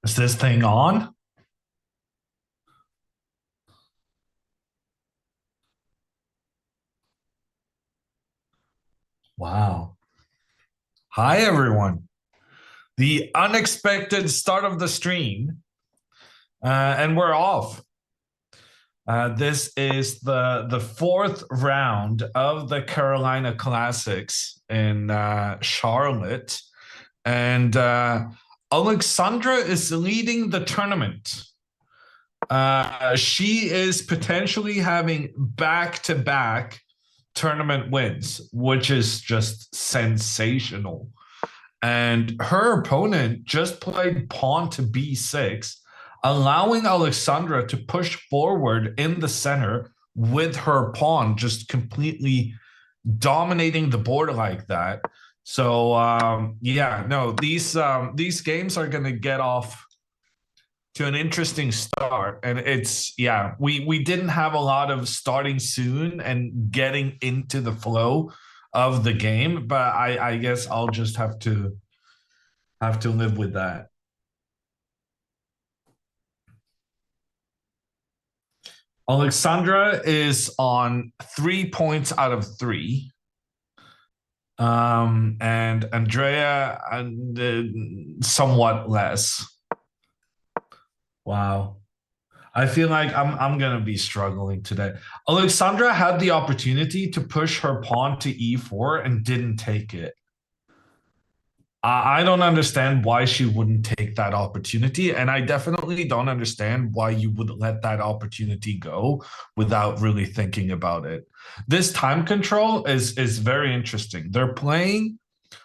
Is this thing on? Wow. Hi, everyone. The unexpected start of the stream, and we're off. This is the fourth round of the Carolina Classics in Charlotte, and Alexandra is leading the tournament. She is potentially having back-to-back tournament wins, which is just sensational. And her opponent just played pawn to b6, allowing Alexandra to push forward in the center with her pawn just completely dominating the board like that. So yeah, no, these games are going to get off to an interesting start. And it's, yeah, we didn't have a lot of starting soon and getting into the flow of the game, but I guess I'll just have to live with that. Alexandra is on 3 points out of three. And Andrea somewhat less. Wow. I feel like I'm gonna be struggling today. Alexandra had the opportunity to push her pawn to e4 and didn't take it. I don't understand why she wouldn't take that opportunity, and I definitely don't understand why you would let that opportunity go without really thinking about it. This time control is very interesting. They're playing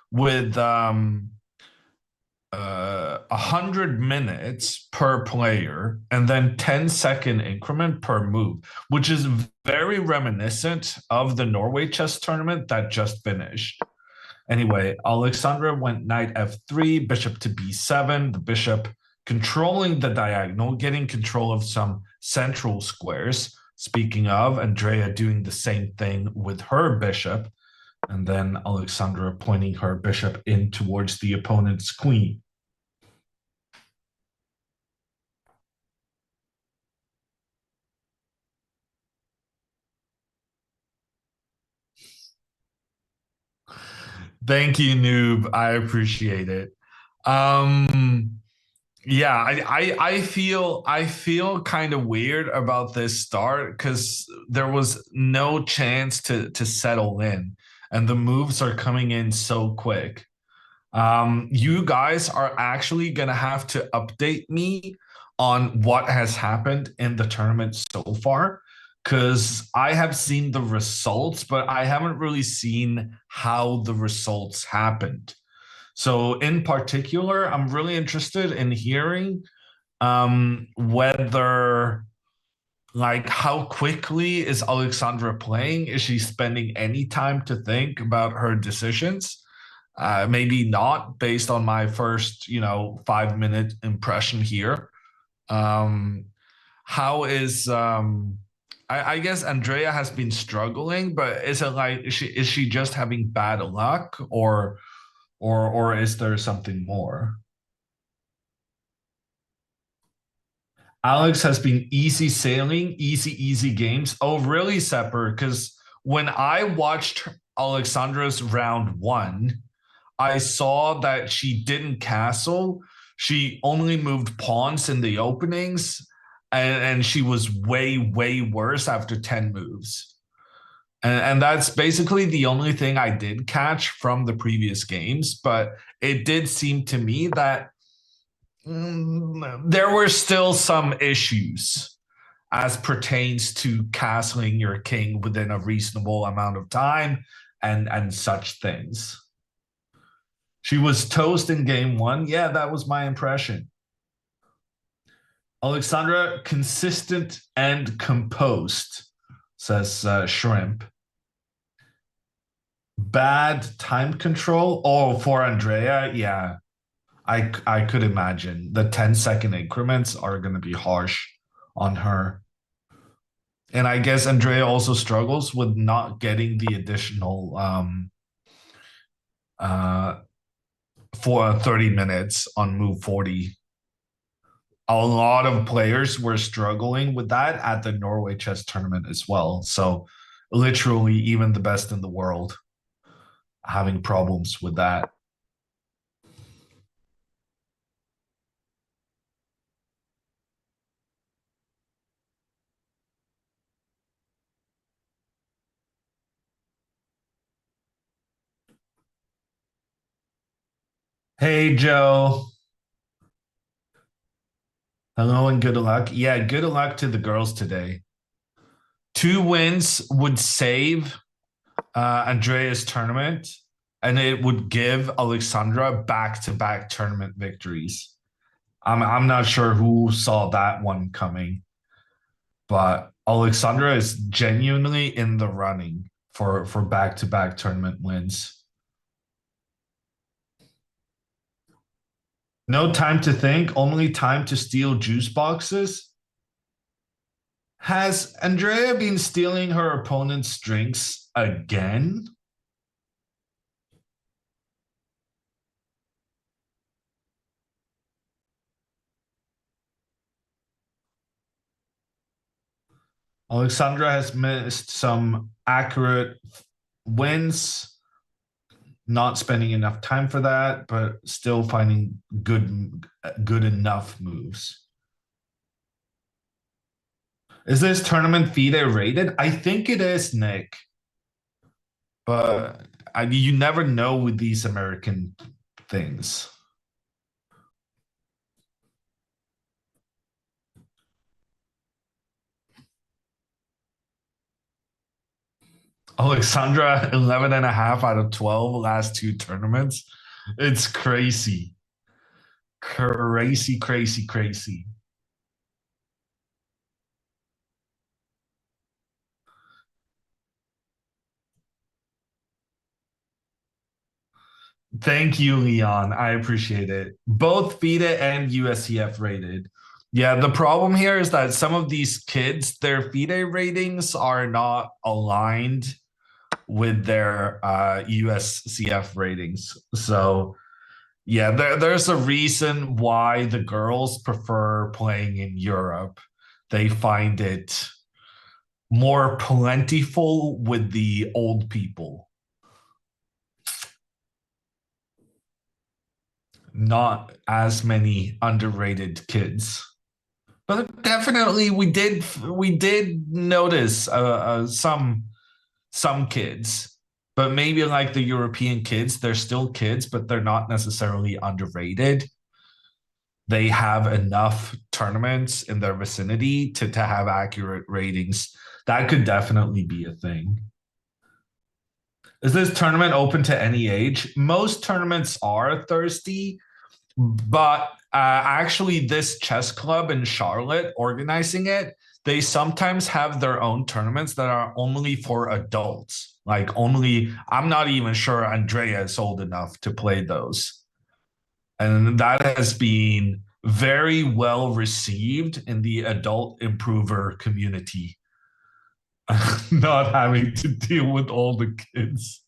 with 100 minutes per player and then 10-second increment per move, which is very reminiscent of the Norway chess tournament that just finished. Anyway, Alexandra went knight f3, bishop to b7, the bishop controlling the diagonal, getting control of some central squares. Speaking of, Andrea doing the same thing with her bishop, and then Alexandra pointing her bishop in towards the opponent's queen. Thank you, noob. I appreciate it. Um, yeah, I feel kind of weird about this start because there was no chance to settle in, and the moves are coming in so quick. You guys are actually gonna have to update me on what has happened in the tournament so far, because I have seen the results, but I haven't really seen how the results happened. So, in particular, I'm really interested in hearing whether, like, how quickly is Alexandra playing? Is she spending any time to think about her decisions? Maybe not based on my first, 5 minute impression here. Um, how is I guess Andrea has been struggling, but is it like is she just having bad luck, or is there something more? Alex has been easy sailing, easy games. Oh, really, Sepper? Because when I watched Alexandra's round one, I saw that she didn't castle. She only moved pawns in the openings, and she was way worse after 10 moves. And that's basically the only thing I did catch from the previous games. But it did seem to me that there were still some issues as pertains to castling your king within a reasonable amount of time and such things. She was toast in game one. Yeah, that was my impression. Alexandra, consistent and composed, says Shrimp. Bad time control. Oh, for Andrea, yeah, I could imagine the 10-second increments are going to be harsh on her. And I guess Andrea also struggles with not getting the additional uh for 30 minutes on move 40. A lot of players were struggling with that at the Norway chess tournament as well. So literally even the best in the world having problems with that. Hey Joe, hello and good luck. Yeah, good luck to the girls today. Two wins would save Andrea's tournament, and it would give Alexandra back-to-back tournament victories. I'm not sure who saw that one coming, but Alexandra is genuinely in the running for back-to-back tournament wins. No time to think, only time to steal juice boxes. Has Andrea been stealing her opponent's drinks again? Alexandra has missed some accurate wins, not spending enough time for that, but still finding good enough moves. Is this tournament FIDE rated? I think it is, Nick, but you never know with these American things. Alexandra, 11 and a half out of 12 last two tournaments. It's crazy. Crazy, crazy, crazy. Thank you, Leon. I appreciate it. Both FIDE and USCF rated. Yeah, the problem here is that some of these kids, their FIDE ratings are not aligned with their USCF ratings. So, yeah, there's a reason why the girls prefer playing in Europe. They find it more plentiful with the old people, not as many underrated kids. But definitely, we did notice some kids, but maybe like the European kids, they're still kids, but they're not necessarily underrated. They have enough tournaments in their vicinity to have accurate ratings. That could definitely be a thing. Is this tournament open to any age? Most tournaments are thirsty, but actually, this chess club in Charlotte organizing it, they sometimes have their own tournaments that are only for adults. Like, only, I'm not even sure Andrea is old enough to play those. And that has been very well received in the adult improver community, not having to deal with all the kids.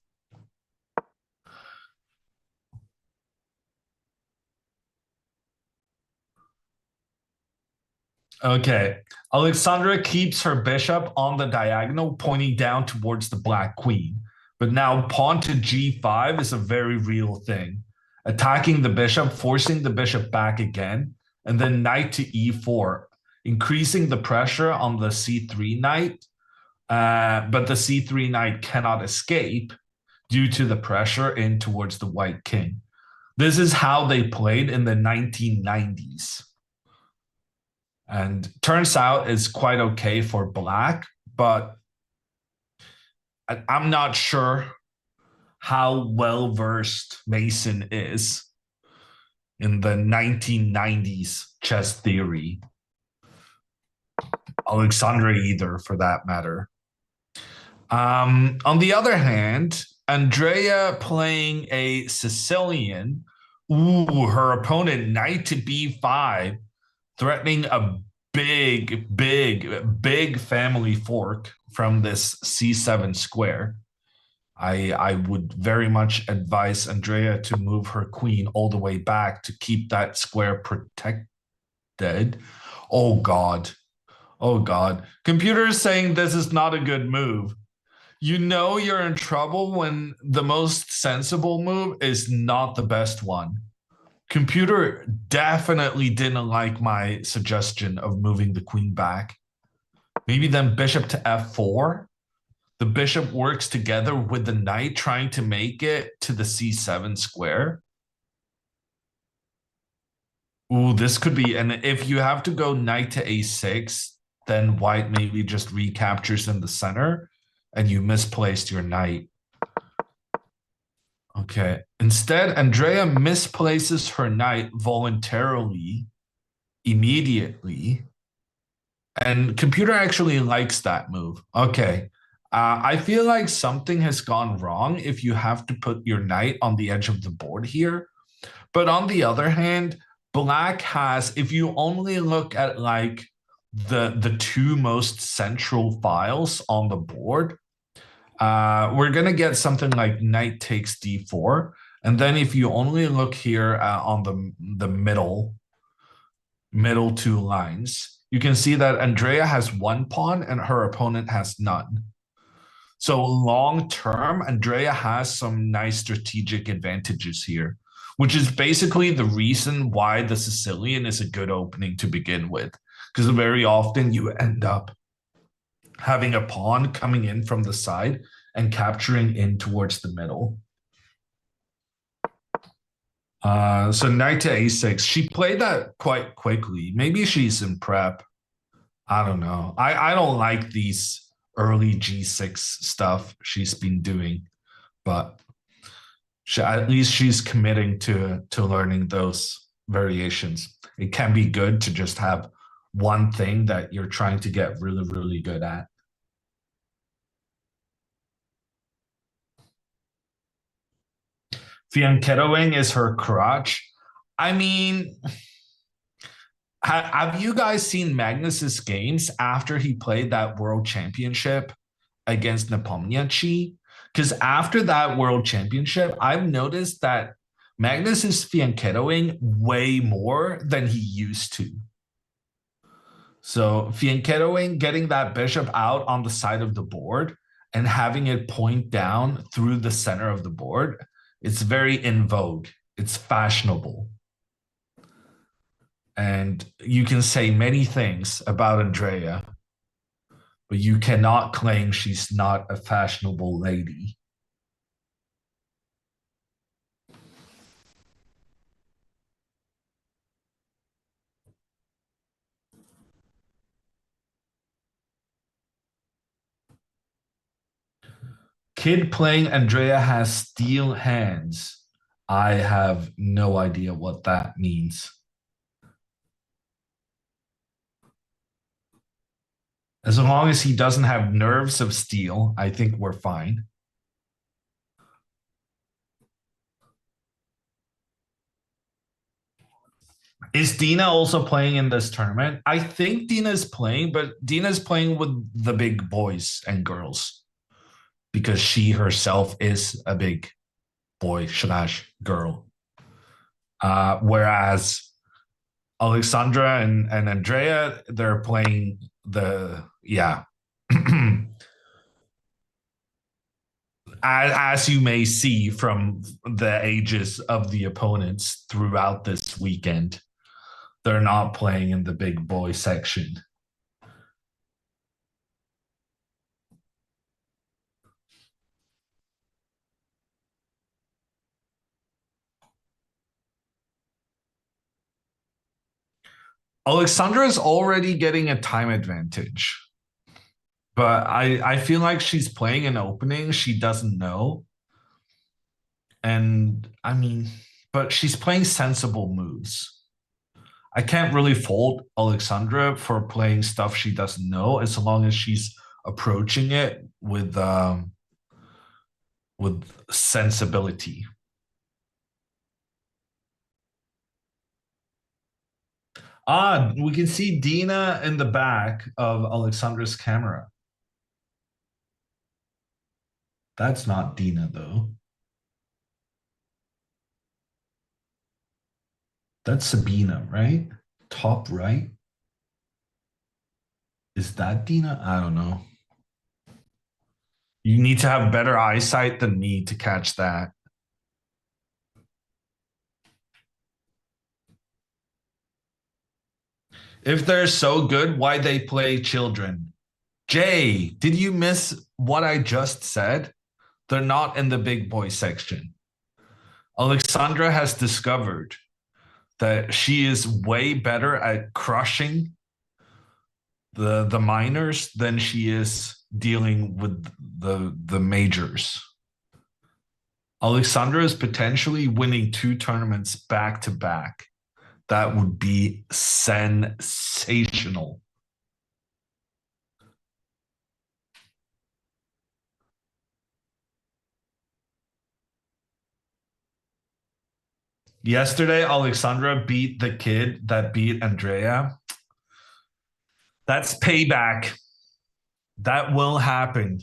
Okay. Alexandra keeps her bishop on the diagonal, pointing down towards the black queen. But now pawn to g5 is a very real thing. Attacking the bishop, forcing the bishop back again, and then knight to e4, increasing the pressure on the c3 knight. But the c3 knight cannot escape due to the pressure in towards the white king. This is how they played in the 1990s, and turns out it's quite okay for black, but I'm not sure how well versed Mason is in the 1990s chess theory. Alexandra either, for that matter. On the other hand, Andrea playing a Sicilian. Ooh, her opponent knight to b5, threatening a big family fork from this c7 square. I would very much advise Andrea to move her queen all the way back to keep that square protect. dead. Oh God. Oh God. Computer is saying this is not a good move. You know you're in trouble when the most sensible move is not the best one. Computer definitely didn't like my suggestion of moving the queen back. Maybe then bishop to f4. The bishop works together with the knight, trying to make it to the c7 square. Ooh, this could be. And if you have to go knight to a6, then white maybe just recaptures in the center and you misplaced your knight. Okay. Instead, Andrea misplaces her knight voluntarily, immediately. And computer actually likes that move. Okay. I feel like something has gone wrong if you have to put your knight on the edge of the board here. But on the other hand, black has, if you only look at like the two most central files on the board, we're gonna get something like knight takes d4. And then if you only look here on the middle two lines, you can see that Andrea has one pawn and her opponent has none. So long term, Andrea has some nice strategic advantages here, which is basically the reason why the Sicilian is a good opening to begin with. Because very often you end up having a pawn coming in from the side and capturing in towards the middle. So knight to a6. She played that quite quickly. Maybe she's in prep. I don't know. I don't like these early g6 stuff she's been doing, but at least she's committing to learning those variations. It can be good to just have one thing that you're trying to get really, really good at. Fianchettoing is her crotch. I mean, have you guys seen Magnus's games after he played that world championship against Nepomniachtchi? Because after that world championship, I've noticed that Magnus is fianchettoing way more than he used to. So fianchettoing, getting that bishop out on the side of the board and having it point down through the center of the board, it's very in vogue. It's fashionable. And you can say many things about Andrea, but you cannot claim she's not a fashionable lady. Kid playing Andrea has steel hands. I have no idea what that means. As long as he doesn't have nerves of steel, I think we're fine. Is Dina also playing in this tournament? I think Dina's playing, but Dina's playing with the big boys and girls because she herself is a big boy slash girl. Whereas Alexandra and Andrea, they're playing the, yeah. As you may see from the ages of the opponents throughout this weekend, they're not playing in the big boy section. Alexandra is already getting a time advantage, but I feel like she's playing an opening she doesn't know. And I mean, but she's playing sensible moves. I can't really fault Alexandra for playing stuff she doesn't know as long as she's approaching it with sensibility. Ah, we can see Dina in the back of Alexandra's camera. That's not Dina though. That's Sabina, right? Top right? Is that Dina? I don't know. You need to have better eyesight than me to catch that. If they're so good, why they play children? Jay, did you miss what I just said? They're not in the big boy section. Alexandra has discovered that she is way better at crushing the minors than she is dealing with the majors. Alexandra is potentially winning two tournaments back to back. That would be sensational. Yesterday, Alexandra beat the kid that beat Andrea. That's payback. That will happen.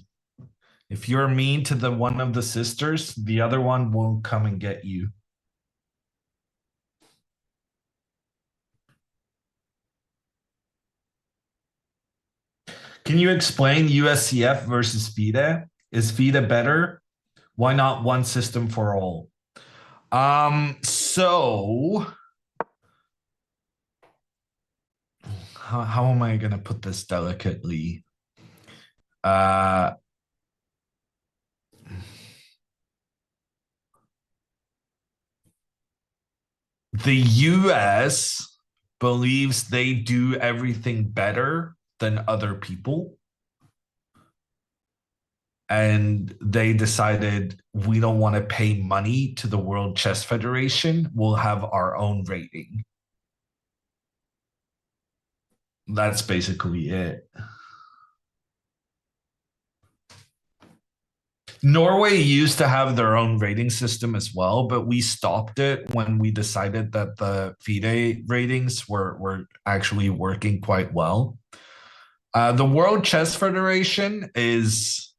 If you're mean to the one of the sisters, the other one will come and get you. Can you explain USCF versus FIDE? Is FIDE better? Why not one system for all? So how am I gonna put this delicately? Uh the US believes they do everything better than other people. And they decided we don't want to pay money to the World Chess Federation. We'll have our own rating. That's basically it. Norway used to have their own rating system as well, but we stopped it when we decided that the FIDE ratings were actually working quite well. The World Chess Federation is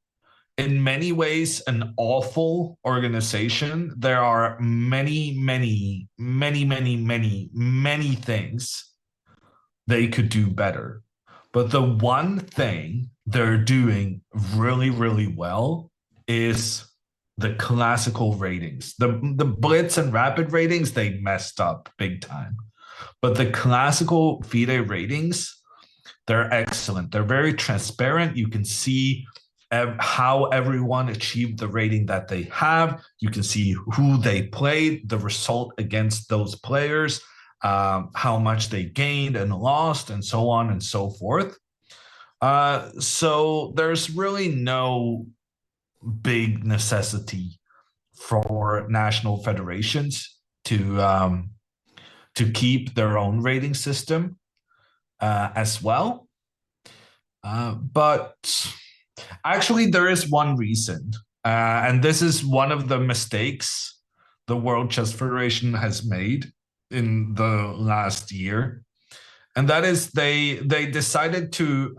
in many ways an awful organization. There are many things they could do better. But the one thing they're doing really, really well is the classical ratings. The blitz and rapid ratings, they messed up big time. But the classical FIDE ratings, they're excellent. They're very transparent. You can see how everyone achieved the rating that they have. You can see who they played, the result against those players, how much they gained and lost, and so on and so forth. So there's really no big necessity for national federations to keep their own rating system as well. But actually, there is one reason, and this is one of the mistakes the World Chess Federation has made in the last year, and that is they decided to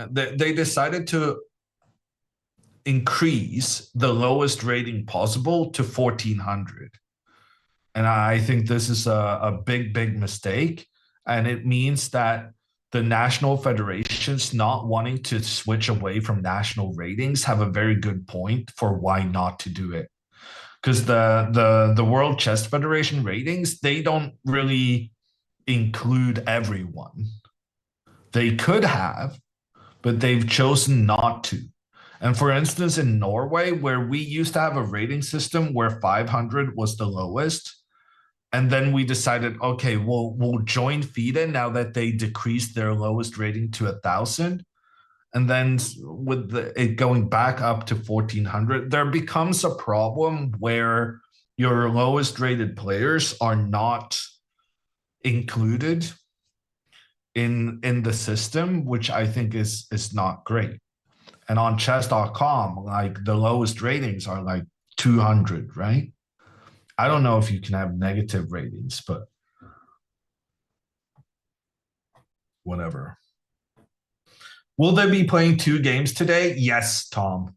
they decided to increase the lowest rating possible to 1400. And I think this is a big mistake. And it means that the national federations not wanting to switch away from national ratings have a very good point for why not to do it. Because the World Chess Federation ratings, they don't really include everyone. They could have, but they've chosen not to. And for instance, in Norway, where we used to have a rating system where 500 was the lowest, and then we decided, okay, we'll join FIDE now that they decreased their lowest rating to 1,000. And then with it going back up to 1,400, there becomes a problem where your lowest rated players are not included in the system, which I think is not great. And on chess.com, like the lowest ratings are like 200, right? I don't know if you can have negative ratings, but whatever. Will they be playing two games today? Yes, Tom.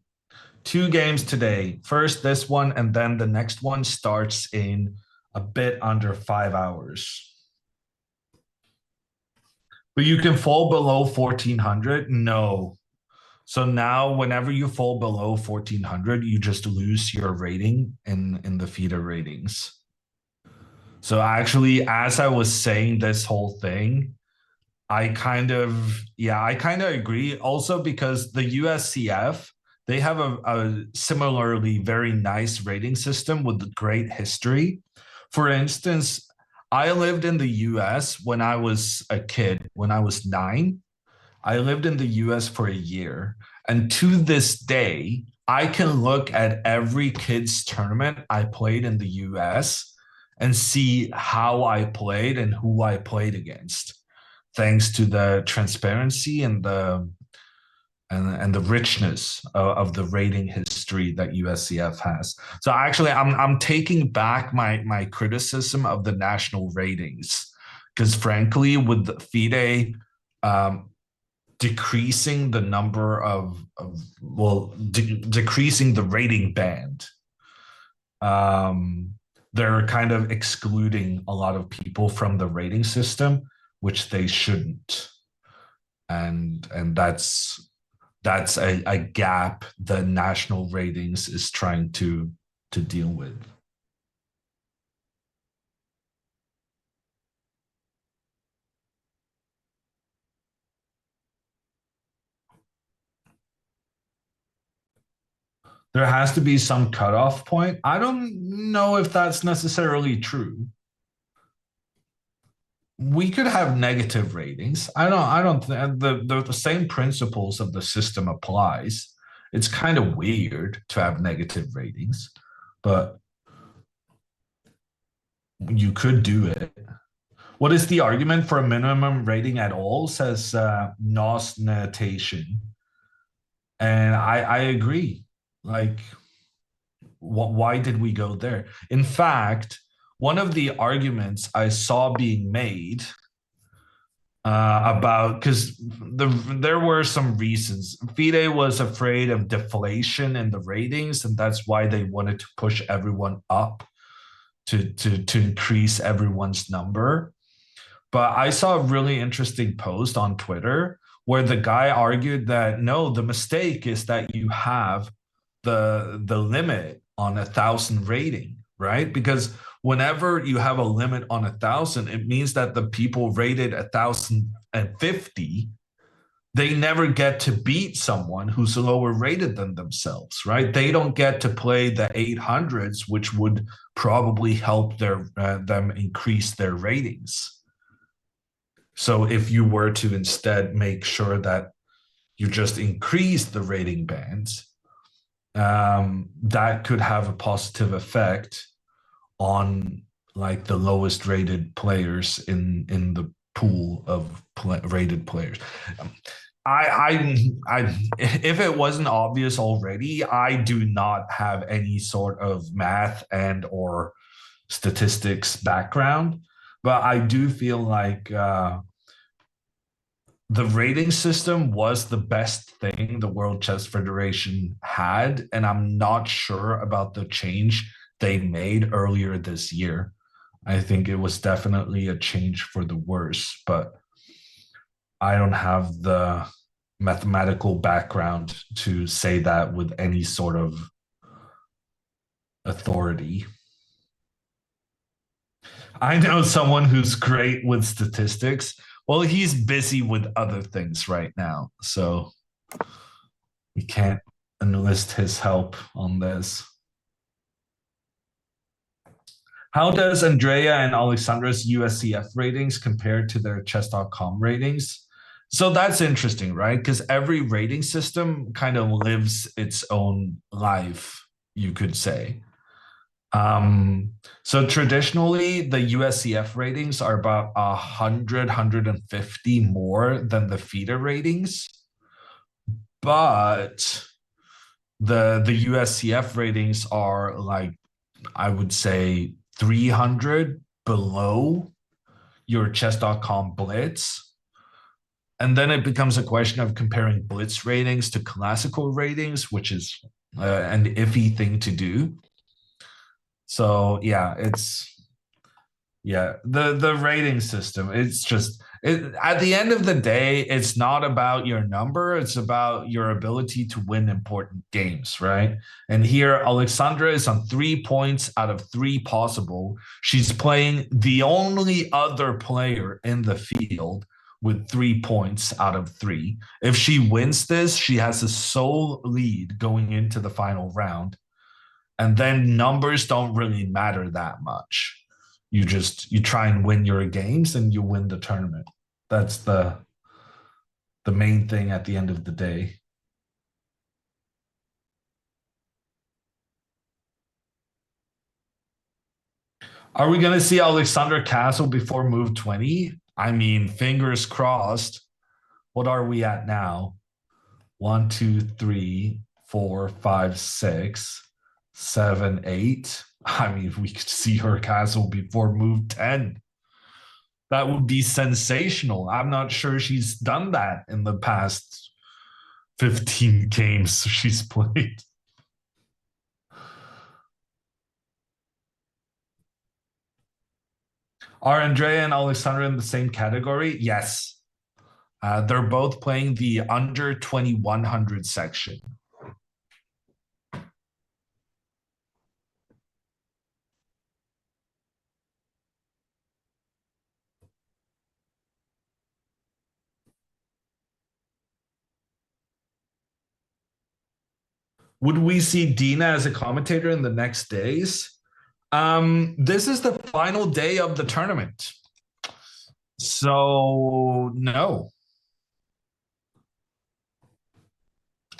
Two games today. First this one, and then the next one starts in a bit under 5 hours. But you can fall below 1400? No. So now whenever you fall below 1400, you just lose your rating in the feeder ratings. So actually, as I was saying this whole thing, I kind of agree. Also, because the USCF, they have a similarly very nice rating system with great history. For instance, I lived in the US when I was a kid, when I was 9. I lived in the US for a year. And to this day, I can look at every kids tournament I played in the US and see how I played and who I played against, thanks to the transparency and the richness of the rating history that USCF has. So actually, I'm taking back my criticism of the national ratings because frankly, with the FIDE um, decreasing the number of well, decreasing the rating band, um, they're kind of excluding a lot of people from the rating system, which they shouldn't. And that's a gap the national ratings is trying to deal with. There has to be some cutoff point. I don't know if that's necessarily true. We could have negative ratings. I don't think the same principles of the system applies. It's kind of weird to have negative ratings, but you could do it. What is the argument for a minimum rating at all? Says nos notation, and I agree. Like, why did we go there? In fact, one of the arguments I saw being made about because there were some reasons. FIDE was afraid of deflation in the ratings, and that's why they wanted to push everyone up to increase everyone's number. But I saw a really interesting post on Twitter where the guy argued that no, the mistake is that you have the limit on 1,000 rating, right? Because whenever you have a limit on 1,000, it means that the people rated 1,050, they never get to beat someone who's lower rated than themselves, right? They don't get to play the 800s, which would probably help them increase their ratings. So if you were to instead make sure that you just increase the rating bands, that could have a positive effect on like the lowest rated players in the pool of rated players. If it wasn't obvious already, I do not have any sort of math and or statistics background, but I do feel like the rating system was the best thing the World Chess Federation had, and I'm not sure about the change they made earlier this year. I think it was definitely a change for the worse, but I don't have the mathematical background to say that with any sort of authority. I know someone who's great with statistics. Well, he's busy with other things right now, so we can't enlist his help on this. How does Andrea and Alexandra's USCF ratings compare to their chess.com ratings? So that's interesting, right? Because every rating system kind of lives its own life, you could say. So traditionally, the USCF ratings are about 150 more than the feeder ratings, but the USCF ratings are like, I would say 300 below your chess.com blitz. And then it becomes a question of comparing blitz ratings to classical ratings, which is an iffy thing to do. So yeah, it's the rating system. At the end of the day, it's not about your number, it's about your ability to win important games, right? And here, Alexandra is on 3 points out of three possible. She's playing the only other player in the field with 3 points out of three. If she wins this, she has a sole lead going into the final round. And then numbers don't really matter that much. You try and win your games and you win the tournament. That's the main thing at the end of the day. Are we going to see Alexander Castle before move 20? I mean, fingers crossed. What are we at now? 1, 2, 3, 4, 5, 6, 7, 8. I mean, if we could see her castle before move 10. That would be sensational. I'm not sure she's done that in the past 15 games she's played. Are Andrea and Alexandra in the same category? Yes. They're both playing the under 2100 section. Would we see Dina as a commentator in the next days? This is the final day of the tournament. So, no.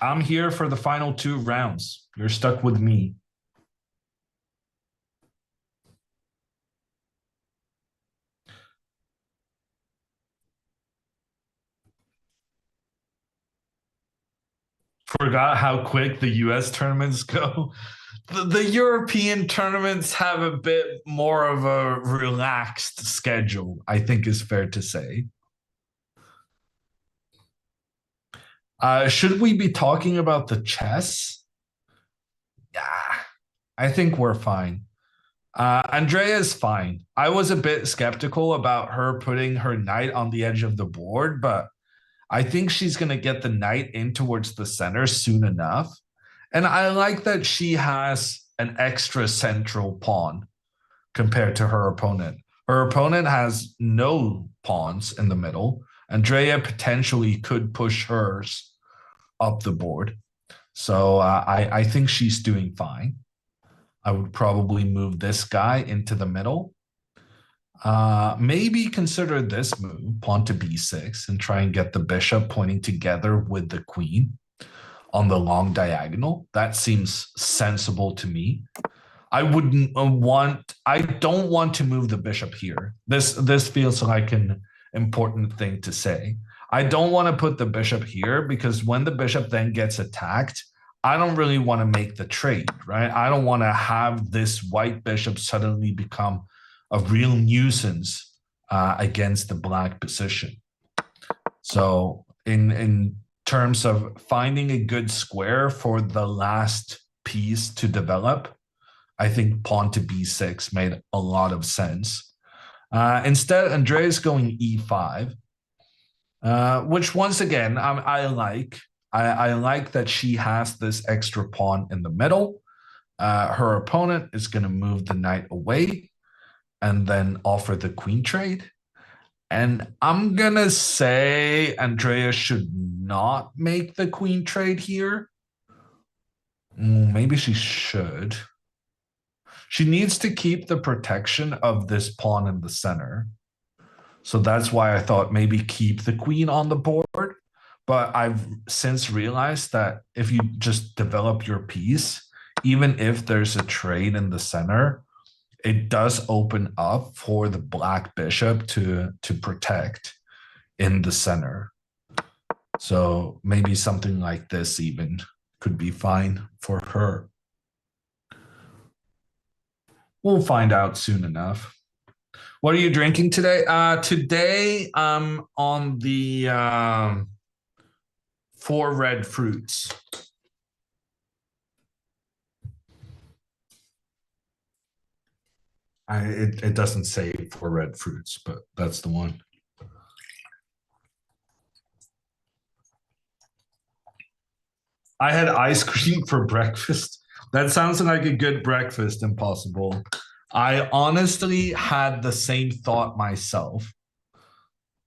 I'm here for the final two rounds. You're stuck with me. Forgot how quick the US tournaments go. The European tournaments have a bit more of a relaxed schedule, I think is fair to say. Should we be talking about the chess? Yeah, I think we're fine. Andrea is fine. I was a bit skeptical about her putting her knight on the edge of the board, but I think she's going to get the knight in towards the center soon enough. And I like that she has an extra central pawn compared to her opponent. Her opponent has no pawns in the middle. Andrea potentially could push hers up the board. So I think she's doing fine. I would probably move this guy into the middle. Maybe consider this move, pawn to b6, and try and get the bishop pointing together with the queen on the long diagonal. That seems sensible to me. I don't want to move the bishop here. This feels like an important thing to say. I don't want to put the bishop here because when the bishop then gets attacked, I don't really want to make the trade, right? I don't want to have this white bishop suddenly become a real nuisance against the black position. So in terms of finding a good square for the last piece to develop, I think pawn to b6 made a lot of sense. Instead, Andrea's going e5, which once again, I like. I like that she has this extra pawn in the middle. Her opponent is going to move the knight away and then offer the queen trade. And I'm going to say Andrea should not make the queen trade here. Maybe she should. She needs to keep the protection of this pawn in the center. So that's why I thought maybe keep the queen on the board. But I've since realized that if you just develop your piece, even if there's a trade in the center, it does open up for the black bishop to protect in the center. So maybe something like this even could be fine for her. We'll find out soon enough. What are you drinking today? Today I'm on the 4 red fruits. It doesn't say 4 red fruits, but that's the one. I had ice cream for breakfast. That sounds like a good breakfast, impossible. I honestly had the same thought myself,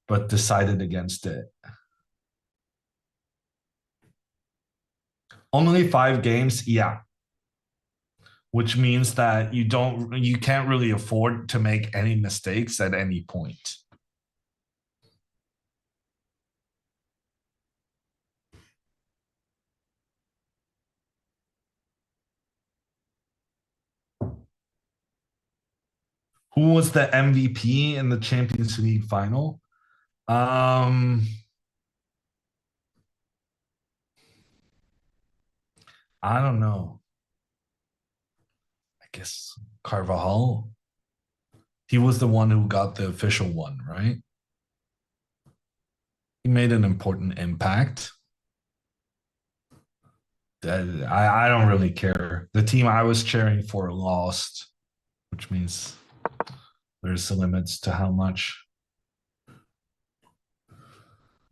but decided against it. Only 5 games, yeah, which means that you can't really afford to make any mistakes at any point. Who was the MVP in the Champions League final? Um, I don't know. I guess Carvajal. He was the one who got the official one, right? He made an important impact. I don't really care. The team I was cheering for lost, which means there's limits to how much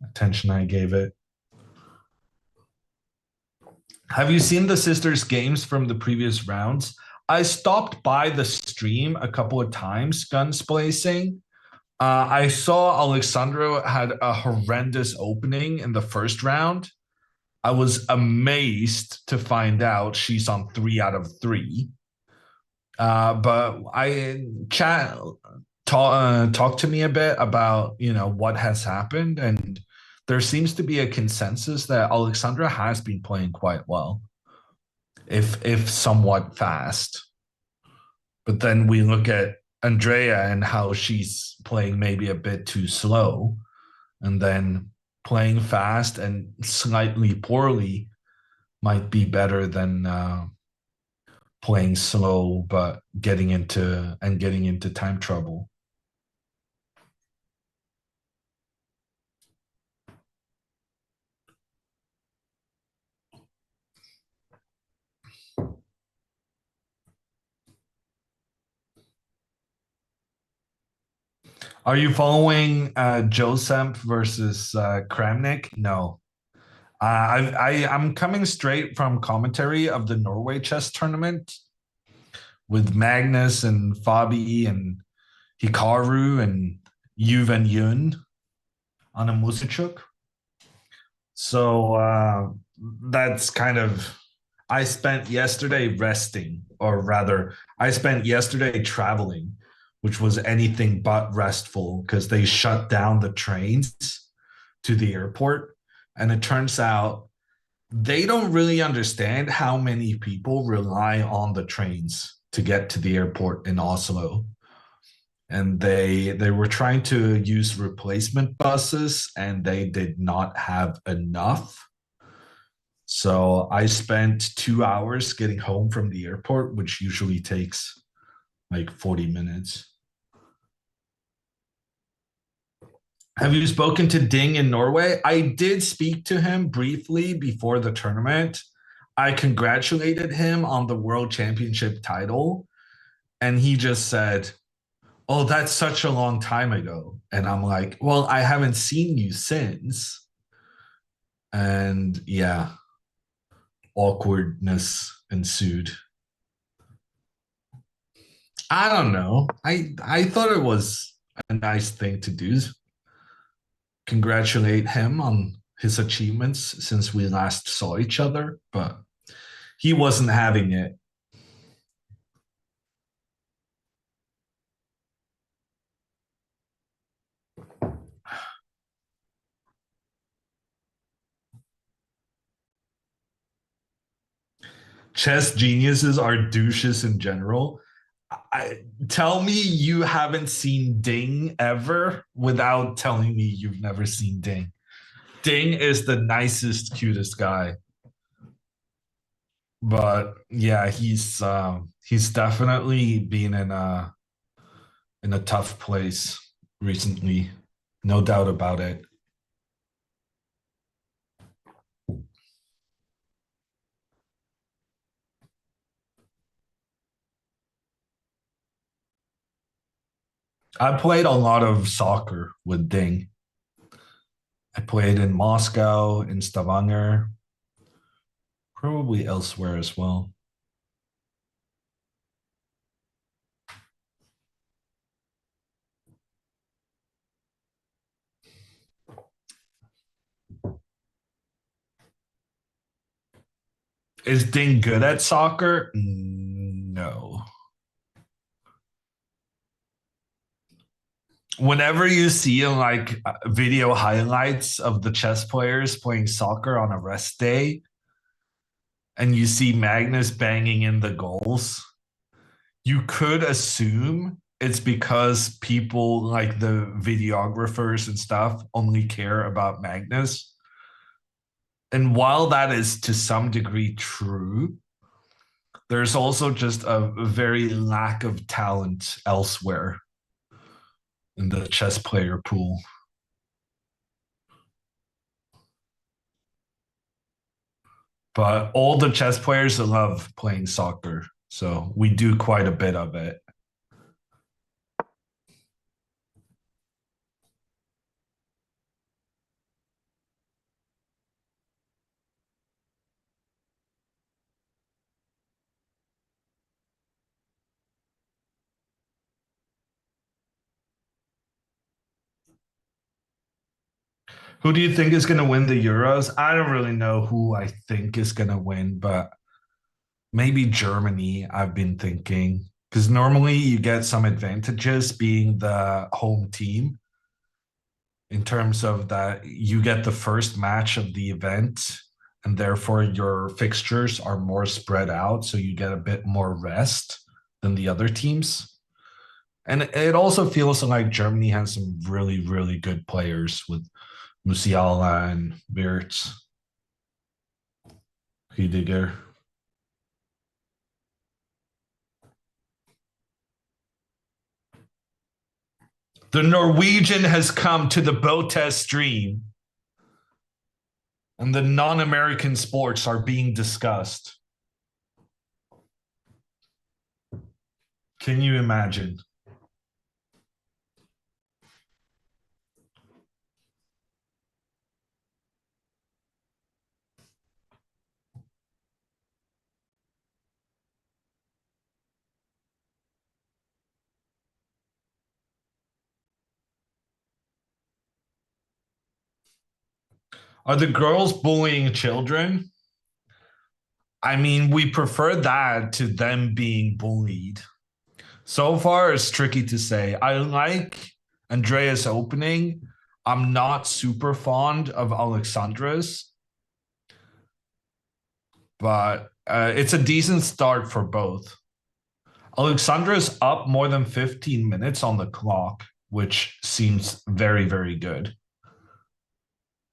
attention I gave it. Have you seen the sisters' games from the previous rounds? I stopped by the stream a couple of times, guns blazing. I saw Alexandra had a horrendous opening in the first round. I was amazed to find out she's on 3 out of 3. But I talk to me a bit about what has happened, and there seems to be a consensus that Alexandra has been playing quite well, if somewhat fast. But then we look at Andrea and how she's playing maybe a bit too slow, and then playing fast and slightly poorly might be better than playing slow but getting into time trouble. Are you following Joseph versus Kramnik? No. I'm coming straight from commentary of the Norway chess tournament with Magnus and Fabi and Hikaru and Yuven Yun on a Musachuk. So that's kind of, I spent yesterday resting, or rather, I spent yesterday traveling, which was anything but restful because they shut down the trains to the airport. And it turns out they don't really understand how many people rely on the trains to get to the airport in Oslo. And they were trying to use replacement buses and they did not have enough. So I spent 2 hours getting home from the airport, which usually takes like 40 minutes. Have you spoken to Ding in Norway? I did speak to him briefly before the tournament. I congratulated him on the world championship title. And he just said, "Oh, that's such a long time ago." And I'm like, "Well, I haven't seen you since." And yeah, awkwardness ensued. I don't know. I thought it was a nice thing to do. Congratulate him on his achievements since we last saw each other, but he wasn't having it. Chess geniuses are douches in general. Tell me you haven't seen Ding ever without telling me you've never seen Ding. Ding is the nicest, cutest guy. But yeah, he's definitely been in a tough place recently. No doubt about it. I played a lot of soccer with Ding. I played in Moscow, in Stavanger. Probably elsewhere as well. Is Ding good at soccer? No. Whenever you see like video highlights of the chess players playing soccer on a rest day, and you see Magnus banging in the goals, you could assume it's because people like the videographers and stuff only care about Magnus. And while that is to some degree true, there's also just a very lack of talent elsewhere in the chess player pool. But all the chess players love playing soccer. So we do quite a bit of it. Who do you think is going to win the Euros? I don't really know who I think is going to win, but maybe Germany, I've been thinking. Because normally you get some advantages being the home team in terms of that you get the first match of the event and therefore your fixtures are more spread out. So you get a bit more rest than the other teams. And it also feels like Germany has some really, really good players with Musiala and Wirtz, Heidegger. The Norwegian has come to the Botez stream, and the non-American sports are being discussed. Can you imagine? Are the girls bullying children? I mean, we prefer that to them being bullied. So far, it's tricky to say. I like Andrea's opening. I'm not super fond of Alexandra's, but it's a decent start for both. Alexandra's up more than 15 minutes on the clock, which seems very, very good.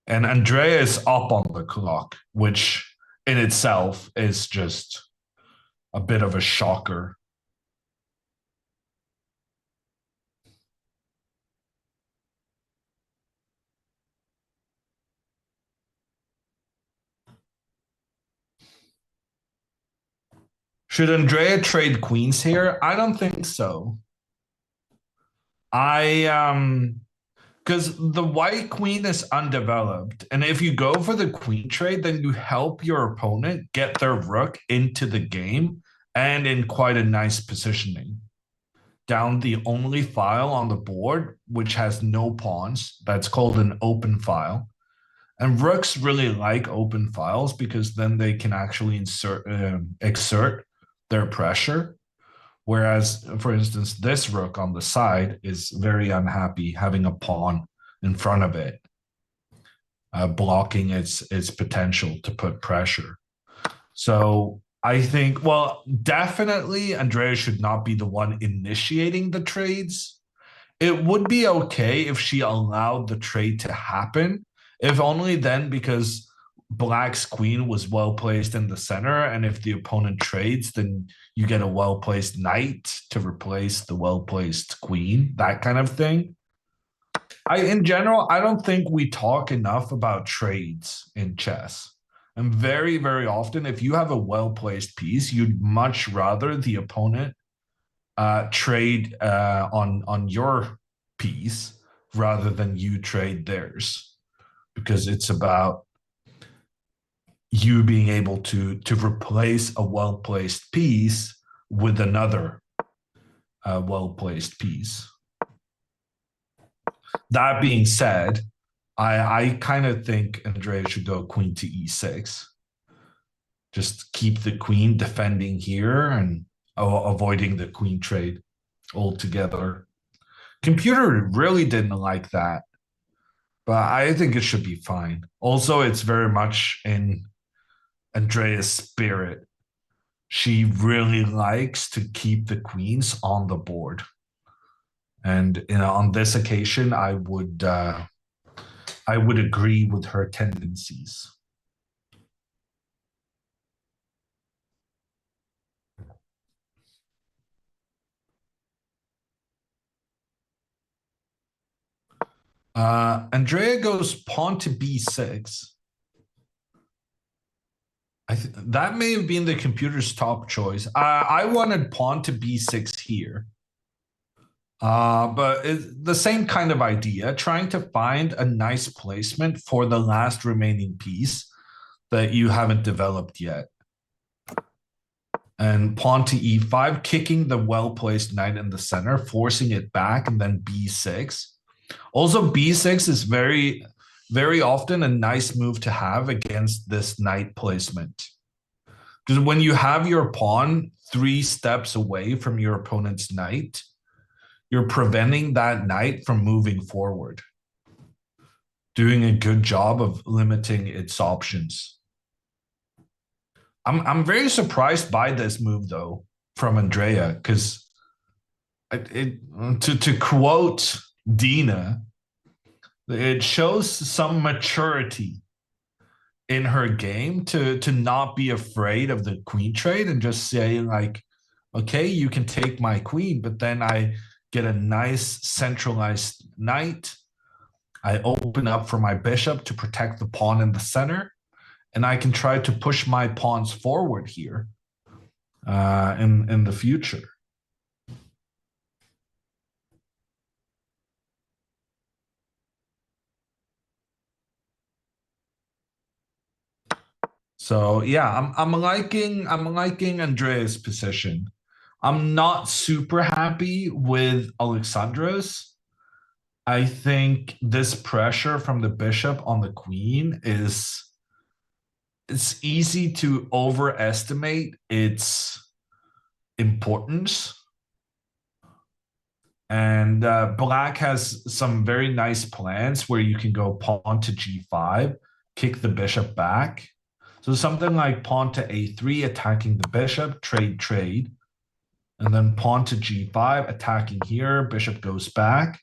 And Andrea is up on the clock, which in itself is just a bit of a shocker. Should Andrea trade queens here? I don't think so. I because the white queen is undeveloped, and if you go for the queen trade, then you help your opponent get their rook into the game and in quite a nice positioning. Down the only file on the board, which has no pawns, that's called an open file. And rooks really like open files because then they can actually exert their pressure. Whereas, for instance, this rook on the side is very unhappy having a pawn in front of it, blocking its potential to put pressure. So I think, well, definitely Andrea should not be the one initiating the trades. It would be okay if she allowed the trade to happen, if only then because Black's queen was well placed in the center. And if the opponent trades, then you get a well placed knight to replace the well placed queen, that kind of thing. In general, I don't think we talk enough about trades in chess. And very, very often, if you have a well placed piece, you'd much rather the opponent trade on your piece rather than you trade theirs because it's about you being able to replace a well placed piece with another well placed piece. That being said, I kind of think Andrea should go queen to e6. Just keep the queen defending here and avoiding the queen trade altogether. Computer really didn't like that, but I think it should be fine. Also, it's very much in Andrea's spirit. She really likes to keep the queens on the board. And on this occasion, I would agree with her tendencies. Andrea goes pawn to b6. That may have been the computer's top choice. I wanted pawn to b6 here. But it's the same kind of idea, trying to find a nice placement for the last remaining piece that you haven't developed yet. And pawn to e5, kicking the well-placed knight in the center, forcing it back, and then b6. Also, b6 is very, very often a nice move to have against this knight placement. Because when you have your pawn 3 steps away from your opponent's knight, you're preventing that knight from moving forward, doing a good job of limiting its options. I'm very surprised by this move though from Andrea, because to quote Dina, it shows some maturity in her game to not be afraid of the queen trade and just say like, okay, you can take my queen, but then I get a nice centralized knight. I open up for my bishop to protect the pawn in the center, and I can try to push my pawns forward here in the future. So yeah, I'm liking Andrea's position. I'm not super happy with Alexandra's. I think this pressure from the bishop on the queen is it's easy to overestimate its importance. And black has some very nice plans where you can go pawn to g5, kick the bishop back. So something like pawn to a3, attacking the bishop, trade, trade. And then pawn to g5, attacking here, bishop goes back.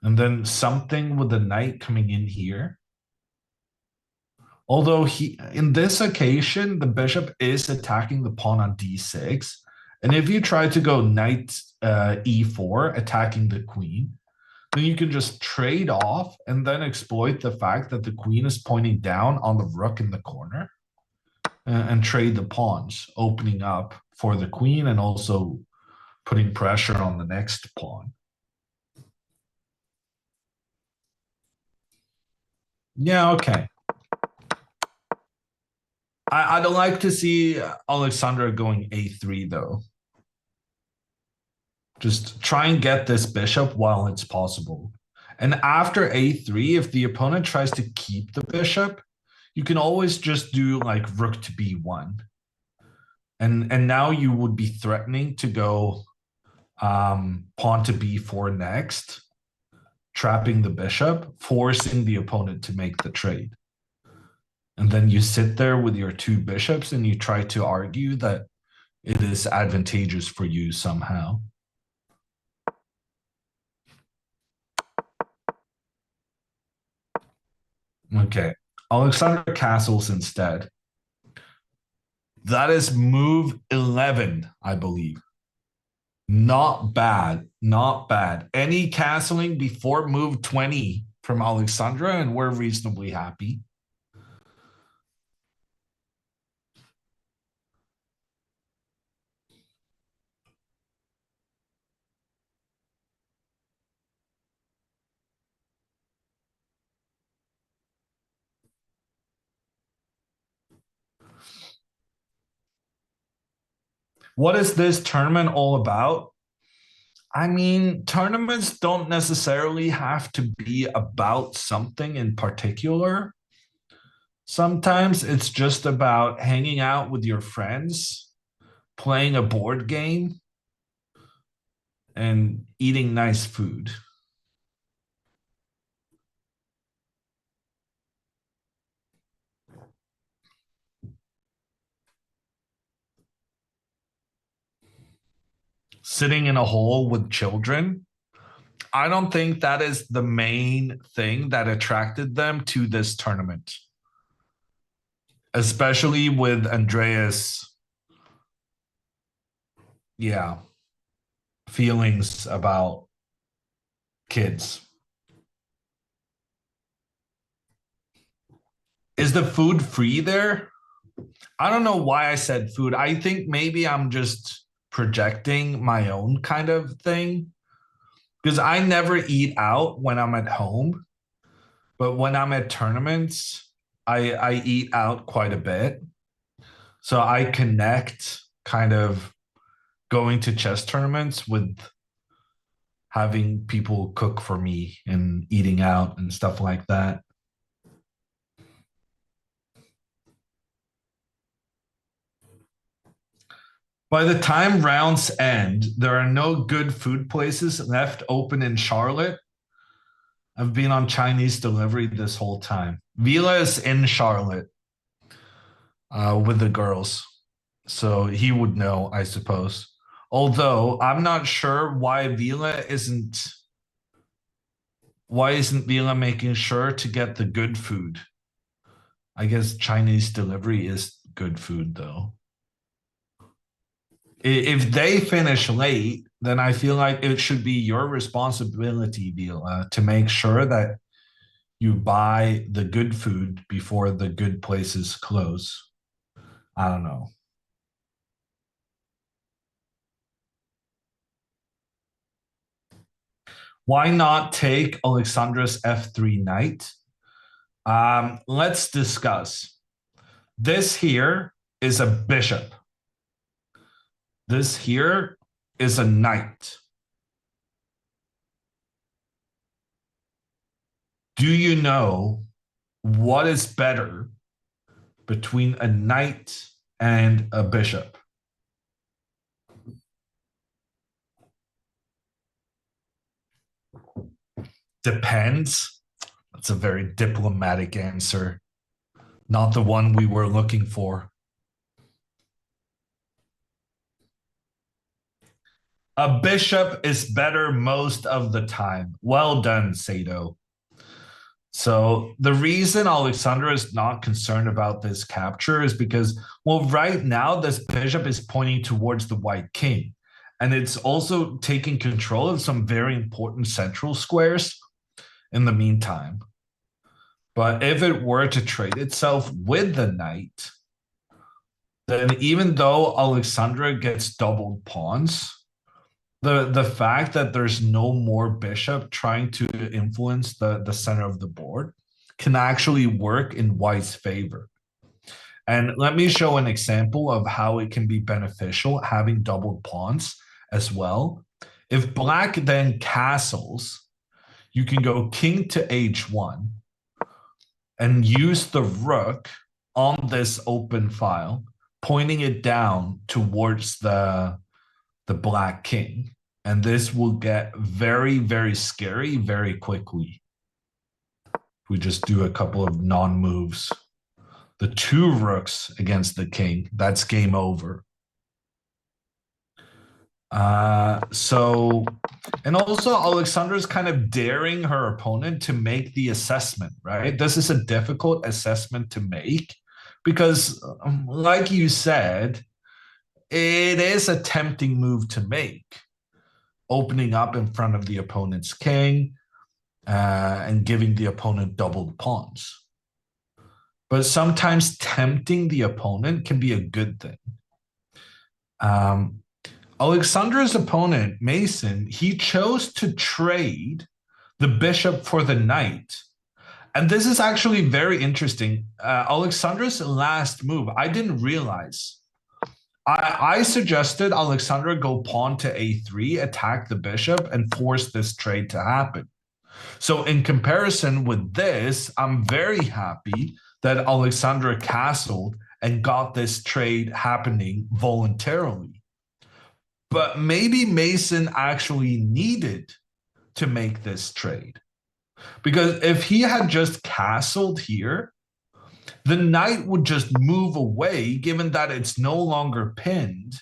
And then something with the knight coming in here. Although in this occasion, the bishop is attacking the pawn on d6. And if you try to go knight e4, attacking the queen, then you can just trade off and then exploit the fact that the queen is pointing down on the rook in the corner and trade the pawns, opening up for the queen and also putting pressure on the next pawn. Yeah, okay. I'd like to see Alexandra going a3 though. Just try and get this bishop while it's possible. And after a3, if the opponent tries to keep the bishop, you can always just do like rook to b1. And now you would be threatening to go pawn to b4 next, trapping the bishop, forcing the opponent to make the trade. And then you sit there with your 2 bishops and you try to argue that it is advantageous for you somehow. Okay, Alexander Castles instead. That is move 11, I believe. Not bad, not bad. Any castling before move 20 from Alexandra, and we're reasonably happy. What is this tournament all about? I mean, tournaments don't necessarily have to be about something in particular. Sometimes it's just about hanging out with your friends, playing a board game, and eating nice food. Sitting in a hole with children, I don't think that is the main thing that attracted them to this tournament, especially with Andreas, yeah, feelings about kids. Is the food free there? I don't know why I said food. I think maybe I'm just projecting my own kind of thing because I never eat out when I'm at home, but when I'm at tournaments, I eat out quite a bit. So I connect kind of going to chess tournaments with having people cook for me and eating out and stuff like that. By the time rounds end, there are no good food places left open in Charlotte. I've been on Chinese delivery this whole time. Vila is in Charlotte with the girls. So he would know, I suppose. Although I'm not sure why isn't Vila making sure to get the good food? I guess Chinese delivery is good food though. If they finish late, then I feel like it should be your responsibility, Vila, to make sure that you buy the good food before the good places close. I don't know. Why not take Alexandra's f3 knight? Let's discuss. This here is a bishop. This here is a knight. Do you know what is better between a knight and a bishop? Depends. That's a very diplomatic answer, not the one we were looking for. A bishop is better most of the time. Well done, Sato. So the reason Alexandra is not concerned about this capture is because, well, right now this bishop is pointing towards the white king, and it's also taking control of some very important central squares in the meantime. But if it were to trade itself with the knight, then even though Alexandra gets doubled pawns, the fact that there's no more bishop trying to influence the center of the board can actually work in white's favor. And let me show an example of how it can be beneficial having doubled pawns as well. If black then castles, you can go king to h1 and use the rook on this open file, pointing it down towards the black king. And this will get very, very scary very quickly. We just do a couple of non-moves. The two rooks against the king, that's game over. And also Alexandra's kind of daring her opponent to make the assessment, right? This is a difficult assessment to make because, like you said, it is a tempting move to make, opening up in front of the opponent's king and giving the opponent doubled pawns. But sometimes tempting the opponent can be a good thing. Alexandra's opponent, Mason, he chose to trade the bishop for the knight. And this is actually very interesting. Alexandra's last move, I didn't realize I suggested Alexandra go pawn to a3, attack the bishop, and force this trade to happen. So, in comparison with this, I'm very happy that Alexandra castled and got this trade happening voluntarily. But maybe Mason actually needed to make this trade. Because if he had just castled here, the knight would just move away, given that it's no longer pinned.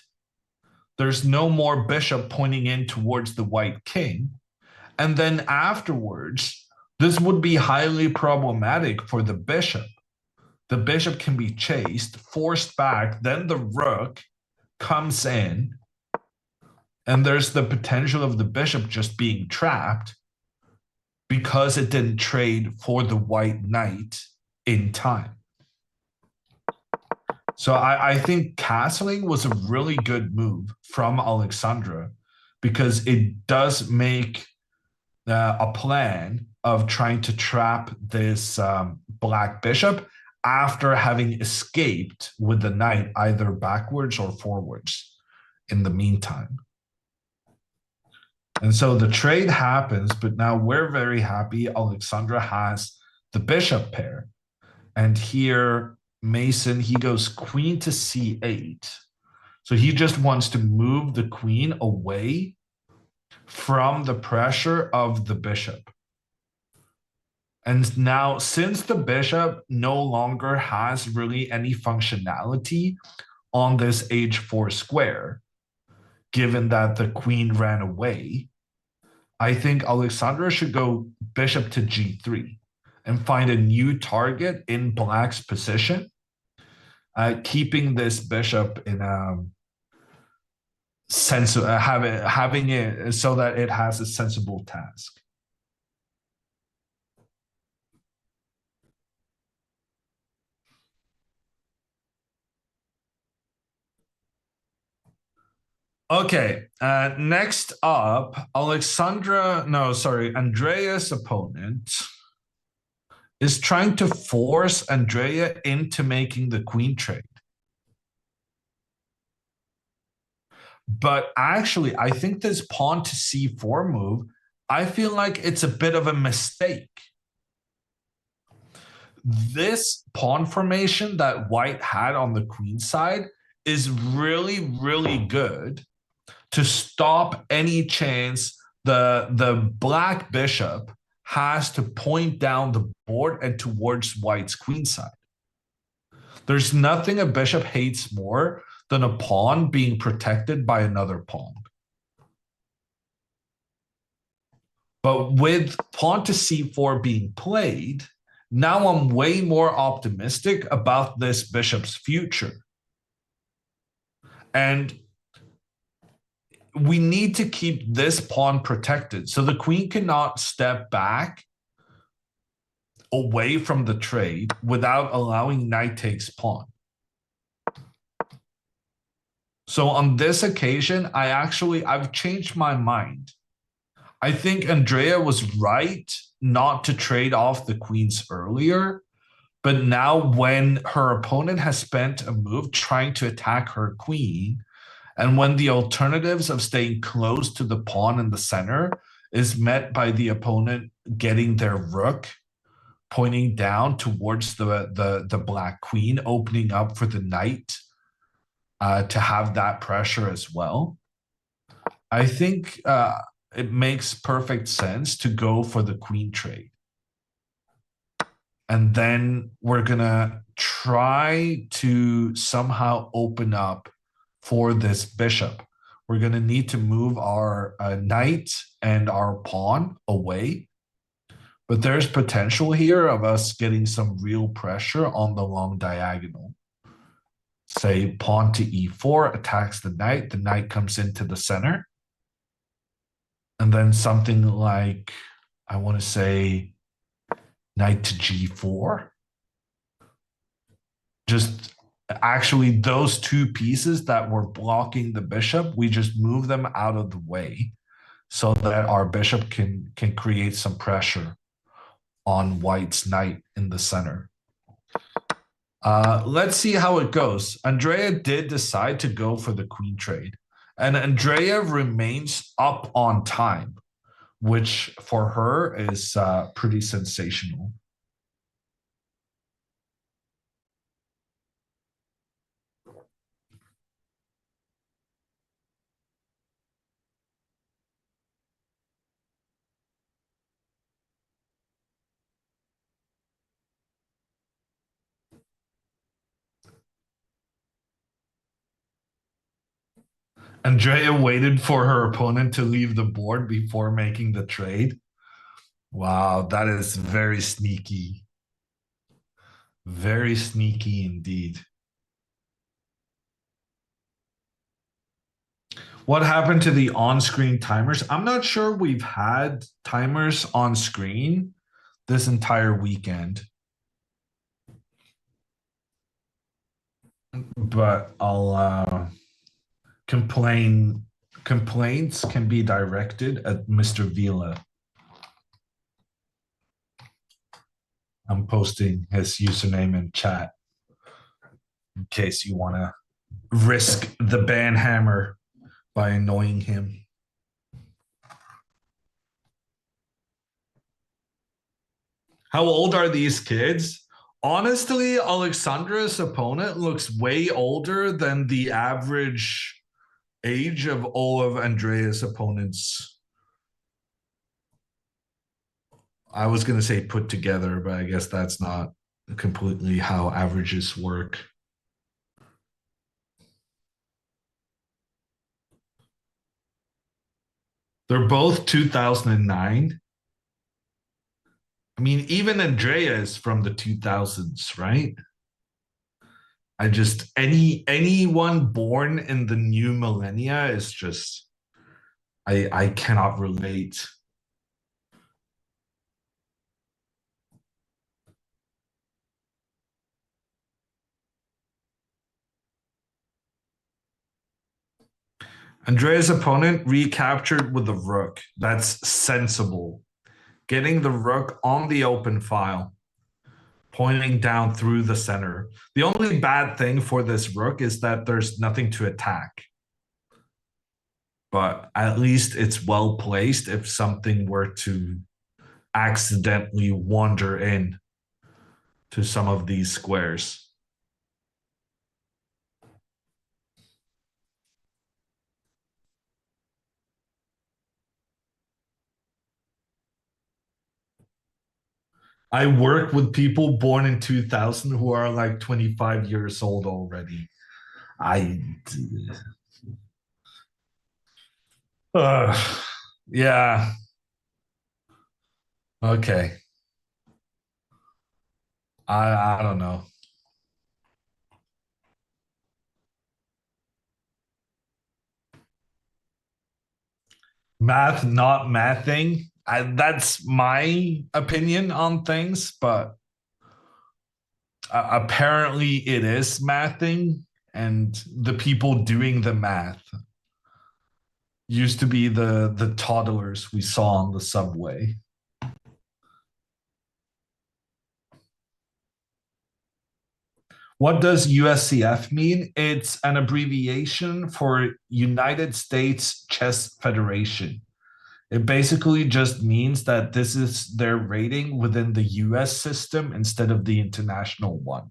There's no more bishop pointing in towards the white king. And then afterwards, this would be highly problematic for the bishop. The bishop can be chased, forced back, then the rook comes in, and there's the potential of the bishop just being trapped because it didn't trade for the white knight in time. So I think castling was a really good move from Alexandra because it does make a plan of trying to trap this black bishop after having escaped with the knight either backwards or forwards in the meantime. And so the trade happens, but now we're very happy Alexandra has the bishop pair. And here Mason, he goes queen to c8. So he just wants to move the queen away from the pressure of the bishop. And now, since the bishop no longer has really any functionality on this h4 square, given that the queen ran away, I think Alexandra should go bishop to g3 and find a new target in black's position, keeping this bishop in a sense of having it so that it has a sensible task. Okay, next up, Andrea's opponent is trying to force Andrea into making the queen trade. But actually, I think this pawn to c4 move, I feel like it's a bit of a mistake. This pawn formation that white had on the queen side is really, really good to stop any chance the black bishop has to point down the board and towards white's queen side. There's nothing a bishop hates more than a pawn being protected by another pawn. But with pawn to c4 being played, now I'm way more optimistic about this bishop's future. And we need to keep this pawn protected. So the queen cannot step back away from the trade without allowing knight takes pawn. So on this occasion, I've changed my mind. I think Andrea was right not to trade off the queens earlier, but now when her opponent has spent a move trying to attack her queen, and when the alternatives of staying close to the pawn in the center is met by the opponent getting their rook pointing down towards the black queen, opening up for the knight to have that pressure as well, I think it makes perfect sense to go for the queen trade. And then we're going to try to somehow open up for this bishop. We're going to need to move our knight and our pawn away. But there's potential here of us getting some real pressure on the long diagonal. Say pawn to e4 attacks the knight comes into the center. And then something like, I want to say, knight to g4. Just actually those two pieces that were blocking the bishop, we just move them out of the way so that our bishop can create some pressure on white's knight in the center. Let's see how it goes. Andrea did decide to go for the queen trade, and Andrea remains up on time, which for her is pretty sensational. Andrea waited for her opponent to leave the board before making the trade. Wow, that is very sneaky. Very sneaky indeed. What happened to the on screen timers? I'm not sure we've had timers on screen this entire weekend, but I'll complain. Complaints can be directed at Mr. Vila. I'm posting his username in chat in case you want to risk the ban hammer by annoying him. How old are these kids? Honestly, Alexandra's opponent looks way older than the average age of all of Andrea's opponents. I was going to say put together, but I guess that's not completely how averages work. They're both 2009. I mean, even Andrea is from the 2000s, right? I just anyone born in the new millennia is just I cannot relate. Andrea's opponent recaptured with the rook. That's sensible. Getting the rook on the open file, pointing down through the center. The only bad thing for this rook is that there's nothing to attack. But at least it's well placed if something were to accidentally wander in to some of these squares. I work with people born in 2000 who are like 25 years old already. I, yeah, okay. I don't know. Math, not mathing. That's my opinion on things, but apparently it is mathing, and the people doing the math used to be the toddlers we saw on the subway. What does USCF mean? It's an abbreviation for United States Chess Federation. It basically just means that this is their rating within the US system instead of the international one.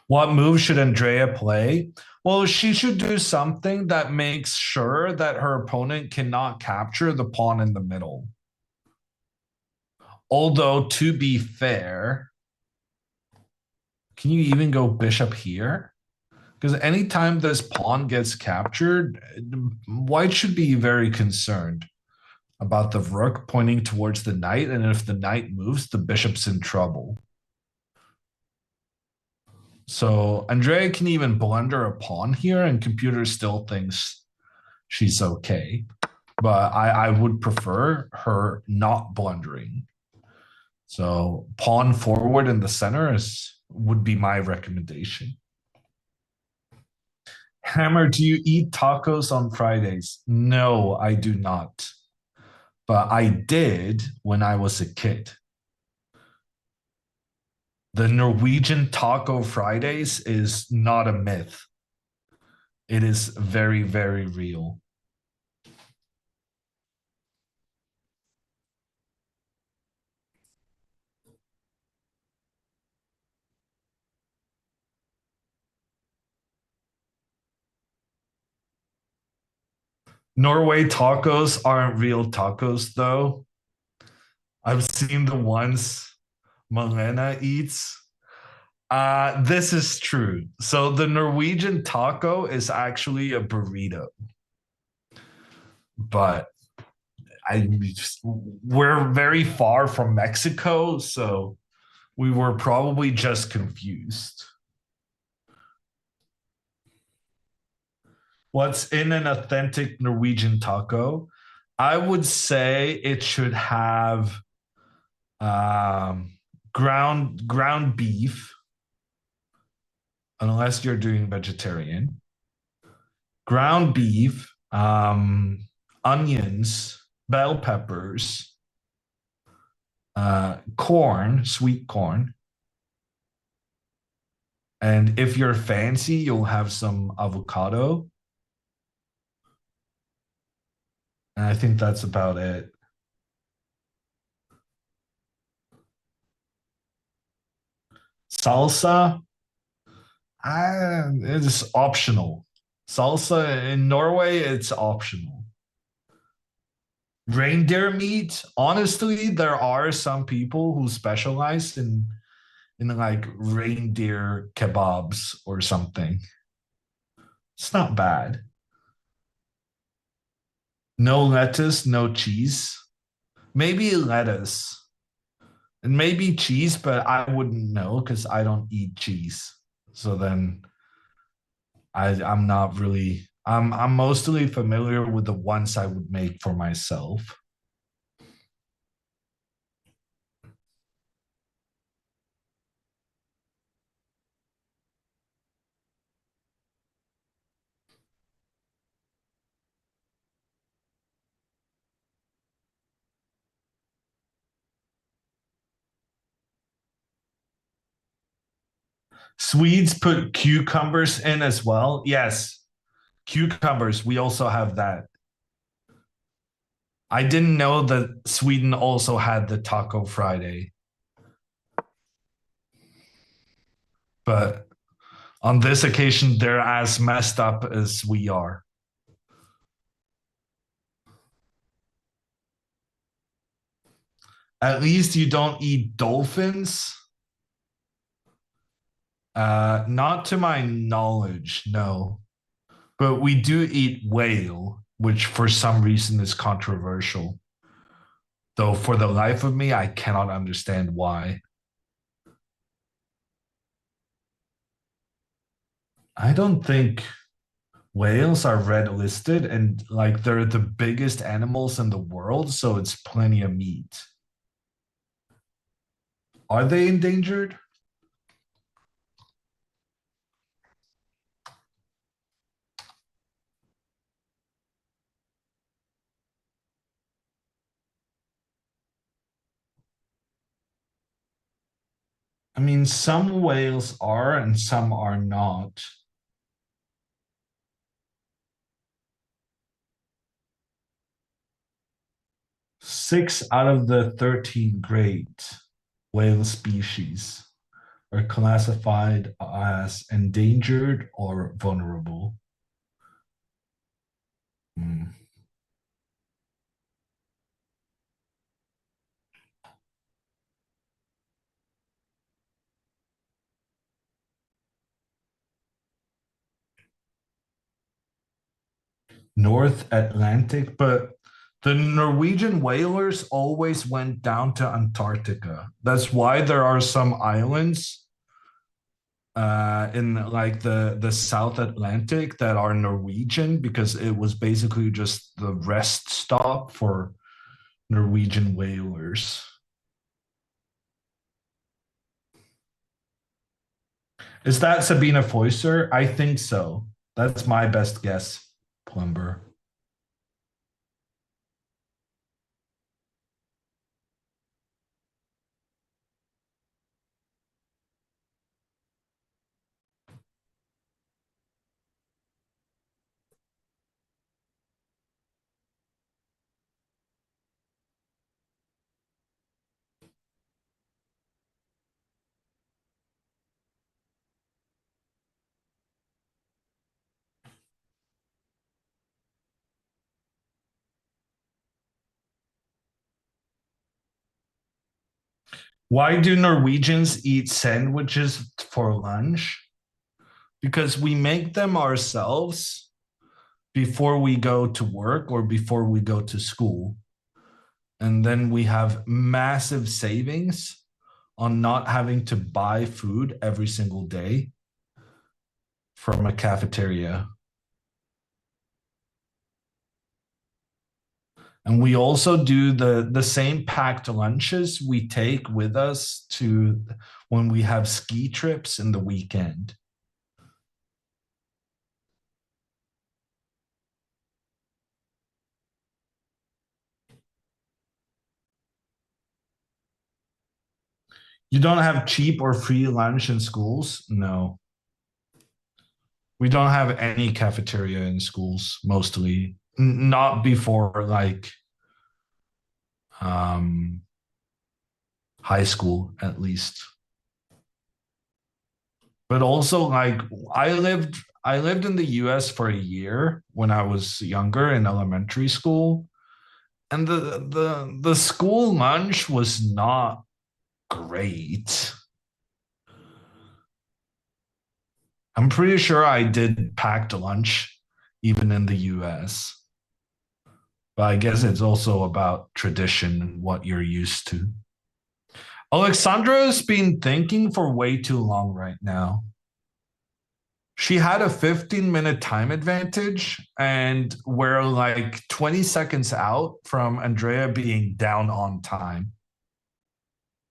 What move should Andrea play? Well, she should do something that makes sure that her opponent cannot capture the pawn in the middle. Although, to be fair, can you even go bishop here? Because anytime this pawn gets captured, white should be very concerned about the rook pointing towards the knight. And if the knight moves, the bishop's in trouble. So Andrea can even blunder a pawn here, and computer still thinks she's okay. but I would prefer her not blundering. So pawn forward in the center is would be my recommendation. Hammer, do you eat tacos on Fridays? No, I do not. But I did when I was a kid. The Norwegian Taco Fridays is not a myth. It is very, very real. Norway tacos aren't real tacos, though. I've seen the ones Malena eats. This is true. So the Norwegian taco is actually a burrito, but I we're very far from Mexico, so we were probably just confused. What's in an authentic Norwegian taco? I would say it should have um, ground beef, unless you're doing vegetarian. Ground beef, onions, bell peppers, corn, sweet corn, and if you're fancy, you'll have some avocado. And I think that's about it. Salsa, it's optional. Salsa in Norway, it's optional. Reindeer meat, honestly, there are some people who specialize in like reindeer kebabs or something. It's not bad. No lettuce, no cheese. Maybe lettuce and maybe cheese, but I wouldn't know because I don't eat cheese. So then I'm not really I'm mostly familiar with the ones I would make for myself. Swedes put cucumbers in as well. Yes, cucumbers. We also have that. I didn't know that Sweden also had the Taco Friday, but on this occasion, they're as messed up as we are. At least you don't eat dolphins. Not to my knowledge, no. But we do eat whale, which for some reason is controversial. Though for the life of me, I cannot understand why. I don't think whales are red listed and like they're the biggest animals in the world, so it's plenty of meat. Are they endangered? I mean, some whales are and some are not. Six out of the 13 great whale species are classified as endangered or vulnerable. Hmm. North Atlantic, but the Norwegian whalers always went down to Antarctica. That's why there are some islands in like the South Atlantic that are Norwegian because it was basically just the rest stop for Norwegian whalers. Is that Sabina Foyser? I think so. That's my best guess, Plumber. Why do Norwegians eat sandwiches for lunch? Because we make them ourselves before we go to work or before we go to school. And then we have massive savings on not having to buy food every single day from a cafeteria. And we also do the same packed lunches we take with us to when we have ski trips in the weekend. You don't have cheap or free lunch in schools? No. We don't have any cafeteria in schools mostly. Not before like um high school at least. But also like I lived in the US for a year when I was younger in elementary school, and the school lunch was not great. I'm pretty sure I did packed lunch even in the US. But I guess it's also about tradition and what you're used to. Alexandra's been thinking for way too long right now. She had a 15-minute time advantage, and we're like 20 seconds out from Andrea being down on time.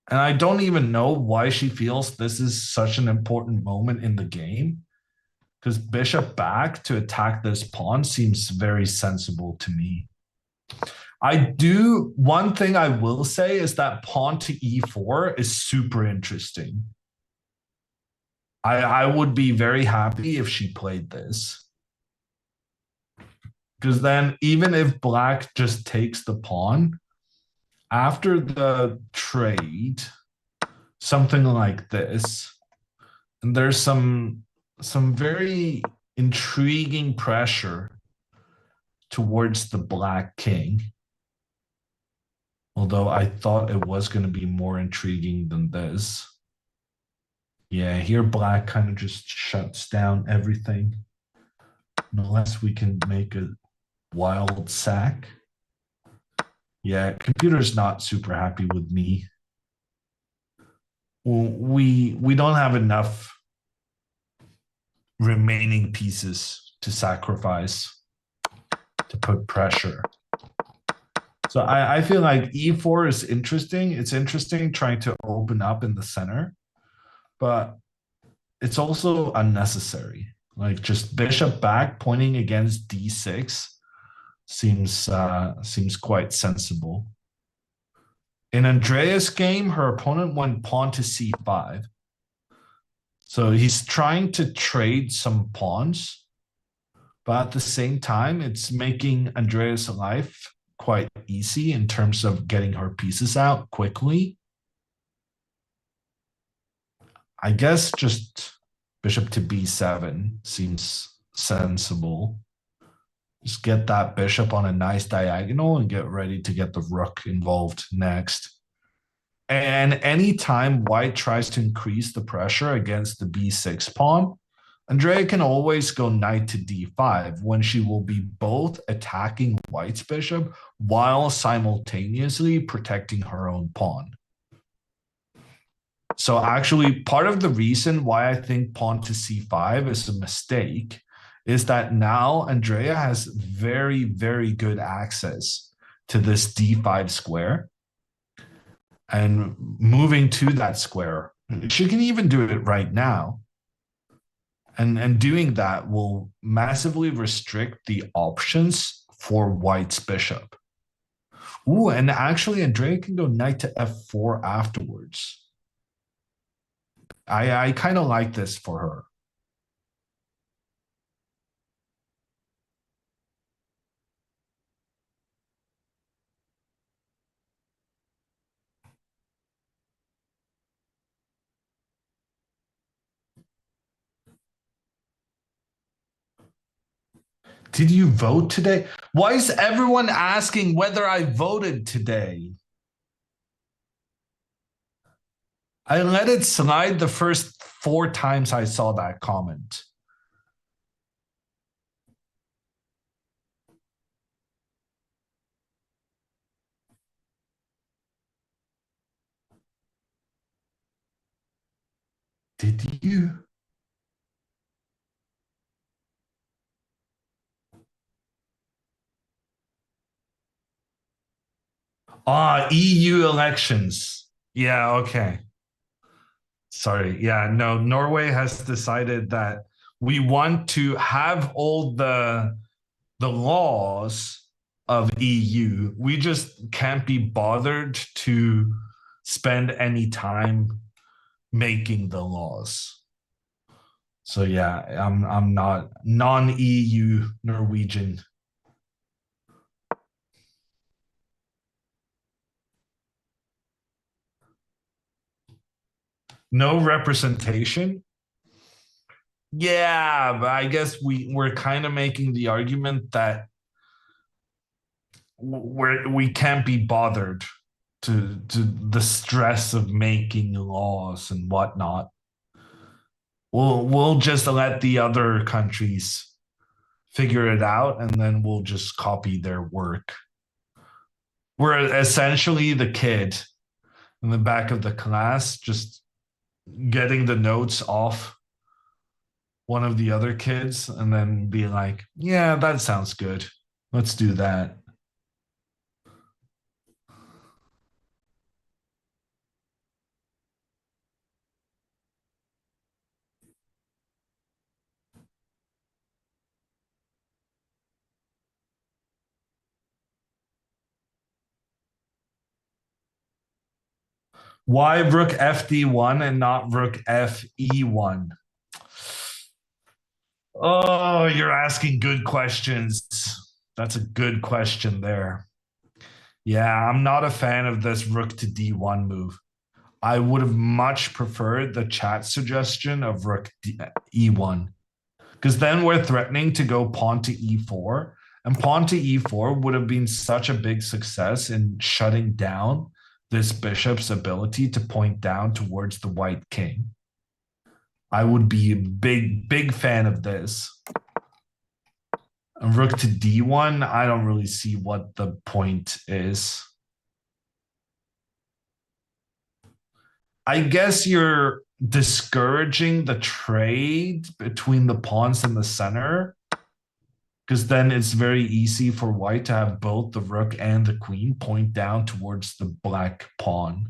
And I don't even know why she feels this is such an important moment in the game. Because bishop back to attack this pawn seems very sensible to me. One thing I will say is that pawn to e4 is super interesting. I would be very happy if she played this. Because then, even if black just takes the pawn, after the trade, something like this, and there's some very intriguing pressure towards the black king. Although I thought it was going to be more intriguing than this. Yeah, here black kind of just shuts down everything. Unless we can make a wild sack. Yeah, computer's not super happy with me. We don't have enough remaining pieces to sacrifice to put pressure. So I feel like e4 is interesting. It's interesting trying to open up in the center, but it's also unnecessary. Like just bishop back pointing against d6 seems quite sensible. In Andrea's game, her opponent went pawn to c5. So he's trying to trade some pawns, but at the same time, it's making Andrea's life quite easy in terms of getting her pieces out quickly. I guess just bishop to b7 seems sensible. Just get that bishop on a nice diagonal and get ready to get the rook involved next. And anytime white tries to increase the pressure against the b6 pawn, Andrea can always go knight to d5 when she will be both attacking white's bishop while simultaneously protecting her own pawn. So actually, part of the reason why I think pawn to c5 is a mistake is that now Andrea has very, very good access to this d5 square and moving to that square. She can even do it right now. And doing that will massively restrict the options for white's bishop. Ooh, and actually Andrea can go knight to f4 afterwards. I kind of like this for her. Did you vote today? Why is everyone asking whether I voted today? I let it slide the first 4 times I saw that comment. Did you? EU elections. Yeah, okay. Sorry. Yeah, no, Norway has decided that we want to have all the laws of EU. We just can't be bothered to spend any time making the laws. So yeah, I'm not non-EU Norwegian. No representation. Yeah, but I guess we're kind of making the argument that we can't be bothered to the stress of making laws and whatnot. We'll just let the other countries figure it out, and then we'll just copy their work. We're essentially the kid in the back of the class, just getting the notes off one of the other kids, and then be like, "Yeah, that sounds good. Let's do that." Why rook fd1 and not rook fe1? Oh, you're asking good questions. That's a good question there. Yeah, I'm not a fan of this rook to d1 move. I would have much preferred the chat suggestion of rook e1, because then we're threatening to go pawn to e4, and pawn to e4 would have been such a big success in shutting down this bishop's ability to point down towards the white king. I would be a big fan of this. And rook to d1, I don't really see what the point is. I guess you're discouraging the trade between the pawns in the center, because then it's very easy for white to have both the rook and the queen point down towards the black pawn.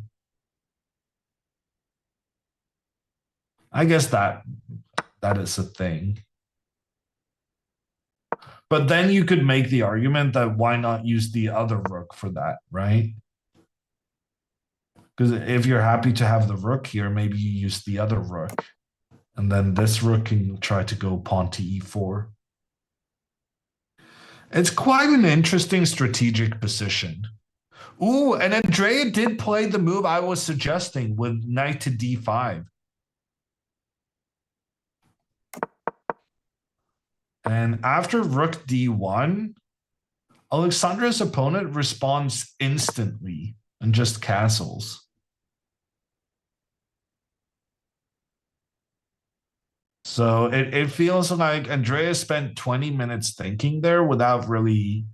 I guess that is a thing. But then you could make the argument that why not use the other rook for that, right? Because if you're happy to have the rook here, maybe you use the other rook. And then this rook can try to go pawn to e4. It's quite an interesting strategic position. Ooh, and Andrea did play the move I was suggesting with knight to d5. And after rook d1, Alexandra's opponent responds instantly and just castles. So it feels like Andrea spent 20 minutes thinking there without really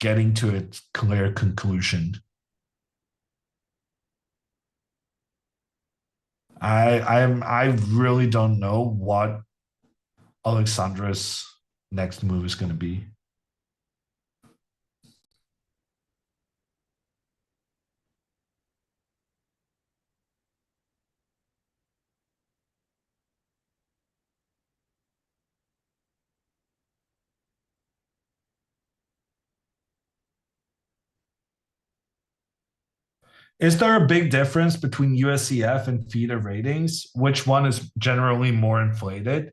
getting to a clear conclusion. I really don't know what Alexandra's next move is going to be. Is there a big difference between USCF and FIDE ratings? Which one is generally more inflated?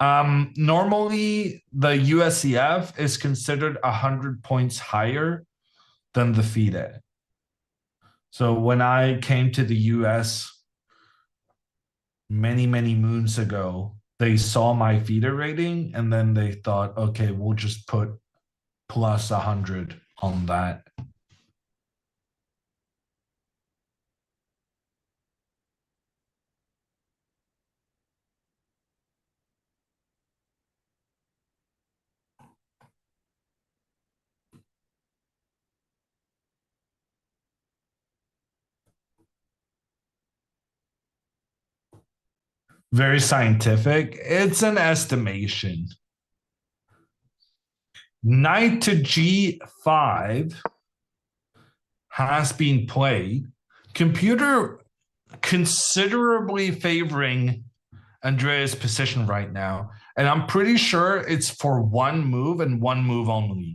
Normally, the USCF is considered 100 points higher than the FIDE. So when I came to the US many, many moons ago, they saw my FIDE rating and then they thought, okay, we'll just put plus 100 on that. Very scientific. It's an estimation. Knight to G5 has been played. Computer considerably favoring Andrea's position right now. And I'm pretty sure it's for one move and one move only.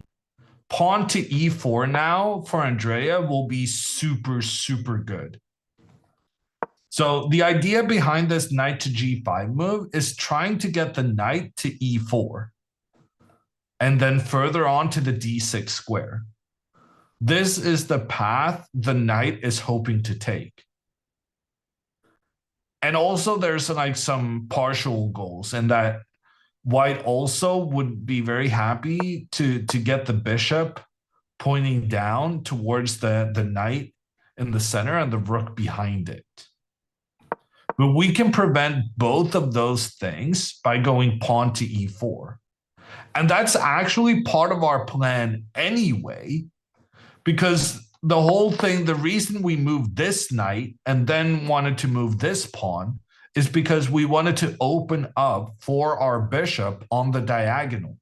Pawn to E4 now for Andrea will be super, super good. So the idea behind this knight to G5 move is trying to get the knight to E4 and then further on to the D6 square. This is the path the knight is hoping to take. And also there's like some partial goals in that white also would be very happy to get the bishop pointing down towards the knight in the center and the rook behind it. But we can prevent both of those things by going pawn to E4. And that's actually part of our plan anyway, because the whole thing, the reason we moved this knight and then wanted to move this pawn is because we wanted to open up for our bishop on the diagonal.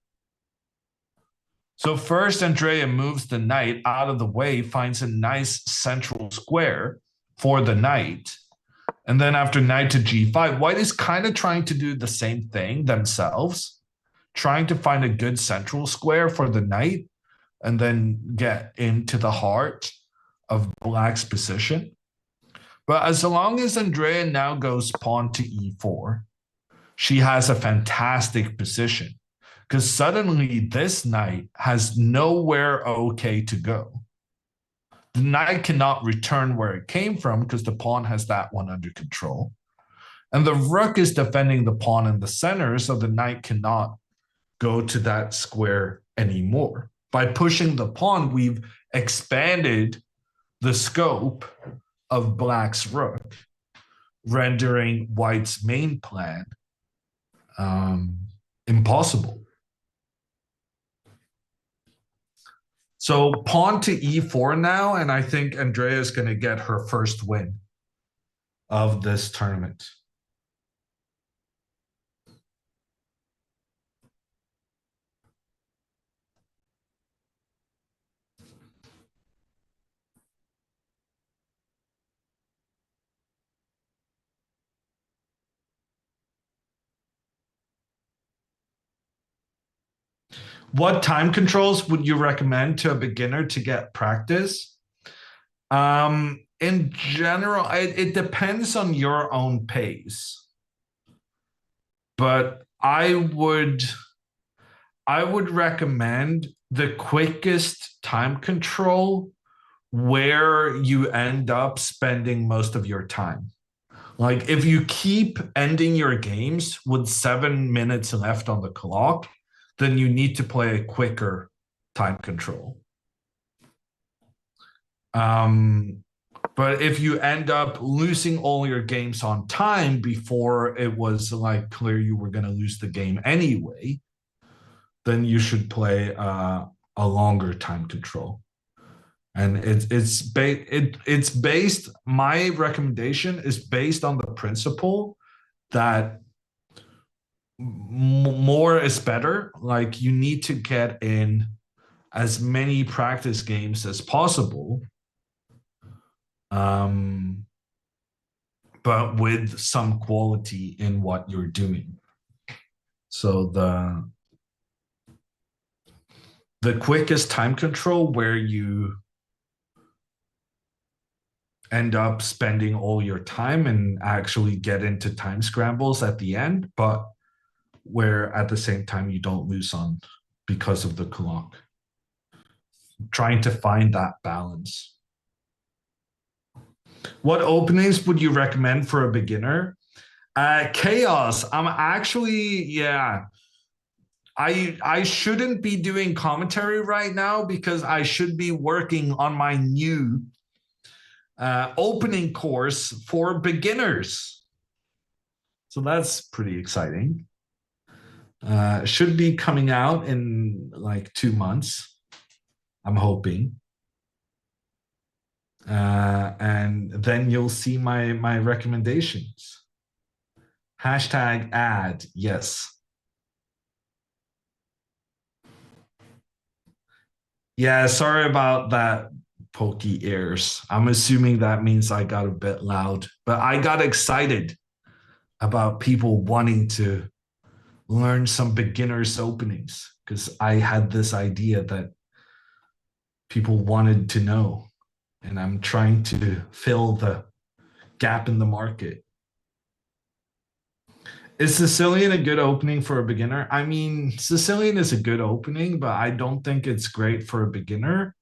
So first, Andrea moves the knight out of the way, finds a nice central square for the knight. And then after knight to G5, white is kind of trying to do the same thing themselves, trying to find a good central square for the knight and then get into the heart of black's position. But as long as Andrea now goes pawn to E4, she has a fantastic position because suddenly this knight has nowhere okay to go. The knight cannot return where it came from because the pawn has that one under control. And the rook is defending the pawn in the center, so the knight cannot go to that square anymore. By pushing the pawn, we've expanded the scope of black's rook, rendering white's main plan impossible. So pawn to E4 now, and I think Andrea is going to get her first win of this tournament. What time controls would you recommend to a beginner to get practice? In general, it depends on your own pace. But I would recommend the quickest time control where you end up spending most of your time. Like if you keep ending your games with 7 minutes left on the clock, then you need to play a quicker time control. But if you end up losing all your games on time before it was like clear you were going to lose the game anyway, then you should play a longer time control. And it's based. My recommendation is based on the principle that more is better. Like you need to get in as many practice games as possible, um, but with some quality in what you're doing. So the quickest time control where you end up spending all your time and actually get into time scrambles at the end, but where at the same time you don't lose on because of the clock. Trying to find that balance. What openings would you recommend for a beginner? Chaos. I'm actually, yeah. I shouldn't be doing commentary right now because I should be working on my new opening course for beginners. So that's pretty exciting. Should be coming out in like 2 months. I'm hoping. And then you'll see my recommendations. Hashtag ad, yes. Yeah, sorry about that, pokey ears. I'm assuming that means I got a bit loud, but I got excited about people wanting to learn some beginners openings because I had this idea that people wanted to know, and I'm trying to fill the gap in the market. Is Sicilian a good opening for a beginner? I mean, Sicilian is a good opening, but I don't think it's great for a beginner.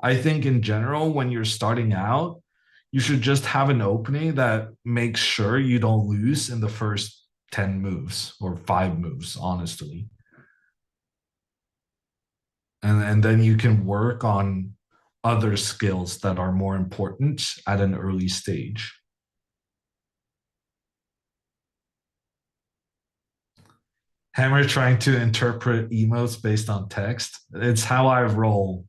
I think in general, when you're starting out, you should just have an opening that makes sure you don't lose in the first 10 moves or 5 moves, honestly. And then you can work on other skills that are more important at an early stage. Hammer trying to interpret emotes based on text. It's how I roll.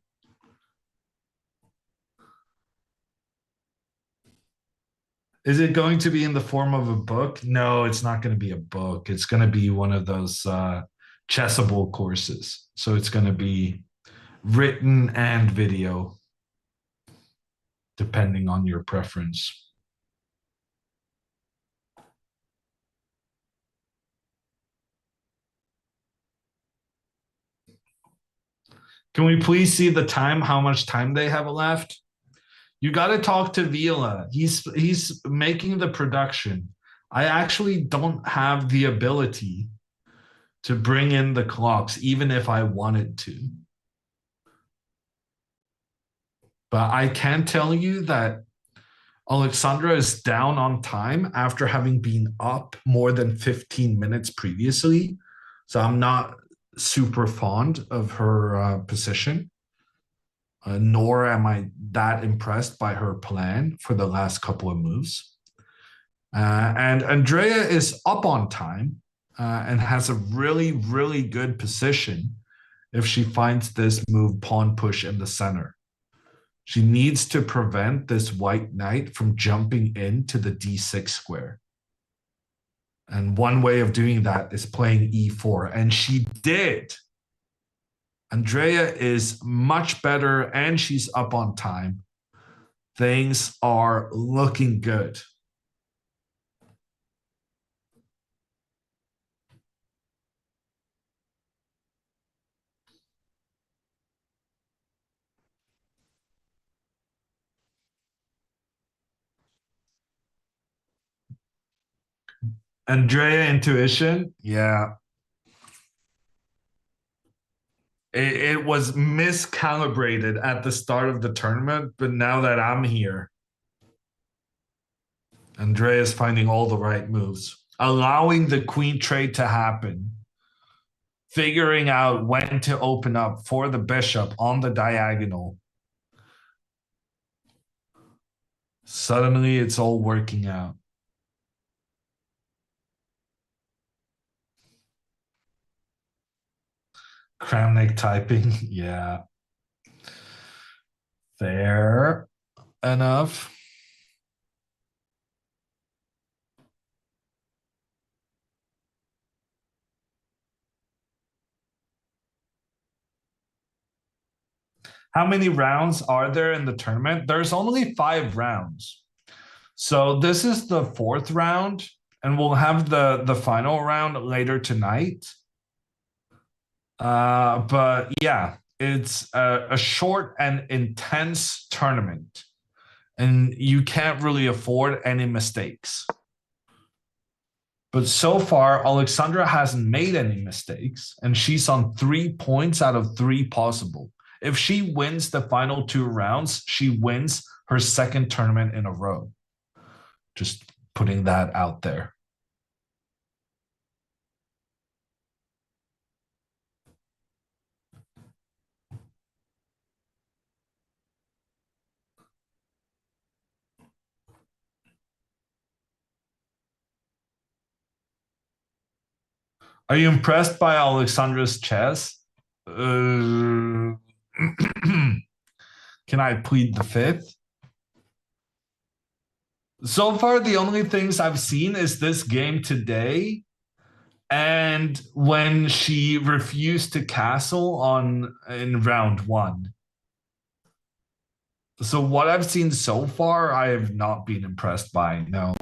Is it going to be in the form of a book? No, it's not going to be a book. It's going to be one of those Chessable courses. So it's going to be written and video, depending on your preference. Can we please see the time, how much time they have left? You got to talk to Vila. He's making the production. I actually don't have the ability to bring in the clocks, even if I wanted to. But I can tell you that Alexandra is down on time after having been up more than 15 minutes previously. So I'm not super fond of her position, nor am I that impressed by her plan for the last couple of moves. And Andrea is up on time and has a really, really good position if she finds this move pawn push in the center. She needs to prevent this white knight from jumping into the d6 square. And one way of doing that is playing e4. And she did. Andrea is much better and she's up on time. Things are looking good. Andrea intuition, yeah. It was miscalibrated at the start of the tournament, but now that I'm here, Andrea's finding all the right moves, allowing the queen trade to happen, figuring out when to open up for the bishop on the diagonal. Suddenly, it's all working out. Kramnik typing, yeah. Fair enough. How many rounds are there in the tournament? There's only 5 rounds. So this is the fourth round, and we'll have the final round later tonight. But yeah, it's a short and intense tournament, and you can't really afford any mistakes. But so far, Alexandra hasn't made any mistakes, and she's on 3 points out of three possible. If she wins the final 2 rounds, she wins her second tournament in a row. Just putting that out there. Are you impressed by Alexandra's chess? Can I plead the fifth? So far, the only things I've seen is this game today, and when she refused to castle on in round one. So what I've seen so far, I have not been impressed by. No,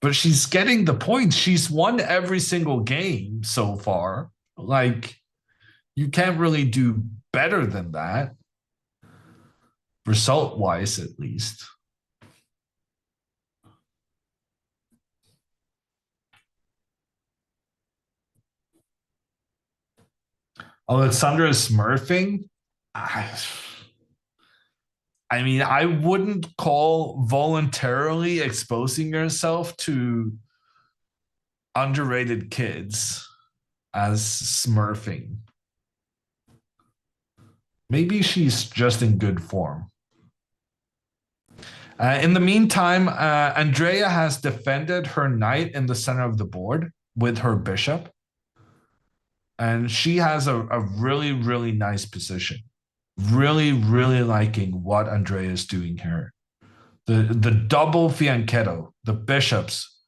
but she's getting the points. She's won every single game so far. Like you can't really do better than that, result wise, at least. Alexandra is smurfing. I, I mean, I wouldn't call voluntarily exposing yourself to underrated kids as smurfing. Maybe she's just in good form. In the meantime, Andrea has defended her knight in the center of the board with her bishop. And she has a really, really nice position. Really, really liking what Andrea is doing here. The double fianchetto, the bishops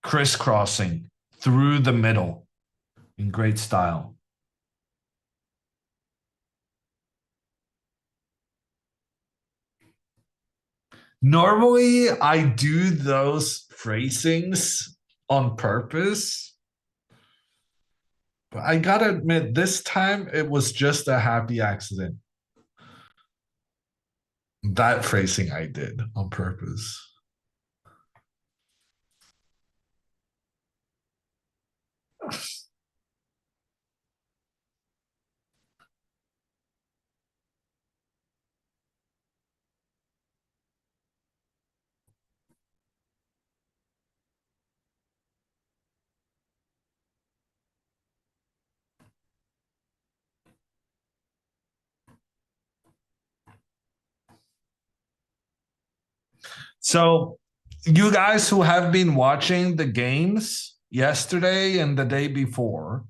crisscrossing through the middle in great style. Normally, I do those phrasings on purpose, but I gotta admit, this time it was just a happy accident. That phrasing I did on purpose. So, you guys who have been watching the games yesterday and the day before,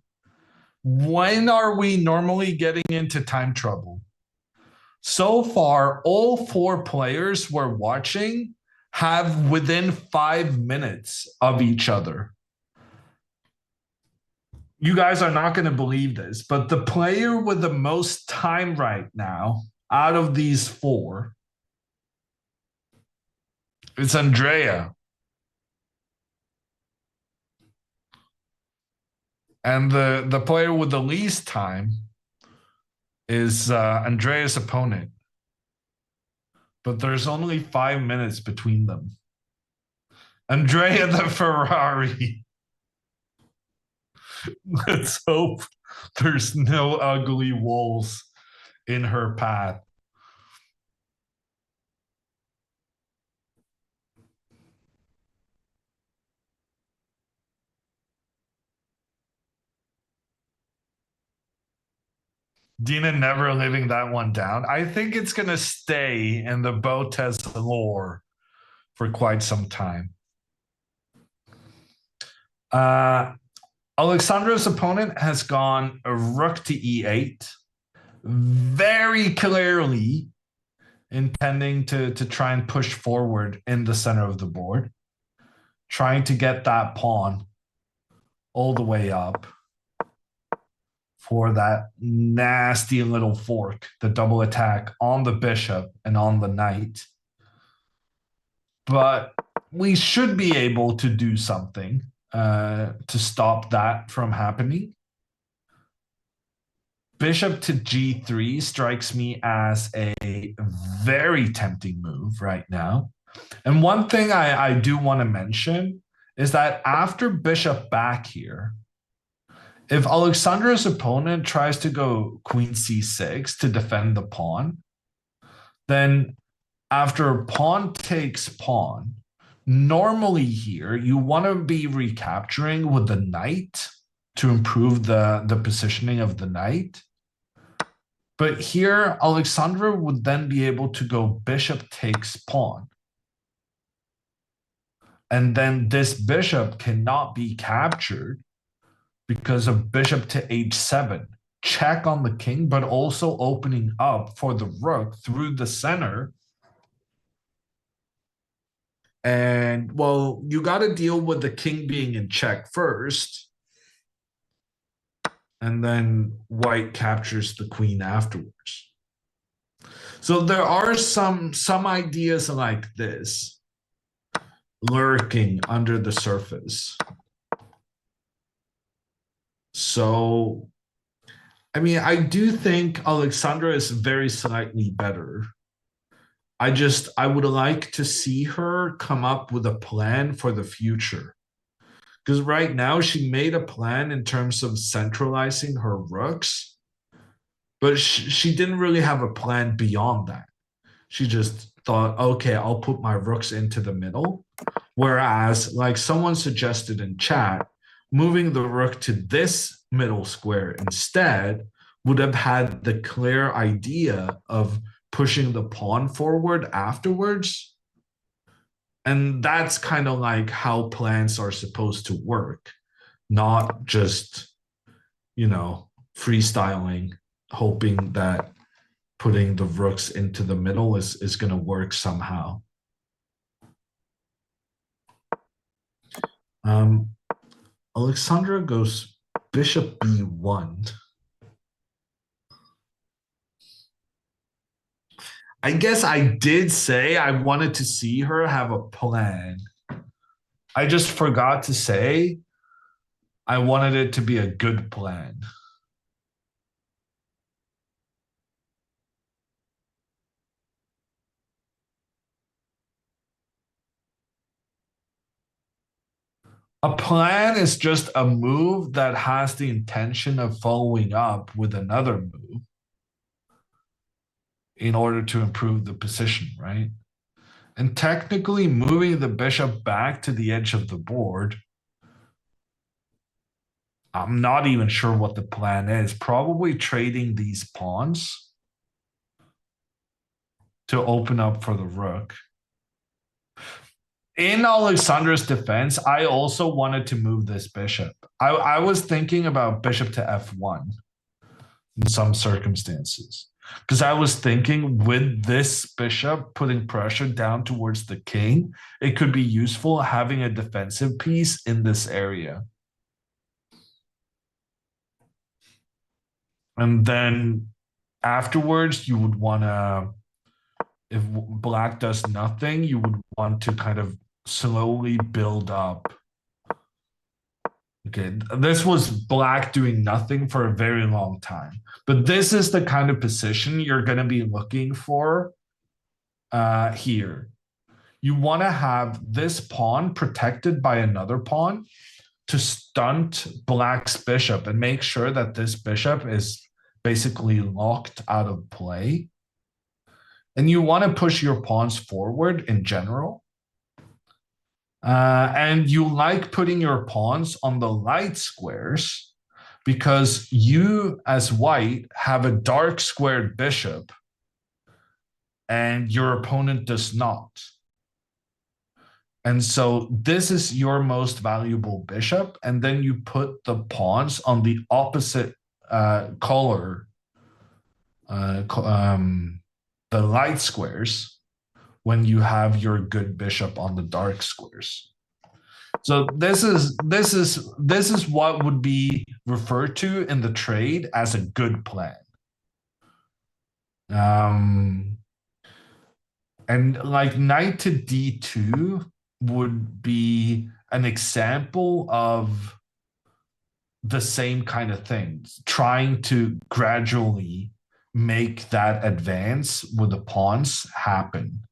when are we normally getting into time trouble? So far, all 4 players we're watching have within 5 minutes of each other. You guys are not going to believe this, but the player with the most time right now out of these 4 is Andrea. And the player with the least time is Andrea's opponent. But there's only 5 minutes between them. Andrea the Ferrari. Let's hope there's no ugly walls in her path. Dina never living that one down. I think it's going to stay in the Botez lore for quite some time. Alexandra's opponent has gone a rook to e8. Very clearly, intending to try and push forward in the center of the board, trying to get that pawn all the way up for that nasty little fork, the double attack on the bishop and on the knight. But we should be able to do something to stop that from happening. Bishop to g3 strikes me as a very tempting move right now. And one thing I do want to mention is that after bishop back here, if Alexandra's opponent tries to go queen c6 to defend the pawn, then after pawn takes pawn, normally here you want to be recapturing with the knight to improve the positioning of the knight. But here, Alexandra would then be able to go bishop takes pawn. And then this bishop cannot be captured because of bishop to h7. Check on the king, but also opening up for the rook through the center. And, well, you got to deal with the king being in check first. And then white captures the queen afterwards. So there are some ideas like this lurking under the surface. So, I mean, I do think Alexandra is very slightly better. I would like to see her come up with a plan for the future. Because right now she made a plan in terms of centralizing her rooks, but she didn't really have a plan beyond that. She just thought, okay, I'll put my rooks into the middle. Whereas, like someone suggested in chat, moving the rook to this middle square instead would have had the clear idea of pushing the pawn forward afterwards. And that's kind of like how plans are supposed to work, not just, freestyling, hoping that putting the rooks into the middle is going to work somehow. Alexandra goes bishop b1. I guess I did say I wanted to see her have a plan. I just forgot to say I wanted it to be a good plan. A plan is just a move that has the intention of following up with another move in order to improve the position, right? And technically moving the bishop back to the edge of the board, I'm not even sure what the plan is. Probably trading these pawns to open up for the rook. In Alexandra's defense, I also wanted to move this bishop. I was thinking about bishop to f1 in some circumstances. Because I was thinking with this bishop putting pressure down towards the king, it could be useful having a defensive piece in this area. And then afterwards, you would want to, if black does nothing, you would want to kind of slowly build up. Okay, this was black doing nothing for a very long time. But this is the kind of position you're going to be looking for here. You want to have this pawn protected by another pawn to stunt black's bishop and make sure that this bishop is basically locked out of play. And you want to push your pawns forward in general. And you like putting your pawns on the light squares because you, as white, have a dark squared bishop and your opponent does not. And so this is your most valuable bishop, and then you put the pawns on the opposite color the light squares when you have your good bishop on the dark squares. So this is what would be referred to in the trade as a good plan. Um, and like knight to d2 would be an example of the same kind of things, trying to gradually make that advance with the pawns happen.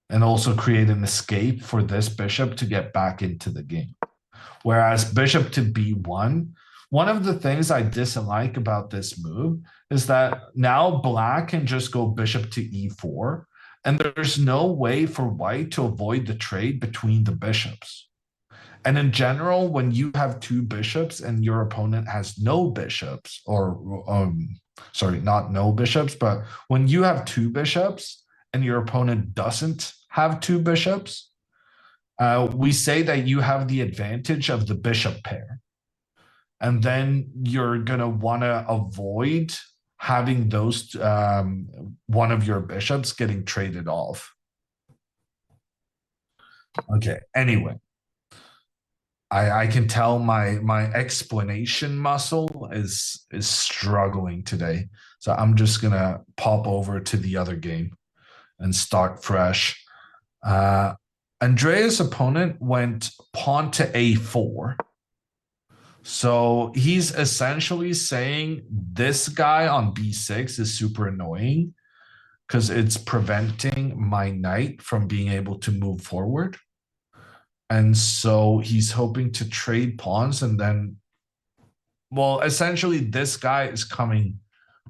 And also create an escape for this bishop to get back into the game. Whereas bishop to b1, one of the things I dislike about this move is that now black can just go bishop to e4, and there's no way for white to avoid the trade between the bishops. And in general, when you have two bishops and your opponent has no bishops, or sorry, not no bishops, but when you have two bishops and your opponent doesn't have two bishops, we say that you have the advantage of the bishop pair. And then you're going to want to avoid having those one of your bishops getting traded off. Okay, anyway. I can tell my explanation muscle is struggling today. So I'm just gonna pop over to the other game and start fresh. Andrea's opponent went pawn to a4. So he's essentially saying this guy on b6 is super annoying because it's preventing my knight from being able to move forward. And so he's hoping to trade pawns and then, well, essentially this guy is coming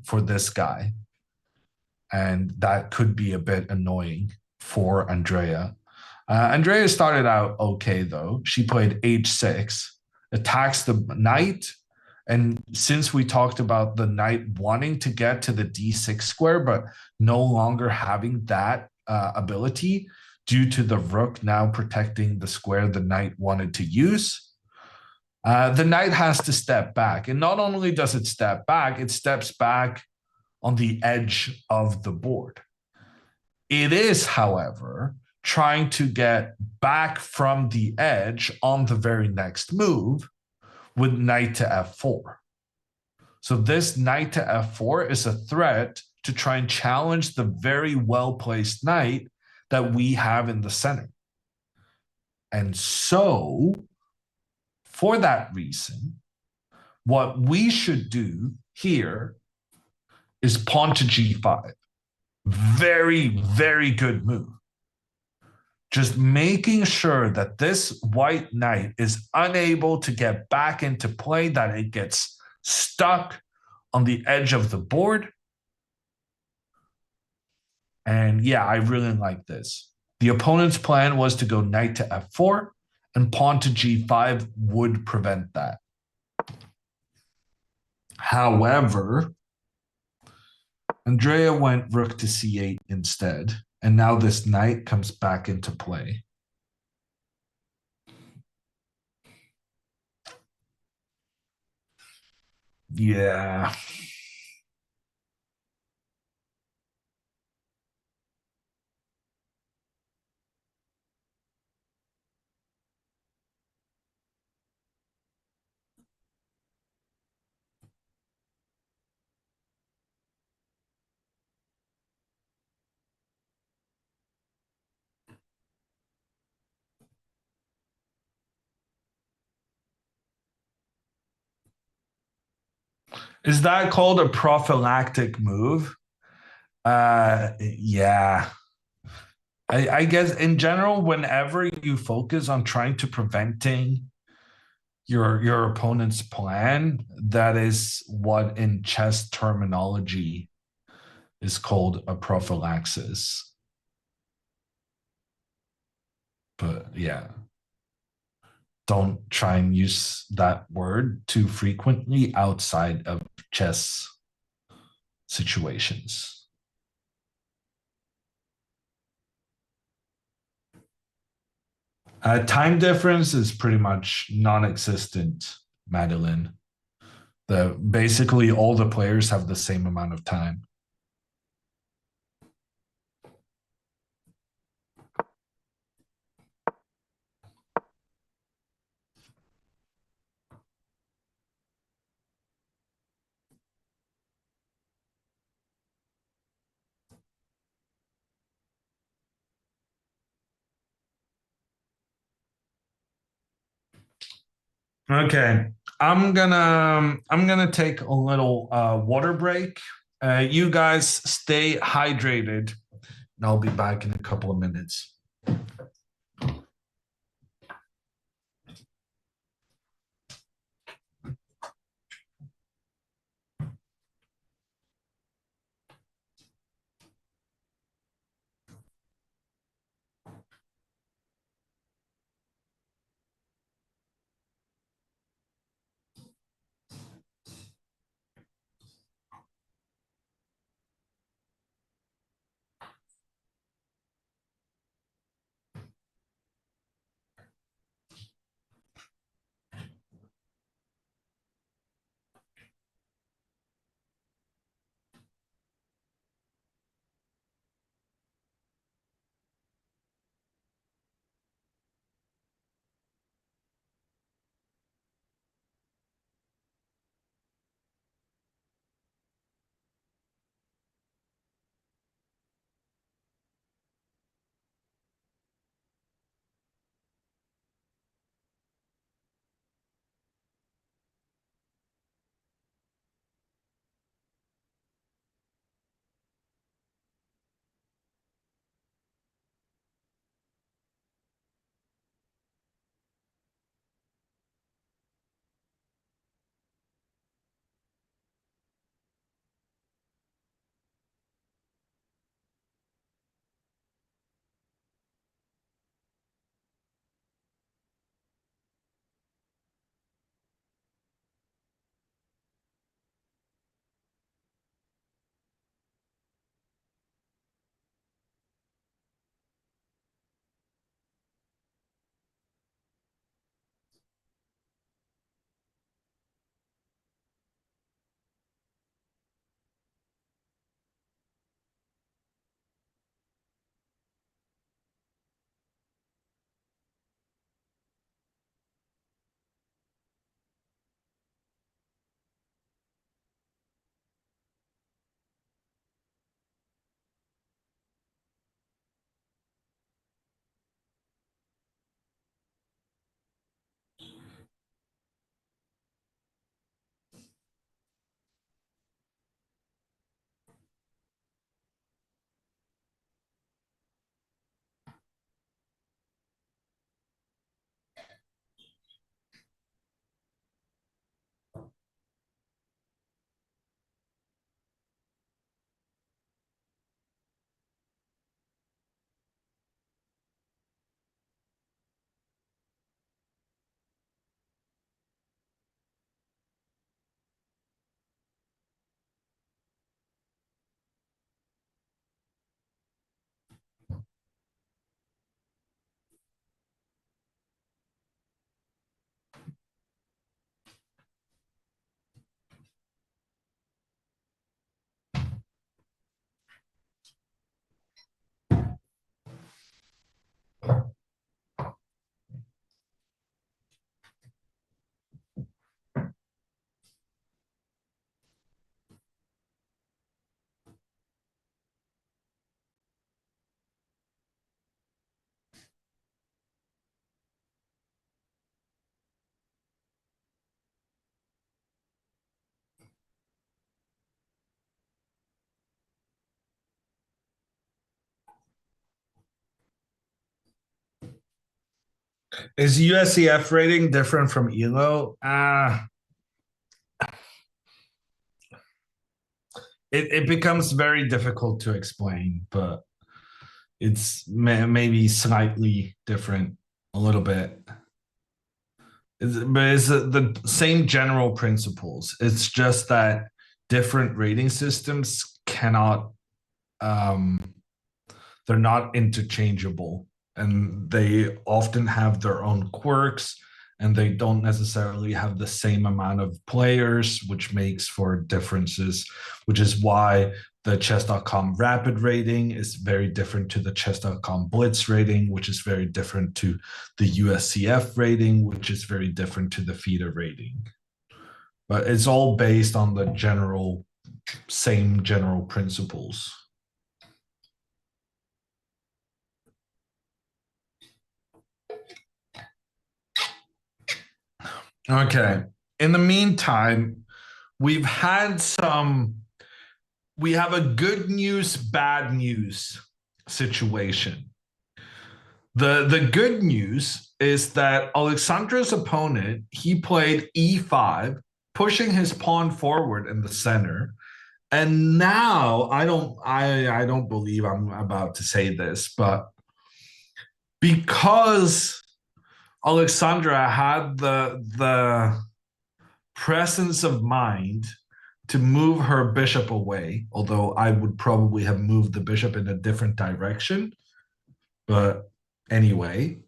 for this guy. And that could be a bit annoying for Andrea. Andrea started out okay, though. She played h6, attacks the knight. And since we talked about the knight wanting to get to the d6 square, but no longer having that ability, due to the rook now protecting the square the knight wanted to use, the knight has to step back. And not only does it step back, it steps back on the edge of the board. It is, however, trying to get back from the edge on the very next move with knight to f4. So this knight to f4 is a threat to try and challenge the very well-placed knight that we have in the center. And so, for that reason, what we should do here is pawn to g5. Very, very good move. Just making sure that this white knight is unable to get back into play, that it gets stuck on the edge of the board. And yeah, I really like this. The opponent's plan was to go knight to f4, and pawn to g5 would prevent that. However, Andrea went rook to c8 instead, and now this knight comes back into play. Yeah. Is that called a prophylactic move? Yeah. I guess in general, whenever you focus on trying to preventing your opponent's plan, that is what in chess terminology is called a prophylaxis. But yeah, don't try and use that word too frequently outside of chess situations. Time difference is pretty much non-existent, Madeline. Basically all the players have the same amount of time. Okay. I'm gonna take a little water break. You guys stay hydrated, and I'll be back in a couple of minutes. Is USCF rating different from ELO? It becomes very difficult to explain, but it's maybe slightly different a little bit. But it's the same general principles. It's just that different rating systems cannot, um, they're not interchangeable, and they often have their own quirks, and they don't necessarily have the same amount of players, which makes for differences, which is why the chess.com rapid rating is very different to the chess.com blitz rating, which is very different to the USCF rating, which is very different to the FIDE rating. But it's all based on the same general principles. Okay. In the meantime, we've had we have a good news, bad news situation. The good news is that Alexandra's opponent, he played e5, pushing his pawn forward in the center. And now I don't believe I'm about to say this, but because Alexandra had the presence of mind to move her bishop away, although I would probably have moved the bishop in a different direction. But anyway,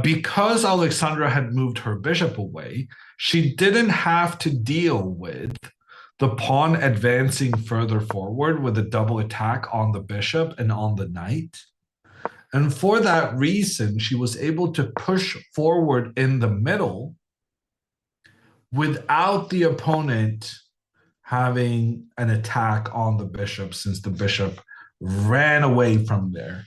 because Alexandra had moved her bishop away, she didn't have to deal with the pawn advancing further forward with a double attack on the bishop and on the knight. And for that reason, she was able to push forward in the middle without the opponent having an attack on the bishop, since the bishop ran away from there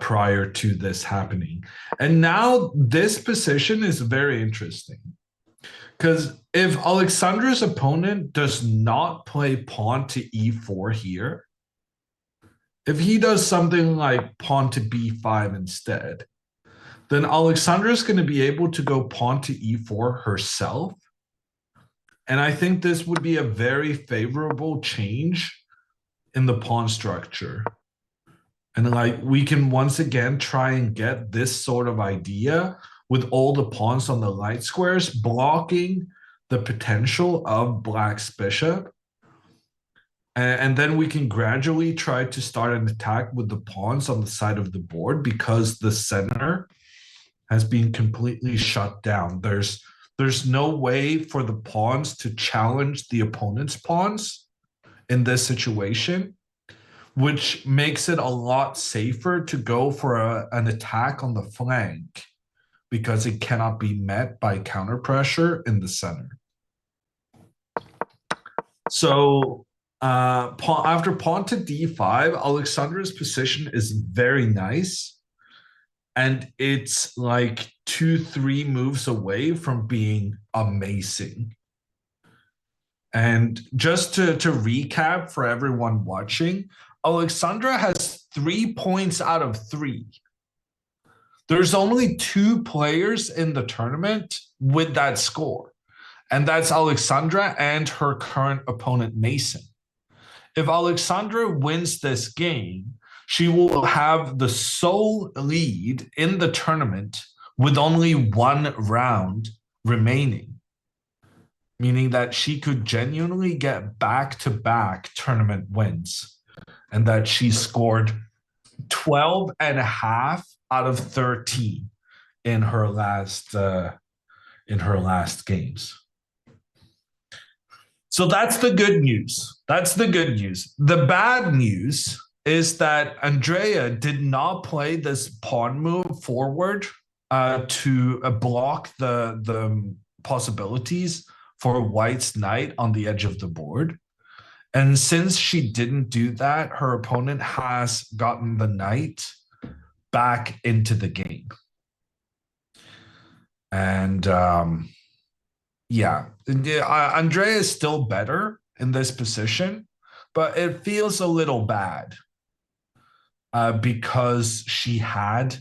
prior to this happening. And now this position is very interesting because if Alexandra's opponent does not play pawn to e4 here, if he does something like pawn to b5 instead, then Alexandra's going to be able to go pawn to e4 herself. And I think this would be a very favorable change in the pawn structure. And like we can once again try and get this sort of idea with all the pawns on the light squares blocking the potential of Black's bishop. And then we can gradually try to start an attack with the pawns on the side of the board because the center has been completely shut down. There's no way for the pawns to challenge the opponent's pawns in this situation, which makes it a lot safer to go for an attack on the flank because it cannot be met by counter pressure in the center. So after pawn to d5, Alexandra's position is very nice. And it's like 2-3 moves away from being amazing. And just to recap for everyone watching, Alexandra has 3 points out of 3. There's only 2 players in the tournament with that score, and that's Alexandra and her current opponent, Mason. If Alexandra wins this game, she will have the sole lead in the tournament with only 1 round remaining, meaning that she could genuinely get back-to-back tournament wins, and that she scored 12 and a half out of 13 in her last games. So that's the good news. That's the good news. The bad news is that Andrea did not play this pawn move forward to block the possibilities for White's knight on the edge of the board. And since she didn't do that, her opponent has gotten the knight back into the game. And yeah, Andrea is still better in this position, but it feels a little bad because she had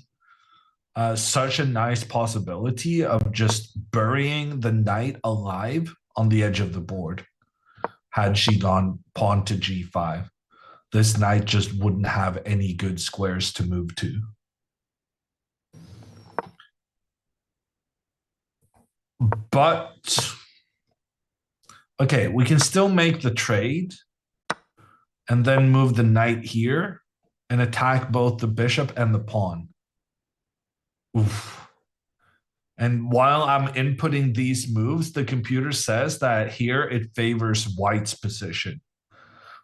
such a nice possibility of just burying the knight alive on the edge of the board. Had she gone pawn to g5, this knight just wouldn't have any good squares to move to. But okay, we can still make the trade and then move the knight here and attack both the bishop and the pawn. Oof. And while I'm inputting these moves, the computer says that here it favors White's position.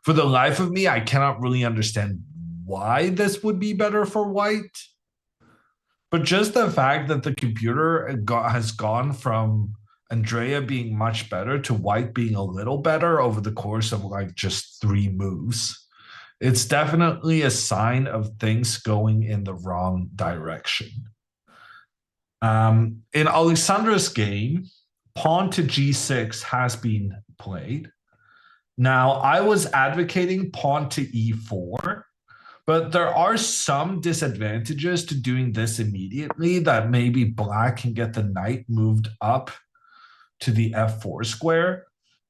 For the life of me, I cannot really understand why this would be better for White. But just the fact that the computer has gone from Andrea being much better to White being a little better over the course of like just 3 moves, it's definitely a sign of things going in the wrong direction. In Alexandra's game, pawn to g6 has been played. Now, I was advocating pawn to e4, but there are some disadvantages to doing this immediately, that maybe black can get the knight moved up to the f4 square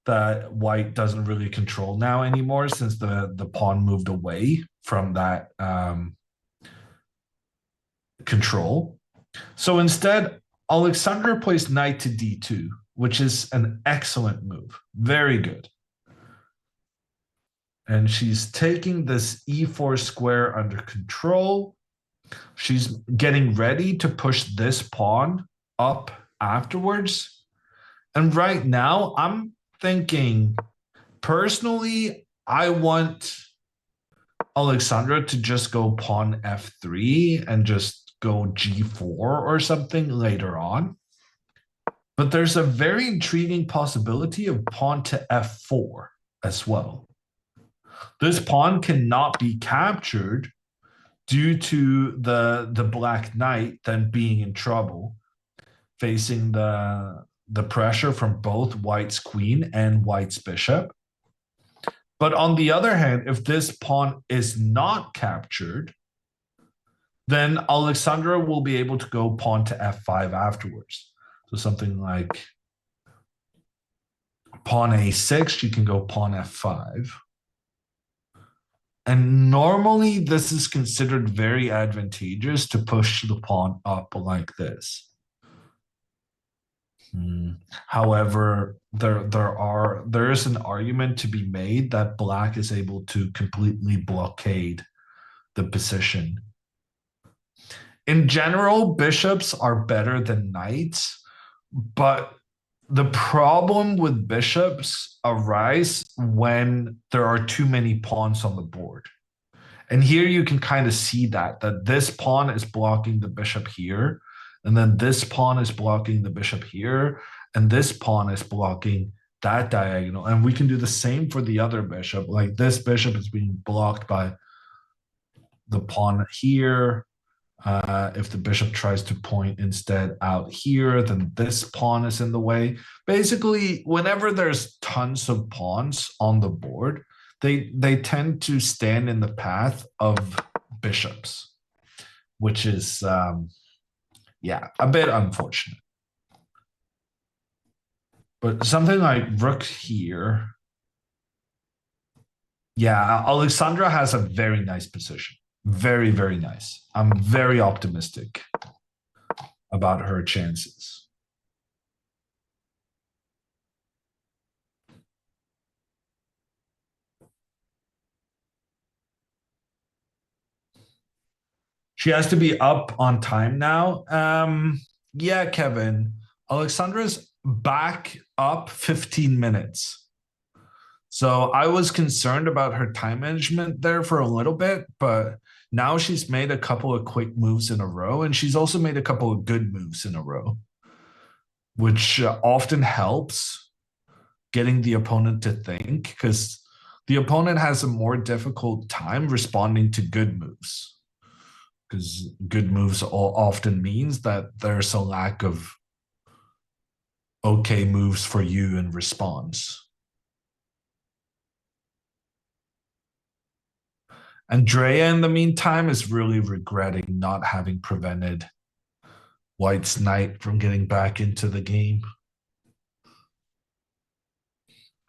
that white doesn't really control now anymore, since the pawn moved away from that control. So instead, Alexandra plays knight to d2, which is an excellent move. Very good. And she's taking this e4 square under control. She's getting ready to push this pawn up afterwards. And right now, I'm thinking, personally, I want Alexandra to just go pawn f3 and just go g4 or something later on. But there's a very intriguing possibility of pawn to f4 as well. This pawn cannot be captured due to the black knight then being in trouble, facing the pressure from both white's queen and white's bishop. But on the other hand, if this pawn is not captured, then Alexandra will be able to go pawn to f5 afterwards. So something like pawn a6, she can go pawn f5. And normally this is considered very advantageous to push the pawn up like this. However, there is an argument to be made that black is able to completely blockade the position. In general, bishops are better than knights, but the problem with bishops arise when there are too many pawns on the board. And here you can kind of see that this pawn is blocking the bishop here, and then this pawn is blocking the bishop here, and this pawn is blocking that diagonal. And we can do the same for the other bishop. Like this bishop is being blocked by the pawn here. If the bishop tries to point instead out here, then this pawn is in the way. Basically, whenever there's tons of pawns on the board, they tend to stand in the path of bishops, which is, yeah, a bit unfortunate. But something like rook here, yeah, Alexandra has a very nice position. Very, very nice. I'm very optimistic about her chances. She has to be up on time now. Yeah, Kevin. Alexandra's back up 15 minutes. So I was concerned about her time management there for a little bit, but now she's made a couple of quick moves in a row, and she's also made a couple of good moves in a row, which often helps getting the opponent to think, because the opponent has a more difficult time responding to good moves, because good moves often means that there's a lack of okay moves for you in response. Andrea, in the meantime, is really regretting not having prevented White's knight from getting back into the game.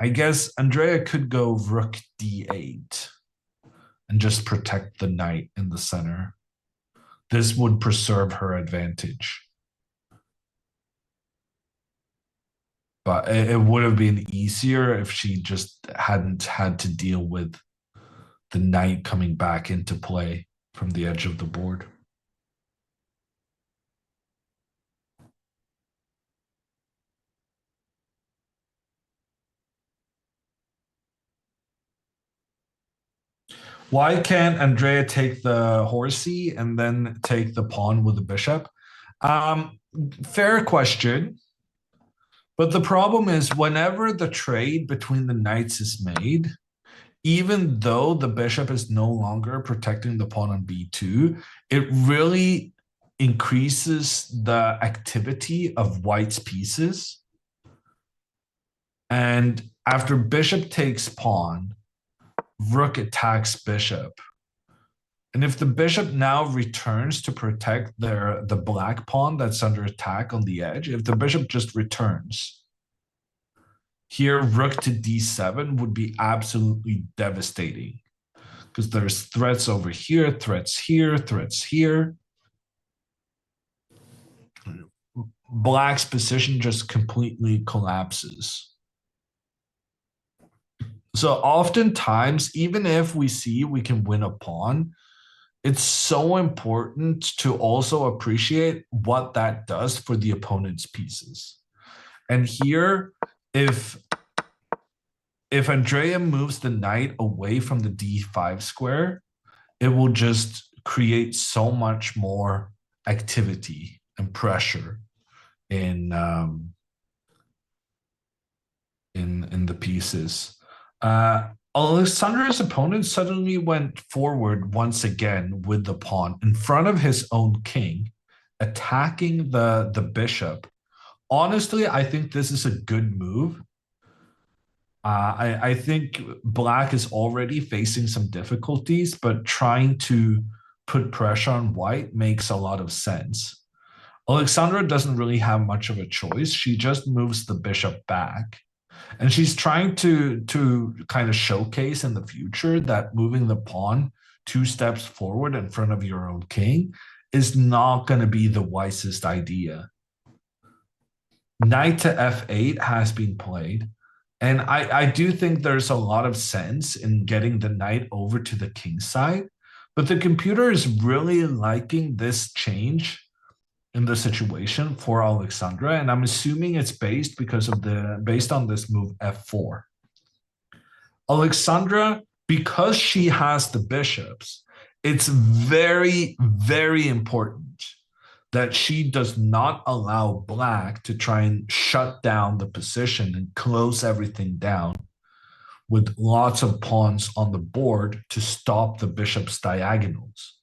I guess Andrea could go rook d8 and just protect the knight in the center. This would preserve her advantage. But it would have been easier if she just hadn't had to deal with the knight coming back into play from the edge of the board. Why can't Andrea take the horsey and then take the pawn with the bishop? Fair question. But the problem is, whenever the trade between the knights is made, even though the bishop is no longer protecting the pawn on b2, it really increases the activity of white's pieces. And after bishop takes pawn, rook attacks bishop. And if the bishop now returns to protect the black pawn that's under attack on the edge, if the bishop just returns, here rook to d7 would be absolutely devastating because there's threats over here, threats here, threats here. Black's position just completely collapses. So oftentimes, even if we see we can win a pawn, it's so important to also appreciate what that does for the opponent's pieces. And here, if Andrea moves the knight away from the d5 square, it will just create so much more activity and pressure in the pieces. Alexandra's opponent suddenly went forward once again with the pawn in front of his own king, attacking the bishop. Honestly, I think this is a good move. I think black is already facing some difficulties, but trying to put pressure on white makes a lot of sense. Alexandra doesn't really have much of a choice. She just moves the bishop back. And she's trying to kind of showcase in the future that moving the pawn 2 steps forward in front of your own king is not going to be the wisest idea. Knight to f8 has been played. And I do think there's a lot of sense in getting the knight over to the king side. But the computer is really liking this change in the situation for Alexandra, and I'm assuming it's based on this move f4. Alexandra, because she has the bishops, it's very, very important that she does not allow black to try and shut down the position and close everything down with lots of pawns on the board to stop the bishop's diagonals.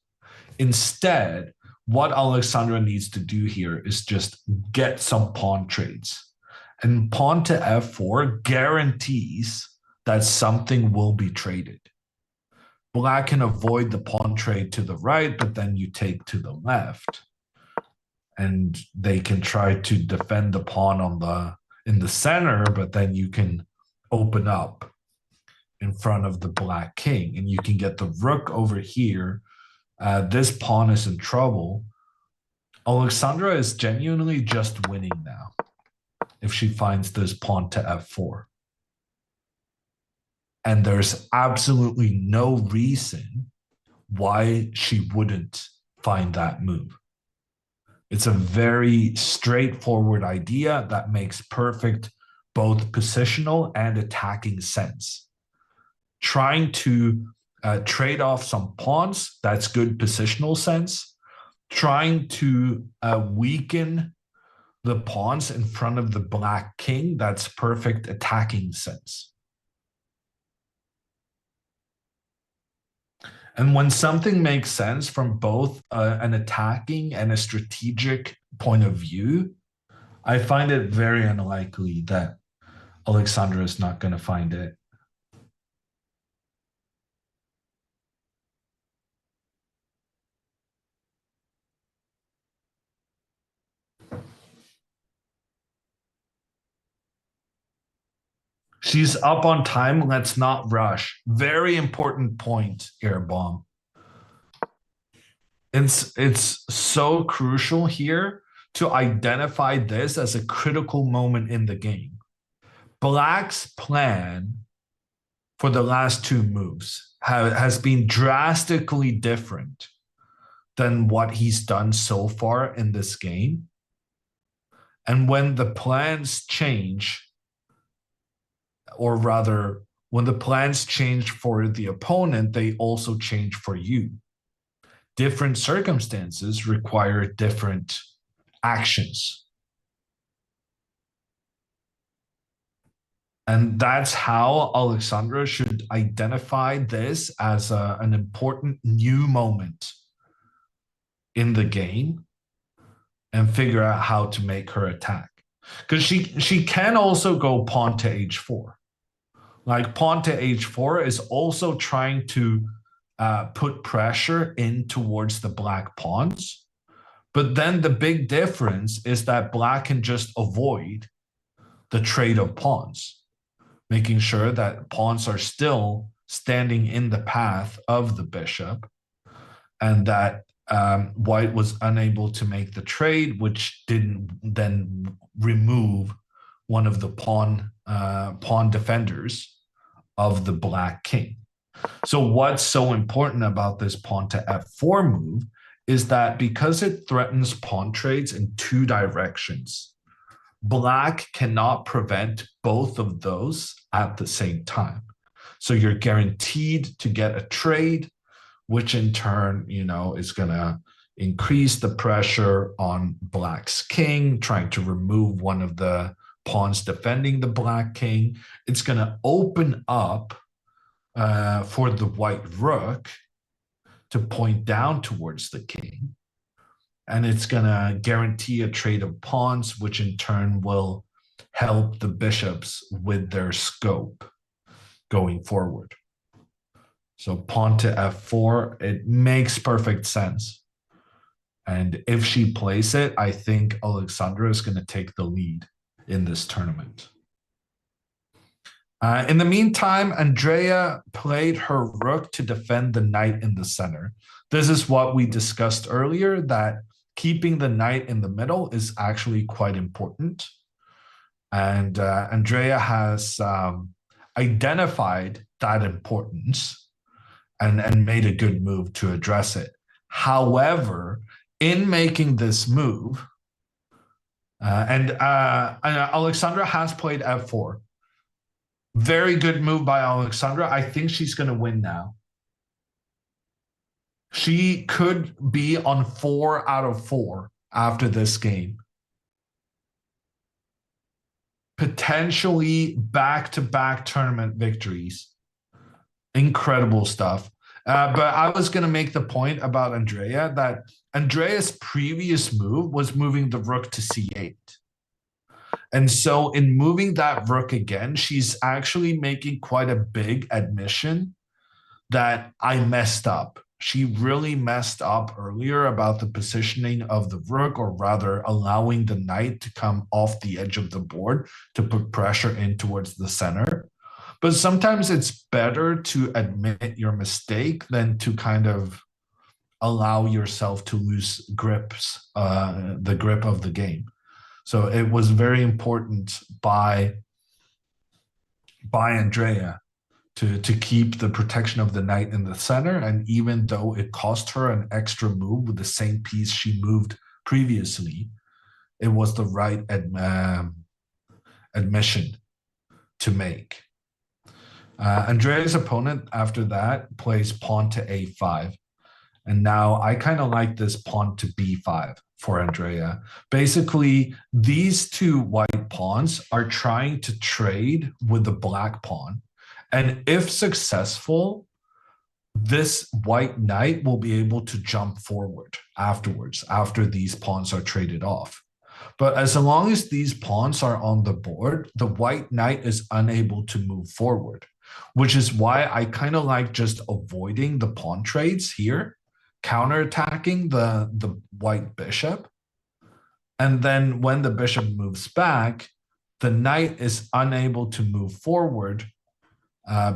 Instead, what Alexandra needs to do here is just get some pawn trades. And pawn to f4 guarantees that something will be traded. Black can avoid the pawn trade to the right, but then you take to the left. And they can try to defend the pawn in the center, but then you can open up in front of the black king. And you can get the rook over here. This pawn is in trouble. Alexandra is genuinely just winning now if she finds this pawn to f4. And there's absolutely no reason why she wouldn't find that move. It's a very straightforward idea that makes perfect both positional and attacking sense. Trying to trade off some pawns, that's good positional sense. Trying to weaken the pawns in front of the black king, that's perfect attacking sense. And when something makes sense from both an attacking and a strategic point of view, I find it very unlikely that Alexandra is not going to find it. She's up on time. Let's not rush. Very important point, Airbomb. It's so crucial here to identify this as a critical moment in the game. Black's plan for the last 2 moves has been drastically different than what he's done so far in this game. And when the plans change, or rather, when the plans change for the opponent, they also change for you. Different circumstances require different actions. And that's how Alexandra should identify this as an important new moment in the game and figure out how to make her attack. Because she can also go pawn to h4. Like pawn to h4 is also trying to put pressure in towards the black pawns. But then the big difference is that black can just avoid the trade of pawns, making sure that pawns are still standing in the path of the bishop, and that white was unable to make the trade, which didn't then remove one of the pawn defenders of the black king. So what's so important about this pawn to f4 move is that because it threatens pawn trades in two directions, black cannot prevent both of those at the same time. So you're guaranteed to get a trade, which in turn, is going to increase the pressure on black's king, trying to remove one of the pawns defending the black king. It's going to open up for the white rook to point down towards the king. And it's going to guarantee a trade of pawns, which in turn will help the bishops with their scope going forward. So pawn to f4, it makes perfect sense. And if she plays it, I think Alexandra is going to take the lead in this tournament. In the meantime, Andrea played her rook to defend the knight in the center. This is what we discussed earlier, that keeping the knight in the middle is actually quite important. And Andrea has identified that importance and made a good move to address it. However, in making this move, and Alexandra has played f4. Very good move by Alexandra. I think she's going to win now. She could be on 4 out of 4 after this game. Potentially back-to-back tournament victories. Incredible stuff. But I was going to make the point about Andrea that Andrea's previous move was moving the rook to c8. And so in moving that rook again, she's actually making quite a big admission that I messed up. She really messed up earlier about the positioning of the rook, or rather allowing the knight to come off the edge of the board to put pressure in towards the center. But sometimes it's better to admit your mistake than to kind of allow yourself to lose the grip of the game. So it was very important by Andrea to keep the protection of the knight in the center. And even though it cost her an extra move with the same piece she moved previously, it was the right admission to make. Andrea's opponent after that plays pawn to a5. And now I kind of like this pawn to b5 for Andrea. Basically, these two white pawns are trying to trade with the black pawn. And if successful, this white knight will be able to jump forward afterwards, after these pawns are traded off. But as long as these pawns are on the board, the white knight is unable to move forward, which is why I kind of like just avoiding the pawn trades here, counterattacking the white bishop. And then when the bishop moves back, the knight is unable to move forward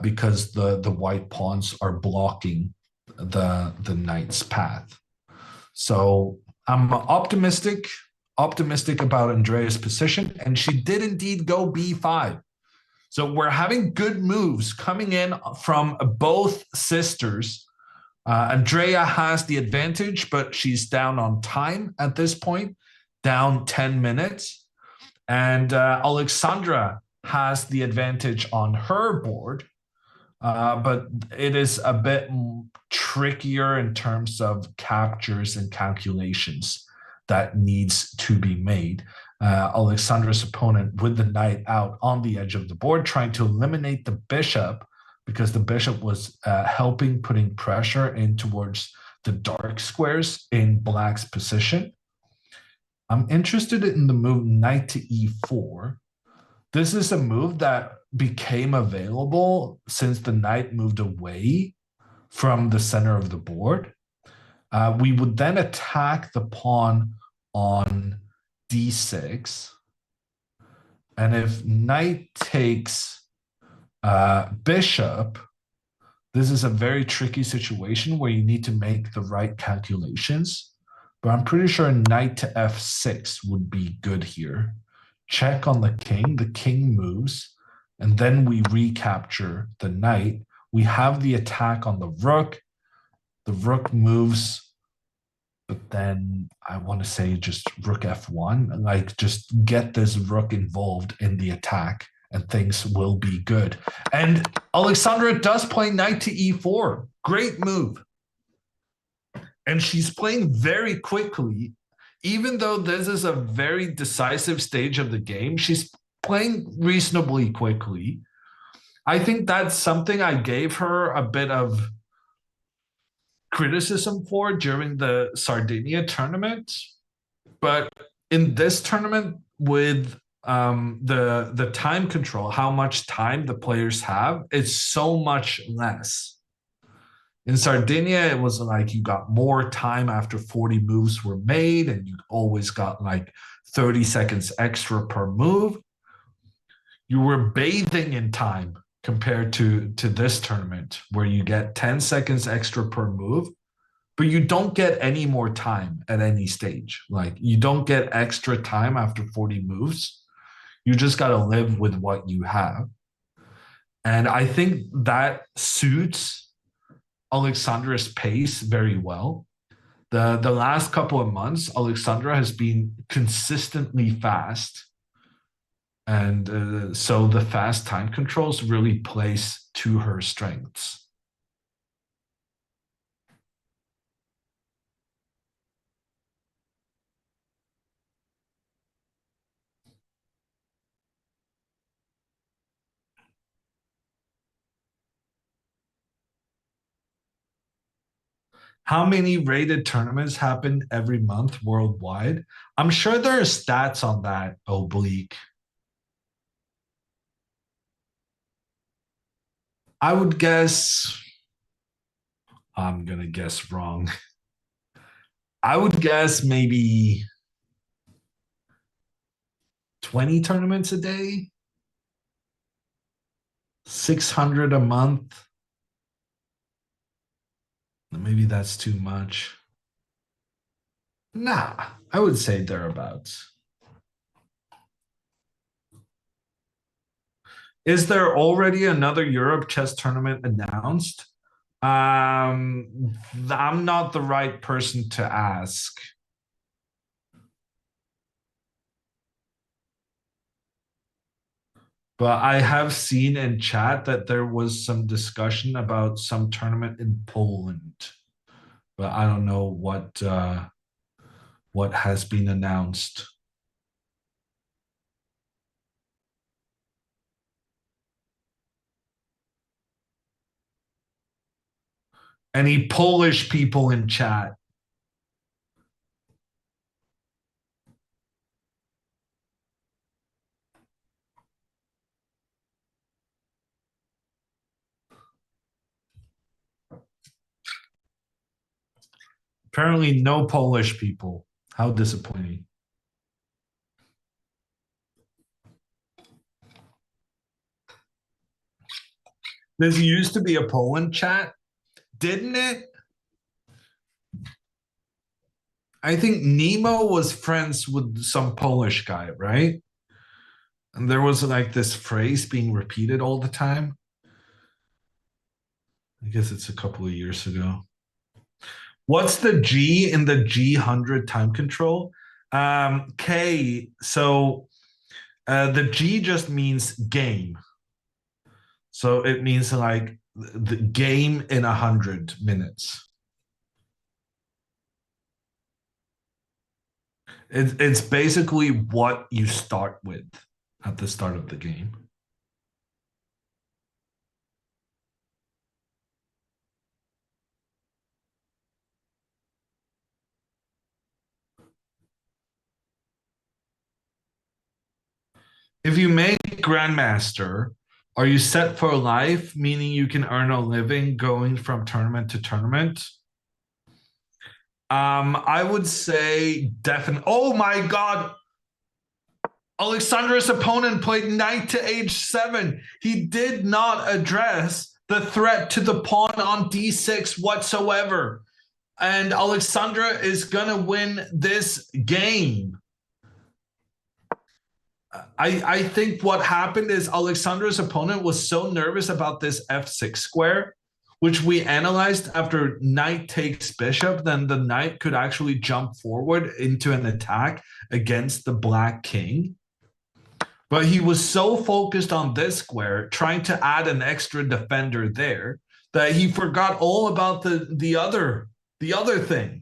because the white pawns are blocking the knight's path. So I'm optimistic about Andrea's position, and she did indeed go b5. So we're having good moves coming in from both sisters. Andrea has the advantage, but she's down on time at this point, down 10 minutes. And Alexandra has the advantage on her board, but it is a bit trickier in terms of captures and calculations that needs to be made. Alexandra's opponent with the knight out on the edge of the board, trying to eliminate the bishop, because the bishop was helping putting pressure in towards the dark squares in black's position. I'm interested in the move knight to e4. This is a move that became available since the knight moved away from the center of the board. We would then attack the pawn on d6. And if knight takes bishop, this is a very tricky situation where you need to make the right calculations. But I'm pretty sure knight to f6 would be good here. Check on the king moves, and then we recapture the knight. We have the attack on the rook moves, but then I want to say just rook f1, like just get this rook involved in the attack and things will be good. And Alexandra does play knight to e4. Great move. And she's playing very quickly. Even though this is a very decisive stage of the game, she's playing reasonably quickly. I think that's something I gave her a bit of criticism for during the Sardinia tournament. But in this tournament, with the time control, how much time the players have, it's so much less. In Sardinia, it was like you got more time after 40 moves were made, and you always got like 30 seconds extra per move. You were bathing in time compared to this tournament, where you get 10 seconds extra per move, but you don't get any more time at any stage. Like you don't get extra time after 40 moves. You just got to live with what you have. And I think that suits Alexandra's pace very well. The last couple of months, Alexandra has been consistently fast. And so the fast time controls really plays to her strengths. How many rated tournaments happen every month worldwide? I'm sure there are stats on that, Oblique. I would guess, I'm going to guess wrong. I would guess maybe 20 tournaments a day, 600 a month. Maybe that's too much. Nah, I would say thereabouts. Is there already another Europe chess tournament announced? I'm not the right person to ask. But I have seen in chat that there was some discussion about some tournament in Poland. But I don't know what has been announced. Any Polish people in chat? Apparently, no Polish people. How disappointing. This used to be a Poland chat, didn't it? I think Nemo was friends with some Polish guy, right? And there was like this phrase being repeated all the time. I guess it's a couple of years ago. What's the G in the G100 time control? K. So the G just means game. So it means like the game in 100 minutes. It's basically what you start with at the start of the game. If you make Grandmaster, are you set for life, meaning you can earn a living going from tournament to tournament? I would say definitely. Oh my God. Alexandra's opponent played knight to h7. He did not address the threat to the pawn on d6 whatsoever. And Alexandra is going to win this game. I think what happened is Alexandra's opponent was so nervous about this f6 square, which we analyzed after knight takes bishop, then the knight could actually jump forward into an attack against the black king. But he was so focused on this square, trying to add an extra defender there, that he forgot all about the other thing.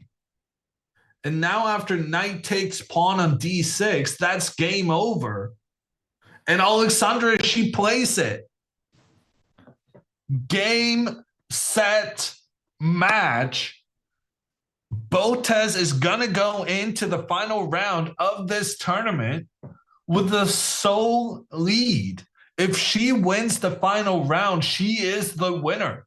And now after knight takes pawn on d6, that's game over. And Alexandra, she plays it. Game, set, match. Botez is going to go into the final round of this tournament with the sole lead. If she wins the final round, she is the winner.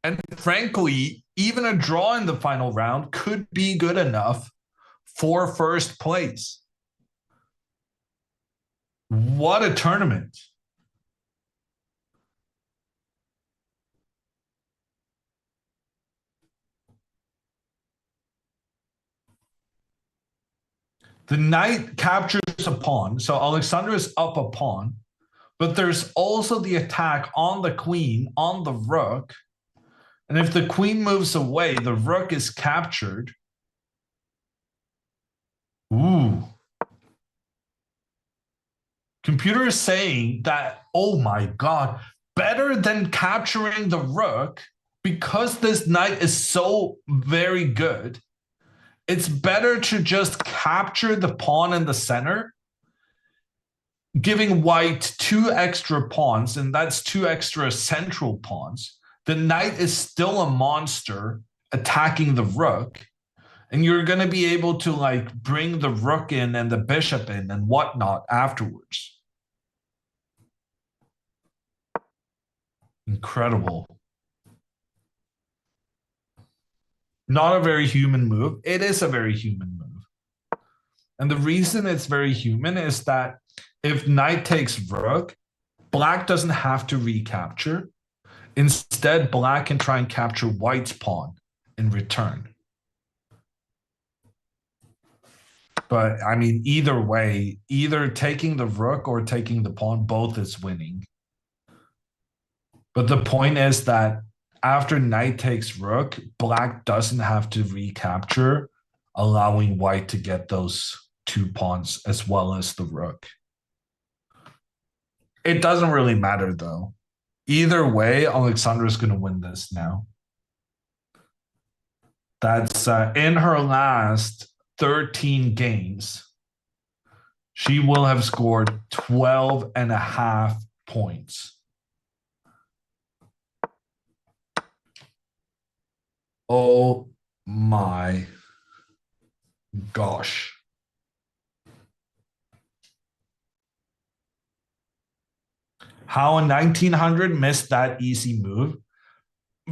And frankly, even a draw in the final round could be good enough for first place. What a tournament. The knight captures a pawn. So Alexandra is up a pawn. But there's also the attack on the queen, on the rook. And if the queen moves away, the rook is captured. Ooh. Computer is saying that, oh my God, better than capturing the rook, because this knight is so very good, it's better to just capture the pawn in the center, giving white 2 extra pawns, and that's 2 extra central pawns. The knight is still a monster attacking the rook, and you're going to be able to like bring the rook in and the bishop in and whatnot afterwards. Incredible. Not a very human move. It is a very human move. And the reason it's very human is that if knight takes rook, black doesn't have to recapture. Instead, black can try and capture white's pawn in return. But I mean, either way, either taking the rook or taking the pawn, both is winning. But the point is that after knight takes rook, black doesn't have to recapture, allowing white to get those 2 pawns as well as the rook. It doesn't really matter though. Either way, Alexandra's going to win this now. That's in her last 13 games, she will have scored 12 and a half points. Oh my gosh. How a 1900 missed that easy move.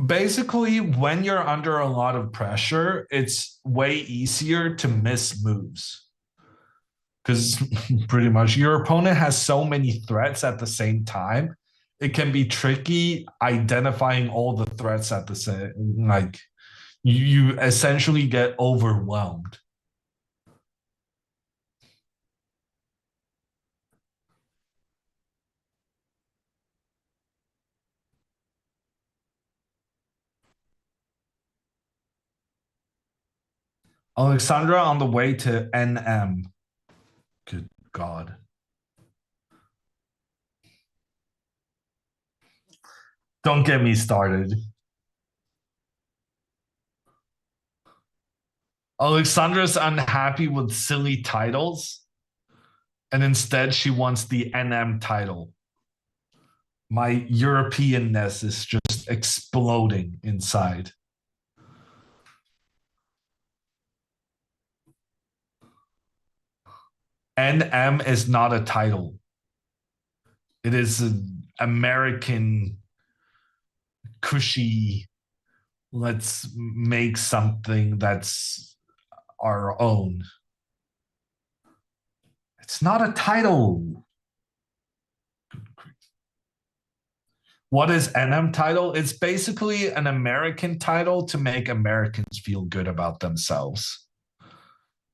Basically, when you're under a lot of pressure, it's way easier to miss moves. Because pretty much your opponent has so many threats at the same time. It can be tricky identifying all the threats at the same, like you essentially get overwhelmed. Alexandra on the way to NM. Good God. Don't get me started. Alexandra's unhappy with silly titles, and instead she wants the NM title. My Europeanness is just exploding inside. NM is not a title. It is an American cushy, let's make something that's our own. It's not a title. What is NM title? It's basically an American title to make Americans feel good about themselves.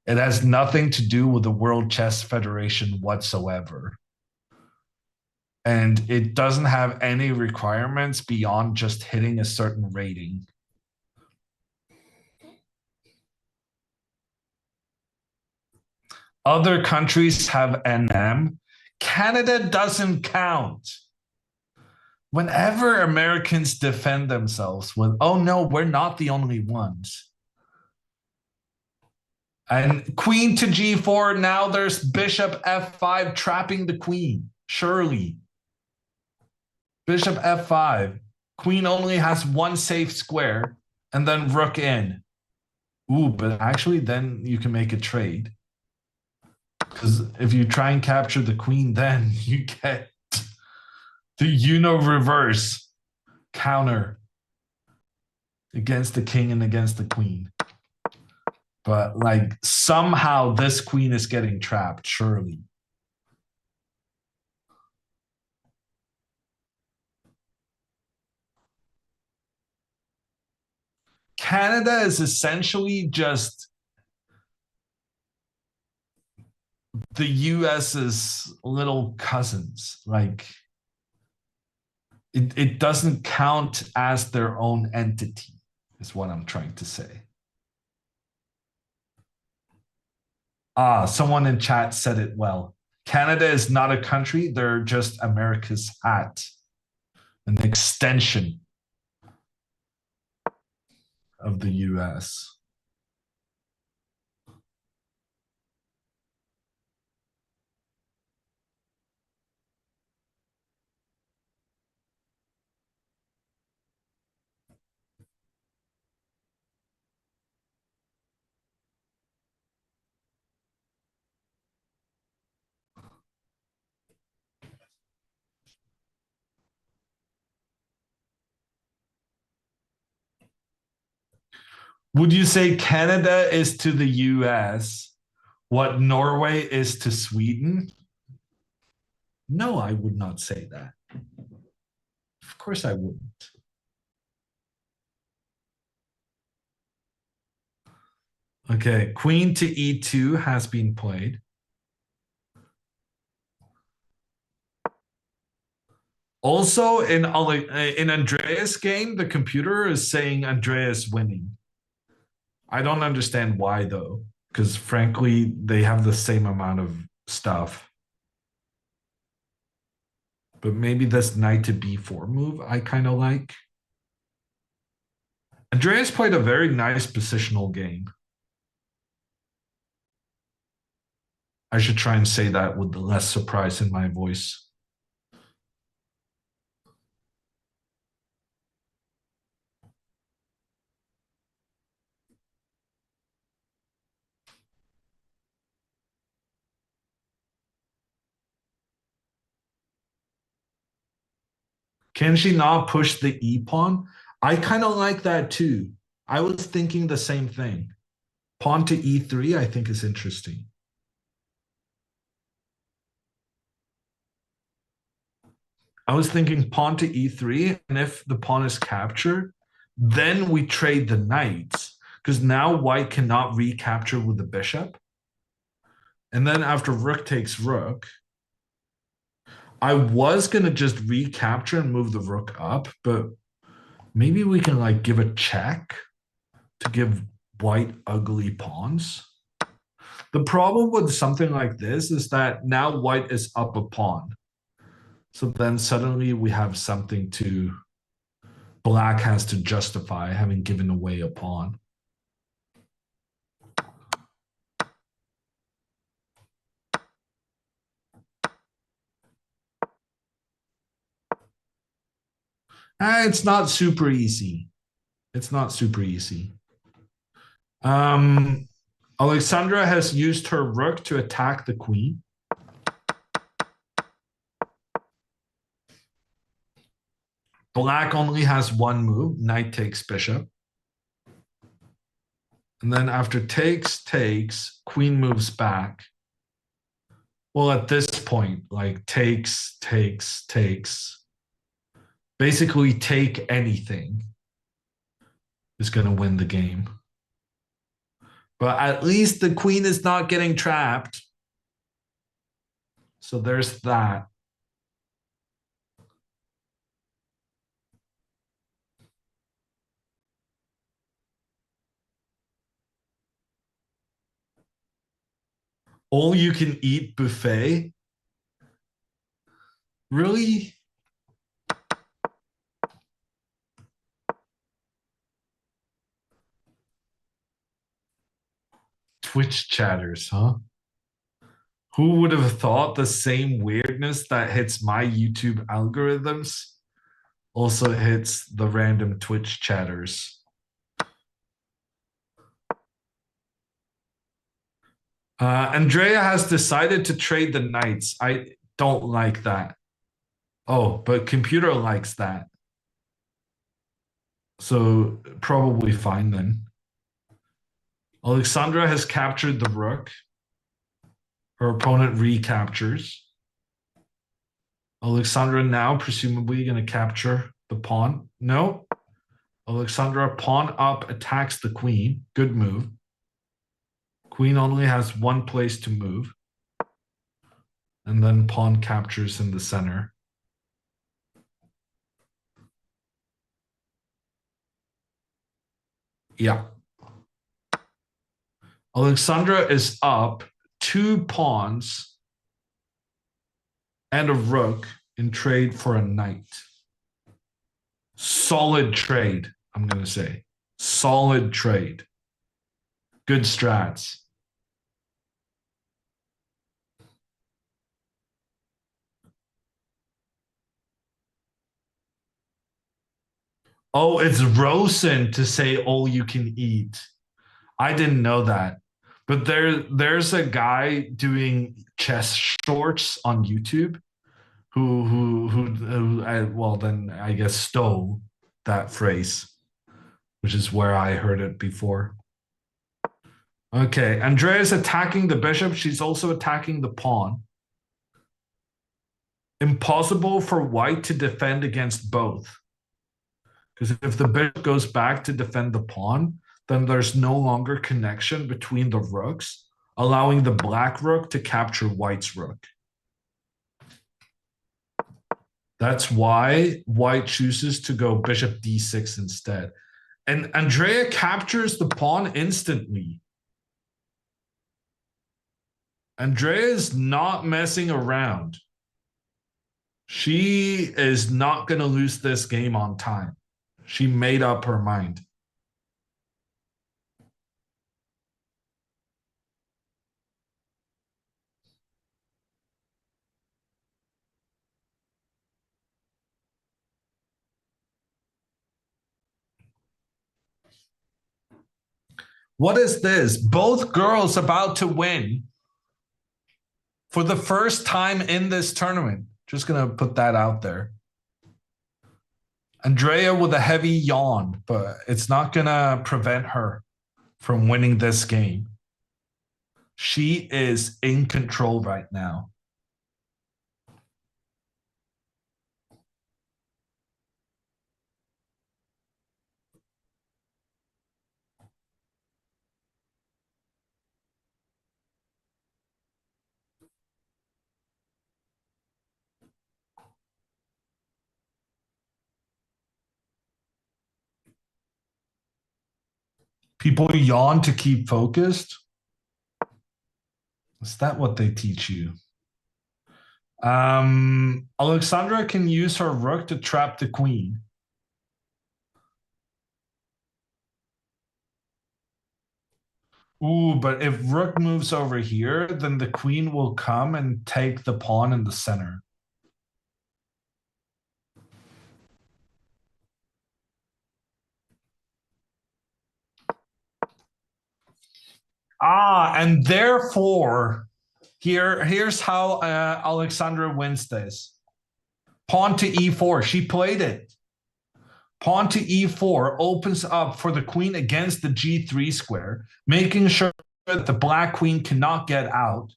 It has nothing to do with the World Chess Federation whatsoever. And it doesn't have any requirements beyond just hitting a certain rating. Other countries have NM. Canada doesn't count. Whenever Americans defend themselves with, oh no, we're not the only ones. And queen to g4, now there's bishop f5 trapping the queen. Surely. Bishop f5. Queen only has one safe square, and then rook in. Ooh, but actually then you can make a trade. Because if you try and capture the queen, then you get the reverse counter against the king and against the queen. But like somehow this queen is getting trapped, surely. Canada is essentially just the US's little cousins. Like it doesn't count as their own entity, is what I'm trying to say. Someone in chat said it well. Canada is not a country, they're just America's hat, an extension of the US. Would you say Canada is to the US what Norway is to Sweden? No, I would not say that. Of course I wouldn't. Okay, queen to e2 has been played. Also, in Andreas' game, the computer is saying Andreas winning. I don't understand why though, because frankly, they have the same amount of stuff. But maybe this knight to b4 move I kind of like. Andreas played a very nice positional game. I should try and say that with less surprise in my voice. Can she not push the e pawn? I kind of like that too. I was thinking the same thing. Pawn to e3, I think is interesting. I was thinking pawn to e3, and if the pawn is captured, then we trade the knights, because now white cannot recapture with the bishop. And then after rook takes rook, I was going to just recapture and move the rook up, but maybe we can like give a check to give white ugly pawns. The problem with something like this is that now white is up a pawn. So then suddenly we have something to, black has to justify having given away a pawn. It's not super easy. It's not super easy. Alexandra has used her rook to attack the queen. Black only has one move. Knight takes bishop. And then after takes, queen moves back. Well, at this point, like takes. Basically, take anything is going to win the game. But at least the queen is not getting trapped. So there's that. All you can eat buffet? Really? Twitch chatters, huh? Who would have thought the same weirdness that hits my YouTube algorithms also hits the random Twitch chatters? Andrea has decided to trade the knights. I don't like that. Oh, but computer likes that. So probably fine then. Alexandra has captured the rook. Her opponent recaptures. Alexandra now presumably going to capture the pawn. No. Alexandra, pawn up, attacks the queen. Good move. Queen only has one place to move. And then pawn captures in the center. Yeah. Alexandra is up 2 pawns and a rook in trade for a knight. Solid trade, I'm going to say. Solid trade. Good strats. Oh, it's Rosen to say all you can eat. I didn't know that. But there's a guy doing chess shorts on YouTube who well then I guess stole that phrase, which is where I heard it before. Okay, Andrea's attacking the bishop. She's also attacking the pawn. Impossible for white to defend against both. Because if the bishop goes back to defend the pawn, then there's no longer connection between the rooks, allowing the black rook to capture white's rook. That's why white chooses to go bishop d6 instead. And Andrea captures the pawn instantly. Andrea is not messing around. She is not going to lose this game on time. She made up her mind. What is this? Both girls about to win for the first time in this tournament. Just going to put that out there. Andrea with a heavy yawn, but it's not going to prevent her from winning this game. She is in control right now. People yawn to keep focused. Is that what they teach you? Alexandra can use her rook to trap the queen. Ooh, but if rook moves over here, then the queen will come and take the pawn in the center. And therefore, here's how Alexandra wins this. Pawn to e4. She played it. Pawn to e4 opens up for the queen against the g3 square, making sure that the black queen cannot get out.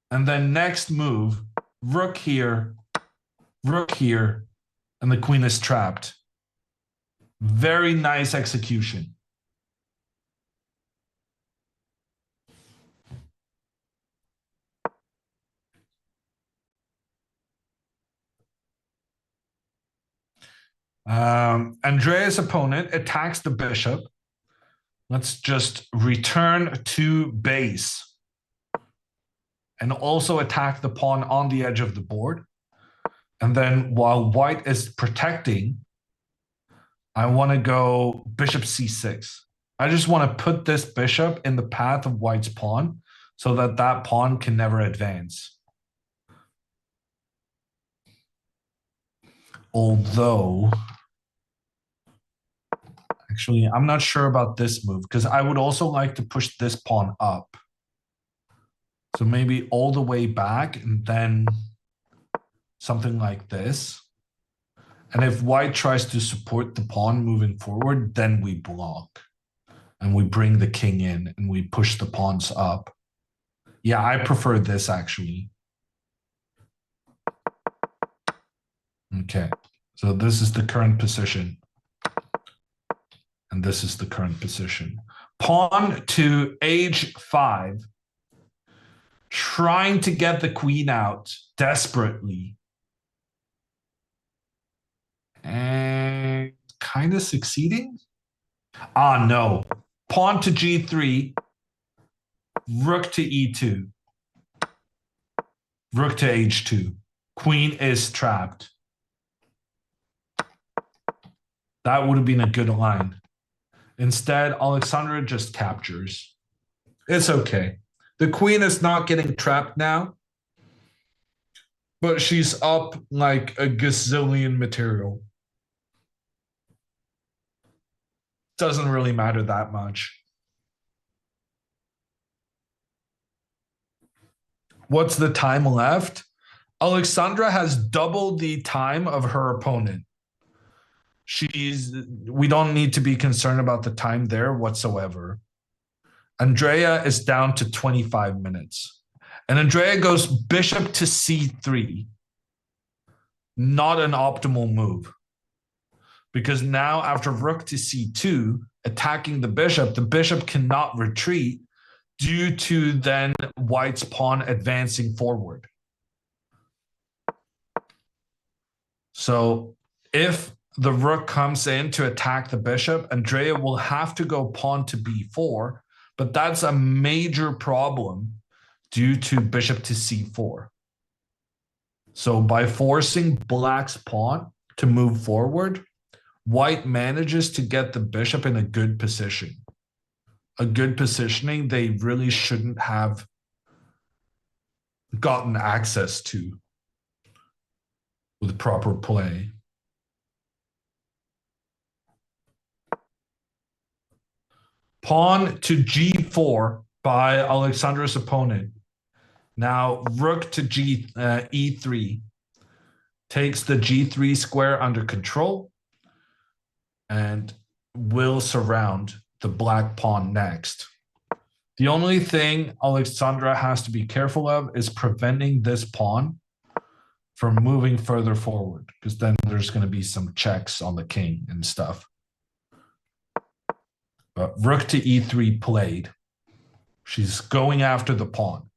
And then next move, rook here, and the queen is trapped. Very nice execution. Andrea's opponent attacks the bishop. Let's just return to base. And also attack the pawn on the edge of the board. And then while white is protecting, I want to go bishop c6. I just want to put this bishop in the path of white's pawn so that that pawn can never advance. Although, actually, I'm not sure about this move because I would also like to push this pawn up. So maybe all the way back and then something like this. And if white tries to support the pawn moving forward, then we block. And we bring the king in and we push the pawns up. Yeah, I prefer this actually. Okay, so this is the current position. And this is the current position. Pawn to h5. Trying to get the queen out desperately. And kind of succeeding? Ah, no. Pawn to g3. Rook to e2. Rook to h2. Queen is trapped. That would have been a good line. Instead, Alexandra just captures. It's okay. The queen is not getting trapped now, but she's up like a gazillion material. Doesn't really matter that much. What's the time left? Alexandra has doubled the time of her opponent. We don't need to be concerned about the time there whatsoever. Andrea is down to 25 minutes. And Andrea goes bishop to c3. Not an optimal move. Because now after rook to c2, attacking the bishop cannot retreat due to then white's pawn advancing forward. So if the rook comes in to attack the bishop, Andrea will have to go pawn to b4, but that's a major problem due to bishop to c4. So by forcing black's pawn to move forward, white manages to get the bishop in a good position. A good positioning they really shouldn't have gotten access to with proper play. Pawn to g4 by Alexandra's opponent. Now rook to e3 takes the g3 square under control and will surround the black pawn next. The only thing Alexandra has to be careful of is preventing this pawn from moving further forward, because then there's going to be some checks on the king and stuff. But rook to e3 played. She's going after the pawn.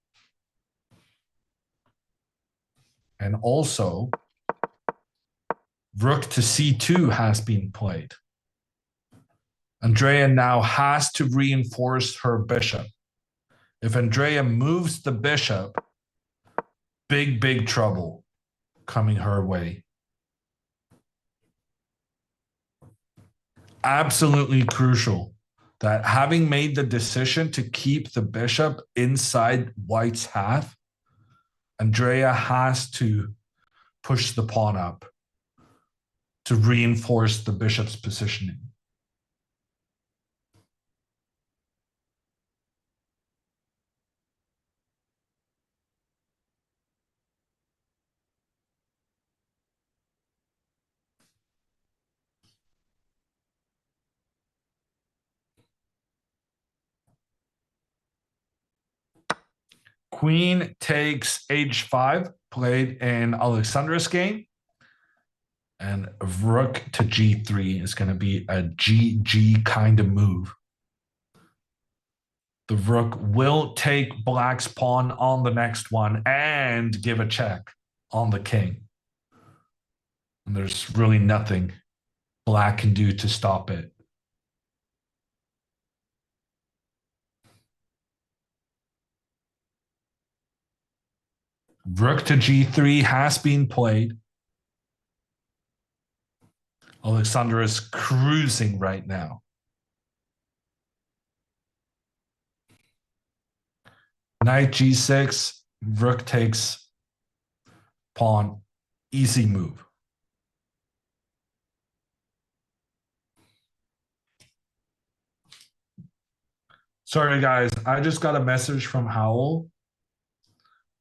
And also, rook to c2 has been played. Andrea now has to reinforce her bishop. If Andrea moves the bishop, big trouble coming her way. Absolutely crucial that having made the decision to keep the bishop inside white's half, Andrea has to push the pawn up to reinforce the bishop's positioning. Queen takes h5, played in Alexandra's game. And rook to g3 is going to be a GG kind of move. The rook will take black's pawn on the next one and give a check on the king. And there's really nothing black can do to stop it. Rook to g3 has been played. Alexandra is cruising right now. Knight g6, rook takes pawn, easy move. Sorry, guys, I just got a message from Howell.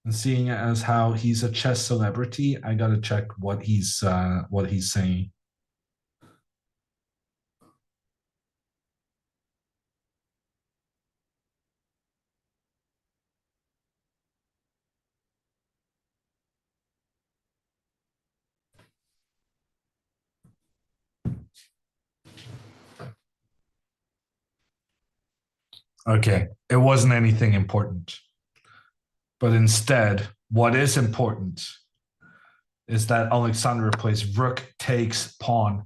And seeing it as how he's a chess celebrity, I gotta check what he's saying. Okay, it wasn't anything important. But instead, what is important is that Alexandra plays rook takes pawn,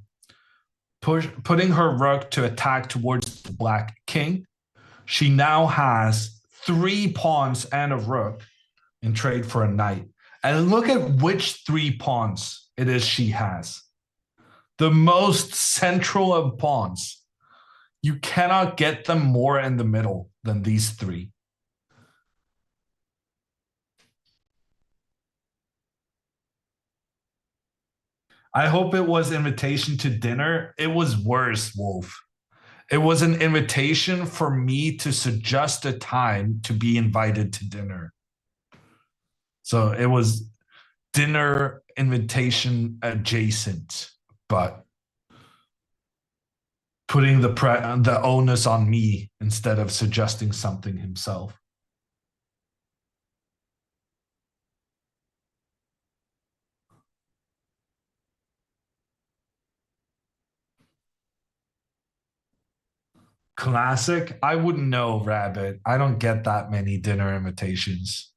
putting her rook to attack towards the black king. She now has 3 pawns and a rook in trade for a knight. And look at which 3 pawns it is she has. The most central of pawns. You cannot get them more in the middle than these 3. I hope it was invitation to dinner. It was worse, Wolf. It was an invitation for me to suggest a time to be invited to dinner. So it was dinner invitation adjacent, but putting the onus on me instead of suggesting something himself. Classic. I wouldn't know, Rabbit. I don't get that many dinner invitations.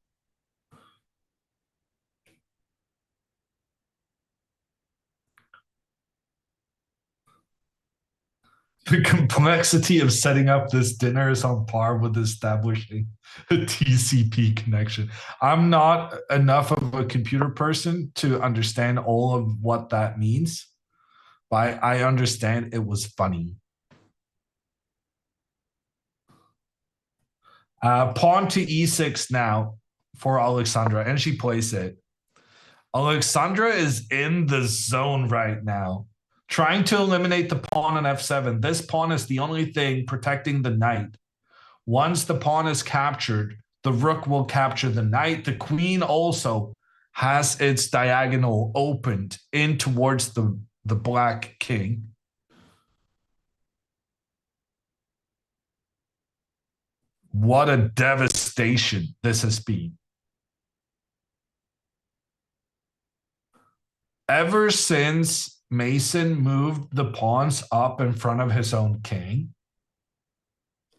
The complexity of setting up this dinner is on par with establishing a TCP connection. I'm not enough of a computer person to understand all of what that means, but I understand it was funny. Pawn to e6 now for Alexandra, and she plays it. Alexandra is in the zone right now, trying to eliminate the pawn on f7. This pawn is the only thing protecting the knight. Once the pawn is captured, the rook will capture the knight. The queen also has its diagonal opened in towards the black king. What a devastation this has been. Ever since Mason moved the pawns up in front of his own king,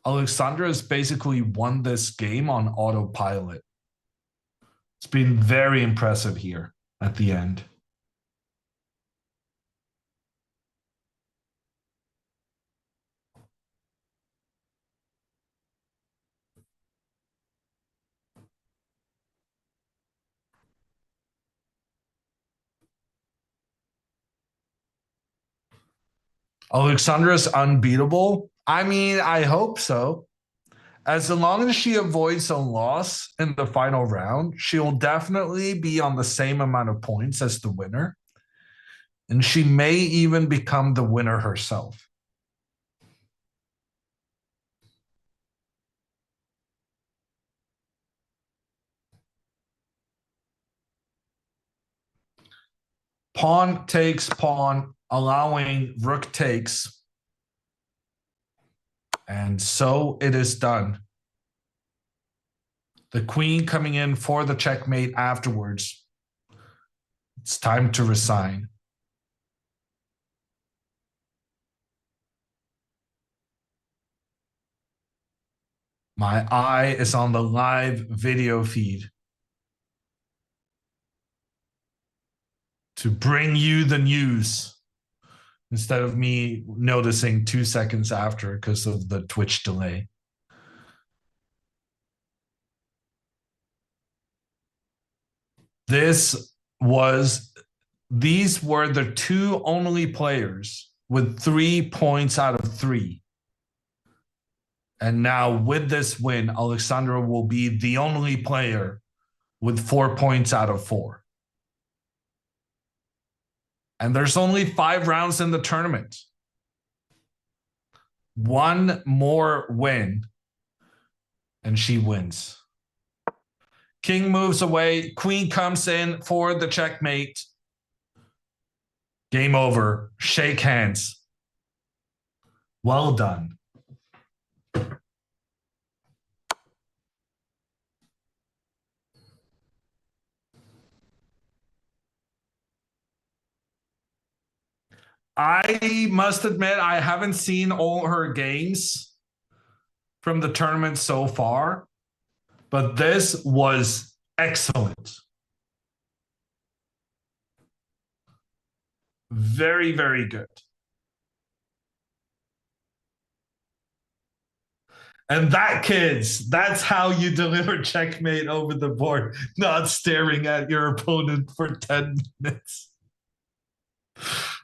Alexandra has basically won this game on autopilot. It's been very impressive here at the end. Alexandra's unbeatable. I mean, I hope so. As long as she avoids a loss in the final round, she'll definitely be on the same amount of points as the winner. And she may even become the winner herself. Pawn takes pawn, allowing rook takes. And so it is done. The queen coming in for the checkmate afterwards. It's time to resign. My eye is on the live video feed to bring you the news instead of me noticing 2 seconds after because of the Twitch delay. These were the two only players with 3 points out of 3. And now with this win, Alexandra will be the only player with 4 points out of 4. And there's only 5 rounds in the tournament. One more win, and she wins. King moves away. Queen comes in for the checkmate. Game over. Shake hands. Well done. I must admit, I haven't seen all her games from the tournament so far, but this was excellent. Very, very good. And that, kids, that's how you deliver checkmate over the board, not staring at your opponent for 10 minutes.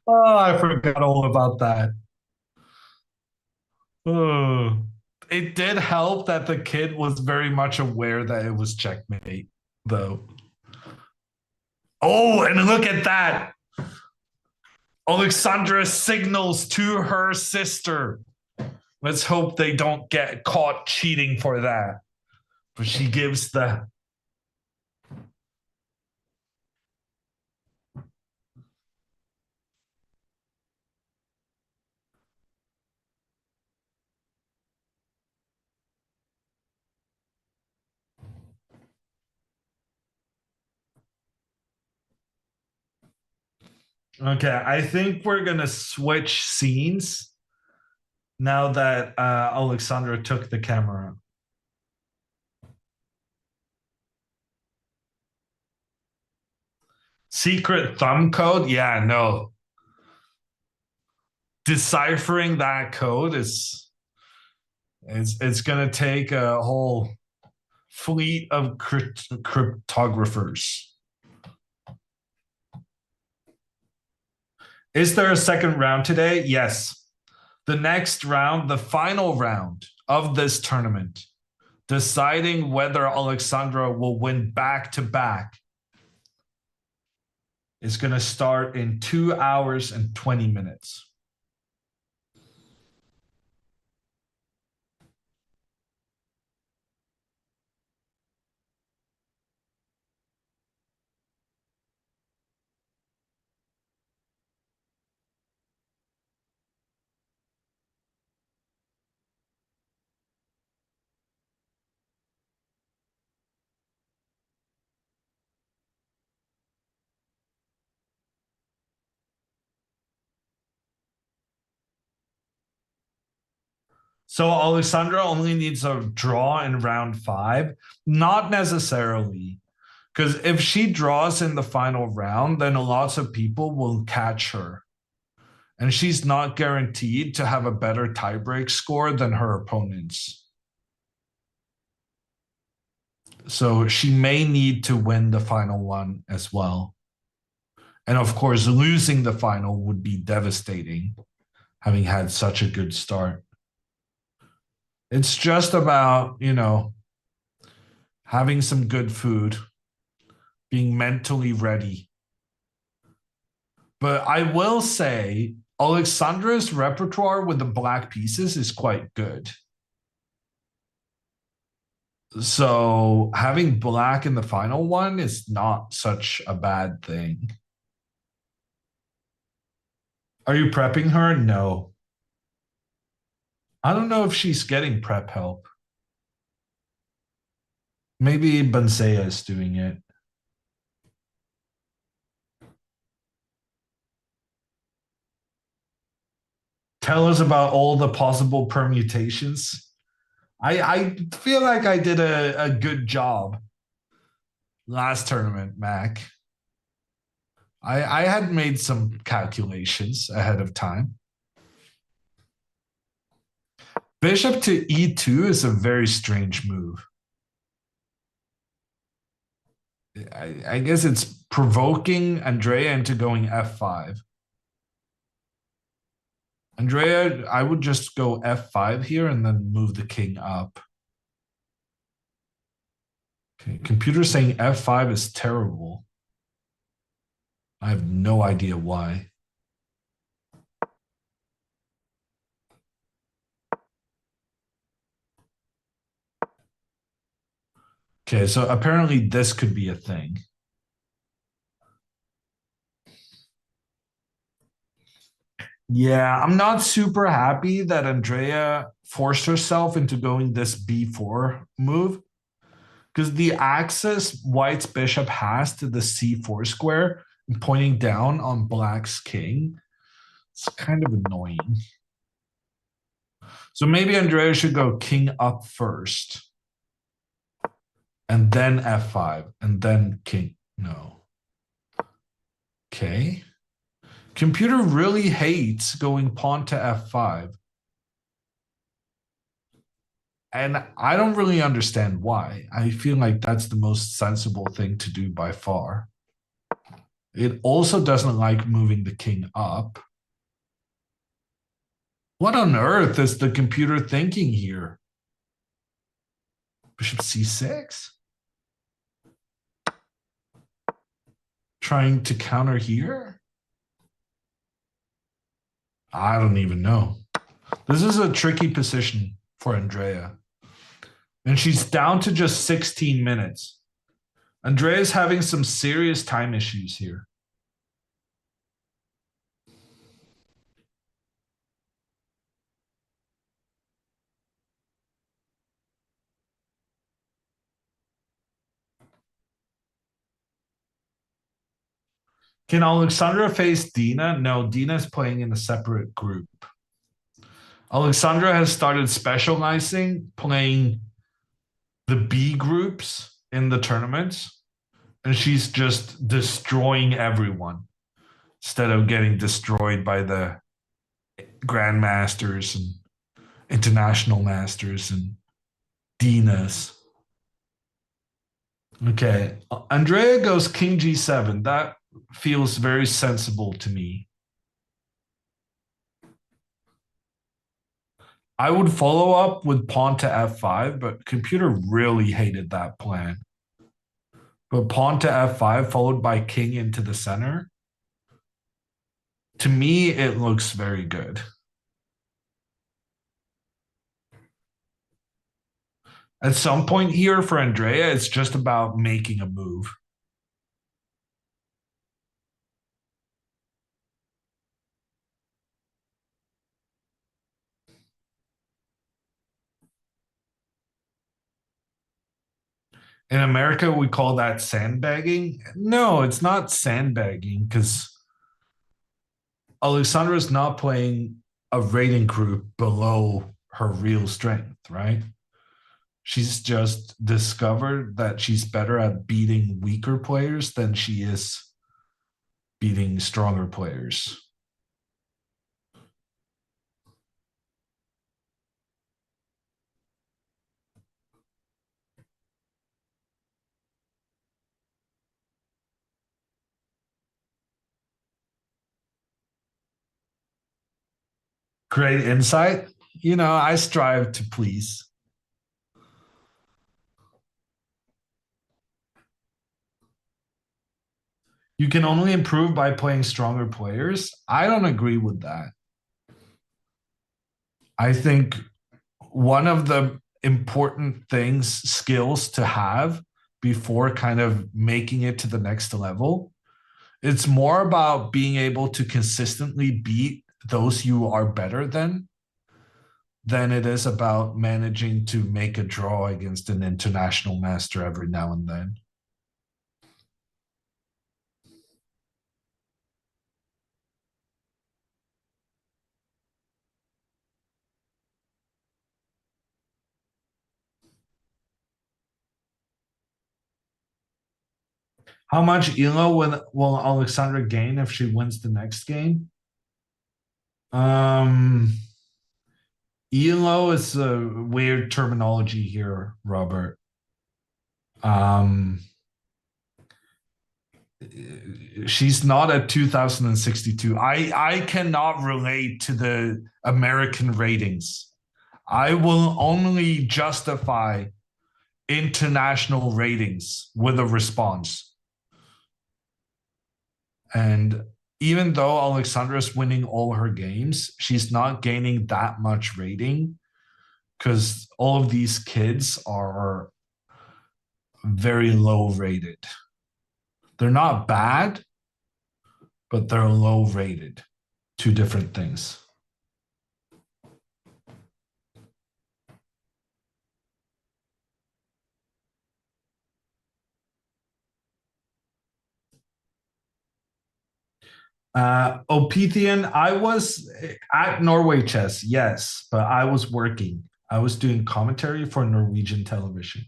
Oh, I forgot all about that. Oh. It did help that the kid was very much aware that it was checkmate, though. Oh, and look at that. Alexandra signals to her sister. Let's hope they don't get caught cheating for that. But she gives the. Okay, I think we're going to switch scenes now that Alexandra took the camera. Secret thumb code? Yeah, no. Deciphering that code is it's going to take a whole fleet of cryptographers. Is there a second round today? Yes. The next round, the final round of this tournament, deciding whether Alexandra will win back to back, is going to start in 2 hours and 20 minutes. So Alexandra only needs a draw in round 5. Not necessarily, because if she draws in the final round, then lots of people will catch her. And she's not guaranteed to have a better tiebreak score than her opponents. So she may need to win the final one as well. And of course, losing the final would be devastating, having had such a good start. It's just about, having some good food, being mentally ready. But I will say, Alexandra's repertoire with the black pieces is quite good. So having black in the final one is not such a bad thing. Are you prepping her? No. I don't know if she's getting prep help. Maybe Bonsea is doing it. Tell us about all the possible permutations. I feel like I did a good job last tournament, Mac. I had made some calculations ahead of time. Bishop to e2 is a very strange move. I guess it's provoking Andrea into going f5. Andrea, I would just go f5 here and then move the king up. Okay, computer saying f5 is terrible. I have no idea why. Okay, so apparently this could be a thing. Yeah, I'm not super happy that Andrea forced herself into going this b4 move because the access White's bishop has to the c4 square and pointing down on Black's king, it's kind of annoying. So maybe Andrea should go king up first and then f5 and then king. No. Okay. Computer really hates going pawn to f5. And I don't really understand why. I feel like that's the most sensible thing to do by far. It also doesn't like moving the king up. What on earth is the computer thinking here? Bishop c6? Trying to counter here? I don't even know. This is a tricky position for Andrea. And she's down to just 16 minutes. Andrea's having some serious time issues here. Can Alexandra face Dina? No, Dina's playing in a separate group. Alexandra has started specializing, playing the B groups in the tournaments, and she's just destroying everyone instead of getting destroyed by the grandmasters and international masters and Dinas. Okay, Andrea goes king g7. That feels very sensible to me. I would follow up with pawn to f5, but computer really hated that plan. But pawn to f5 followed by king into the center. To me, it looks very good. At some point here for Andrea, it's just about making a move. In America, we call that sandbagging. No, it's not sandbagging because Alexandra's not playing a rating group below her real strength, right? She's just discovered that she's better at beating weaker players than she is beating stronger players. Great insight. You know, I strive to please. You can only improve by playing stronger players. I don't agree with that. I think one of the important things, skills to have before kind of making it to the next level, it's more about being able to consistently beat those you are better than than it is about managing to make a draw against an international master every now and then. How much elo will Alexandra gain if she wins the next game? Um, elo is a weird terminology here, Robert. Um, she's not at 2062. I cannot relate to the American ratings. I will only justify international ratings with a response. And even though Alexandra's winning all her games, she's not gaining that much rating because all of these kids are very low rated. They're not bad, but they're low rated. Two different things. Opethian, I was at Norway Chess, yes, but I was working. I was doing commentary for Norwegian television.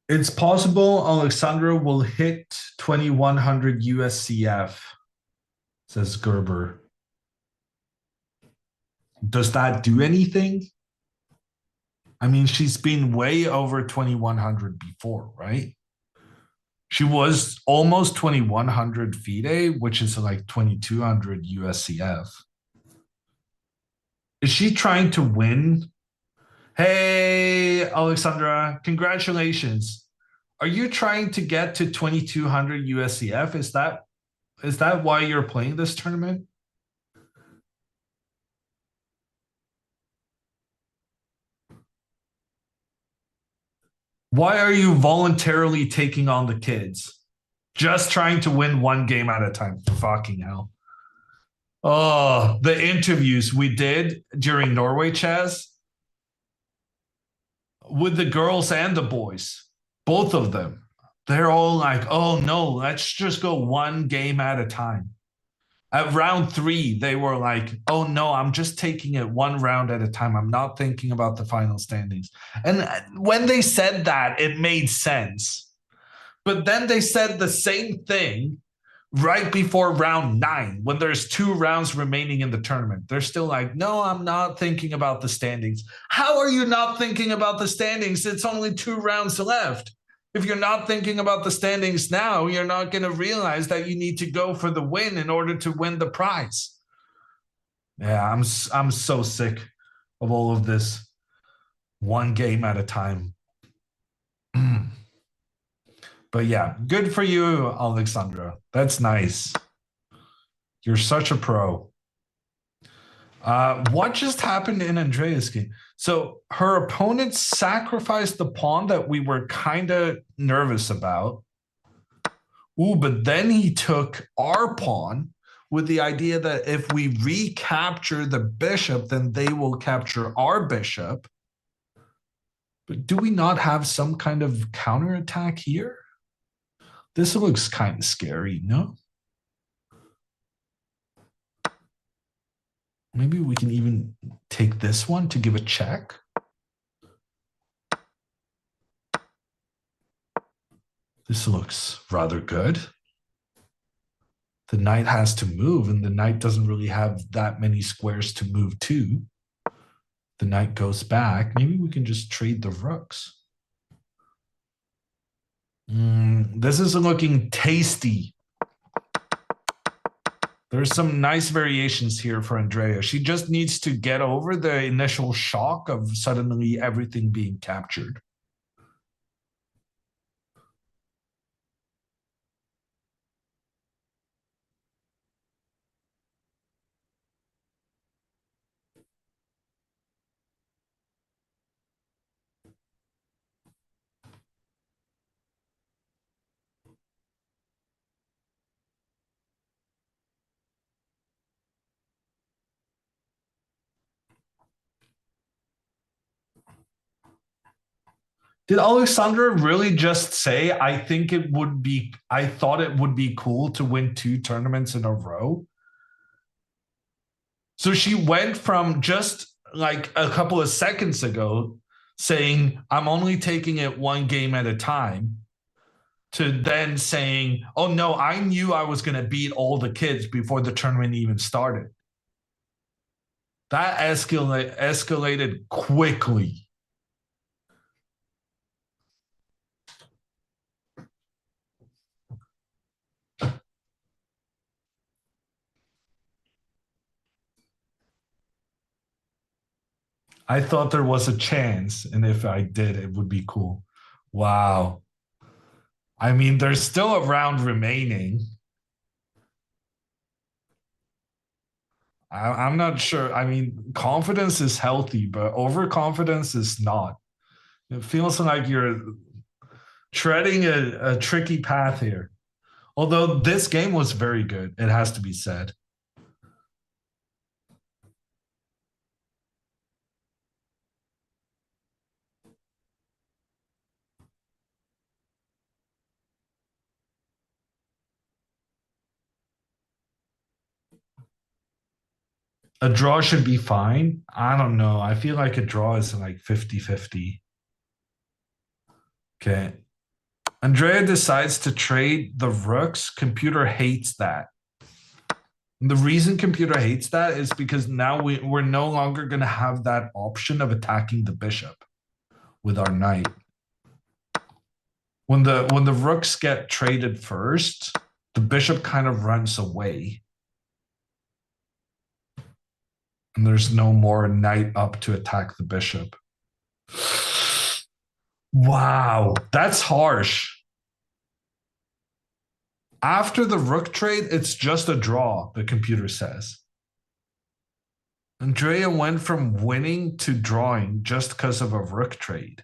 It's possible Alexandra will hit 2100 USCF, says Gerber. Does that do anything? I mean, she's been way over 2100 before, right? She was almost 2100 FIDE, which is like 2200 USCF. Is she trying to win? Hey, Alexandra, congratulations. Are you trying to get to 2200 USCF? Is that why you're playing this tournament? Why are you voluntarily taking on the kids? Just trying to win one game at a time. Fucking hell. Oh, the interviews we did during Norway Chess with the girls and the boys, both of them. They're all like, oh no, let's just go one game at a time. At round three, they were like, oh no, I'm just taking it one round at a time. I'm not thinking about the final standings. And when they said that, it made sense. But then they said the same thing right before round nine, when there's two rounds remaining in the tournament. They're still like, no, I'm not thinking about the standings. How are you not thinking about the standings? It's only two rounds left. If you're not thinking about the standings now, you're not going to realize that you need to go for the win in order to win the prize. Yeah, I'm so sick of all of this one game at a time. But yeah, good for you, Alexandra. That's nice. You're such a pro. What just happened in Andrea's game? So her opponent sacrificed the pawn that we were kind of nervous about. Ooh, but then he took our pawn with the idea that if we recapture the bishop, then they will capture our bishop. But do we not have some kind of counterattack here? This looks kind of scary, no? Maybe we can even take this one to give a check. This looks rather good. The knight has to move, and the knight doesn't really have that many squares to move to. The knight goes back. Maybe we can just trade the rooks. This is looking tasty. There's some nice variations here for Andrea. She just needs to get over the initial shock of suddenly everything being captured. Did Alexandra really just say, I thought it would be cool to win two tournaments in a row? So she went from just like a couple of seconds ago saying, I'm only taking it one game at a time, to then saying, oh no, I knew I was going to beat all the kids before the tournament even started. That escalated quickly. I thought there was a chance, and if I did, it would be cool. Wow. I mean, there's still a round remaining. I'm not sure. I mean, confidence is healthy, but overconfidence is not. It feels like you're treading a tricky path here. Although this game was very good, it has to be said. A draw should be fine. I don't know. I feel like a draw is like 50-50. Okay. Andrea decides to trade the rooks. Computer hates that. And the reason computer hates that is because now we're no longer going to have that option of attacking the bishop with our knight. When the rooks get traded first, the bishop kind of runs away. And there's no more knight up to attack the bishop. Wow, that's harsh. After the rook trade, it's just a draw, the computer says. Andrea went from winning to drawing just because of a rook trade.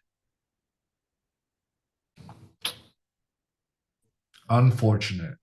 Unfortunate.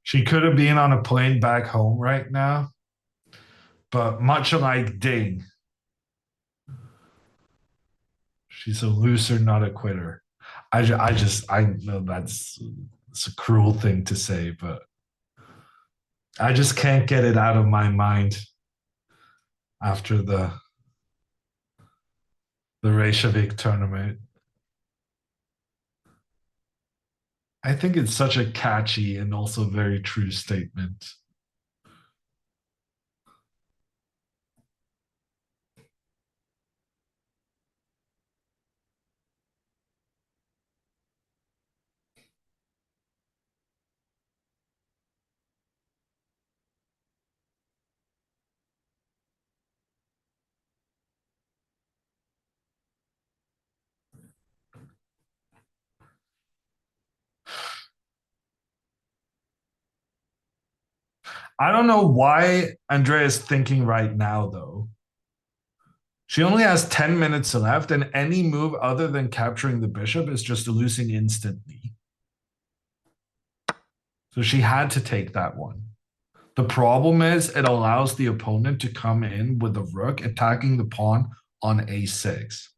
She could have been on a plane back home right now, but much like Ding, she's a loser, not a quitter. I know it's a cruel thing to say, but I just can't get it out of my mind after the Reykjavik tournament. I think it's such a catchy and also very true statement. I don't know why Andrea is thinking right now, though. She only has 10 minutes left, and any move other than capturing the bishop is just losing instantly. So she had to take that one. The problem is it allows the opponent to come in with the rook attacking the pawn on a6.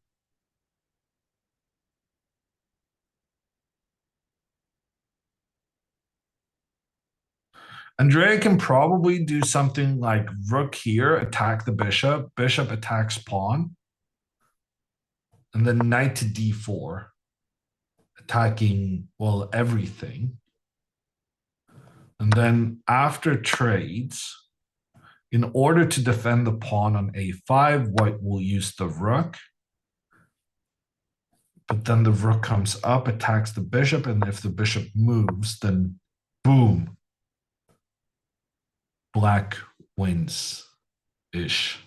Andrea can probably do something like rook here, attack the bishop, bishop attacks pawn, and then knight to d4, attacking, well, everything. And then after trades, in order to defend the pawn on a5, white will use the rook. But then the rook comes up, attacks the bishop, and if the bishop moves, then boom, black wins. Ish.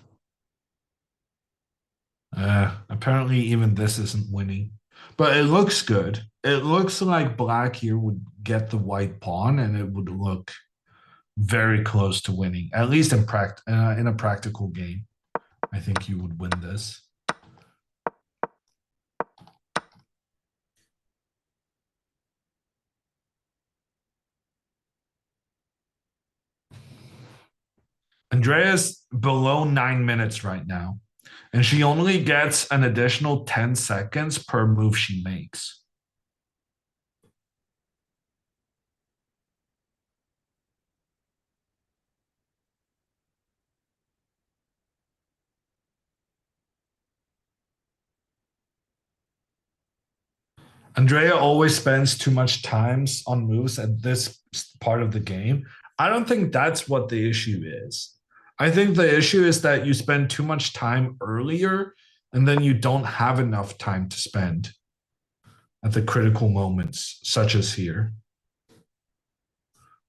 Apparently, even this isn't winning, but it looks good. It looks like black here would get the white pawn, and it would look very close to winning, at least in a practical game. I think you would win this. Andrea's below 9 minutes right now, and she only gets an additional 10 seconds per move she makes. Andrea always spends too much times on moves at this part of the game. I don't think that's what the issue is. I think the issue is that you spend too much time earlier and then you don't have enough time to spend at the critical moments, such as here.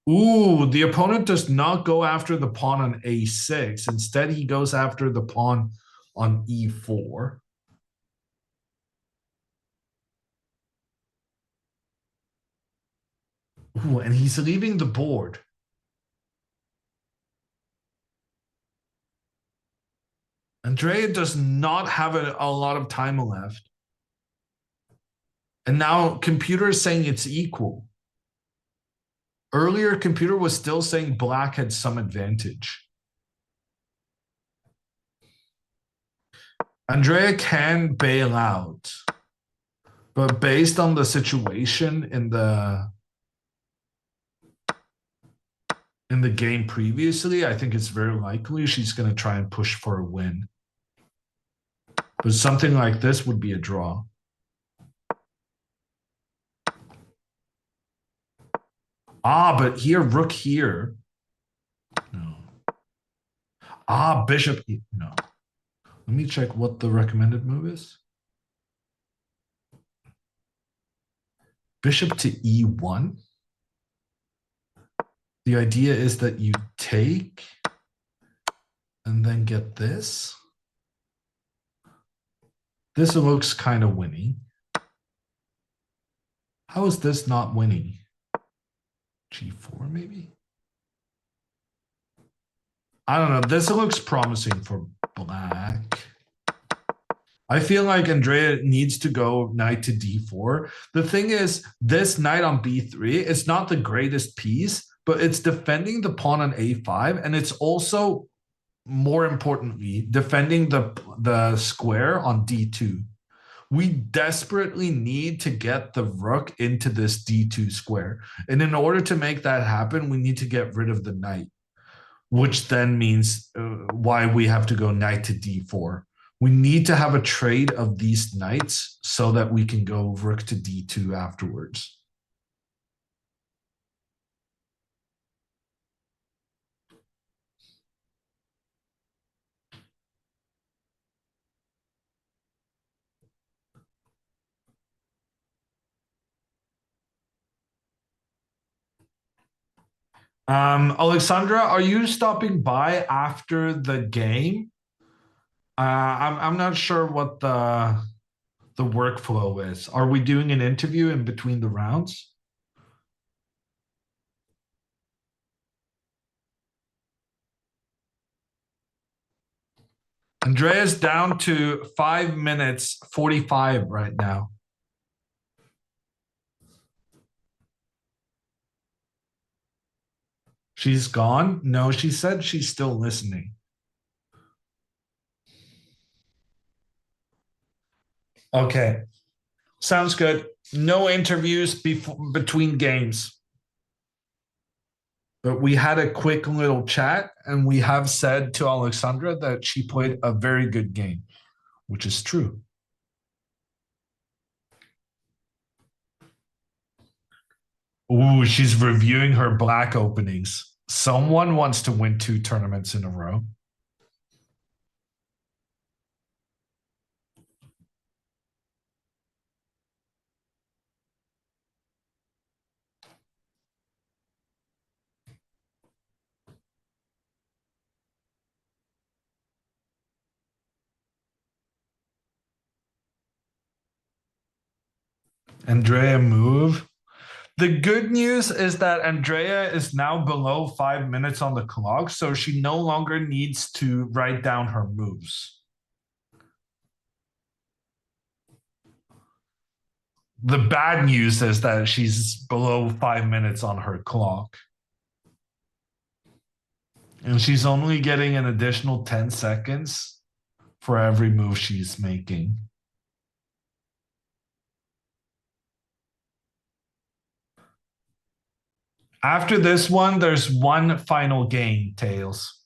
Ooh, the opponent does not go after the pawn on a6. Instead, he goes after the pawn on e4. Ooh, and he's leaving the board. Andrea does not have a lot of time left. And now computer is saying it's equal. Earlier, computer was still saying black had some advantage. Andrea can bail out, but based on the situation in the game previously, I think it's very likely she's going to try and push for a win. But something like this would be a draw. Ah, but here, rook here. No. Ah, bishop. No. Let me check what the recommended move is. Bishop to e1. The idea is that you take and then get this. This looks kind of winning. How is this not winning? G4 maybe? I don't know. This looks promising for black. I feel like Andrea needs to go knight to d4. The thing is, this knight on b3 is not the greatest piece, but it's defending the pawn on a5, and it's also, more importantly, defending the square on d2. We desperately need to get the rook into this d2 square. And in order to make that happen, we need to get rid of the knight, which then means why we have to go knight to d4. We need to have a trade of these knights so that we can go rook to d2 afterwards. Alexandra, are you stopping by after the game? I'm not sure what the workflow is. Are we doing an interview in between the rounds? Andrea's down to 5 minutes 45 right now. She's gone? No, she said she's still listening. Okay. Sounds good. No interviews between games. But we had a quick little chat, and we have said to Alexandra that she played a very good game, which is true. Ooh, she's reviewing her black openings. Someone wants to win 2 tournaments in a row. Andrea move. The good news is that Andrea is now below 5 minutes on the clock, so she no longer needs to write down her moves. The bad news is that she's below 5 minutes on her clock. And she's only getting an additional 10 seconds for every move she's making. After this one, there's one final game, Tails.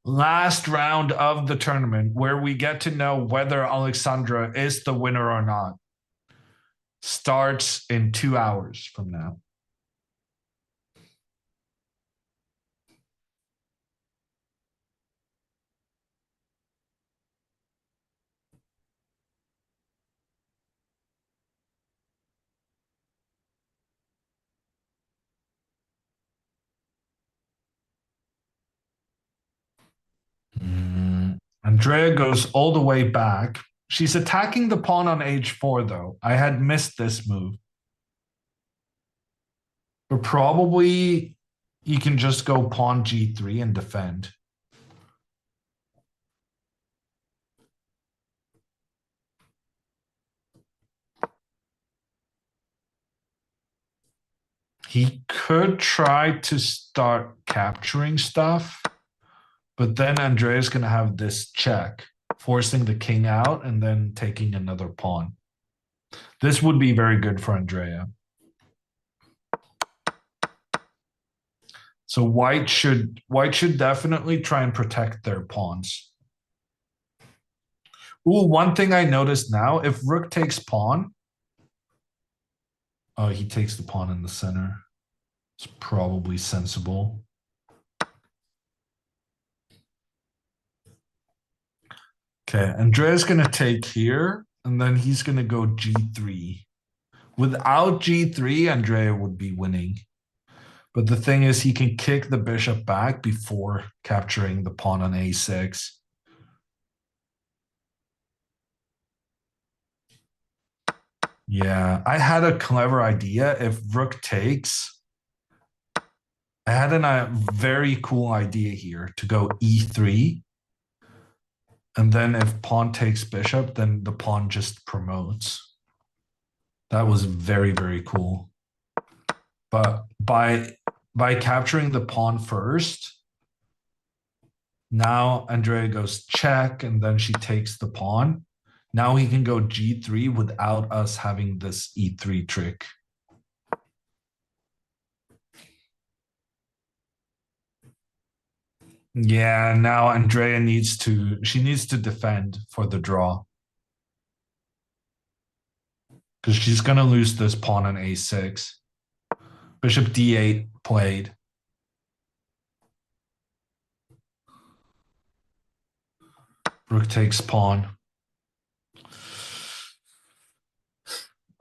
Last round of the tournament where we get to know whether Alexandra is the winner or not. Starts in 2 hours from now. Andrea goes all the way back. She's attacking the pawn on h4, though. I had missed this move. But probably you can just go pawn g3 and defend. He could try to start capturing stuff, but then Andrea's going to have this check, forcing the king out and then taking another pawn. This would be very good for Andrea. So white should definitely try and protect their pawns. Ooh, one thing I noticed now, if rook takes pawn, oh, he takes the pawn in the center. It's probably sensible. Okay, Andrea's going to take here, and then he's going to go g3. Without g3, Andrea would be winning. But the thing is, he can kick the bishop back before capturing the pawn on a6. Yeah, I had a clever idea. If rook takes, I had a very cool idea here to go e3. And then if pawn takes bishop, then the pawn just promotes. That was very, very cool. But by capturing the pawn first, now Andrea goes check, and then she takes the pawn. Now he can go g3 without us having this e3 trick. Yeah, now Andrea needs to defend for the draw. Because she's gonna lose this pawn on a6. Bishop d8 played. Rook takes pawn.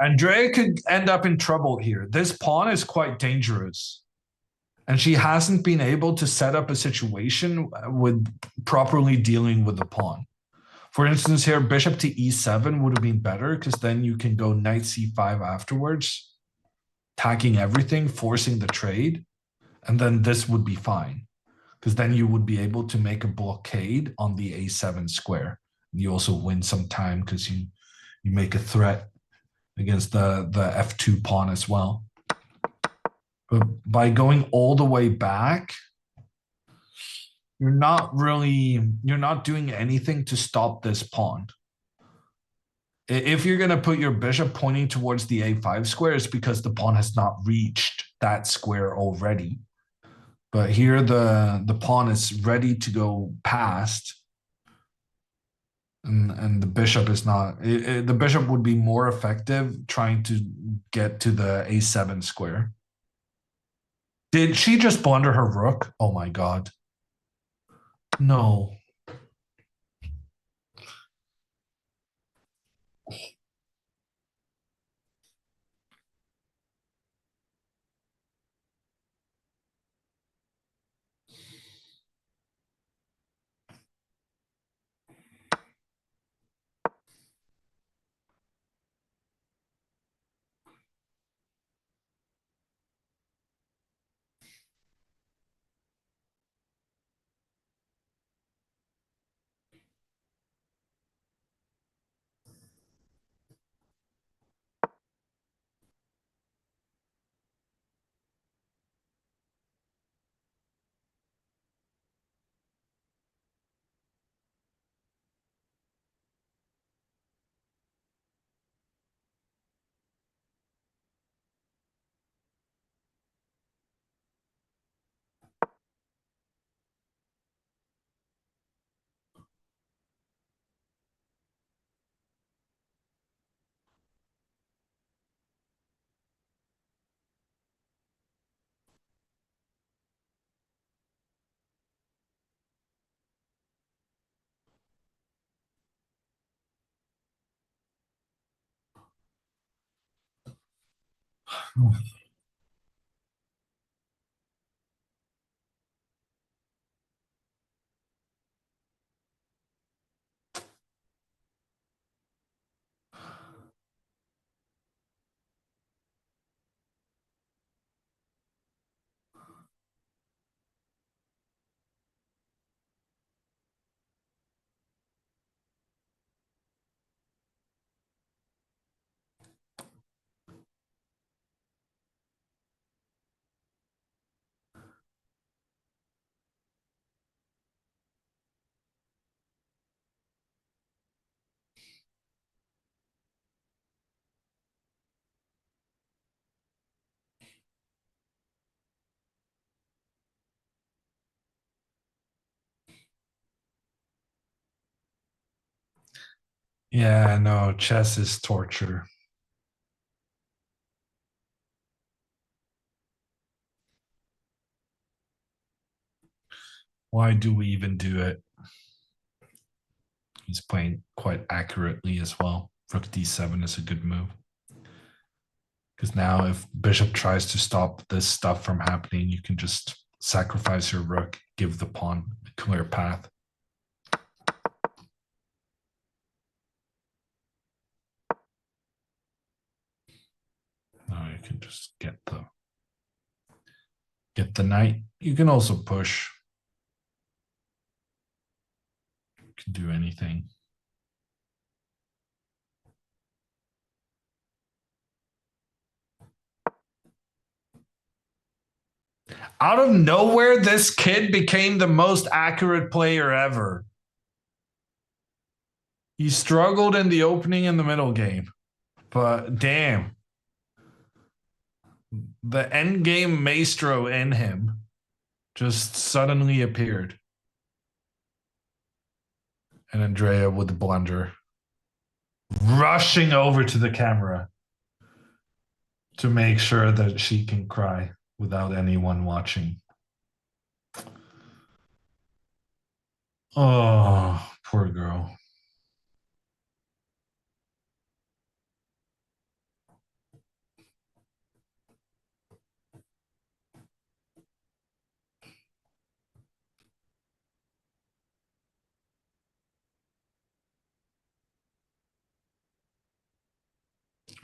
Andrea could end up in trouble here. This pawn is quite dangerous. And she hasn't been able to set up a situation with properly dealing with the pawn. For instance, here, bishop to e7 would have been better because then you can go knight c5 afterwards, attacking everything, forcing the trade. And then this would be fine because then you would be able to make a blockade on the a7 square. You also win some time because you make a threat against the f2 pawn as well. But by going all the way back, you're not doing anything to stop this pawn. If you're going to put your bishop pointing towards the a5 square, it's because the pawn has not reached that square already. But here the pawn is ready to go past, and the bishop is not. The bishop would be more effective trying to get to the a7 square. Did she just blunder her rook? Oh my god. No. Yeah, no, chess is torture. Why do we even do it? He's playing quite accurately as well. Rook d7 is a good move. Because now if bishop tries to stop this stuff from happening, you can just sacrifice your rook, give the pawn a clear path. Now you can just get the knight. You can also push. You can do anything. Out of nowhere, this kid became the most accurate player ever. He struggled in the opening and the middle game, but damn, the end game maestro in him just suddenly appeared. And Andrea with the blunder, rushing over to the camera to make sure that she can cry without anyone watching. Oh, poor girl.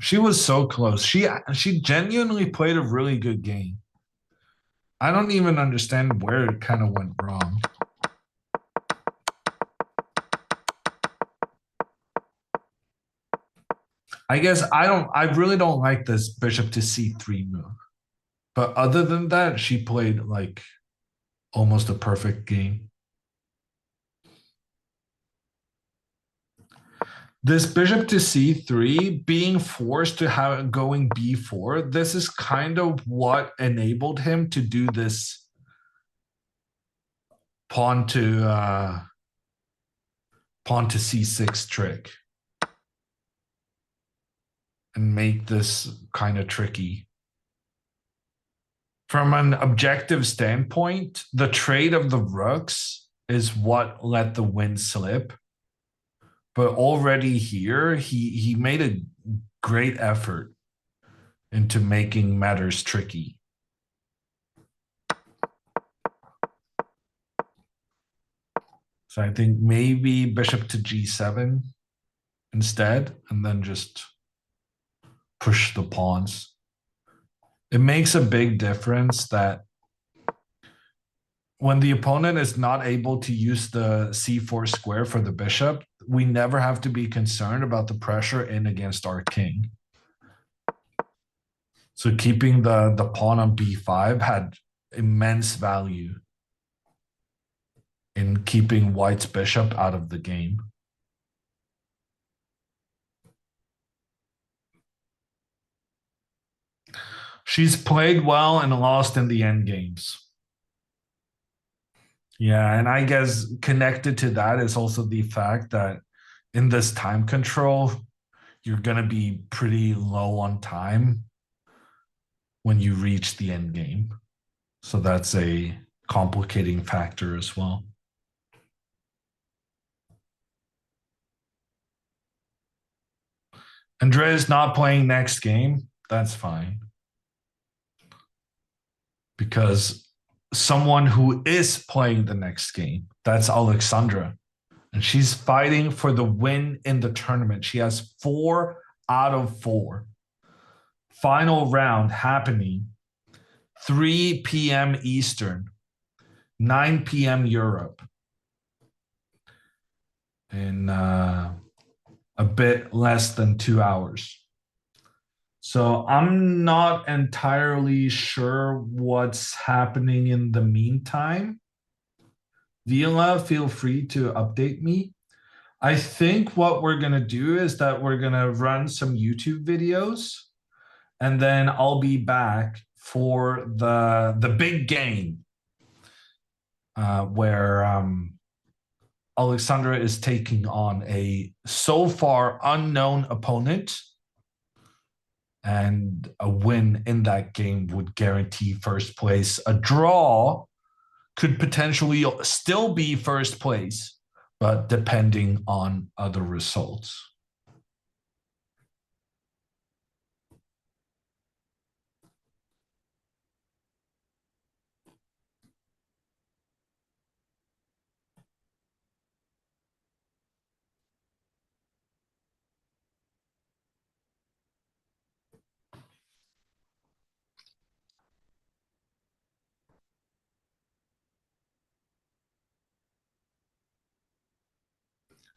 She was so close. She genuinely played a really good game. I don't even understand where it kind of went wrong. I guess I really don't like this bishop to c3 move. But other than that, she played like almost a perfect game. This bishop to c3 being forced to have going b4, this is kind of what enabled him to do this pawn to c6 trick and make this kind of tricky. From an objective standpoint, the trade of the rooks is what let the win slip. But already here, he made a great effort into making matters tricky. So I think maybe bishop to g7 instead, and then just push the pawns. It makes a big difference that when the opponent is not able to use the c4 square for the bishop, we never have to be concerned about the pressure in against our king. So keeping the pawn on b5 had immense value in keeping white's bishop out of the game. She's played well and lost in the end games. Yeah, and I guess connected to that is also the fact that in this time control, you're going to be pretty low on time when you reach the end game. So that's a complicating factor as well. Andrea's not playing next game. That's fine. because someone who is playing the next game, that's Alexandra. And she's fighting for the win in the tournament. She has 4 out of 4. Final round happening 3 p.m. Eastern, 9 p.m. Europe, in a bit less than 2 hours. So I'm not entirely sure what's happening in the meantime. Vila, feel free to update me. I think what we're going to do is that we're going to run some YouTube videos, and then I'll be back for the big game where Alexandra is taking on a so far unknown opponent, and a win in that game would guarantee first place. A draw could potentially still be first place, but depending on other results.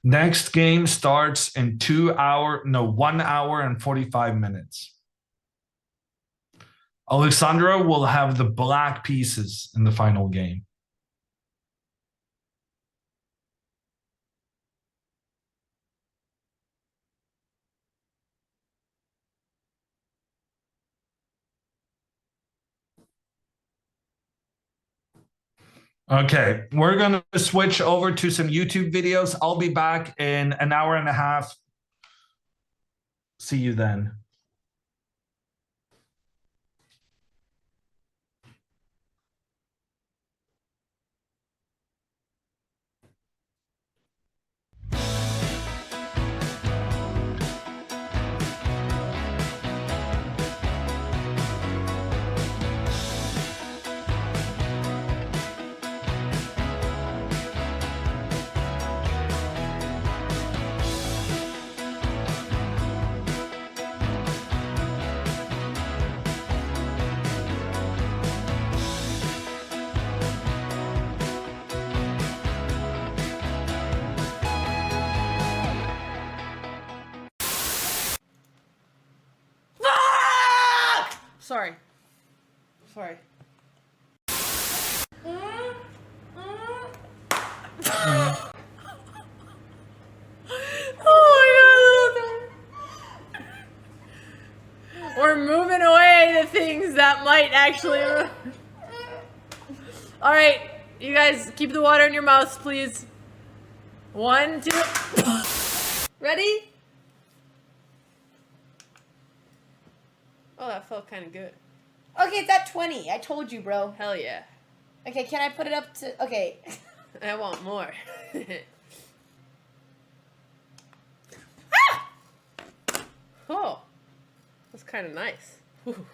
Next game starts in 1 hour and 45 minutes. Alexandra will have the black pieces in the final game. Okay, we're going to switch over to some YouTube videos. I'll be back in an hour and a half. See you then. Sorry. Sorry. Oh my god. We're moving away the things that might actually... Alright, you guys keep the water in your mouths, please. 1, 2... Ready? Oh, that felt kind of good. Okay, it's at 20. I told you, bro. Hell yeah. Okay, can I put it up to... Okay. I want more. Ah! Oh, that's kind of nice. Ooh.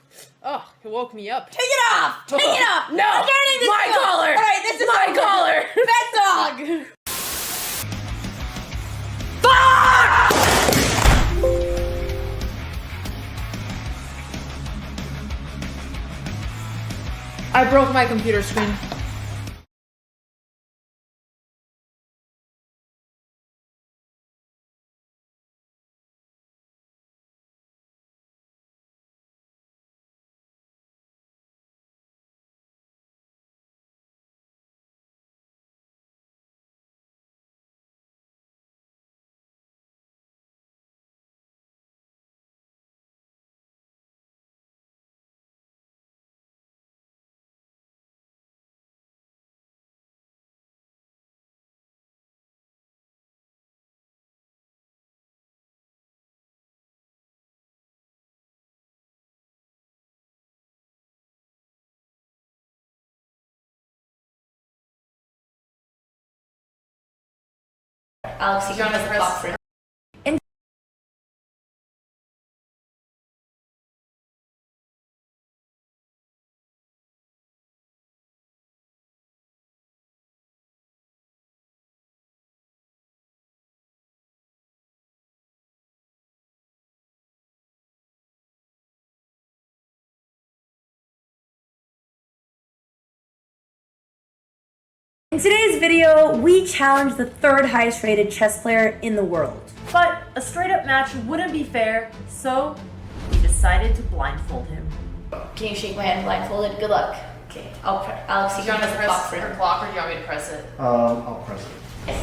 Oh, it woke me up. Take it off! Take it off! No! I'm turning this My off. collar! Alright, this is my collar! Pet dog! Fuck! I broke my computer screen. Alex, you got a box. In today's video, we challenge the third highest rated chess player in the world. But a straight up match wouldn't be fair, so we decided to blindfold him. Can you shake my hand blindfolded? Good luck. Okay, Alex, Do you you can want to press the clock press for her clock or do you want me to press it? I'll press it.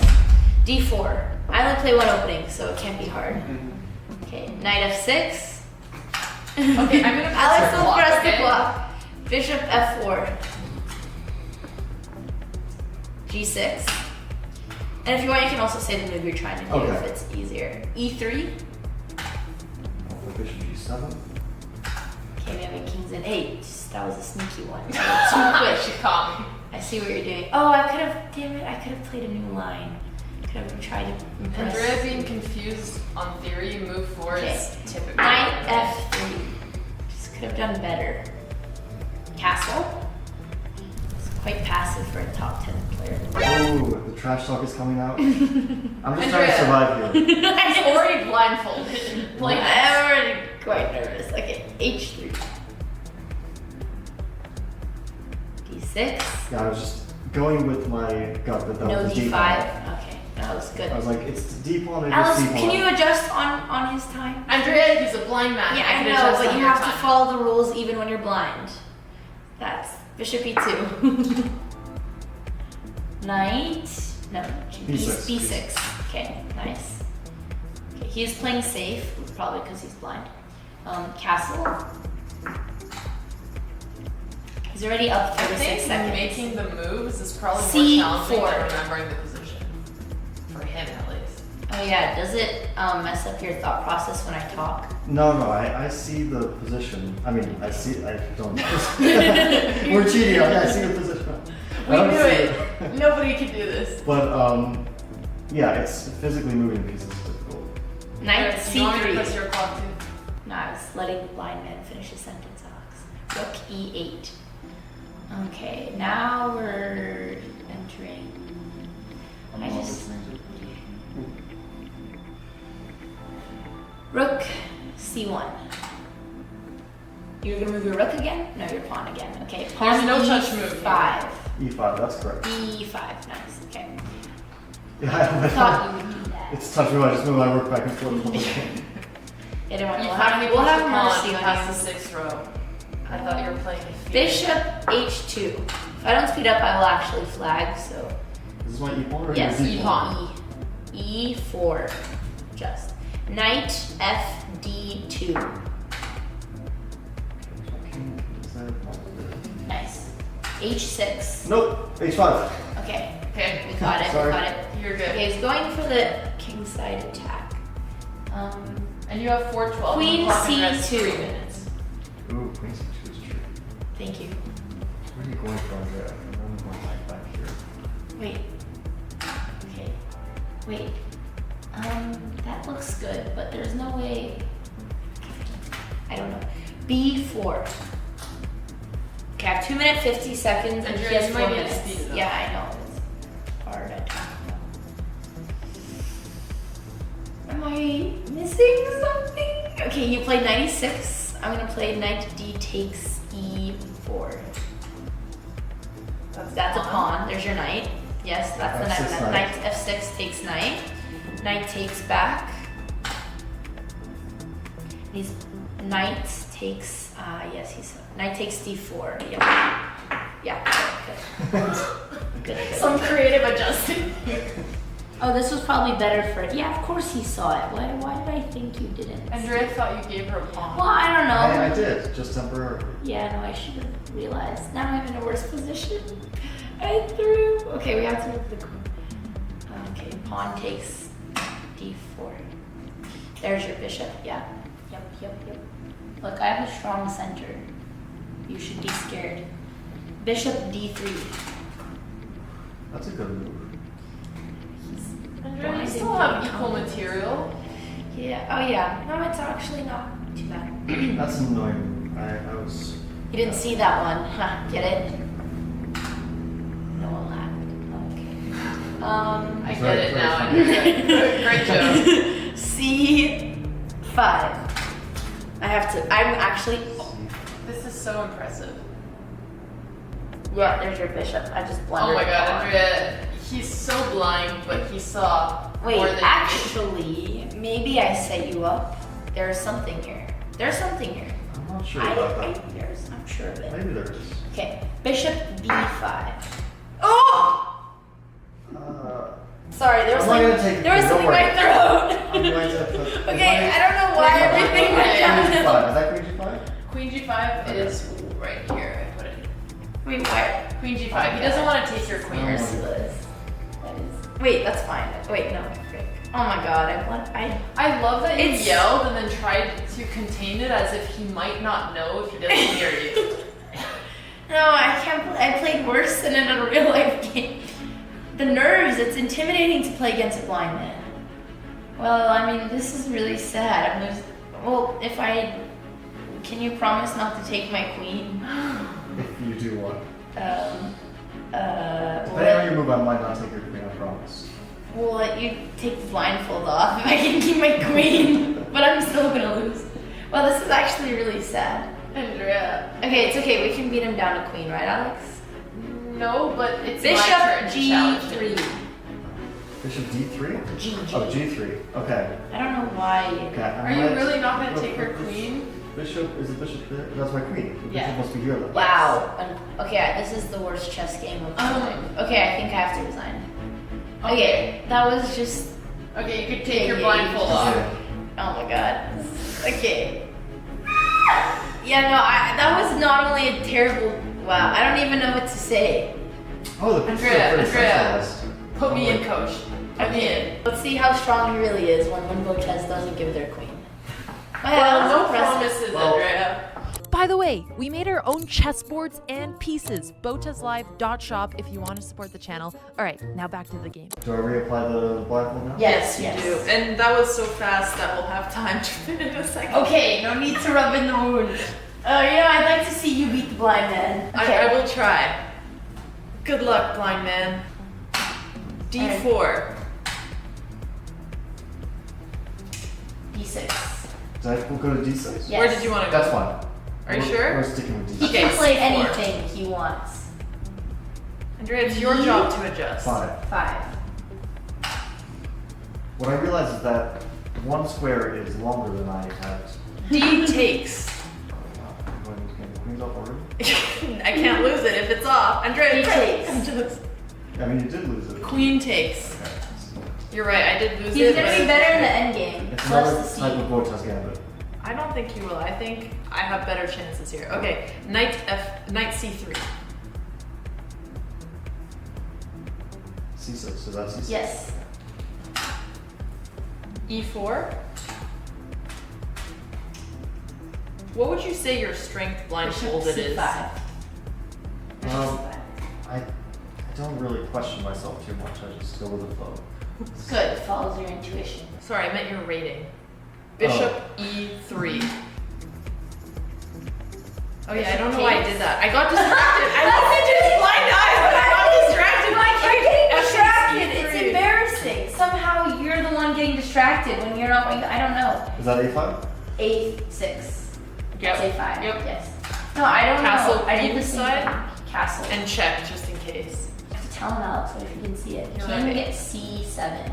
D4. I only play one opening, so it can't be hard. Okay, knight F6. Okay, I'm gonna press Alex her will clock, press okay? the clock. Bishop F4. G6. And if you want, you can also say the move you're trying to do if Okay. it's easier. E3. Bishop G7. Okay, we have a kings and 8. That was a sneaky one. Too She quick. caught me. I see what you're doing. Oh, I could have, damn it, I could have played a new line. Could have tried to impress. Andrea being confused on theory, move 4 is typical. Knight F3. Just could have done better. Castle. It's quite passive for a top 10 player. Oh, the trash talk is coming out. I'm just trying Andrea. to survive here. He's already blindfolded. Like, I'm already quite nervous. Okay, H3. D6. Yeah, I was just going with my gut that No was a D5. D pawn. Okay, that was good. I was like, it's D pawn and Alice, it's D pawn. can you adjust on his time? Andrea, he's a blind man. Yeah, I can know, adjust but on you your have to time. follow the rules even when you're blind. That's Bishop E2. Knight. No, B6. B6. Okay, nice. Okay, he is playing safe, probably because he's blind. Castle. He's already up I 36 think seconds. making the moves is probably more C4. challenging than remembering the position. For him, at least. Oh yeah, does it mess up your thought process when I talk? No, I see the position. I mean, I don't. We're cheating. I see the position. We I don't knew see it. Nobody could do this. But, yeah, it's physically moving pieces is difficult. Knight Do you want me to press C3. your clock too? No, I was letting the blind man finish his sentence, Alex. Rook E8. Okay, now we're entering. I just. Rook C1. You're gonna move your rook again? No, your pawn again. Okay, pawn There's no touch move. E5. E5, that's correct. E5, nice. Okay. Yeah, Thought you would do that. it's tough to I just move my work back and forth. Yeah, don't worry, You we'll finally have pushed the mercy pawn on past you. the 6th row. I thought you were playing a Bishop H2. If I don't speed up, I will actually flag, so. Is this my E pawn or Yes, your E D pawn. E4. Just. Knight FD2. Nice. H6. Nope, H5. Okay, Okay. we got it, we Sorry. got it. You're good. Okay, he's going for the kingside attack. And you have 412. Queen The clock and rest C2. 3 minutes. Ooh, Queen C2 is true. Thank you. Where are you going from there? I'm going back here. Wait. Okay. Wait. That looks good, but there's no way. I don't know. B4. Okay, I have 2 minutes 50 seconds and Andrea, he has you 4 might need to minutes. speed it up. Yeah, I know. It's hard. I don't know. Am I missing something? Okay, you played 96. I'm gonna play knight D takes E4. That's a pawn. There's your knight. Yes, that's the F6 knight. knight. Knight F6 takes knight. Knight takes back. He's knight takes. Yes, he's knight takes D4. Yep. Yeah. Good. Good. Some creative adjusting. Oh, this was probably better for. Yeah, of course he saw it. Why did I think you didn't? Andrea thought you gave her a pawn. Well, I don't know. I did, just temporarily. Yeah, no, I should have realized. Now I'm in a worse position. I threw. Okay, we have to move the queen. Okay, pawn takes D4. There's your bishop. Yeah. Yep. Look, I have a strong center. You should be scared. Bishop D3. That's a good move. Andrea, you still have equal material. Yeah. Oh yeah. No, it's actually not too bad. That's annoying. I was. You didn't see that one. Huh, get it? No one laughed. Okay. I Very, get it very now. funny. Andrea. Great joke. C5. I'm actually. This is so impressive. Yeah, there's your bishop. I just Oh blundered. my god, pawn. Andrea, he's so blind, but he saw Wait, more than actually, maybe I set you up. There's something here. There's something here. I'm not sure about that. I'm sure of it. Maybe there is. Okay, bishop b5. Oh! Sorry, there was I'm not like gonna take there was it, something don't in my worry. throat. I'm going to put. Okay, I don't know why everything went Queen downhill. G5. Is that Queen G5? Queen G5 is right here. I put it. Wait, what? Queen G5. He doesn't want to take your queen. Merciless. That is. Wait, that's fine. Wait, no. Frick. Oh my god, I love that you It's- yelled and then tried to contain it as if he might not know if he doesn't hear you. No, I can't. I played worse than in a real life game. The nerves. It's intimidating to play against a blind man. Well, I mean, this is really sad. I'm losing. Well, if I. Can you promise not to take my queen? If you do what? Will Depending on your move, I might not take your queen, I promise. we'll let you take the blindfold off if I can keep my queen. But I'm still gonna lose. Well, this is actually really sad. Andrea. Okay, it's okay. We can beat him down to queen, right, Alex? No, but it's my Bishop turn to challenge him. G3. Bishop D3? G. Oh, G3. Okay. I don't know why. Okay. Are you really not going to take her queen? Bishop, is the bishop there? That's my queen. The Yeah. bishop must be here then. Wow. Okay, this is the worst chess game of all time. Okay, I think I have to resign. Okay, that was just. Okay, you could take your Yeah, blindfold yeah, off. Okay. Oh my god. Okay. Yeah, no, that was not only a terrible. Wow, I don't even know what to say. Oh, the pieces Andrea, are pretty Andrea. centralized. Put me in, coach. Put me in. Let's see how strong he really is when Botez doesn't give their queen. Well, no impressive. promises, Well- Andrea. By the way, we made our own chessboards and pieces. BotezLive.shop if you want to support the channel. All right, now back to the game. Do I reapply the blindfold now? Yes, You do. And that was so fast that we'll have time to fit in a second. Okay, no need to rub in the wound. I'd like to see you beat the blind man. I will try. Good luck, blind man. D4. D6. We'll go to D6? Yes. Where did you want to go? That's fine. Are you We're- sure? We're sticking with He D6. Okay. can play C4. anything he wants. Andrea, it's your job to adjust. 5. 5. What I realize is that one square is longer than I had. D takes. Do I need to get the queens off already? I can't lose it if it's off. Andrea, D takes. I mean, you did lose it. Queen takes. Okay. You're right, I did lose He's it. gonna but be better in the end game. It's Plus another the type C. of Botez gambit. I don't think you will. I think I have better chances here. Okay, knight C3. C6, so that's C6. Yes. E4. What would you say your strength Bishop blindfolded is? C5. Bishop Um, C5. I don't really question myself too much. I just go with the flow. It's good. It follows your intuition. Sorry, I meant your rating. Bishop E3. Oh yeah, I don't know why I did that. I got distracted. I wasn't just blind eyes, but I got distracted. Like, you're getting distracted. F6, It's E3. embarrassing. Somehow you're the one getting distracted when you're not going. I don't know. Is that A5? A6. Yep. That's A5. Yep. Yes. No, I don't Castle know. I did the same inside? thing. Castle. And check just in case. I have to tell him Alex what if you can see it. You're King right. get C7.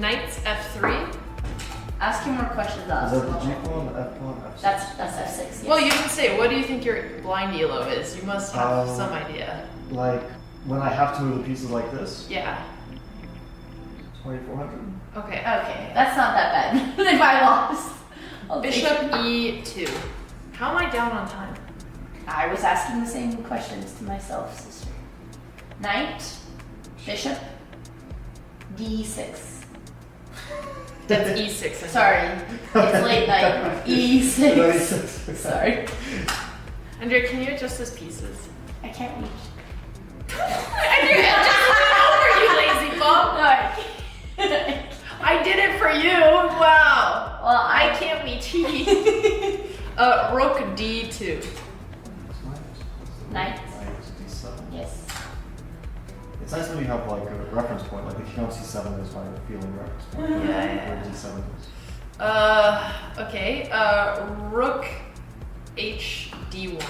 Knight F3. Ask him more questions, Is Alex. that the G pawn, the F pawn, F6? That's F6. Yes. Well, you can say, what do you think your blind elo is? You must have some idea. Like, when I have to move the pieces like this, Yeah. 2400? Okay. Okay, that's not that bad. If I lost, I'll take Bishop it. E2. How am I down on time? I was asking the same questions to myself, sister. Knight, bishop, D6. That's E6. I Sorry, it's late night. E6. E6. Sorry, Andrea, can you adjust his pieces? I can't reach. Andrea, just over you, lazy bum. No, I can't. I did it for you. Wow. Well, I can't reach he. Rook D2. Knight. D7. Yes. It's nice when you have like a reference point, like the king on C7 is my feeling reference point. Yeah. Where D7 is. Okay. Rook H D1.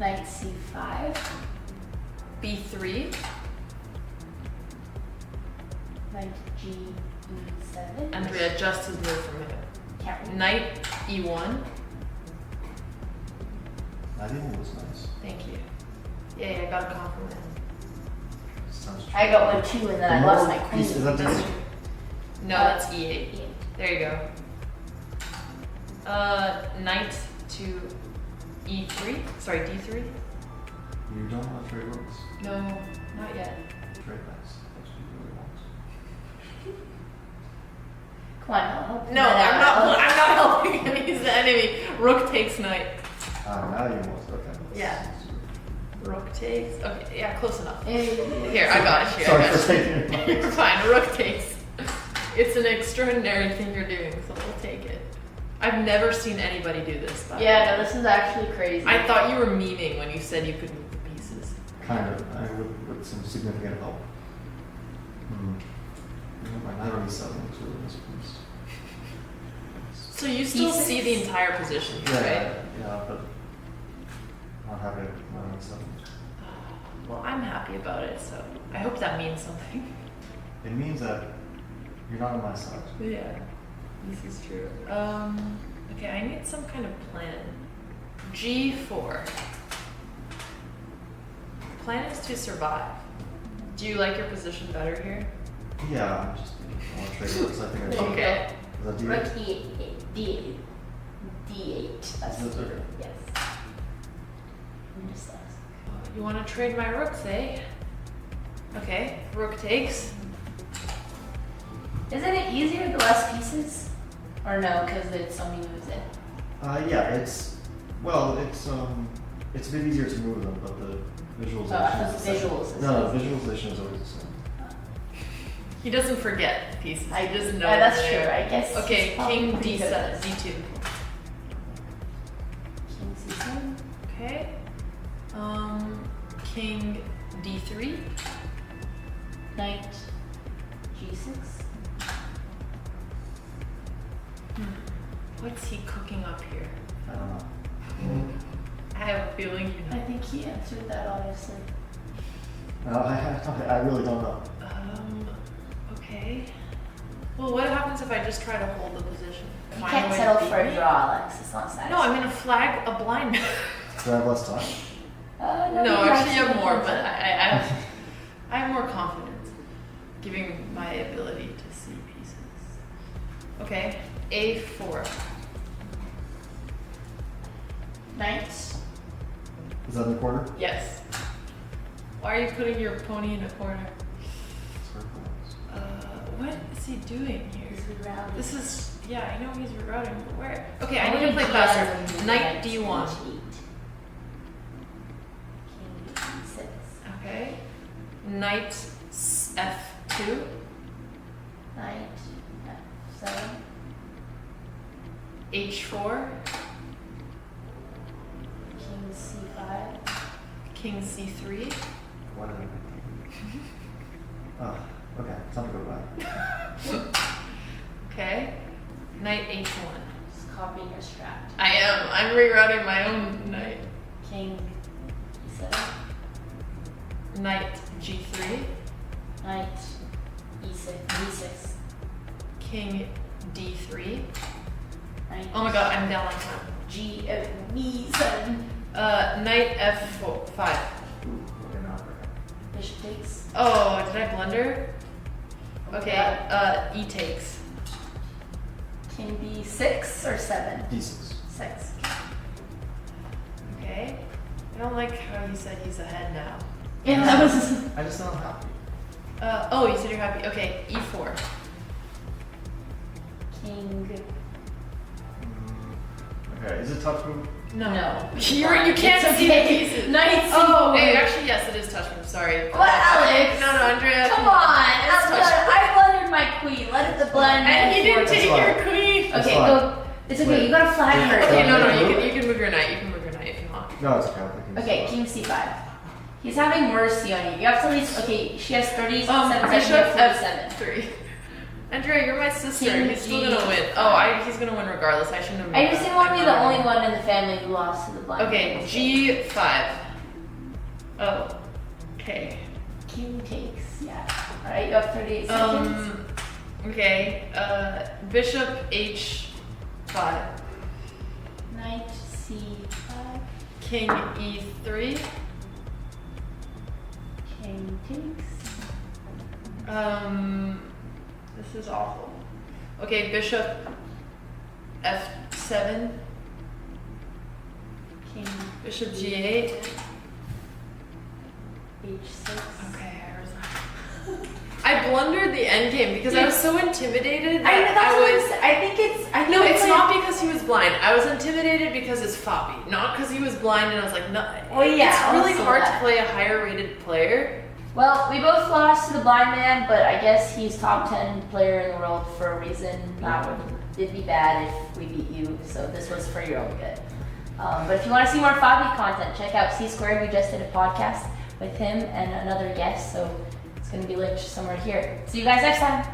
Knight C5. B3. Knight G7. Andrea just has moved from here. Can't read. Knight E1. Knight E1 was nice. Thank you. Yeah, I got a compliment. Sounds true. I got one too, and then I lost my queen. Is that That's D8? true. No, that's E8. Yeah. There you go. Knight to E3. Sorry, D3. You don't want to trade rooks. No, not yet. Trade knights. That's what you really want. Come on, I'll help. No, I'm not helping him. He's the enemy. Rook takes knight. Now you want. Okay. Yeah. Rook takes. Okay, yeah, close enough. Here, Here, I got it. Sorry I got for taking it. it. You're fine. Rook takes. It's an extraordinary thing you're doing, so we'll take it. I've never seen anybody do this. By the way. Yeah, no, this is actually crazy. I thought you were memeing when you said you could move the pieces. Kind of. With some significant help. My knight on E7 is really nice piece. So you still E6? see the entire position, right? Yeah, but not happy with my knight E7. Well, I'm happy about it, so I hope that means something. It means that you're not on my side. Yeah, this is true. Okay, I need some kind of plan. G4. Plan is to survive. Do you like your position better here? Yeah, I just want to trade rooks. I think I should. Okay. Is that D8? Rook E8. D8. D8. That's Is it okay? Yes. I'm just lost. You want to trade my rooks, eh? Okay, rook takes. Isn't it easier the less pieces? Or no, because it's so many moves in. Yeah, it's a bit easier to move them, but the visualization. Oh, I thought is the the same. visuals is No, the easy. visualization is always the same. He doesn't forget pieces. I He just knows. Yeah, that's them. true. I guess. Okay, he's probably king pretty good at D7, this. D2. King C7. Okay. King D3. Knight G6. What's he cooking up here? I don't know. I have a feeling you I know. think he answered that honestly. I really don't know. Okay. Well, what happens if I just try to hold the position? You Find can't way to settle beat for a me? draw, Alex. It's not satisfying. No, I'm gonna flag a blind man. Do I have less time? No, actually you have more, but I have more confidence, giving my ability to see pieces. Okay, A4. Knight. Is that in the corner? Yes. Why are you putting your pony in a corner? What is he doing here? He's rerouting. This is, yeah, I know he's rerouting, but where? Okay, I How need to many play Ds faster. in Knight H8? D1. King D6. Okay. Knight F2. Knight F7. H4. King C5. King C3. What did I make? Oh, okay. Time to go back. Okay. Knight H1. Just copying your strat. I am. I'm rerouting my own knight. King E7. Knight G3. Knight E6. D6. King D3. Knight Oh my god, I'm down on time. B7. Knight F5. Okay, now Bishop takes. Oh, did I blunder? Okay, E takes. King B6 or 7? D6. 6. Okay. I don't like how you said he's ahead now. Yeah, that was. I just don't happy. Oh, you said you're happy. Okay, E4. King. Okay, is it touch move? No. No. You can't It's see the okay. pieces. Knight Oh, C4. wait, actually, yes, it is touch move. Sorry. What, Alex? No, Andrea. Come on. It's touch move. I blundered my queen. Let it the blend. And he didn't That's take fine. your queen. That's Okay, fine. go. It's okay. Wait. You gotta flag her. Okay, no, Yeah. you can move your knight. You can move your knight if you want. No, it's okay. I'm thinking Okay, King C5. He's having mercy on you. You have to at least. Okay, she has 37 seconds. You Bishop have 47. F3. Andrea, you're my sister. King He's still G. gonna win. Oh, he's gonna win regardless. I shouldn't have. I just didn't want to be the only one in the family who lost to the blind. Okay, G5. Oh, okay. King takes. Yeah. All right, you have 38 seconds. Okay. Bishop H5. Knight C5. King E3. King takes. This is awful. Okay, Bishop F7. King Bishop G8. H6. Okay, I blundered the endgame because I was so intimidated that I No, it's not because he was blind. I was intimidated because it's Fabi, not because he was blind. And I was like, no. Oh, yeah, It's really also hard that. to play a higher rated player. Well, we both lost to the blind man, but I guess he's top 10 player in the world for a reason. It'd be bad if we beat you, so this was for your own good. But if you want to see more Fabi content, check out C Squared. We just did a podcast with him and another guest, so it's going to be linked somewhere here. See you guys next time.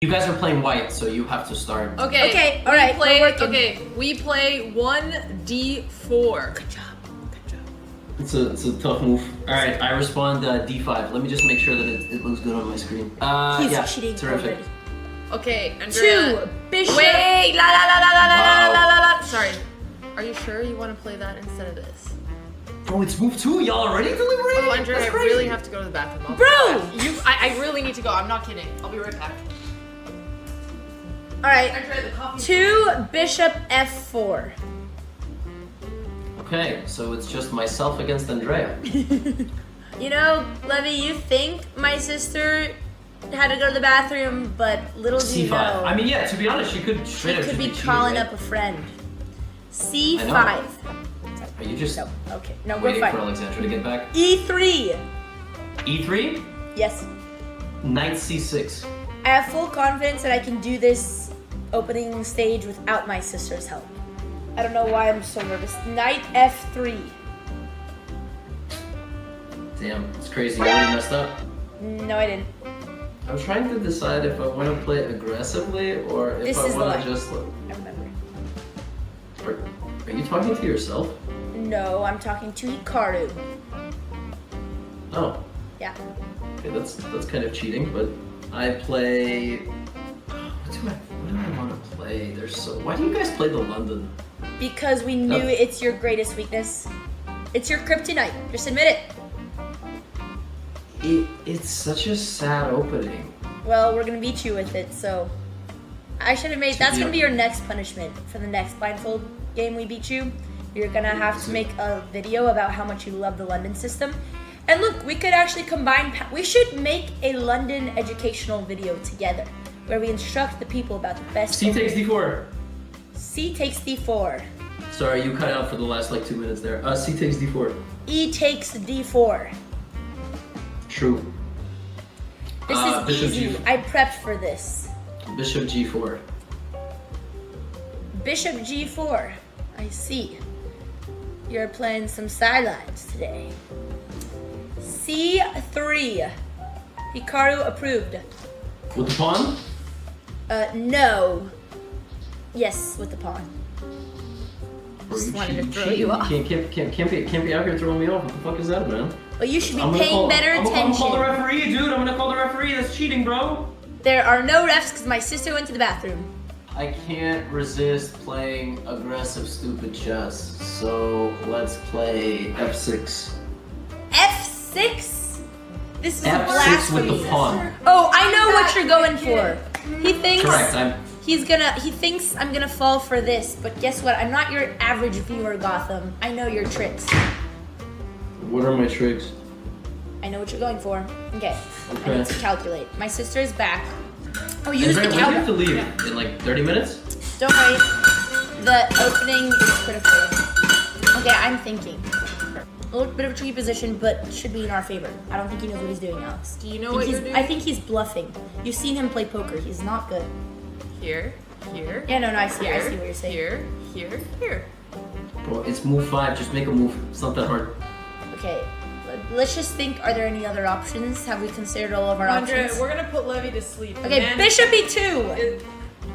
You guys are playing white, so you have to start. Okay. Okay, all right, we're working. We play 1d4. Good job. It's a tough move. All right, I respond D5. Let me just make sure that it looks good on my screen. He's yeah, cheating terrific. already. Okay, Andrea. 2 bishop. Wait, la la la la la la Wow. la la la. Sorry. Are you sure you want to play that instead of this? Oh, it's move 2. Y'all already deliberating? Oh, Andrea, I That's crazy. really have to go to the bathroom. I'll be Bro! right back. I really need to go. I'm not kidding. I'll be right back. All right. Andrea, the coffee. 2 bishop f4. Okay, so it's just myself against Andrea. You know, Levy, you think my sister had to go to the bathroom, but little do you C5. know, I mean, yeah, to be honest, she could she straight up could just be cheating, calling right? up a friend. C5. I Are you just No, okay. No, we're waiting for fine. Alexandra to get back? E3. E3? Yes. Knight C6. I have full confidence that I can do this opening stage without my sister's help. I don't know why I'm so nervous. Knight F3. Damn, it's crazy. You already messed up. No, I didn't. I'm trying to decide if I want to play aggressively or if This I is the want line. to just. I remember. Are you talking to yourself? No, I'm talking to Hikaru. Oh, Yeah. okay, that's kind of cheating, but I play. What do I want to play? Why do you guys play the London? Because we knew Oh. it's your greatest weakness. It's your kryptonite. Just admit it. It's such a sad opening. Well, we're gonna beat you with it, so I should have made. That's Yeah. gonna be your next punishment for the next blindfold game we beat you. You're gonna have to make a video about how much you love the London system, And look, we could actually combine. We should make a London educational video together, where we instruct the people about the best. C takes D4. C takes D4. Sorry, you cut out for the last like 2 minutes there. C takes D4. E takes D4. True. This is Bishop easy. G4. I prepped for this. Bishop G4. Bishop G4. I see. You're playing some sidelines today. C3. Hikaru approved. With the pawn? No. Yes, with the pawn. Just wanted to throw you off. Can't be out here throwing me off. What the fuck is that, man? Well, you should be paying better I'm gonna call the attention. referee, dude. I'm gonna call the referee. That's cheating, bro. There are no refs because my sister went to the bathroom. I can't resist playing aggressive, stupid chess. So let's play F6. F6? This is F6 blasphemy. with the pawn. Oh, I know what you're going for. He thinks Correct. he thinks I'm gonna fall for this, but guess what? I'm not your average viewer, Gotham. I know your tricks. What are my tricks? I know what you're going for. Okay. I Okay. need to calculate. My sister is back. Oh, use Andrea, the when do you have to calculator. leave? In like 30 minutes? Don't worry. The opening is critical. Okay, I'm thinking. A little bit of a tricky position, but should be in our favor. I don't think he knows what he's doing, Alex. Do you know what you're doing? I think he's bluffing. You've seen him play poker. He's not good. Here. Yeah, no, I see what you're saying. Here. Bro, it's move 5. Just make a move. It's not that hard. Okay, let's just think. Are there any other options? Have we considered all of our Andrea, options? we're gonna put Levy to sleep. Okay, Man, Bishop E2.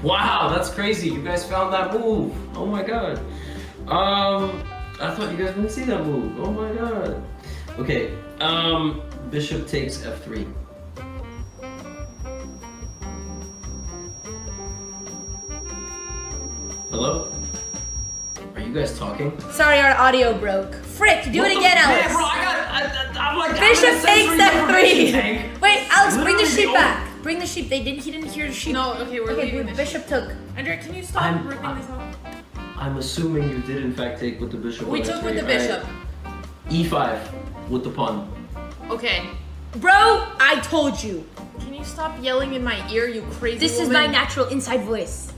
Wow, that's crazy. You guys found that move. Oh my god. I thought you guys wouldn't see that move. Oh my god. Okay, Bishop takes F3. Hello? Are you guys talking? Sorry, our audio broke. Frick, do it again, Alex. Yeah, bro, I'm like, Bishop takes F3. Tank. Wait, Alex, bring the Literally sheep the back. Bring the sheep. He didn't hear the sheep. No, okay, we're leaving this. Bishop took. Andrea, can you stop I'm- ripping this off? I'm assuming you did in fact take with the bishop. We on took F3. with the bishop. E5 with the pawn. Okay. Bro, I told you. Can you stop yelling in my ear, you crazy This is woman? my natural inside voice.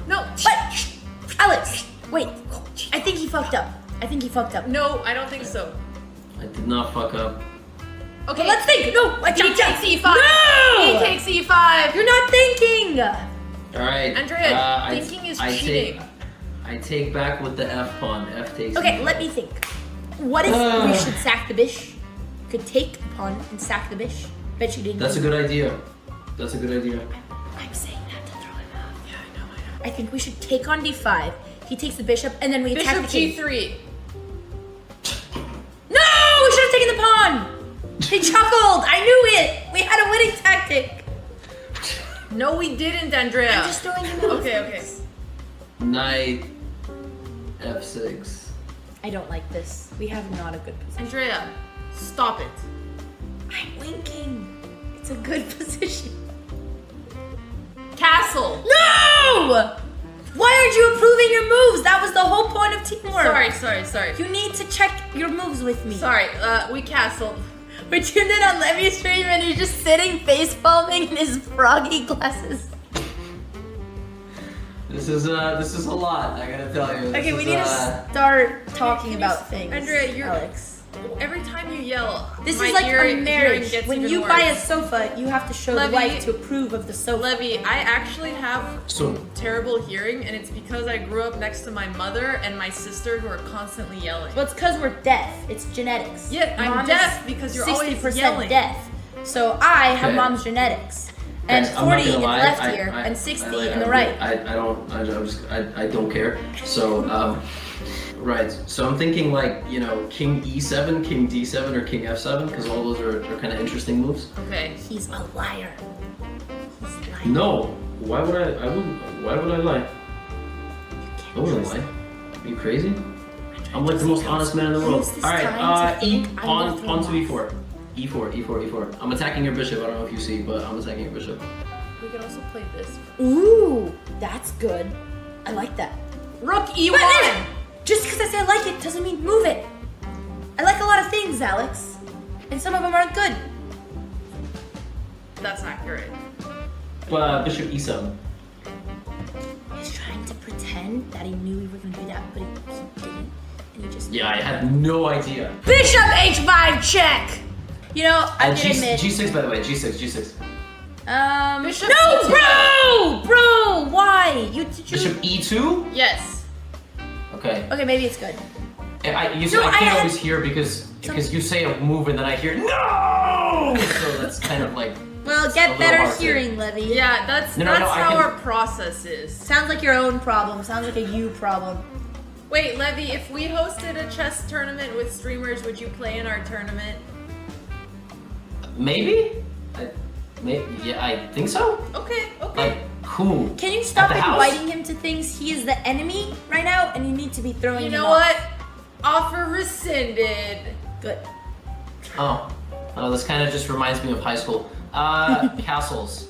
No. But, Alex, wait. I think he fucked up. No, I don't think so. I did not fuck up. Okay. But let's think. No, He takes E5. No! He takes E5. You're not thinking. Alright. Andrea, thinking is cheating. I take back with the F pawn. F takes. Okay, E5. let me think. What if we should sack the bish? Could take the pawn and sack the bish. Bet you didn't. That's a good idea. That's a good idea. I'm saying that to throw him off. Yeah, I know. I think we should take on D5. He takes the bishop, and then we attack Bishop the king. G3. No, we should have taken the pawn. He chuckled. I knew it. We had a winning tactic. No, we didn't, Andrea. I'm just throwing him off. Okay. Knight F6. I don't like this. We have not a good position. Andrea, stop it. I'm winking. It's a good position. Castle. No! Why aren't you approving your moves? That was the whole point of teamwork. Sorry. You need to check your moves with me. Sorry, we castled. We tuned in on Levy's stream and he's just sitting face palming in his froggy glasses. This is a lot. I gotta tell you. Okay, we need to start talking about things. Andrea, you're Alex. Every time you yell, This my is like hearing a marriage. gets When even you worse. buy a sofa, you have to show Levy- the wife to approve of the sofa. Levy, I actually have So terrible hearing, and it's because I grew up next to my mother and my sister who are constantly yelling. Well, it's because we're deaf. It's genetics. Yeah, I'm Mom deaf is because you're always 60% yelling. deaf. So I have Okay. mom's genetics. And guys, I'm not 40 in gonna the lie, left I- ear I- and 60 I- in the right. I don't care. So right. So I'm thinking like, King E7, King D7, or King F7, because all those are kind of interesting moves. Okay. He's a liar. He's lying. No. Why would I lie? I wouldn't lie. Are you crazy? I'm like the most honest man in the world. Use this Alright, time to E, think I'm gonna pawn throw to him E4. E4. I'm attacking your bishop. I don't know if you see, but I'm attacking your bishop. We could also play this. Ooh, that's good. I like that. Rook E1. But just because I say I like it doesn't mean move it. I like a lot of things, Alex. And some of them aren't good. That's accurate. Bishop E7. He's trying to pretend that he knew we were gonna do that, but he didn't. And he just Yeah, I had no idea. Bishop H5 check! You know, I'm gonna admit. G6, by the way. G6, G6. Bishop No, E2. bro! Why? You Bishop E2? Yes. Okay. Okay, maybe it's good. I No, can't I always hear because you say a move and then I hear no. So that's kind of like. Well, a get little better hard to- hearing, Levy. Yeah, that's No, I how can- our process is. Sounds like your own problem. Sounds like a you problem. Wait, Levy, if we hosted a chess tournament with streamers, would you play in our tournament? Maybe. Yeah, I think so. Okay. Like who? Can you stop At the house? inviting him to things? He is the enemy right now, and you need to be throwing You him know off. what? Offer rescinded. Good. Oh, this kind of just reminds me of high school. Castles.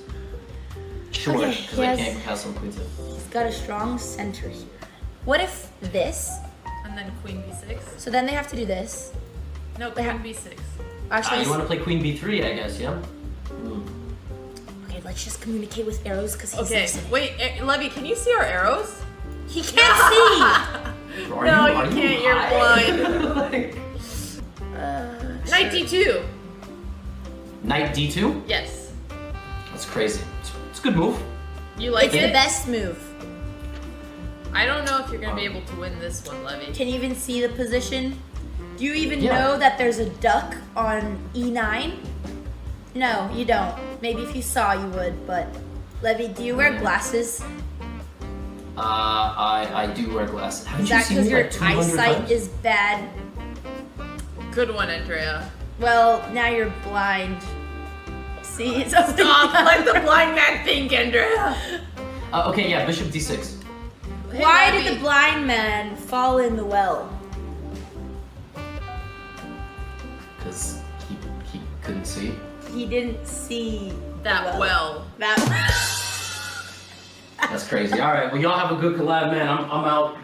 Sure, Okay, because I yes. can't castle queen two. He's got a strong center here. What if this? And then queen b6. So then they have to do this. No, They queen have- b6. Actually, You want to play queen b3, I guess, yeah? okay, let's just communicate with arrows because he's Okay, listening. wait, Levy, can you see our arrows? He can't see. No, you can't, you're blind. Like, Knight d2. Knight d2? Yes. That's crazy. It's a good move. You like It's the it? best move. I don't know if you're gonna be able to win this one, Levy. Can you even see the position? Do you even Yeah. know that there's a duck on E9? No, you don't. Maybe if you saw, you would. But Levy, do you wear glasses? I do wear glasses. Haven't Is you that seen because me your like 200 eyesight times? is bad? Good one, Andrea. Well, now you're blind. See, it's something. Stop, let the blind man think, Andrea. Okay, yeah, bishop d6. Hey, Why Levy. did the blind man fall in the well? Because he couldn't see. He didn't see That well. That That's crazy. All right, well, y'all have a good collab, man. I'm out.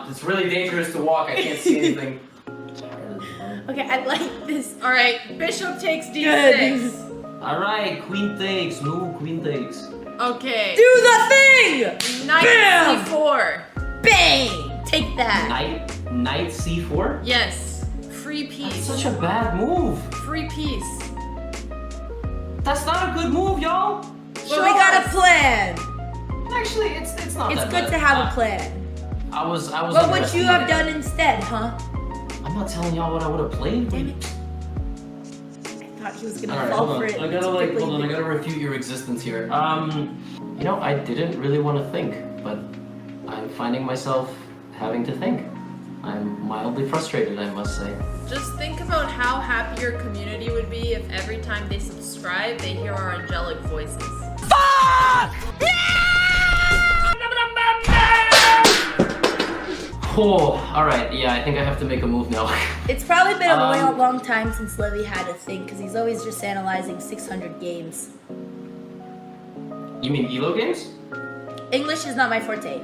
It's really dangerous to walk. I can't see anything. Okay, I like this. All right, bishop takes d6. Good. All right, queen takes. No, queen takes. Okay. Do the thing! Knight Bam! c4. Bang! Take that. Knight c4? Yes. Free That's piece. such a bad move. Free piece. That's not a good move, y'all. But we got a plan. Actually, it's not It's that good bad. to have a plan. I was. What would you have underestimating done instead, huh? it. I'm not telling y'all what I would have played. Damn it. I thought he was gonna All right, fall hold for on. it. I gotta hold on. I gotta refute your existence here. You know, I didn't really want to think, but I'm finding myself having to think. I'm mildly frustrated, I must say. Just think about how happy your community would be if every time they subscribe, they hear our angelic voices. Oh, all right. Yeah, I think I have to make a move now. It's probably been a long time since Levy had to think, because he's always just analyzing 600 games. You mean ELO games? English is not my forte.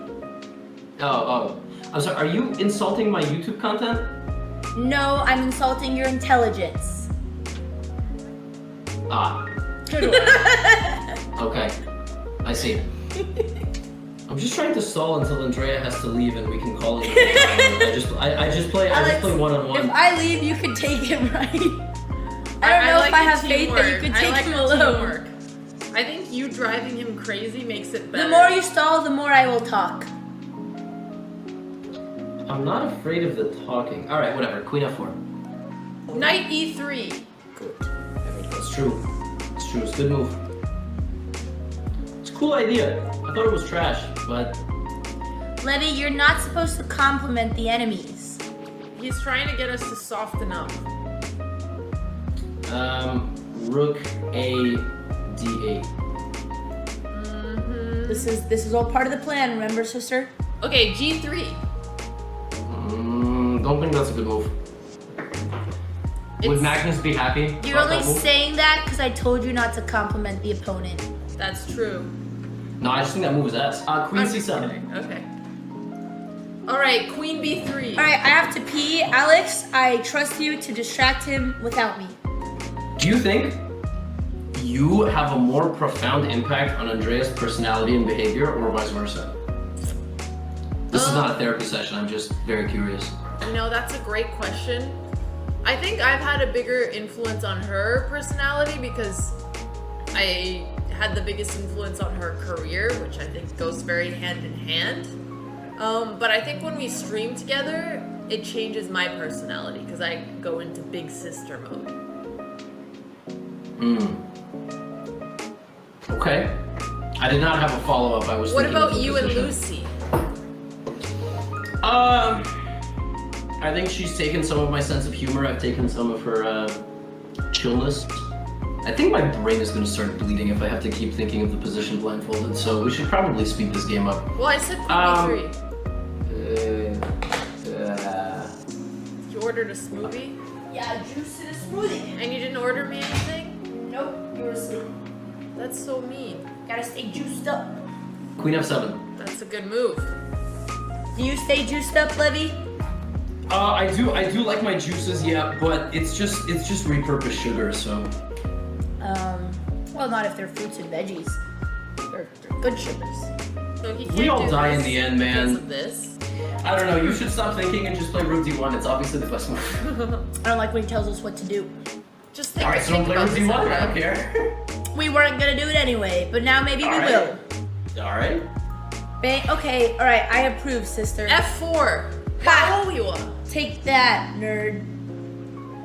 Oh. I'm sorry. Are you insulting my YouTube content? No, I'm insulting your intelligence. Ah. Good one. Okay. I see. I'm just trying to stall until Andrea has to leave and we can call it. I just play Alex, one-on-one. if I leave, you can take him, right? I don't know like if I the have faith that you teamwork. could I take like him the alone. teamwork. I think you driving him crazy makes it better. The more you stall, the more I will talk. I'm not afraid of the talking. All right, whatever. Queen f4. Knight e3. That's true. It's true. It's a good move. It's a cool idea. I thought it was trash, but Levy, you're not supposed to compliment the enemies. He's trying to get us to soften up. rook a d8. This is all part of the plan, remember, sister? Okay, g3. Don't think that's a good move. Would Magnus be happy? You're about only that move? saying that because I told you not to compliment the opponent. That's true. No, I just think that move is ass. Queen I'm just c7. kidding. Okay. All right, queen b3. All right, I have to pee. Alex, I trust you to distract him without me. Do you think you have a more profound impact on Andrea's personality and behavior, or vice versa? This is not a therapy session. I'm just very curious. You know, that's a great question. I think I've had a bigger influence on her personality because I had the biggest influence on her career, which I think goes very hand in hand. But I think when we stream together, it changes my personality because I go into big sister mode. Okay. I did not have a follow-up. I was What thinking of about the you and position. Lucy? I think she's taken some of my sense of humor. I've taken some of her chillness. I think my brain is gonna start bleeding if I have to keep thinking of the position blindfolded, so we should probably speed this game up. Well, I said queen b3. You ordered a smoothie? Yeah, juice in a smoothie. And you didn't order me anything? Nope, you were asleep. That's so mean. Gotta stay juiced up. Queen f7. That's a good move. Do you stay juiced up, Levy? I do like my juices, yeah, but it's just repurposed sugar, so. Well, not if they're fruits and veggies. They're good sugars. So he We can't all do die in this the end, because man. of this. I don't know, you should stop thinking and just play Rook D1. It's obviously the best move. I don't like when he tells us what to do. Just think, Alright, so don't think play about Rook this. D1, I Andrea. don't care. We weren't gonna do it anyway, but now maybe we Alright. will. Alright. Okay, alright, I approve, sister. F4. Ha! Wow. Take that, nerd.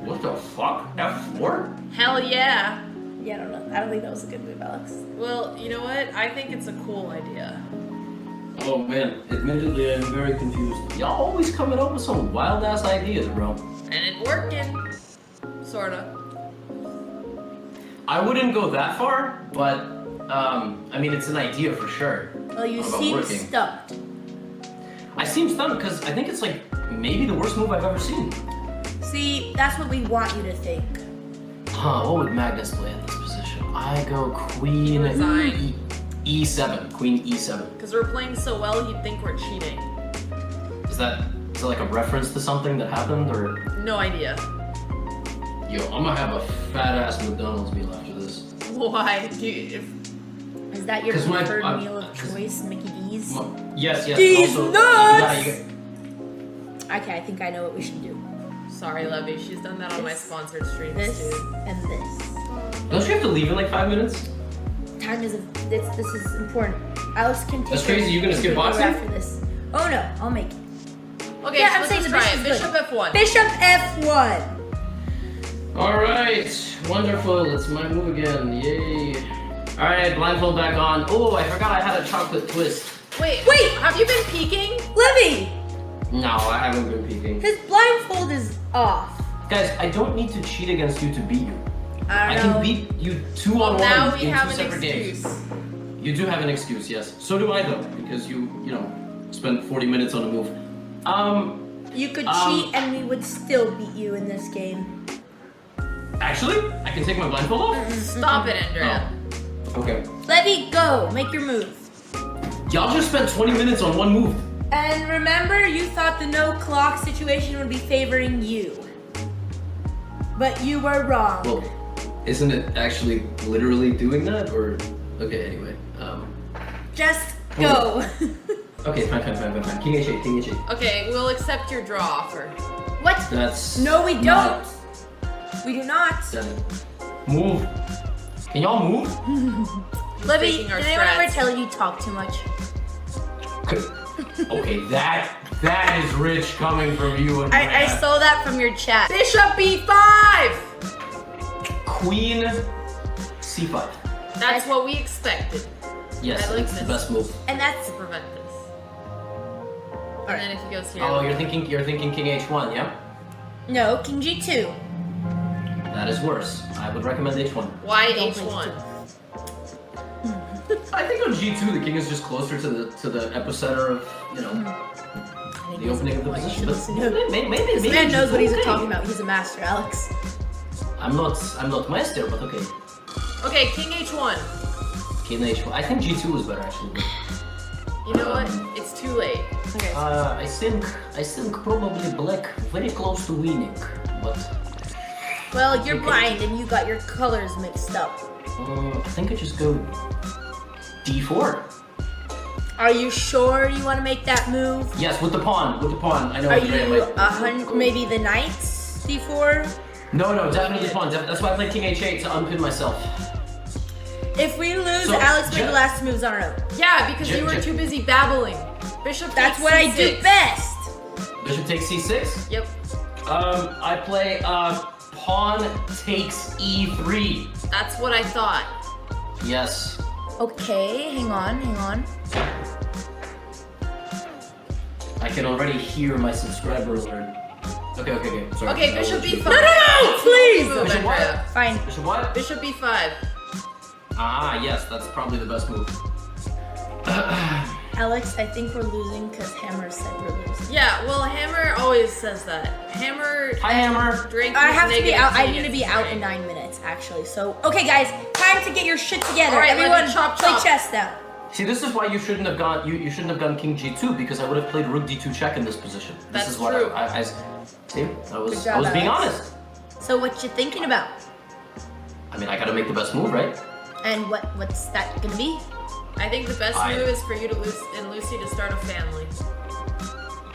What the fuck? F4? Hell yeah. Yeah, I don't know. I don't think that was a good move, Alex. Well, you know what? I think it's a cool idea. Oh man, admittedly I'm very confused. Y'all always coming up with some wild ass ideas, bro. And it working. Sorta. I wouldn't go that far, but I mean it's an idea for sure. Well, you What about seem working? stumped. I seem stunned because I think it's like maybe the worst move I've ever seen. See, that's what we want you to think. Huh, what would Magnus play in this position? I go queen Resign. E7. Queen E7. Because we're playing so well, he'd think we're cheating. Is that like a reference to something that happened or? No idea. Yo, I'm gonna have a fat ass McDonald's meal after this. Why? Do you, Is that your 'Cause my- preferred I- meal of choice, Mickey D's? Yes. These Also, you nuts! gotta- Okay, I think I know what we should do. Sorry, Levy. She's done that on my sponsored streams This too. and this. Don't you have to leave in like 5 minutes? Time is this is important. Alex can take. That's crazy, you're gonna skip over boxing? after this. Oh no, I'll make it. Okay, Yeah, so I'm let's saying just the try it. bishop's Bishop good. F1. Bishop F1. Alright, wonderful. It's my move again. Yay. Alright, blindfold back on. Oh, I forgot I had a chocolate twist. Wait, have you been peeking? Levy, No, I haven't been peeking. his blindfold is off. Guys, I don't need to cheat against you to beat you. I I don't know. can beat you 2 Well, on now 1 we in have 2 an separate excuse. games. You do have an excuse, yes. So do I though, because you spent 40 minutes on a move. You could cheat and we would still beat you in this game. Actually, I can take my blindfold off? Stop it, Andrea. Oh. Okay. Levy, go. Make your move. Y'all just spent 20 minutes on one move. And remember, you thought the no clock situation would be favoring you. But you were wrong. Well, isn't it actually literally doing that, or? Okay, anyway. Just go. Okay, fine. King H8, King H8. Okay, we'll accept your draw offer. What? That's. No, we don't. not- We do not. Move. Can y'all move? Levy, taking did our anyone ever strats. tell you talk too much? Okay, that is rich coming from you. And I stole that from your chat. Bishop B5! Queen C5. That's what we expected Yes, I like it's the this. best move. And that's to prevent this. And then if he goes here. Oh, you're thinking King H1, yeah? no, King G2. That is worse. I would recommend H1. Why Don't play H1? I think on G2 the king is just closer to the epicenter of the opening of the position. But maybe This man knows what he's okay. talking about. He's a master, Alex. I'm not master, but okay. Okay, King H1. King H1. I think G2 was better actually. You know what? It's too late. Okay. I think probably black very close to winning, but Well, you're blind and you got your colors mixed up. I think I just go D4. Are you sure you want to make that move? Yes, with the pawn. I know. Are it's great, you like- maybe the knights D4? No, definitely pawn. That's why I played King H8 to unpin myself. If we lose, So, Alex make Jeff- the last moves on our own. Yeah, because you were too busy babbling. Bishop That's takes what I do C6. best. Bishop takes C6. Yep. I play pawn takes E3. That's what I thought. Yes. Okay, hang on. I can already hear my subscriber alert. Okay. Sorry. Okay, Bishop B5. No, please! Move, Bishop what? Andrea. Fine. Bishop what? Bishop B5. Ah, yes, that's probably the best move. Alex, I think we're losing because Hammer said we're losing. Yeah, well, Hammer always says that. Hammer Hi, Hammer. drank I his have to be negative out. I tea need to be yesterday. out in 9 minutes, actually. So, okay, guys, time to get your shit together. All right, Everyone, Levy, chop, play chop. chess now. See, this is why you shouldn't have gone. You shouldn't have gone King G2 because I would have played Rook D2 check in this position. That's This is what true. I see. I was Good job, being Alex. honest. So, what you thinking about? I mean, I gotta make the best move, right? And what's that gonna be? I think the best I- move is for you to and Lucy to start a family.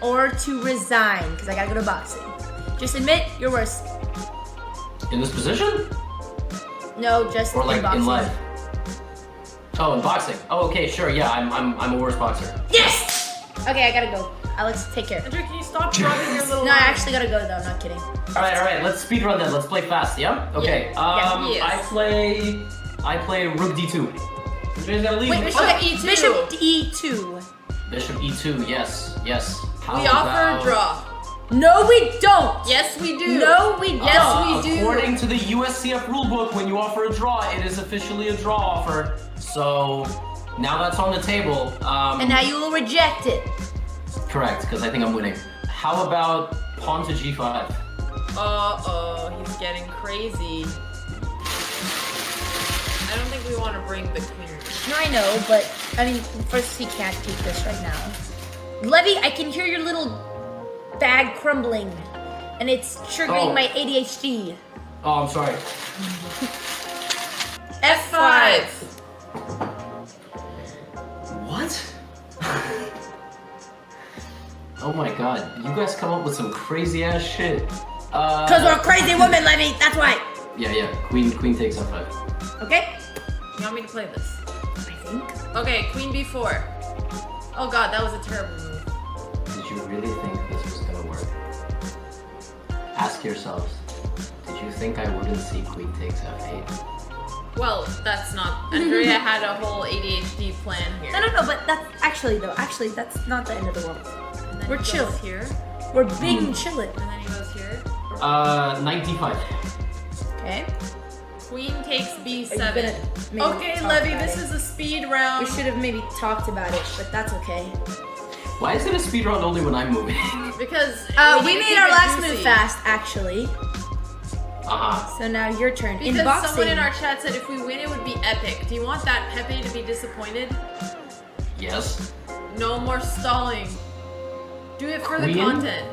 Or to resign, because I gotta go to boxing. Just admit you're worse. In this position, No, just or like in boxing. in life. Oh, in boxing. Oh, okay, sure. Yeah, I'm a worse boxer. Yes! Okay, I gotta go. Alex, take care. Andrew, can you stop rubbing your little No, I arm? actually gotta go though, I'm not kidding. All right. Let's speed run then. Let's play fast. Yeah. Okay. Yeah. Yes. I play Rook D2. Andrea's gotta leave. Wait, me. Bishop E2. Bishop E2. Bishop E2. Yes. How We offer about- a draw. No, we don't. Yes, we do. No, we Yes, don't. we do. According to the USCF rulebook, when you offer a draw, it is officially a draw offer. So now that's on the table. And now you will reject it. Correct, because I think I'm winning. How about pawn to G5? Uh-oh, he's getting crazy. I don't think we want to bring the queen. No, I know, but I mean, first he can't keep this right now. Levy, I can hear your little bag crumbling, and it's triggering Oh. my ADHD. Oh, I'm sorry. F5. What? Oh my god, you guys come up with some crazy ass shit. Cause we're crazy women, Levy. That's why. Yeah. Queen takes F5. Okay. You want me to play this? I think. Okay, queen B4. Oh god, that was a terrible move. Did you really think this was gonna work? Ask yourselves, did you think I wouldn't see queen takes F8? Well, that's not. Andrea had a whole ADHD plan here. No, but that's actually that's not the end of the world. And then We're he chill. goes here, We're big and chillin'. and then he goes here. Knight D5. Okay. Queen takes Are you B7. gonna maybe Okay, talk Levy, about this it? is a speed We round. should have maybe talked about it, but that's okay. Why is it a speed round only when I'm moving? Because We need to made keep our it last juicy. move fast, actually. Uh-huh. So now your turn. Because in boxing, someone in our chat said if we win, it would be epic. Do you want that Pepe to be disappointed? Yes. No more stalling. Do it for the Queen? content.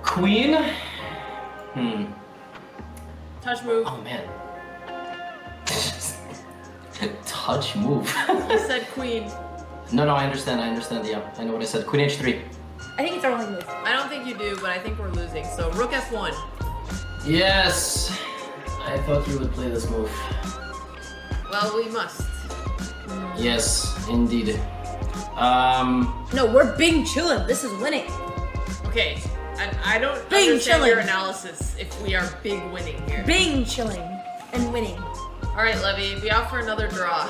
Queen? Touch move. Oh man. Touch move. He said queen. No, I understand, yeah. I know what I said. Queen H3. I think it's our only move. I don't think you do, but I think we're losing. So rook F1. Yes! I thought you would play this move. Well, we must. Yes, indeed. No, we're bing chillin'. This is winning. Okay. And I don't Bing understand chilling. your analysis if we are big winning here. Bing chilling and winning. All right, Levy, we offer another draw.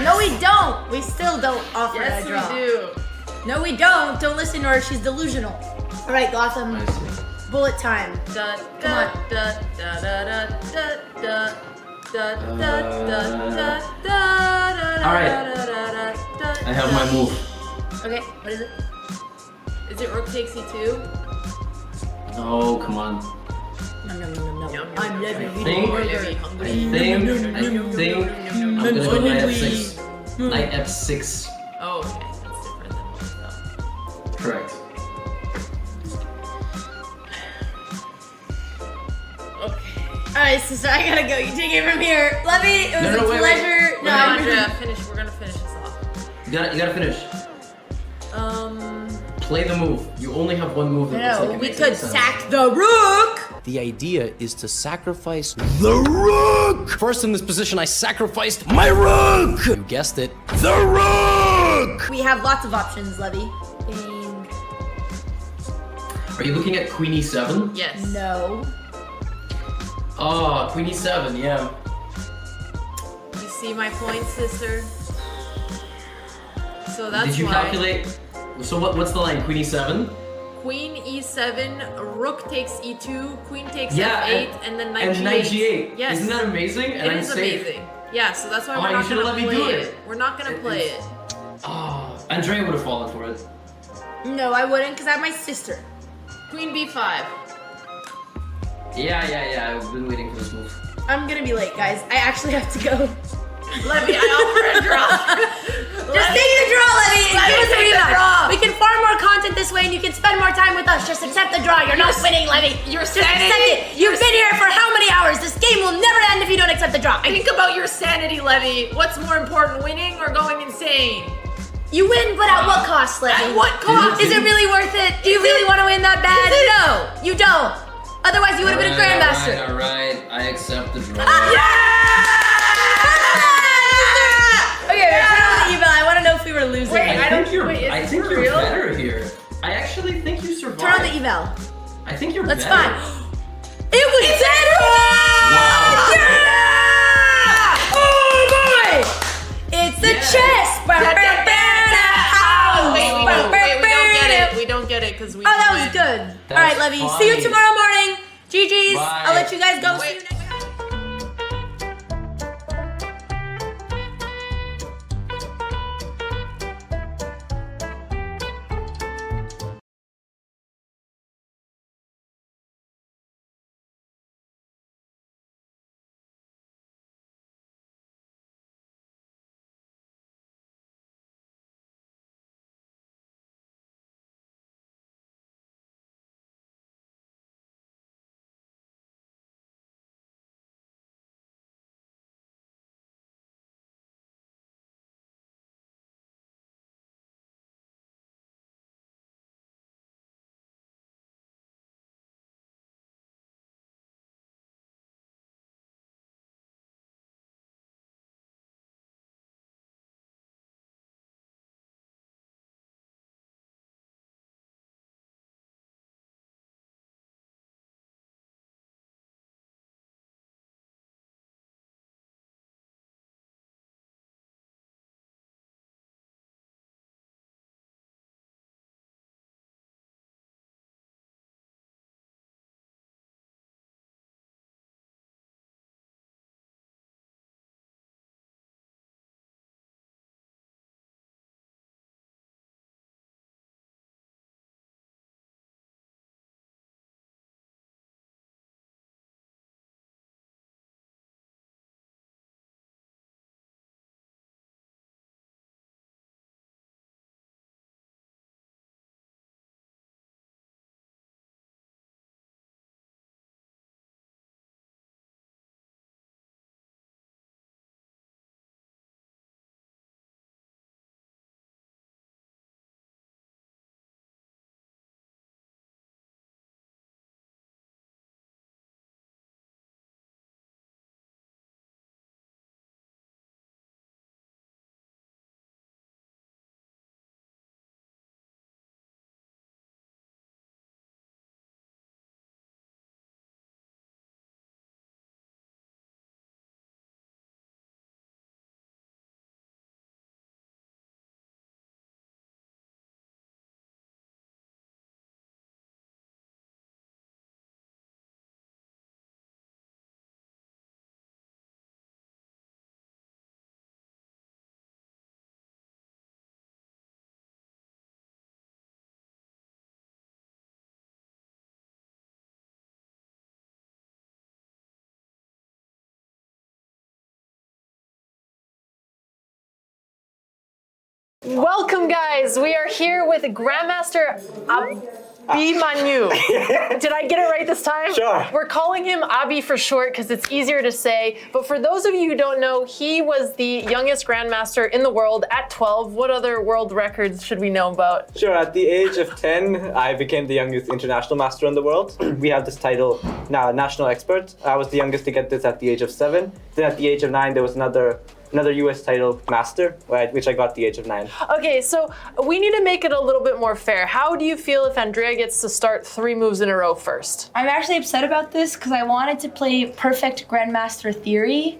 No, we don't. We still don't offer Yes, a we draw. do. No, we don't. Don't listen to her. She's delusional. All right, Gotham. I see. Bullet time. Da Come da on. da da da da da da. Da, da, da, da, da, da, All right. da, da, da, I have my move. Okay, what is it? Is it rook takes e2? No, come on. No. I'm I living. think, We're very I hungry. think I'm gonna go knight F6. Knight F6. Oh, Alright, sister, I gotta go. You take it from here. Levy, it was No, a wait. pleasure. No, Andrea, finish. We're gonna finish this off. You gotta finish. Play the move. You only have one move. No, we could sack the rook. The idea is to sacrifice the rook! First in this position, I sacrificed my rook! You guessed it, the rook! We have lots of options, Levy. Are you looking at Queen E7? Yes. No. Oh, Queen E7, yeah. You see my point, sister? So that's Did you why. calculate? So what's the line? Queen E7? Queen E7, Rook takes E2, Queen takes Yeah, F8, and then Knight G8. And Knight G8. Yes. Isn't that amazing? And It I'm is safe. amazing. Yeah, so that's why Oh, we're you not should've gonna let me play do it. it. We're not gonna play it. Oh, Andrea would have fallen for it. No, I wouldn't, because I have my sister. Queen B5. Yeah. I've been waiting for this move. I'm gonna be late, guys. I actually have to go. Levy, I offer a draw. Just take the draw, Levy, and give us a take the rematch. draw. We can farm more content this way, and you can spend more time with us. Just accept the draw. You're not winning, Levy. Your Just accept sanity. it. You've been here for how many hours? This game will never end if you don't accept the draw. Think about your sanity, Levy. What's more important, winning or going insane? You win, but at what cost, Levy? At what cost? Is it really worth it? Do you really want to win that bad? No, you don't. Otherwise, you would have been a grandmaster. Alright, I accept the draw. Okay, turn on the eval. I want to know if we were losing. Wait, I think you're for real? better here. I actually think you survived. Turn on the eval. I think you're That's better. fine. It was better! Wow. Yeah! Oh boy! It's a chess! Wait, we don't get it because we. Oh, that was good. All right, Levy. See you fine. tomorrow morning. GG's. Bye. I'll let you guys go. Wait. See you next time. Welcome, guys. We are here with Grandmaster Abhimanyu. Did I get it right this time? Sure. We're calling him Abhi for short because it's easier to say. But for those of you who don't know, he was the youngest grandmaster in the world at 12. What other world records should we know about? Sure, at the age of 10, I became the youngest international master in the world. We have this title now, national expert. I was the youngest to get this at the age of 7. Then at the age of 9, there was another US title, master, which I got at the age of 9. Okay, so we need to make it a little bit more fair. How do you feel if Andrea gets to start 3 moves in a row first? I'm actually upset about this because I wanted to play perfect Grandmaster Theory,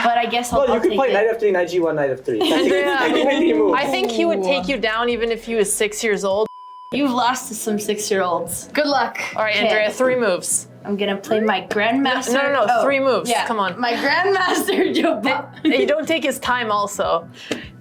but I guess I'll You can take play it. knight f3, knight g1, knight f3. Andrea, I can make 3 moves. I think he would take you down even if he was 6 years old. You've lost to some 6-year-olds. Good luck. All right, Okay. Andrea, 3 moves. I'm gonna play my Grandmaster. No, 3 moves. Yeah. Come on. My Grandmaster Joe. You don't take his time also.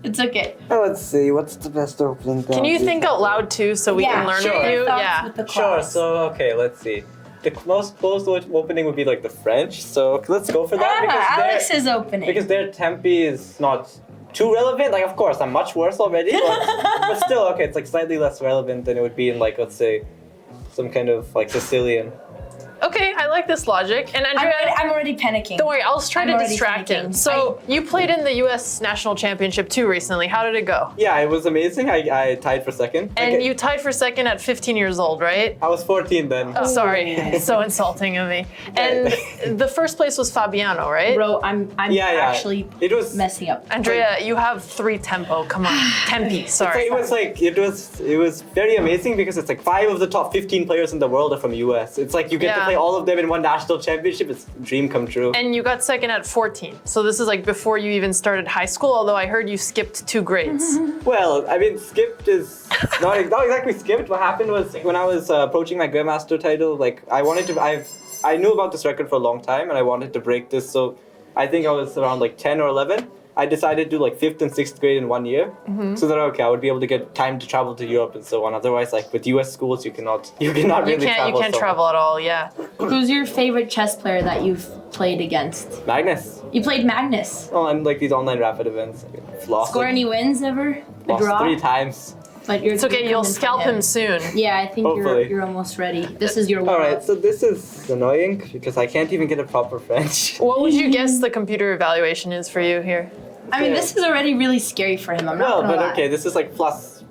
It's okay. Oh, let's see, what's the best opening? Can you think out loud too so we can learn sure. with you? Thoughts Yeah. with the Sure, class. so, okay, let's see. The most closed opening would be like the French, so let's go for that. Alex is opening. Because their tempi is not too relevant. Like, of course, I'm much worse already, but still, okay, it's like slightly less relevant than it would be in, like, let's say, some kind of like Sicilian. Okay, I like this logic. And Andrea, I'm already panicking. don't worry, I'll try I'm to already distract him. panicking. So you played in the U.S. National Championship too recently. How did it go? Yeah, it was amazing. I tied for second. And you tied for second at 15 years old, right? I was 14 then. Oh, sorry, so insulting of me. And the first place was Fabiano, right? Bro, I'm actually it was messing up. Andrea, you have 3 tempo. Come on, tempi. Sorry. It was very amazing because it's like 5 of the top 15 players in the world are from US. It's like you get to play all of them in one national championship. It's a dream come true. And you got second at 14. So this is like before you even started high school, although I heard you skipped 2 grades. Well, I mean, skipped is not exactly skipped. What happened was when I was approaching my Grandmaster title, like I knew about this record for a long time and I wanted to break this. So I think I was around like 10 or 11. I decided to do like 5th and 6th grade in 1 year, so that I would be able to get time to travel to Europe and so on. Otherwise, like with US schools, you cannot really travel. You can't travel at all. Yeah. Who's your favorite chess player that you've played against? Magnus. You played Magnus. Oh, and like these online rapid events. Lost. Score any wins ever? A Lost draw? 3 times. But you're It's okay. you're You'll coming scalp from him soon. Yeah, I think Hopefully. you're almost ready. This is your All warm right, so this is annoying because I can't even get a proper French. What would you guess the computer evaluation is for you here? I mean, this is already really scary for him. I'm not Well, gonna but lie. okay, this is like plus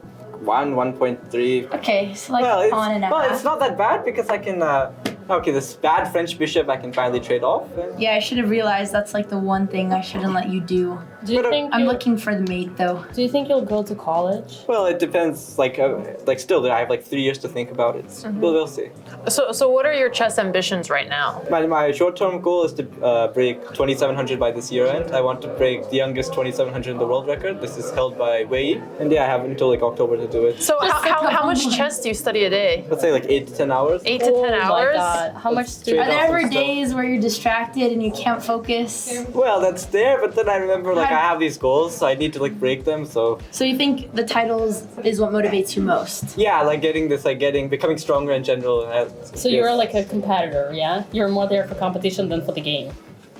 1.3. Okay, so like Well, pawn and a well, half. it's not that bad because I can. Okay, this bad French bishop I can finally trade off. And Yeah, I should have realized that's like the one thing I shouldn't let you do. Do you think I'm looking for the mate though. Do you think you'll go to college? Well, it depends. Like still, I have like 3 years to think about it. We'll see. So what are your chess ambitions right now? My short-term goal is to break 2,700 by this year end. I want to break the youngest 2,700 in the world record. This is held by Wei, and yeah, I have until like October to do it. So how much chess do you study a day? Let's say like 8 to 10 hours. 8 to 10 hours? How much Straight Are off there some ever stuff. days where you're distracted and you can't focus? Well, that's there, but then I remember like I have these goals, so I need to like break them. So So you think the titles is what motivates you most? yeah, like becoming stronger in general. So you're like a competitor, yeah? You're more there for competition than for the game.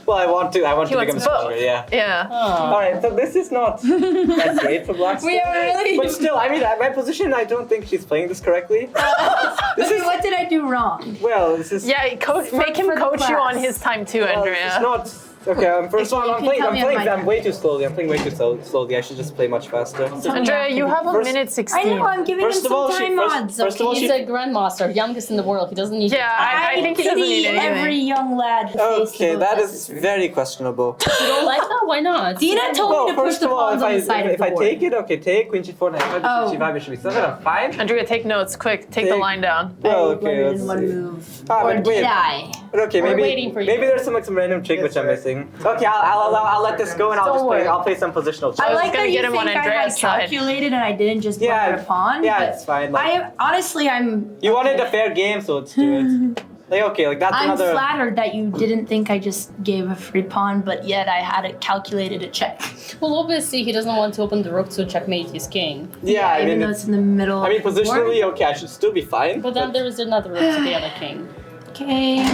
Well, I want to He become wants stronger. both. Yeah. Yeah. All right, so this is not that great for Blackstone. We are really. But still, I mean, at my position, I don't think she's playing this correctly. What did I do wrong? Well, this is. Yeah, make him for the coach you class. on his time too, Well, Andrea. it's not. Okay, first Okay, one, you I'm can playing. tell I'm me on playing. my I'm way too slowly. I'm playing way too slowly. I should just play much faster. Andrea, you have a First- minute 16. I know, I'm giving him First of some all, time mods. first of all, He's a grandmaster, youngest in the world. He doesn't need Yeah, I think he doesn't pity need anything. every young lad who faces Okay, those that tests. is very questionable. You don't like that? Why not? Dina told me to push first the of all, pawns on the side of if the I board. take it, okay, take queen g4, knight f5, Oh. bishop g5, bishop e7, I'm fine. Andrea, take notes, quick. Take the Take- line down. Well, I okay, blended let's in one see. move. Ah, Or but did wait. I? But okay, We're maybe waiting for you. maybe there's some random trick which I'm missing. Okay, I'll let this go and I'll play some positional chess. I was like gonna that get you him think on I had Andrea's side. calculated and I didn't just Yeah, blunder a pawn. yeah, but it's fine, like- I honestly, I'm. You wanted a fair game, so let's do it. Like okay, like that's I'm another. flattered that you didn't think I just gave a free pawn, but yet I had it calculated a check. Well, obviously he doesn't want to open the rook to checkmate his king. Yeah, I even mean, though it's in the middle. I mean, of the board. positionally, okay, I should still be fine. But then there is another rook to the other king. Okay.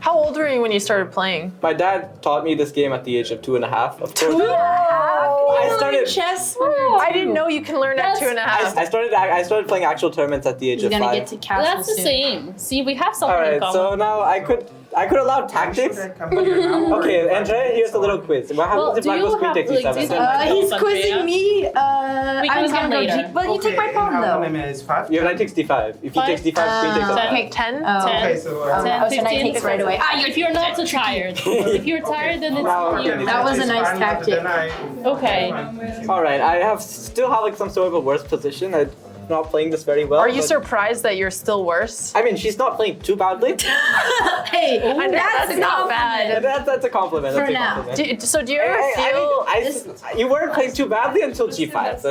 How old were you when you started playing? My dad taught me this game at the age of 2.5. Of course. 2.5? I started. chess. I didn't know you can learn at 2.5. I started playing actual tournaments at the age He's of gonna 5. get to castle That's the soon. same. See, we have something All in right, common. so now I could allow tactics. Okay, Andrea, here's a little quiz. What happens Well, if do black you goes queen have, takes like, e7? do you He's quizzing me. We can I'm come gonna go later. G. But you take my pawn though. You have knight takes d5. If he takes d5, queen takes f5. Okay, 10? Oh. 10, Okay, so, 10, 15. knight takes right away. If you're not so tired. If you're tired, then it's That was a nice tactic. Okay. All right, I still have like some sort of a worse position. I'm not playing this very well. Are you but- surprised that you're still worse? I mean, she's not playing too badly. Hey, that's not bad. That's a compliment. For That's a now. compliment. So do you ever feel... You weren't playing too badly until G5.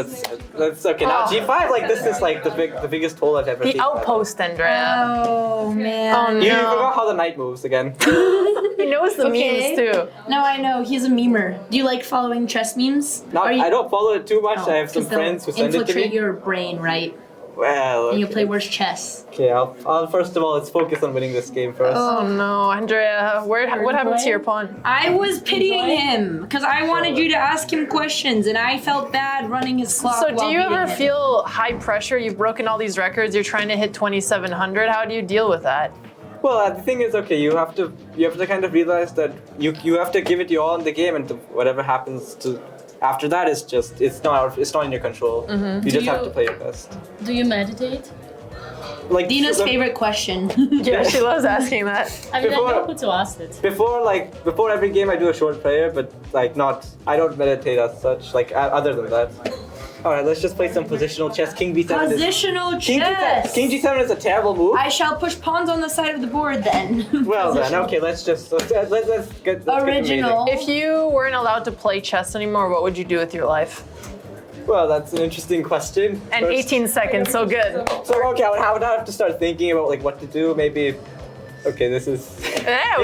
That's okay. Now G5, like this is like the biggest hole I've ever The seen. outpost, Andrea. Oh man. Oh, You no. forgot how the knight moves again. He knows the memes too. No, I know. He's a memer. Do you like following chess memes? I don't follow it too much. Oh, I have some 'cause they'll friends who send it to infiltrate me. your brain, right? Well, And you okay. play worse chess. Okay, I'll first of all let's focus on winning this game first. Oh no, Andrea, what happened to your pawn? I was pitying him because I wanted you to ask him questions, and I felt bad running his clock. So do while you beating ever him. feel high pressure? You've broken all these records. You're trying to hit 2,700. How do you deal with that? Well, the thing is, okay, you have to kind of realize that you have to give it your all in the game, and whatever happens to after that is just it's not in your control. Mm-hmm. You Do just have you- to play your best. Do you meditate? Like Dina's the- favorite question. Yeah, she loves asking that. I mean, Before- I know who to ask it. Before every game, I do a short prayer, but like not. I don't meditate as such. Like other than that. All right, let's just play some positional chess. King b7. Positional King chess. King g7 is a terrible move. I shall push pawns on the side of the board then. Well then, okay, let's get Original. If you weren't allowed to play chess anymore, what would you do with your life? Well, that's an interesting question. And 18 seconds, so good. So okay, I would have to start thinking about like what to do. Maybe. Okay, this is. Yeah,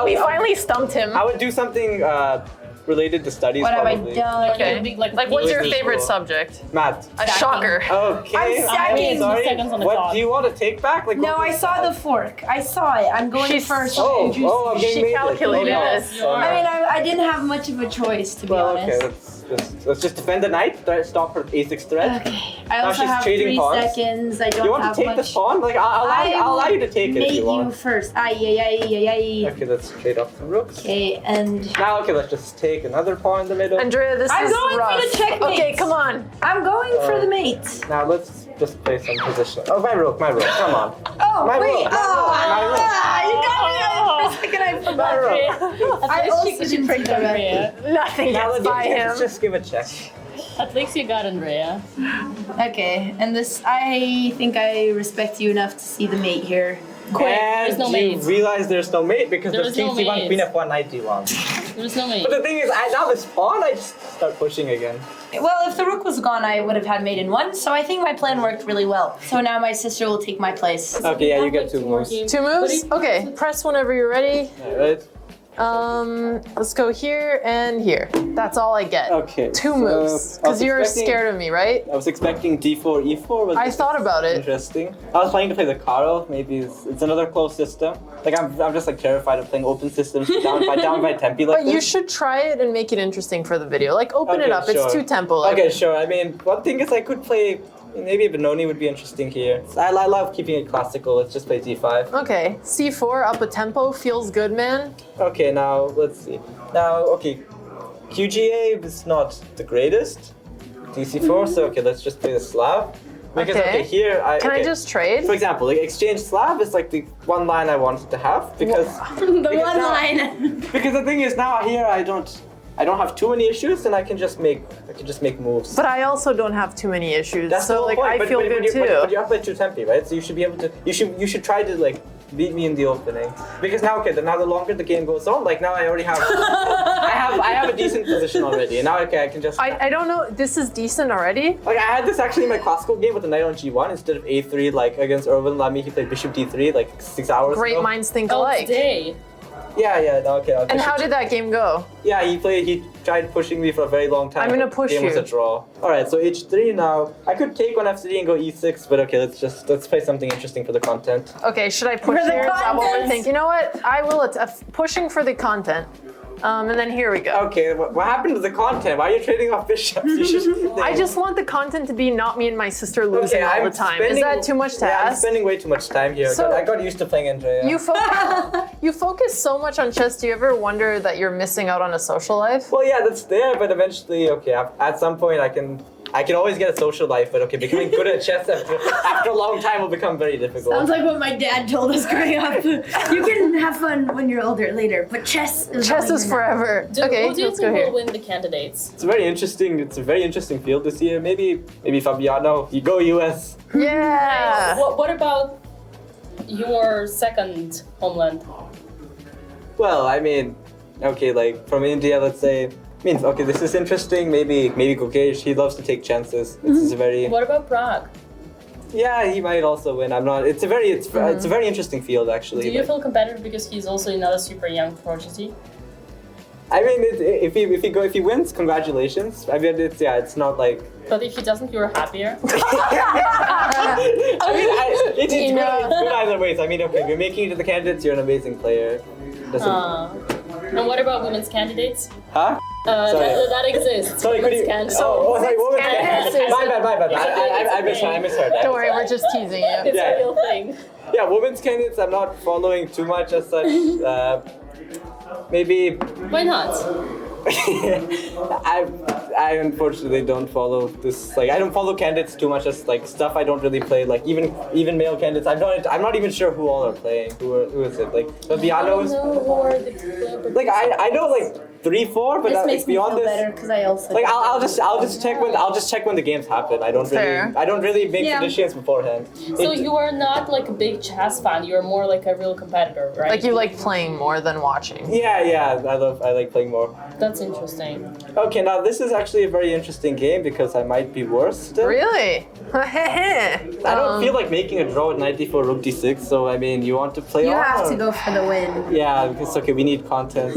we finally stumped him. I would do something related to studies. What have I probably. done? Okay. Like, what's your favorite subject? Math. A shocker. Okay. I'm stacking. Sorry. Seconds on the What clock. do you want to take back? Like. No, what I was- saw the fork. I saw it. I'm going first. Oh, and juicy. I'm getting She made, like, calculated oh, this. no. I mean, I didn't have much of a choice, to be Well, honest. okay, let's just defend the knight. Stop her a6 threat. Okay. I Now also she's have trading 3 pawns. seconds. I don't You want have to take much. this pawn? Like I'll allow you to take it if mate you want. first. Ay. Okay, let's trade off the rooks. Okay, and Now, okay, let's just take another pawn in the middle. Andrea, this I'm is going rough. for the checkmate. Okay, come on. I'm going for the mate. Now let's just play some position. Oh, my rook, come on. Oh, My wait. rook, my rook. You got me. For a second, I forgot. I also didn't see the Andrea. Nothing Now gets let's by him. just give a check. At least you got Andrea. Okay, and this, I think I respect you enough to see the mate here. And There's no you mate. realize there's no mate because There there's is king no c1, mate. queen f1, knight d1. There's no mate. But the thing is, now this pawn, I just start pushing again. Well, if the rook was gone, I would have had mate in 1, so I think my plan worked really well. So now my sister will take my place. Okay, yeah, you get 2 moves. 2 moves? Okay, press whenever you're ready. Alright. Let's go here and here. That's all I get. Okay. 2 so moves. I was Because you're expecting- scared of me, right? I was expecting d4, e4. Was I thought about it. interesting. I was planning to play the Caro. Maybe it's another closed system. Like I'm just like terrified of playing open systems down by tempi like But this. you should try it and make it interesting for the video. Like, open it Okay, up. It's sure. too tempo. Like, Okay, sure. I mean, one thing is I could play. Maybe a Benoni would be interesting here. I love keeping it classical. Let's just play d5. Okay, C4 up a tempo feels good, man. Okay, now let's see. Now, okay, QGA is not the greatest. DC4, so okay, let's just play the Slav. Because okay, here Can I okay. just trade? For example, like exchange Slav is like the one line I wanted to have because The one line. because the thing is now here I don't have too many issues and I can just make moves. But I also don't have too many issues, That's the so whole like point. I feel good too. But you have to play 2 tempi, right? So you should be able to. You should try to like beat me in the opening because now now the longer the game goes on, like now I already have I have a decent position already, and now I can just. I don't know. This is decent already. Like I had this actually in my classical game with the knight on g1 instead of a3 like against Irvin Lamy. He played bishop d3 like 6 hours Great ago. minds think Oh, alike. today. Yeah, okay. And how did that game go? Yeah, he tried pushing me for a very long time. I'm gonna but push the game was you. a draw. Alright, so h3 now. I could take on f3 and go e6, but okay, let's play something interesting for the content. Okay, should I push For the here? Is that what we're content. thinking? You know what? I will. Pushing for the content. And then here we go. Okay, what happened to the content? Why are you trading off bishops? You should- I just want the content to be not me and my sister losing all the time. Is that too much to I'm ask? spending way too much time here. So- I got used to playing Andrea. You focus so much on chess. Do you ever wonder that you're missing out on a social life? Well, yeah, that's there, but eventually, okay, at some point I can always get a social life, but okay, becoming good at chess after a long time will become very difficult. Sounds like what my dad told us growing up. You can have fun when you're older later, but chess is forever. Okay, Who do you let's go think here. will win the candidates? It's a very interesting field this year. Maybe Fabiano, you go US. Yeah. What about your second homeland? Well, I mean, okay, like from India, let's say. Means okay, this is interesting. Maybe Kokesh, he loves to take chances. This is a very What about Prague? yeah. He might also win. I'm not. It's a very interesting field actually. Do you like- feel competitive because he's also another super young prodigy? I mean, if he wins, congratulations. I mean, it's not like. But if he doesn't, you're happier. I mean, it's good either ways. I mean, okay, if you're making it to the candidates, you're an amazing player. And what about women's candidates? Huh? Sorry. That exists. Sorry, could Women's you? candidates. Sorry, women's candidates. candidates. My bad. I misheard. Don't worry, we're just teasing you. It's a real thing. Yeah, women's candidates. I'm not following too much as such. Maybe. Why not? I unfortunately don't follow this. Like, I don't follow candidates too much as like stuff I don't really play. Like even male candidates. I'm not even sure who all are playing. Who is it? Like Fabiano's. Like I know like 3-4, but This makes me beyond feel this. better because I also. Like I'll just check when the games happen. I don't really make Yeah. predictions beforehand. So you are not like a big chess fan. You are more like a real competitor, right? Like you like playing more than watching. Yeah. I like playing more. That's interesting. Okay, now this is actually a very interesting game because I might be worse still. Really? I don't feel like making a draw at 94 rook d6, so I mean, you want to play You on? have to or- go for the win. Yeah, it's okay, we need content.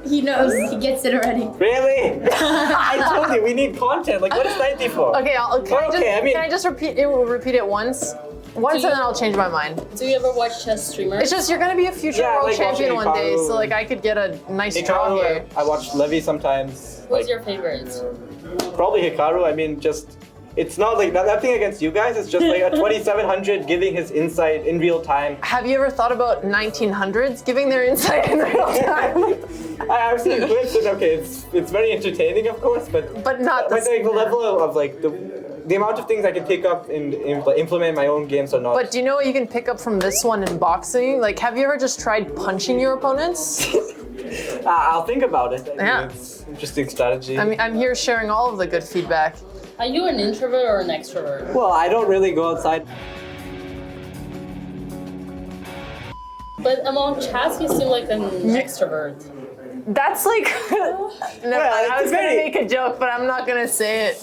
He knows. He gets it already. Really? I told you, we need content. Like, what is 94? Okay, Okay, can I just repeat it once? Once and then I'll change my mind. Do you ever watch chess streamers? It's just you're gonna be a future Yeah, world like champion watching one day, Hikaru. so like I could get a nice draw Hikaru, here. I watch Levy sometimes. Who's your favorite? Probably Hikaru. I mean, just it's not like nothing against you guys. It's just like a 2700 giving his insight in real time. Have you ever thought about 1900s giving their insight in real time? I've seen clips and okay, it's very entertaining, of course, but not the the level of like the amount of things I can pick up and implement in my own games are not. But do you know what you can pick up from this one in boxing? Like, have you ever just tried punching your opponents? I'll think about it. Yeah. It's an interesting strategy. I'm here sharing all of the good feedback. Are you an introvert or an extrovert? Well, I don't really go outside. But among chess, you seem like an extrovert. That's like. No, I was gonna very- make a joke, but I'm not gonna say it.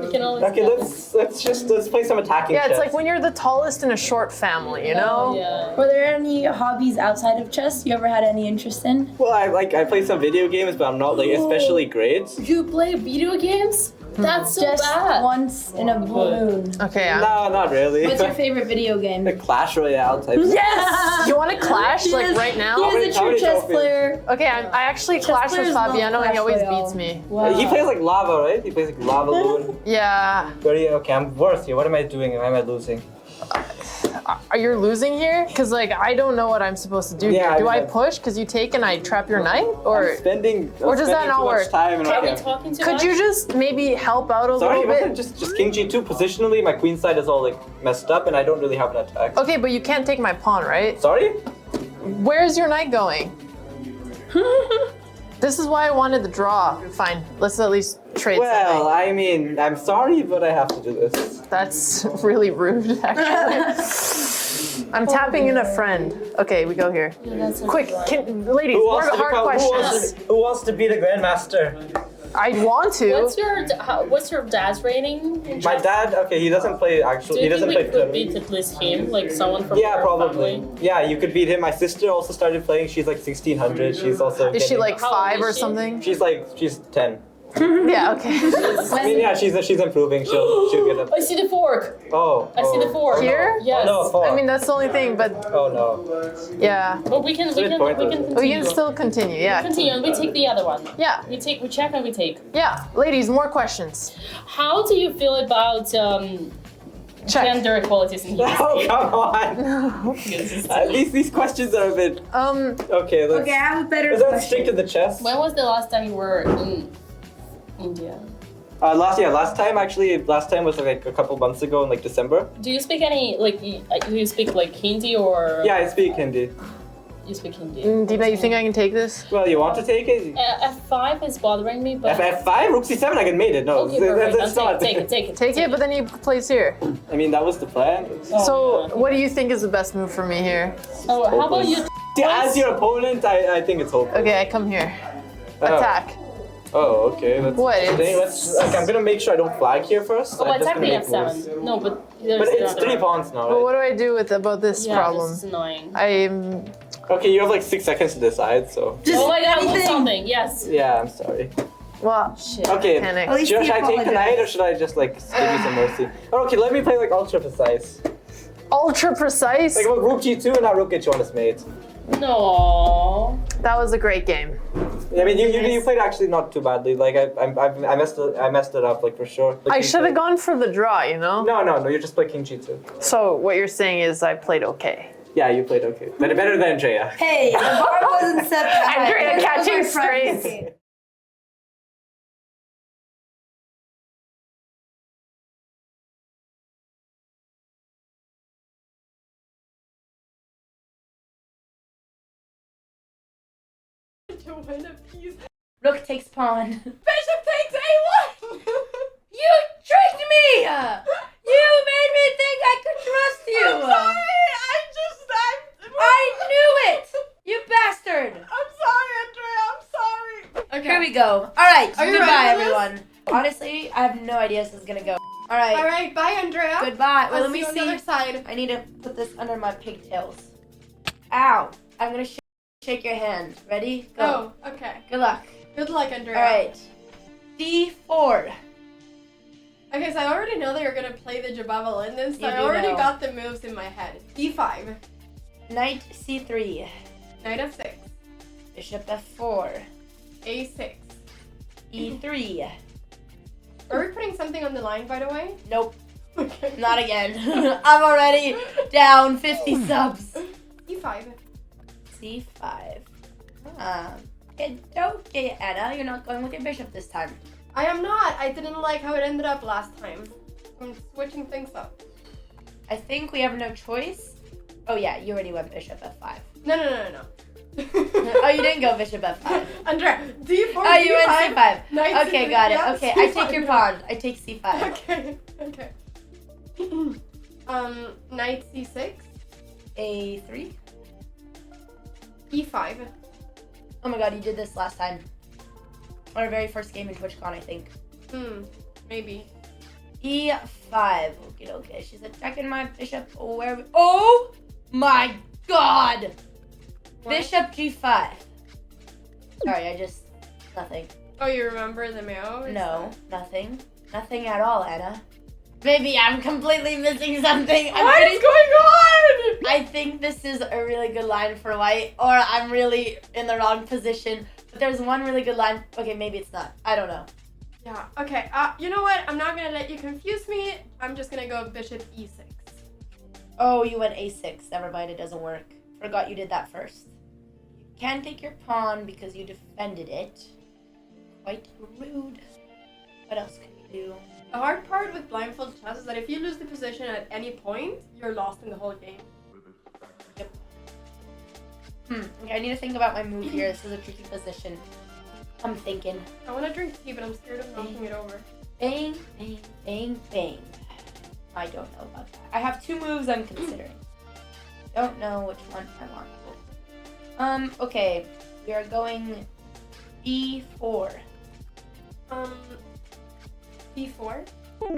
You can always. Okay, let's play some attacking. Yeah, it's chess. like when you're the tallest in a short family, you know? Yeah. Were there any hobbies outside of chess you ever had any interest in? Well, I play some video games, but I'm not like especially great. You play video games? That's so Just bad. once in a blue moon. Okay. No, not really. What's your favorite video game? The Clash Royale type. Yes! You want to clash like Yes. right now? He many- is a how true many chess trophies? player. Okay, I actually Chess clash with players love Fabiano and he Clash always Royale. beats me. Wow. He plays like lava, right? He plays like lava loon. Yeah. Very okay. I'm worse here. What am I doing? Why am I losing? Are you losing here? Because like I don't know what I'm supposed to do Yeah, here. Do I I mean, push because you take and I trap your knight? Or I'm spending. or does that spending not too much work? Time and Are we okay. talking too could much? you just maybe help out a Sorry, little wasn't bit? just King G2 positionally. My queen side is all like messed up, and I don't really have an attack. Okay, but you can't take my pawn, right? Sorry? Where's your knight going? This is why I wanted the draw. Fine, let's at least trade Well, something. I mean, I'm sorry, but I have to do this. That's really rude, actually. I'm tapping in a friend. Okay, we go here. That's Quick, ladies, Who more wants to hard become? questions. Who wants to be the grandmaster? I want to. What's your dad's rating? in My chess? dad. Okay, he doesn't play Do actually. you He doesn't think play we could tournament. beat at least him, like someone from Yeah, your probably. family? Yeah, you could beat him. My sister also started playing. She's like 1600. She's also. Is she getting- like How old 5 is or she? something? She's 10. Yeah, okay. I mean, yeah, she's improving. She'll get up. I see the fork. Oh. I see the fork. Here? Yes. No, fork. I mean, that's the only thing, but Oh no. yeah. But we can continue. We can still continue, yeah. Continue, and we take the other one. Yeah. We check and we take. Yeah. Ladies, more questions. How do you feel about gender equalities in here? Oh, come on. These questions are a bit. Okay, let's. Okay, I have a better Let's stick to the chess. When was the last time you were in India? Last time was like a couple months ago in like December. Do you speak any do you speak like Hindi or? Yeah, I speak Hindi. You speak Hindi. Dina, you think I can take this? Well, you want to take it? F5 is bothering me, but F5, Rook C7, I can mate it. No, okay, perfect. that's not. Take it. Take it, but then you place here. I mean, that was the plan. So, what do you think is the best move for me here? Oh, how about you? As your opponent, I think it's hopeless. Okay, I come here. Attack. Oh, okay. What? I'm gonna make sure I don't flag here first. Oh, I'm just attack gonna the make F7. moves. No, but there's But it's another 3 one. pawns now, But right? what do I do about this problem? This is annoying. I'm. Okay, you have like 6 seconds to decide, so. Oh my god, move something. Yes. Yeah, I'm sorry. Well, shit. Okay, panic. should I take the knight or should I just like give you some mercy? Oh, okay, let me play like ultra precise. Ultra precise? Like Rook G2 and now Rook H1 is mate. No. That was a great game. I mean, you played actually not too badly. Like I messed it up like for sure. Like, I should have gone for the draw, you know? No, you just play King G2. So what you're saying is I played okay. Yeah, you played okay. Better than Andrea. Hey, the bar wasn't set that high. Andrea That's catching my friend. straights. Rook takes pawn. Bishop takes A1! You tricked me! You made me think I could trust you! I'm sorry! I knew it! You bastard! I'm sorry, Andrea, I'm sorry! Okay. Here we go. Alright, Are you goodbye ready for this? everyone. Honestly, I have no idea how this is gonna go. Alright. Alright, bye, Andrea. Goodbye. Wait, I'll let me you on see. the other side. I need to put this under my pigtails. Ow. I'm gonna shake your hand. Ready? Go. Oh, okay. Good luck. Good luck, Andrea. Alright. D4. Okay, so I already know that you're gonna play the Jababa in this, so You I do already know. got the moves in my head. D5. Knight C3. Knight F6. Bishop F4. A6. E3. Are we putting something on the line, by the way? Nope. Okay. Not again. I'm already down 50 subs. E5. C5. Okay, Anna, you're not going with your bishop this time. I am not. I didn't like how it ended up last time. I'm switching things up. I think we have no choice. Oh yeah, you already went bishop F5. No. Oh, you didn't go bishop F5. Andrea, D4, Oh, you went C5. Knight Okay, C3. got it. Yeah, Okay, I C5. take your pawn. I take C5. Okay. Knight C6. A3. E5. Oh my god, you did this last time. Our very first game in TwitchCon, I think. Maybe. E5. Okay. She's attacking my bishop. Oh my god! What? Bishop G5. Sorry, nothing. Oh, you remember the Mao? No, nothing. Nothing at all, Anna. Maybe I'm completely missing something. What is going on? I think this is a really good line for white, or I'm really in the wrong position. But there's one really good line. Okay, maybe it's not. I don't know. Yeah, okay. You know what? I'm not gonna let you confuse me. I'm just gonna go bishop E6. Oh, you went A6. Never mind, it doesn't work. Forgot you did that first. You can take your pawn because you defended it. Quite rude. What else can you do? The hard part with blindfold chess is that if you lose the position at any point, you're lost in the whole game. Yep. Okay, I need to think about my move here. This is a tricky position. I'm thinking. I want to drink tea, but I'm scared of knocking it over. Bang, bang, bang, bang. I don't know about that. I have 2 moves I'm considering. Don't know which one I want. Okay. We are going B4. B4?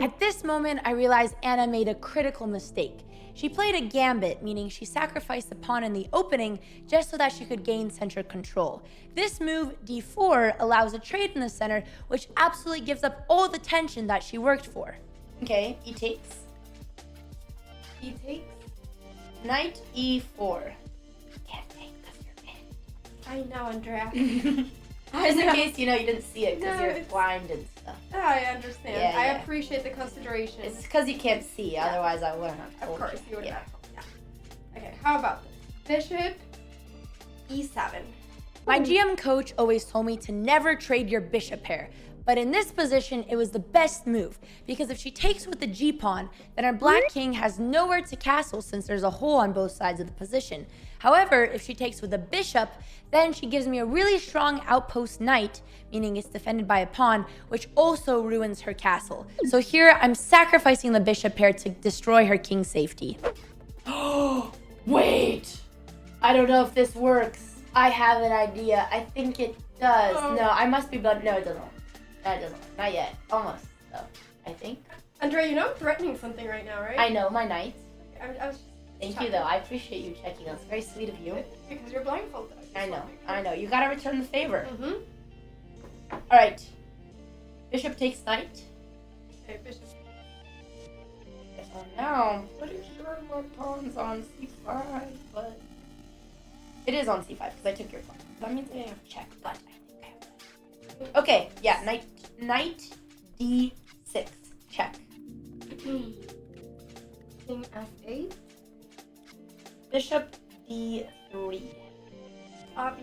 At this moment, I realized Anna made a critical mistake. She played a gambit, meaning she sacrificed the pawn in the opening just so that she could gain center control. This move, d4, allows a trade in the center, which absolutely gives up all the tension that she worked for. Okay, e takes. E takes. Knight e4. Can't take because you're in. I know, Andrea. Just in case you didn't see it because No, you're it's- blind and stuff. I understand. Yeah, I yeah. appreciate the consideration. It's because you can't see, Yeah. otherwise I wouldn't have Of told course, you would Yeah. have. Yeah. Okay, how about this? Bishop E7. My GM coach always told me to never trade your bishop pair, but in this position, it was the best move, because if she takes with the g-pawn, then our black king has nowhere to castle since there's a hole on both sides of the position. However, if she takes with the bishop, then she gives me a really strong outpost knight, meaning it's defended by a pawn, which also ruins her castle. So here, I'm sacrificing the bishop pair to destroy her king's safety. Oh, wait! I don't know if this works. I have an idea. I think it does. Oh. No, I must be blood. No, it doesn't. No, it doesn't. Not yet. Almost, though. I think. Andrea, I'm threatening something right now, right? I know, my knight. I was just Thank you, checking. though. I appreciate you checking. That's very sweet of you. Because you're blindfolded. I know. I know. You gotta return the favor. Mm-hmm. All right. Bishop takes knight. Okay, bishop. So now I'm pretty sure my pawn's on c5, but it is on c5 because I took your pawn. That means I have to check, but I think I have. Okay, yeah, knight d6, check. King f8. Bishop d3.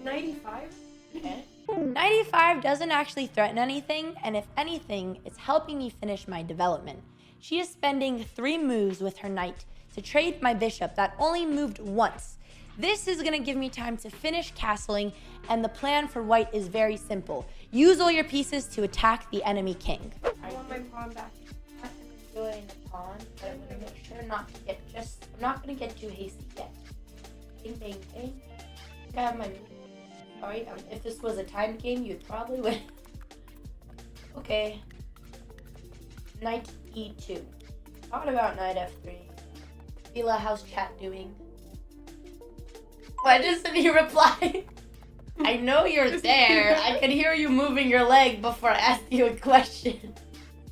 Knight e5. Okay. Knight e5 doesn't actually threaten anything, and if anything, it's helping me finish my development. She is spending 3 moves with her knight to trade my bishop that only moved once. This is going to give me time to finish castling, and the plan for white is very simple. Use all your pieces to attack the enemy king. I want my pawn back. I'm enjoying the pawn, but I'm going to make sure not to get I'm not going to get too hasty yet. Bing, bang, bang. I think I have my move. Sorry, if this was a time game, you'd probably win. Okay. Knight e2. Thought about knight f3. Fila, how's chat doing? Why doesn't he reply? I know you're there. I could hear you moving your leg before I asked you a question.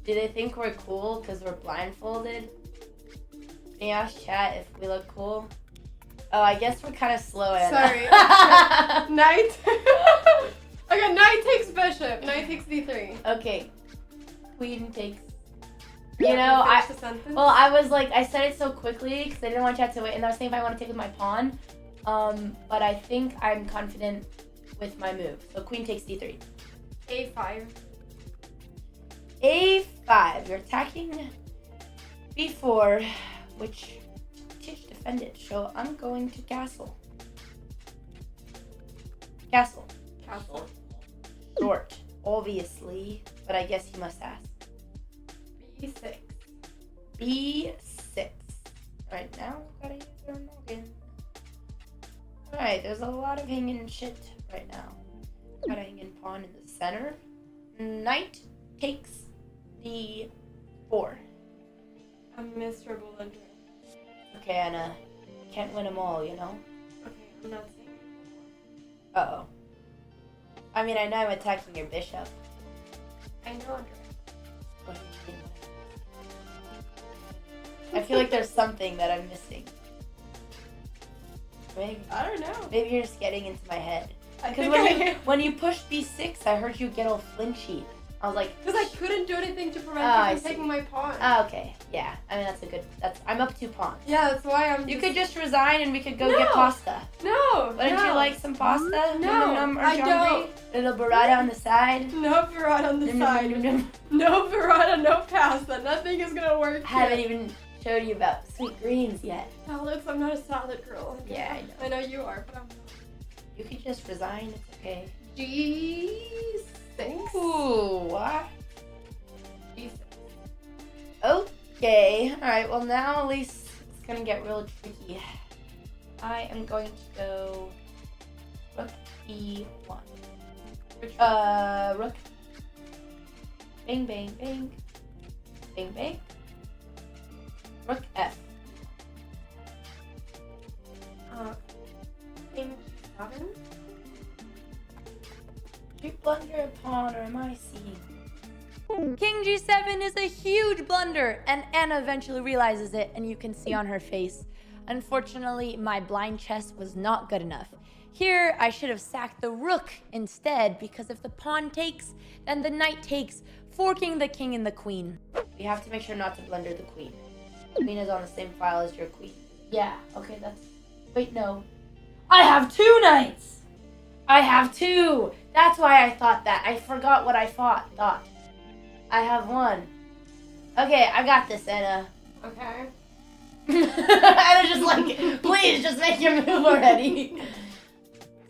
Do they think we're cool because we're blindfolded? Can you ask chat if we look cool? Oh, I guess we're kind of slow at Sorry. Knight. Okay, knight takes bishop. Knight takes d3. Okay. Queen takes. Yeah, You know, finish the sentence? I was like, I said it so quickly because I didn't want chat to wait, and I was thinking if I want to take with my pawn. But I think I'm confident with my move. So queen takes d3. a5. a5. You're attacking b4, which teach defended. So I'm going to castle. Castle. Castle. Short, obviously, but I guess you must ask. b6. b6. Right now, gotta use their noggin. Alright, there's a lot of hanging shit right now. Got a hanging pawn in the center. Knight takes d4. I'm miserable, Andrea. Okay, Anna. Can't win them all, you know? Okay, I'm not saying. Uh-oh. I mean, I know I'm attacking your bishop. I know, Andrea. What do you mean? I feel like there's something that I'm missing. Maybe. I don't know. Maybe you're just getting into my head. I Because think when you pushed b6, I heard you get all flinchy. I was like, Because I couldn't do anything to prevent I you from see. taking my pawn. oh, okay, yeah. I mean, I'm up 2 pawns. Yeah, that's why I'm You just... could just resign and we could go No. get pasta. No! Wouldn't no. you like some pasta? No, Or I jambri? Little burrata on the side? No burrata on the side. Num. No burrata, no pasta. Nothing is gonna work. Haven't here. even showed you about sweet greens yet. Salads, I'm not a salad girl. Yeah, I know. I know you are, but I'm not. You could just resign, it's okay. G6? Ooh, what? G6. Okay, alright, well now at least it's gonna get real tricky. I am going to go rook e1. Rook. Bang, bang, bang. Bang, bang. Rook f. G7. Did you blunder a pawn, or am I seeing? King G7 is a huge blunder, and Anna eventually realizes it, and you can see on her face. Unfortunately, my blind chess was not good enough. Here, I should have sacked the rook instead, because if the pawn takes, then the knight takes, forking the king and the queen. You have to make sure not to blunder the queen. Queen is on the same file as your queen. Yeah, okay, that's... Wait, no. I have 2 knights! I have 2! That's why I thought that. I forgot what I thought. I have 1. Okay, I got this, Anna. Okay. Anna just like, please, just make your move already.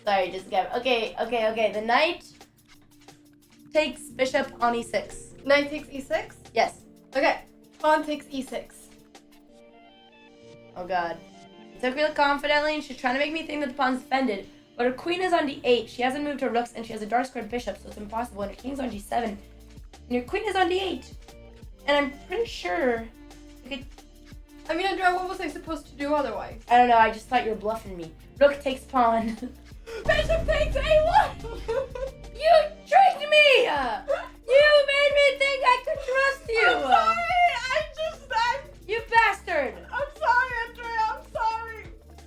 Sorry, just get... Okay. The knight takes bishop on e6. Knight takes e6? Yes. Okay. Pawn takes e6. Oh god. She took real confidently and she's trying to make me think that the pawn's defended. But her queen is on d8. She hasn't moved her rooks and she has a dark squared bishop, so it's impossible. And her king's on g7. And your queen is on d8. And I'm pretty sure you could... I mean, Andrea, what was I supposed to do otherwise? I don't know, I just thought you were bluffing me. Rook takes pawn. Bishop takes a1! You tricked me! You made me think I could trust you! I'm sorry! You bastard! I'm sorry, Andrea!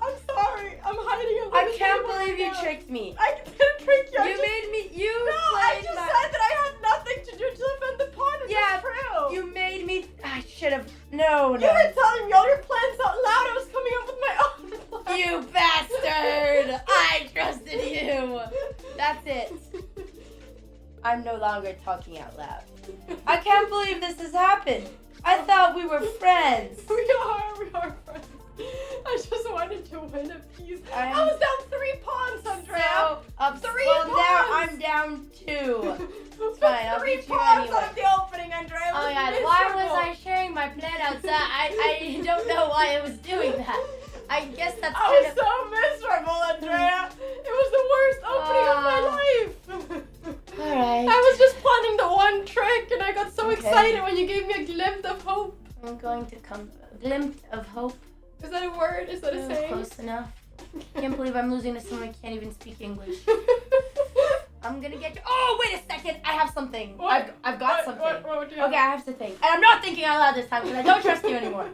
I'm sorry! I'm hiding a little I can't bit believe you now. tricked me. I didn't trick you. You made me... I just said that I had nothing to do to defend the pawn. It's Yeah, true. you made me... I should have... No. You were telling me all your plans out loud. I was coming up with my own plan. You bastard! I trusted you! That's it. I'm no longer talking out loud. I can't believe this has happened. I thought we were friends. We are friends. I just wanted to win a piece. I was down 3 pawns, Andrea. Well, now I'm down 2. It's fine, I'll beat you pawns anyway. out of the opening, Andrea. Oh my god, why was I sharing my plan outside? I don't know why I was doing that. I guess that's I was so miserable, Andrea. It was the worst opening of my life. Alright. I was just planning the one trick and I got so excited when you gave me a glimpse of hope. I'm going to come... A glimpse of hope. Is that a word? Is that a saying? Close enough. Can't believe I'm losing to someone who can't even speak English. I'm gonna get you. Oh, wait a second. I have something. What? I've got something. What would you have? Okay, I have to think. And I'm not thinking out loud this time because I don't trust you anymore.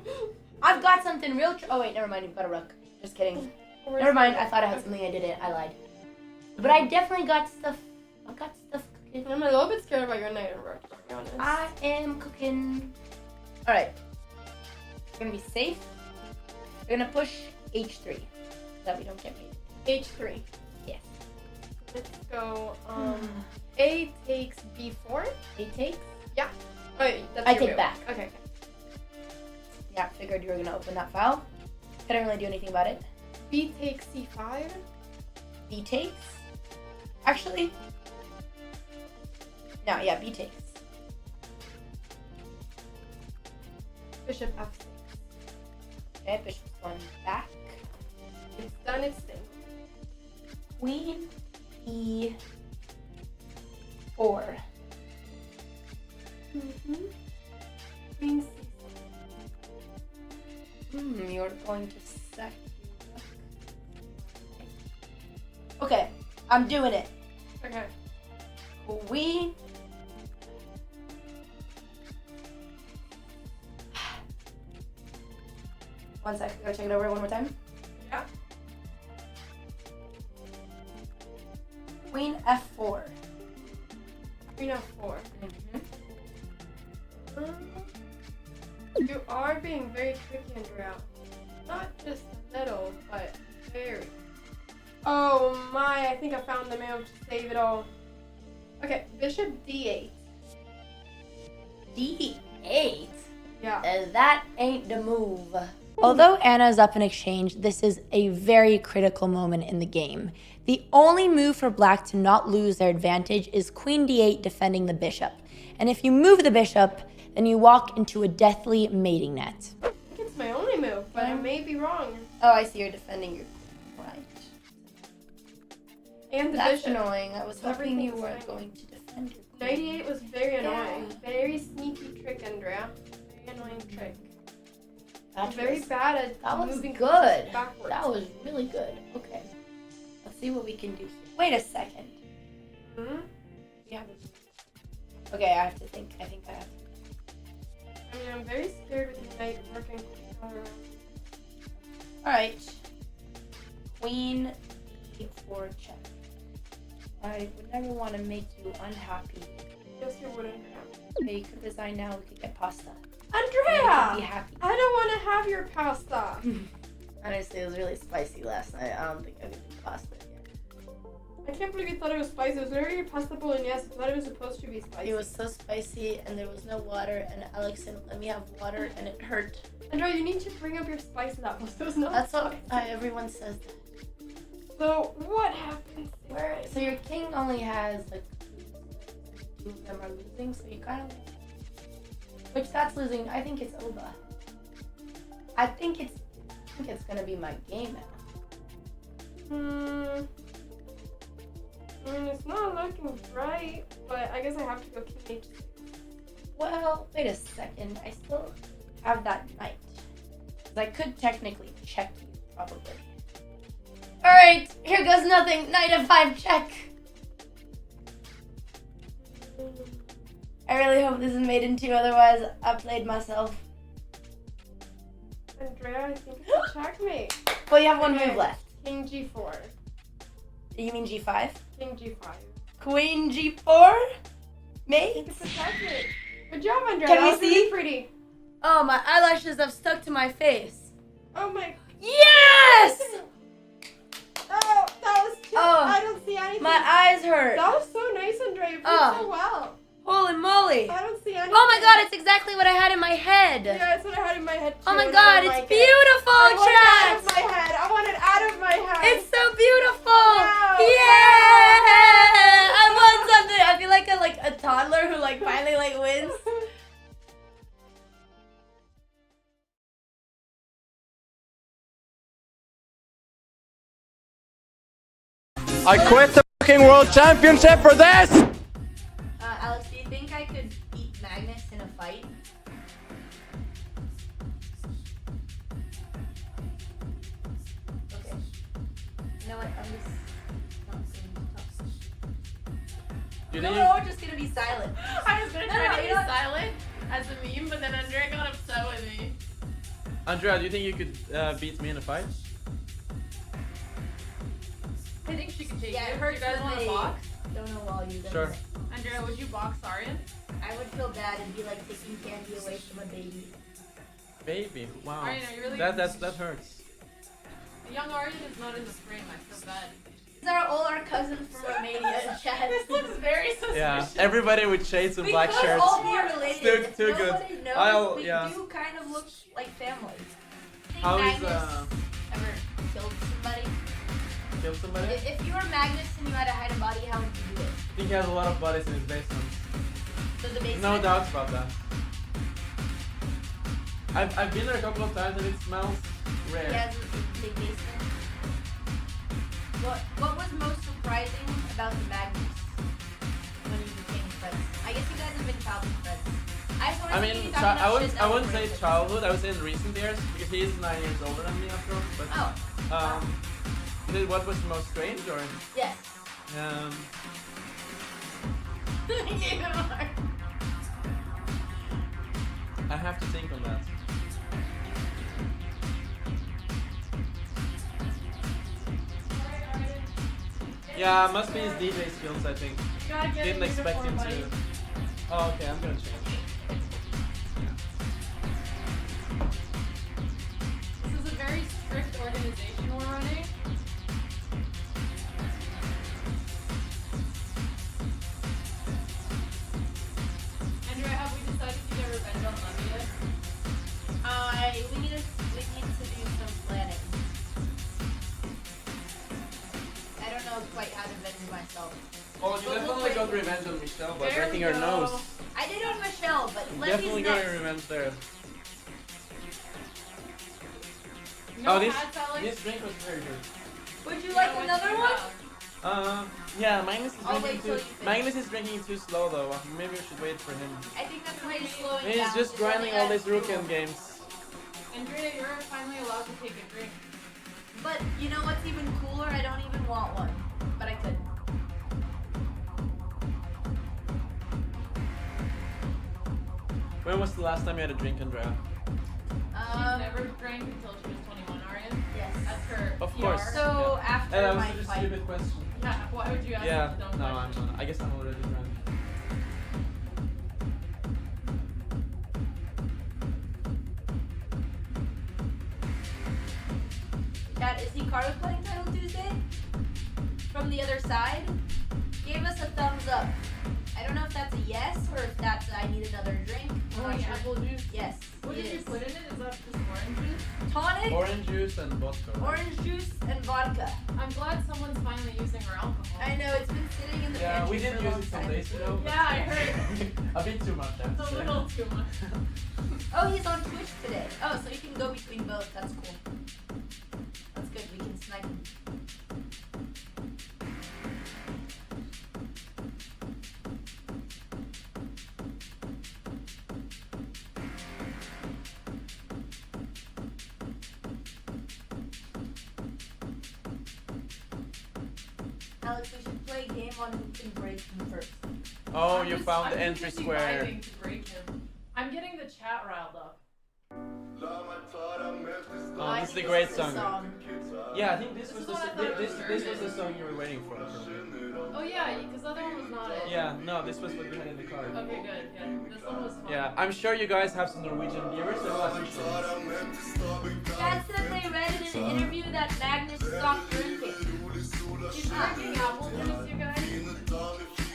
I've got something real. Oh, wait, never mind. You've got a rook. Just kidding. Never mind. I thought I had something. I didn't. I lied. But I definitely got stuff. I've got stuff cooking. I'm a little bit scared about your knight and rook, to be honest. I am cooking. Alright. We're gonna be safe. We're gonna push h3 so that we don't get mated. h3. Yes. Let's go. A takes b4. A takes? Yeah. Oh, wait, that's I your take move. back. Okay. Yeah, figured you were gonna open that file. Couldn't really do anything about it. B takes c5. B takes. Actually. No, yeah, B takes. Bishop f6. Okay, bishop's going back. It's done its thing. Queen E4. Queen c7. You're going to sack. Okay, I'm doing it. Okay. Queen. One second, go check it over one more time. Yeah. Queen F4. Queen f4. You are being very tricky, Andrea. Not just a little, but very. Oh my, I think I found the move to save it all. Okay, bishop d8. D8? Yeah. That ain't the move. Although Anna is up in exchange, this is a very critical moment in the game. The only move for black to not lose their advantage is queen d8 defending the bishop. And if you move the bishop, then you walk into a deathly mating net. I think it's my only move, but I may be wrong. Oh, I see, you're defending your right. And the That's bishop. annoying. I was hoping you Everything's weren't fine. going to defend your queen. 98 was very annoying. Very sneaky trick, Andrea. Very annoying trick. I'm very bad at That was moving good. backwards. That was really good. Okay. Let's see what we can do here. Wait a second. Hmm? Yeah. Okay, I have to think. I think I have to. I mean, I'm very scared with the knight working all around. Alright. Queen, e4 check. I would never want to make you unhappy. Yes, you wouldn't. Okay, you could resign now. We could get pasta. Andrea! Be happy. I don't want to have your pasta. Honestly, it was really spicy last night. I don't think I could do pasta again. I can't believe you thought it was spicy. It was literally pasta bolognese. I thought it was supposed to be spicy. It was so spicy, and there was no water, and Alex didn't let me have water, and it hurt. Andrea, you need to bring up your spice levels. It was not That's what spicy. everyone says. That. So, what happened? So your king only has like 2 of them are losing, so you kind of. Which that's losing. I think it's over. I think it's gonna be my game now. I mean, it's not looking bright, but I guess I have to go king h6. Well, wait a second. I still have that knight. 'Cause I could technically check you, probably. Alright, here goes nothing. Knight f5 check. I really hope this is made in 2, otherwise I played myself. Andrea, I think it's a checkmate. Well, you have 1 Okay, move left. King g4. You mean g5? King g5. Queen g4? Mate? It's a checkmate. Good job, Andrea. Can That we was see? really pretty. Oh, my eyelashes have stuck to my face. Oh my. Yes! Oh, that was too. Oh, I don't see anything. My eyes hurt. That was so nice, Andrea. You played Oh. so well. Holy moly. I don't see anything. Oh my god, it's exactly what I had in my head. Yeah, it's what I had in my head too. Oh my and god, I don't it's like beautiful, I want it chat. out of my head. I want it out of my head. It's so beautiful. Wow. Yeah! I won something. I feel like a toddler who finally wins. I quit the fucking world championship for this! Alex, do you think I could beat Magnus in a fight? Okay. You know what? I'm just not saying You no, think we're just gonna be silent. I was gonna No, try no, to be you know- silent as a meme, but then Andrea got upset with me. Andrea, do you think you could beat me in a fight? I think she could take Yeah, you. it hurts You guys when want to they box? don't know while you guys. Sure. Andrea, would you box Aryan? I would feel bad and be like taking candy away from a baby. Baby, wow. Aryan, are you really? That hurts. The young Aryan is not in the frame. I feel bad. These are all our cousins from Romania, chat. This looks very suspicious. Yeah, everybody with shades and black could shirts. all be related. Too, If too good. nobody knows, I'll, we yeah. do kind of look like family. How is Magnus ever killed somebody? kill somebody? If you were Magnus and you had to hide a body, how would you do it? I think he has a lot of bodies in his basement. So the basement. No doubts about that. I've been there a couple of times and it smells He rare. has a big basement. What was most surprising about the Magnus when you became friends? I guess you guys have been childhood friends. I mean, I wouldn't say childhood. I would say in recent years because he is 9 years older than me, after all. But what was most strange, or Yes. I have to think on that. Yeah, must be his DJ skills, I think. Gotta get Didn't a expect him uniform, to. buddy. Oh, okay, I'm gonna change. This is a very strict organization we're running. Andrea, have we decided to get revenge on Levy yet? We need to do some planning. I don't know quite how to avenge myself. Oh, you definitely got revenge on Michelle by There breaking we her go. nose. I did on Michelle, but You Levy's definitely got next. your revenge there. No Oh, this hats, Alex? this drink was very good. Would you like another one? Yeah, Magnus is I'll drinking wait till too. you finish. Magnus is drinking too slow though. Maybe we should wait for him. I think that's why he's slowing He's down. just grinding all these Rooken games. Andrea, you're finally allowed to take a drink. But you know what's even cooler? I don't even want one. But I could. When was the last time you had a drink, Andrea? She never drank until she was 21, Arian. Yes. That's her Of PR. course. So yeah. after that my was just a fight. stupid question. Yeah, why would you ask Yeah, a dumb no, I'm question? not. I guess I'm already drunk. Chat, is Hikaru playing Title Tuesday? From the other side? Gave us a thumbs up. I don't know if that's a yes or if that's a, I need another drink. I'm not sure. Apple juice? Yes. What it did you is. put in it? Is that just orange juice? Tonic, Orange juice and vodka. Right? orange juice, and vodka. I'm glad someone's finally using her alcohol. I know, it's been sitting in the Yeah, pantry we did for a use long it some time. days ago. Yeah, I heard. A bit too much, I have It's to a say. little too much. Oh, he's on Twitch today. Oh, so you can go between both. That's cool. That's good. We can snipe him. Alex, we should play a game on who can break him first. Oh, I'm you just- found I'm the just entry busy square. vibing to break him. I'm getting the chat riled up. Oh, this is a great song. Yeah, I think this was the song you were waiting for. Oh yeah, because the other one was not it. Yeah, no, this was what we had in the car. Okay, good. Yeah, this one was fun. Yeah, I'm sure you guys have some Norwegian viewers, so I appreciate it. Dad said they read in an interview that Magnus stopped drinking. She's drinking apple juice, you guys.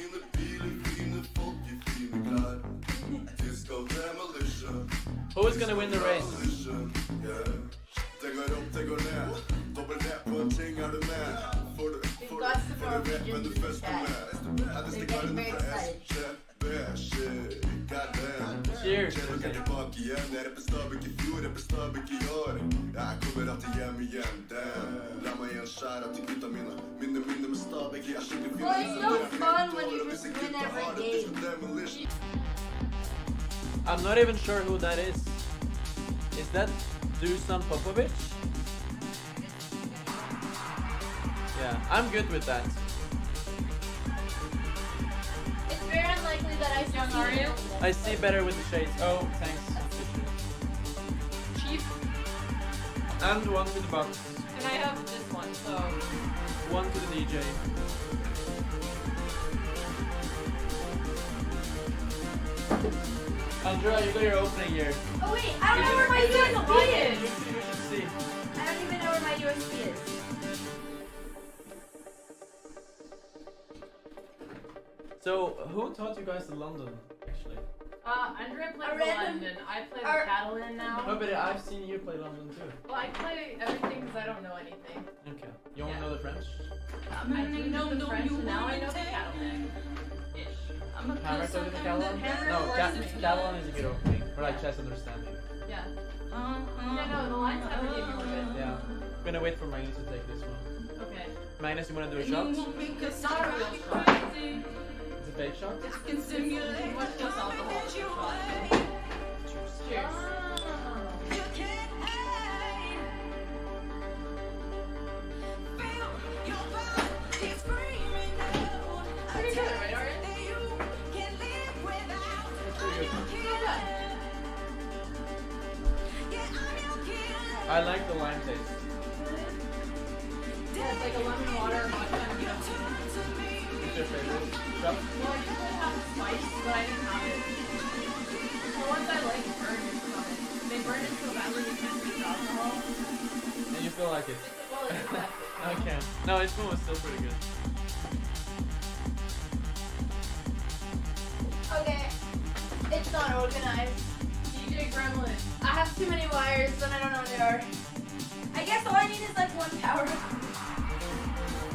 Who is gonna win the race? We've got some Norwegians in the chat. They're getting very excited. Cheers. Well, it's no fun when you just win every game. I'm not even sure who that is. Is that Dusan Popovic? Yeah, I'm good with that. It's very unlikely that I Young, see are you? I see better with the shades. Oh, thanks. Chief. And one to the box. And I have this one, so. One to the DJ. Andrea, you got your opening here. Oh wait, I don't know where my USB is. You should see. I don't even know where my USB is. So, who taught you guys the London, actually? Andrea plays A the random- London. I play the our- Catalan now. No, but I've seen you play London too. Well, I play everything because I don't know anything. Okay. You only know the French? I do know the French, and now I know the Catalan. Ish. Hammer over the Catalan? Hammer No, forces me. Catalan is a good opening. Or like chess understanding. Yeah. Yeah, no, the lines never gave me were good. Yeah. I'm gonna wait for Magnus to take this one. Okay. Magnus, you wanna do a shot? It's not a real shot. It's a fake shot? It's too much just alcohol. Cheers. Pretty good, right, Arian? I like the lime taste. Yeah, it's like a lemon water vodka. What's your favorite shot? Well, I usually have spice, but I didn't have it. The ones I like burn your stomach. They burn it so badly you can't drink the alcohol. And you feel like it? Well, it's that. Okay. No, this one was still pretty good. Okay, it's not organized. DJ Gremlin. I have too many wires and I don't know where they are. I guess all I need is like one power.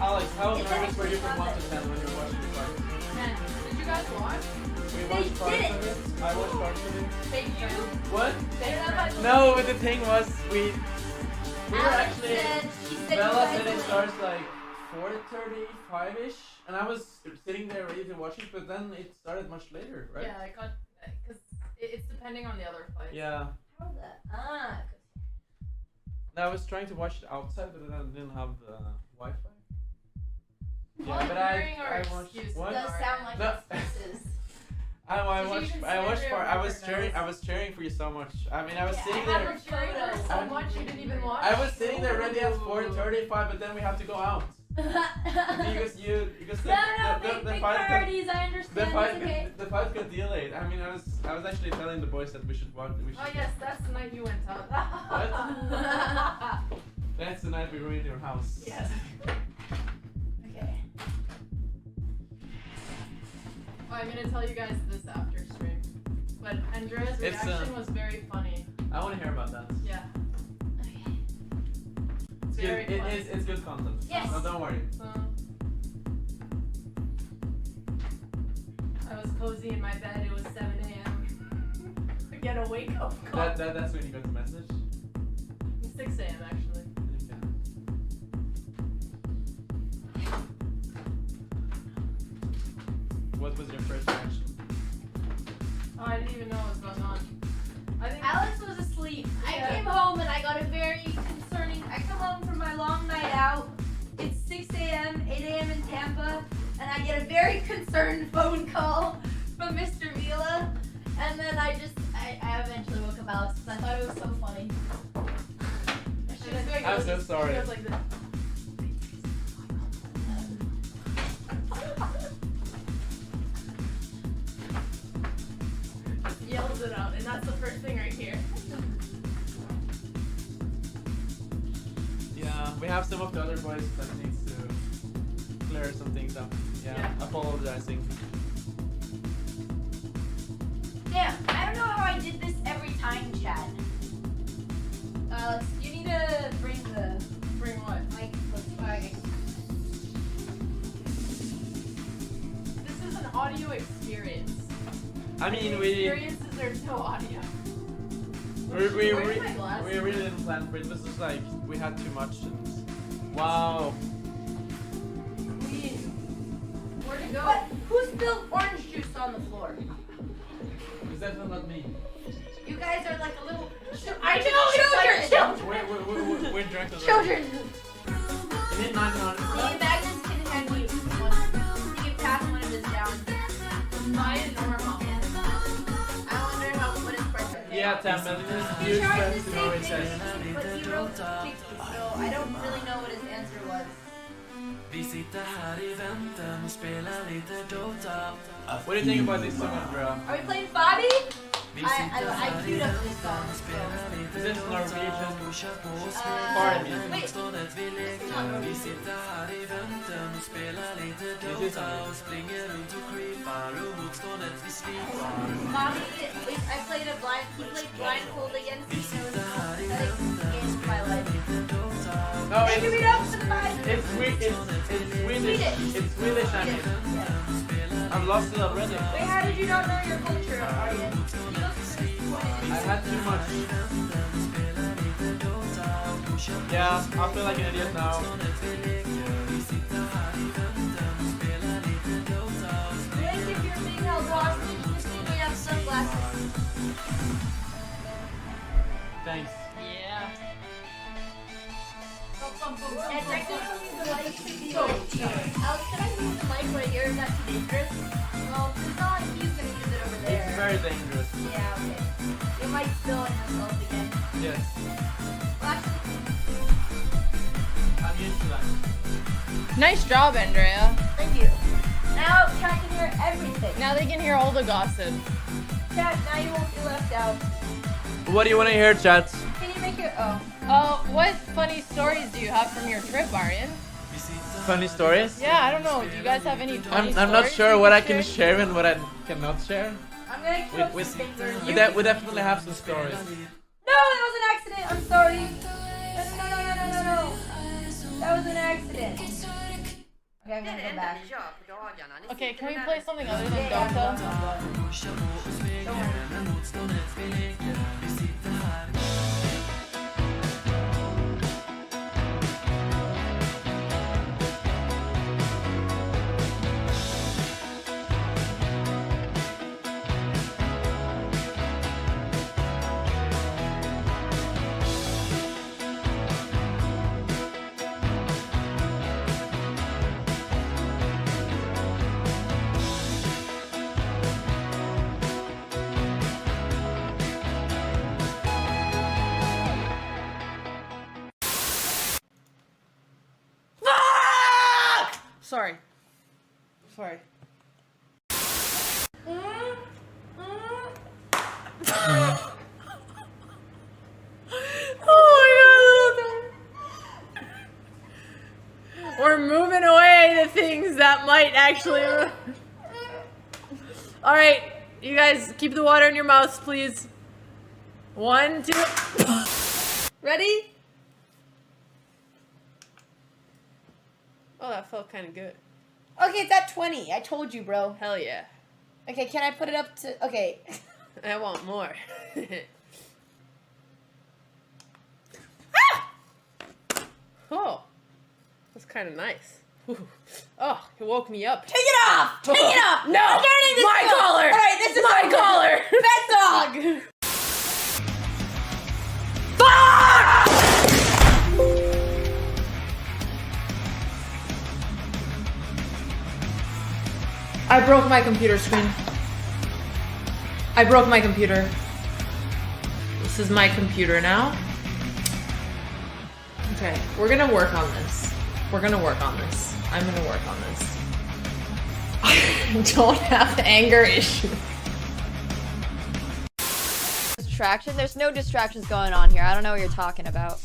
Alex, how It's nervous were you actually from 1 fun. to 10 when you were watching the fight? Man, did you guys watch? We They watched parts did of it. I watched parts of it. Thank you. What? They No, but the thing was, we were Alex actually. said, she said Bella you said guys it win. starts like 4:35ish, and I was sitting there ready to watch it, but then it started much later, right? Yeah, I got because it's depending on the other fight. Yeah. How the I was trying to watch it outside, but then I didn't have the Wi-Fi. All Yeah, but I ignoring our watched excuses. what? Does sound like No. excuses. I Did you watched. even I see watched every part. I was record cheering. notes? I was cheering for you so much. I mean, I was Yeah, sitting I there. have a photo. So much you didn't even watch. I was sitting there ready at 4:35, but then we have to go out because the big fight priorities. I understand. It's okay. the fight got delayed. I mean, I was actually telling the boys that we should watch. Oh yes, that's the night you went out. That's the night we ruined your house. Yes. Okay. I'm gonna tell you guys this after stream. But Andrea's It's, reaction was very funny. I want to hear about that. Yeah. It's Very good. funny. It's good content. Yes. No, don't worry. I was cozy in my bed. It was 7 a.m. I get a wake up call. That's when you got the message. 6 a.m. actually. What was your first reaction? Oh, I didn't even know what was going on. I think Alex was asleep. I Yeah. came home and I got a very concerning. I come home from my long night out. It's 6 a.m., 8 a.m. in Tampa, and I get a very concerned phone call from Mr. Vila. And then I eventually woke up Alex because I thought it was so funny. she was doing I'm so sorry. She goes like this. Yells it out, and that's the first thing right here. Yeah, we have some of the other boys that needs to clear some things up. Yeah. Apologizing. Damn, I don't know how I did this every time, Chad. Alex, you need to bring what? Mic. Okay. This is an audio experience. I mean, Experiences, there's no audio. we Where's my glasses? really didn't plan for it. This was like we had too much. And wow. Where to go? What? Who spilled orange juice on the floor? Is that not me? You guys are like a little. I know, Children! We're drunk as Children! You need 900. Me and Magnus can hand you one. You can pass one of his down. Mine normal. I wonder what his question is. Yeah, 10 minutes. He You tried press to to say know it says. things, but he wrote 50, so I don't really know what his answer was. Vi sitter här i väntan och spelar lite Dota. What do you think about this song, Andrea? Are we playing Bobby? I queued up this song. Is this Norwegian party music? Wait, this is not Vi sitter här i väntan och spelar lite Dota och springer runt och creepar och motståndet vi slipar. Bobby, I played a blind. He played blindfold against me. And it was the most pathetic game of my life. No, Thank you, read up to the mic. It's Swedish. It's Swedish, I mean. I've lost it already. Wait, how did you not know your culture, Aryan? I had too much. Yeah, I feel like an idiot now. Blake, if you're being held hostage, just need me to have sunglasses. Thanks. Yeah. And technically, the light should be Alex, can I move the mic right here? Is that too dangerous? Well, it's not like he's gonna use it over there. It's very dangerous. Yeah, okay. You might spill on yourself again. Yes. Well, actually, I'm used to that. Nice job, Andrea. thank you. Now chat can hear everything. Now they can hear all the gossip. Chat, now you won't be left out. What do you want to hear, chat? Can you make your What funny stories do you have from your trip, Aryan? Funny stories? Yeah, I don't know. Do you guys have any funny I'm not stories sure you what I share? can share and what I cannot share. I'm gonna kill some fingers. We definitely have some stories. No, that was an accident. I'm sorry. No. That was an accident. Okay, I'm gonna go back. Okay, can we play something other than Dota? Sorry. Sorry. Oh my god. We're moving away the things that might actually. All right, you guys keep the water in your mouths, please. 1, 2. Ready? Oh, that felt kind of good. Okay, it's at 20. I told you, bro. Hell yeah. Okay, can I put it up to... Okay. I want more. Oh, that's kind of nice. Ooh. Oh, it woke me up. Take it off! Take it off! No! I'm turning this My off. collar! Alright, this is my over. collar! Pet dog! I broke my computer screen. I broke my computer. This is my computer now. Okay, we're gonna work on this. We're gonna work on this. I'm gonna work on this. I don't have anger issues. Distraction? There's no distractions going on here. I don't know what you're talking about.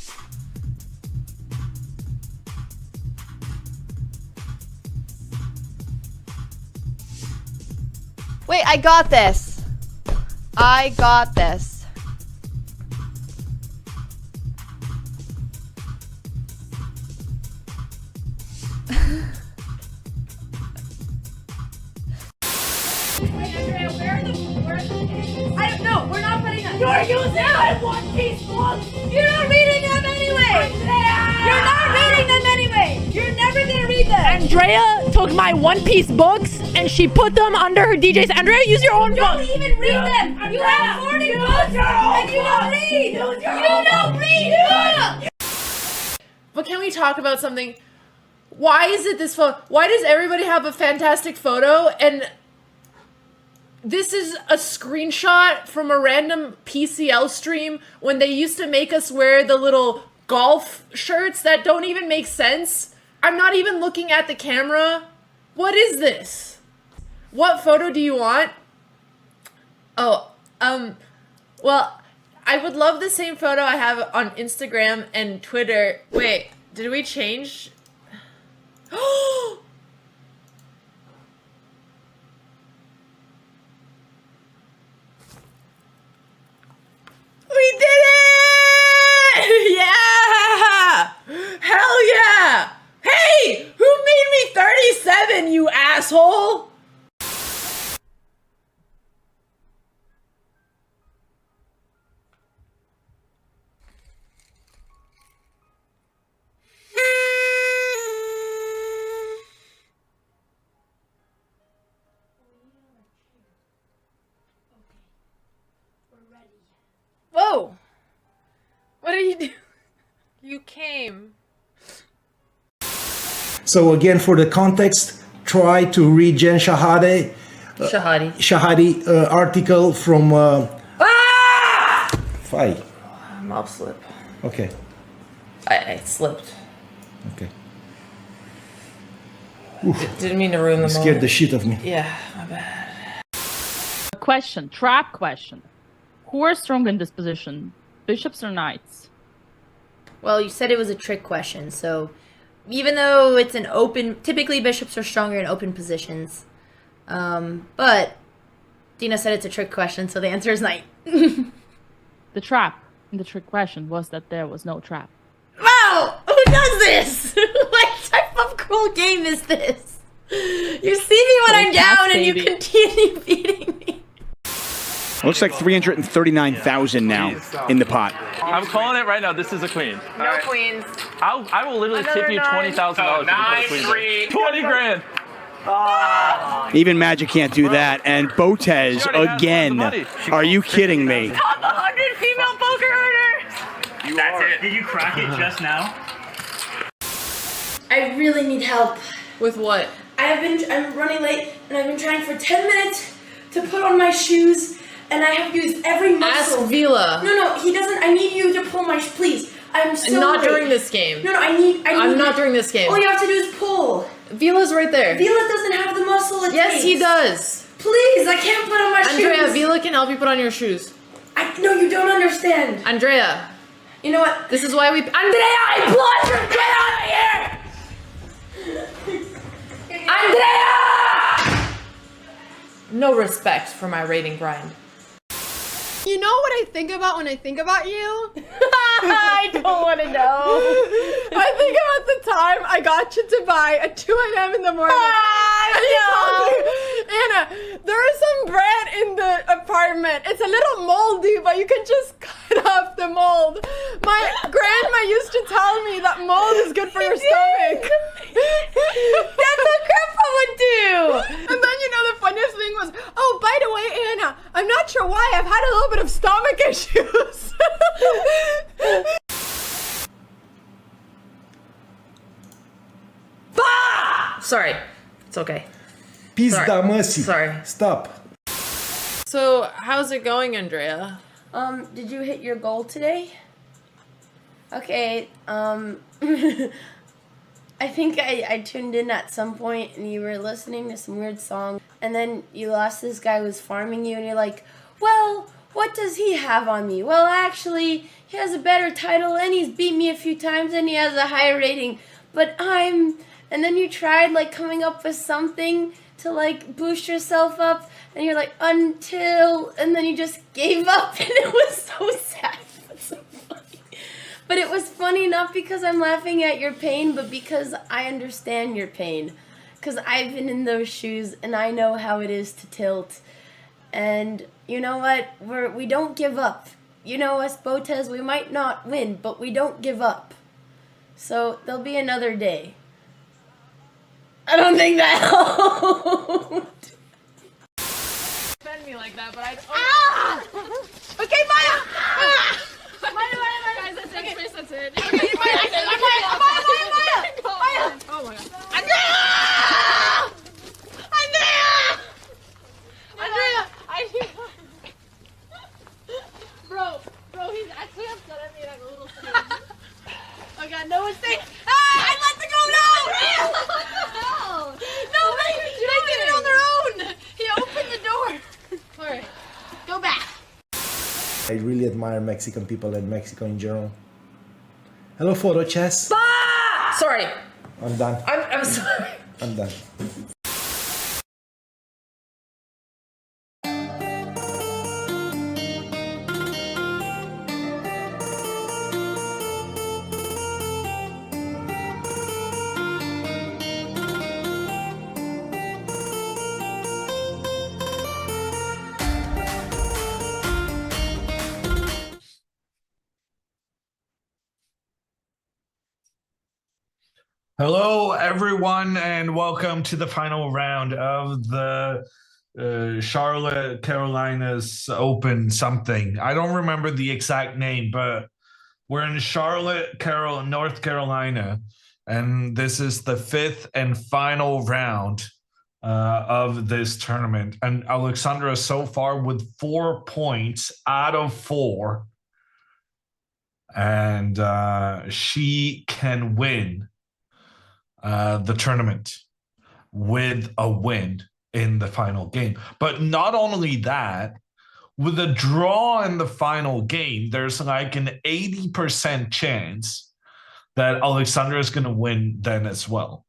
Wait, I got this. I got this. I don't know. We're not putting them. You're using my One Piece books. You're not reading them anyway. You're not reading them anyway. You're never gonna read them. Andrea took my One Piece books and she put them under her DJs. Andrea, use your own You don't even read them. You have 40 books and you don't read. You don't read. But can we talk about something? Why is it this photo? Why does everybody have a fantastic photo and this is a screenshot from a random PCL stream when they used to make us wear the little golf shirts that don't even make sense? I'm not even looking at the camera. What is this? What photo do you want? Oh, well, I would love the same photo I have on Instagram and Twitter. Wait, did we change? We did it! Yeah! Hell yeah! Hey! Who made me 37, you asshole? Whoa! What are you doing? You came. So again, for the context, try to read Jen Shahade. Shahadi article from. Fight. Mob slip. Okay. I slipped. Okay. Didn't mean to ruin the Scared moment. the shit of me. Yeah, my bad. Question, trap question. Who are stronger in this position, bishops or knights? Well, you said it was a trick question, so even though it's an open, typically bishops are stronger in open positions. But Dina said it's a trick question, so the answer is knight. The trap in the trick question was that there was no trap. Wow! Who does this? What type of cruel game is this? You see me when I'm down and you continue beating me. Looks like 339,000 now in the pot. I'm calling it right now. This is a queen. No queens. I will literally tip you $20,000. 20 grand. Even Magic can't do that. And Botez again. Are you kidding me? Top 100 female poker earners. That's it. Did you crack it just now? I really need help. With what? I'm running late and I've been trying for 10 minutes to put on my shoes and I have used every muscle. Ask Vila. No, he doesn't. I need you to pull my please. I'm so Not late. during this game. No, I need. I'm not during this game. All you have to do is pull. Vila's right there. Vila doesn't have the muscle it Yes, takes. he does. Please, I can't put on my Andrea, shoes. Vila can help you put on your shoes. No, you don't understand. Andrea. You know what? This is why we... Andrea, I blocked her! Get out of here! Andrea! No respect for my rating grind. You know what I think about when I think about you? I don't want to know. I think about the time I got you to buy a 2 a.m. in the morning. And you told me, Anna, there is some bread in the apartment. It's a little moldy, but you can just cut off the mold. My grandma used to tell me that mold is good for your stomach. That's what grandpa would do. And then, you know, the funniest thing was, oh, by the way, Anna, I'm not sure why, I've had a little bit of stomach issues. Bah! Sorry. It's okay. Pizda mercy. Sorry. Stop. So, how's it going, Andrea? Did you hit your goal today? Okay, I think I tuned in at some point and you were listening to some weird song and then you lost this guy who was farming you and you're like, well, what does he have on me? Well, actually, he has a better title and he's beat me a few times and he has a higher rating, but I'm... And then you tried like coming up with something to like boost yourself up and you're like, until... And then you just gave up and it was so sad. But it was funny not because I'm laughing at your pain, but because I understand your pain. Because I've been in those shoes and I know how it is to tilt. And you know what? We don't give up. You know us, Botez, we might not win, but we don't give up. So there'll be another day. I don't think that helped. Defend me like that, but I... Ah! Okay, Maya! Ah! Maya, guys, that's it. Space, that's it. Okay, Maya! Oh my god. Andrea! Bro, he's actually upset at me and I'm a little scared. Oh god, no one's safe. Ah! I let the go! No! No, they did it on their own! He opened the door! Alright, go back. I really admire Mexican people and Mexico in general. Hello, photo chess. Ah! Sorry. I'm done. I'm sorry. I'm done. Hello, everyone, and welcome to the final round of the Charlotte Carolina's Open something. I don't remember the exact name, but we're in Charlotte, North Carolina, and this is the 5th and final round of this tournament. And Alexandra so far with 4 points out of 4, and she can win the tournament with a win in the final game. But not only that, with a draw in the final game, there's like an 80% chance that Alexandra is going to win then as well.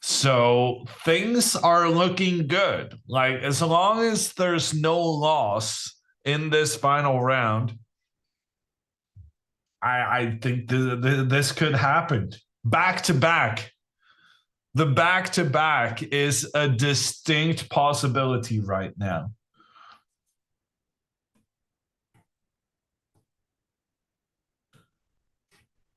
So things are looking good. Like, as long as there's no loss in this final round, I think this could happen. Back to back. The back-to-back is a distinct possibility right now.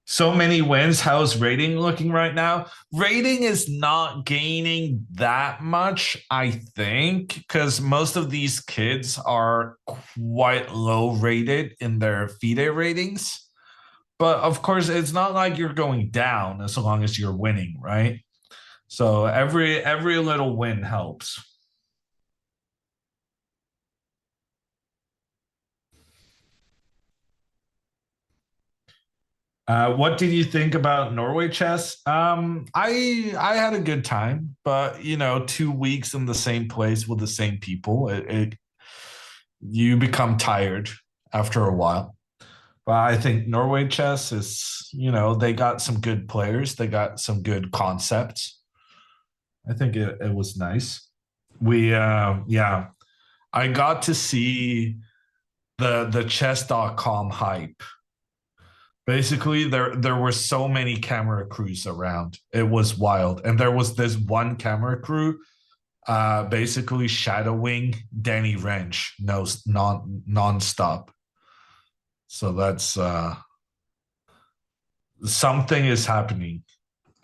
So many wins. How's rating looking right now? Rating is not gaining that much, I think, because most of these kids are quite low rated in their FIDE ratings. But of course, it's not like you're going down as long as you're winning, right? So every little win helps. What did you think about Norway chess? I had a good time, but 2 weeks in the same place with the same people, you become tired after a while. But I think Norway chess is, they got some good players, they got some good concepts. I think it was nice. Yeah, I got to see the chess.com hype. Basically, there were so many camera crews around. It was wild. And there was this one camera crew basically shadowing Danny Wrench non-stop. So that's something is happening.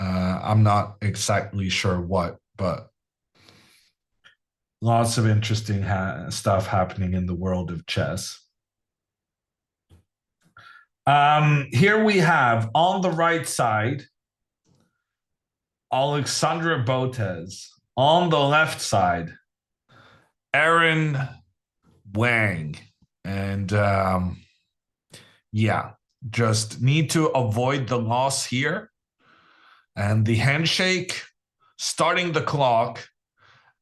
I'm not exactly sure what, but lots of interesting stuff happening in the world of chess. Here we have on the right side, Alexandra Botez. On the left side, Aaron Wang. And yeah, just need to avoid the loss here. And the handshake, starting the clock,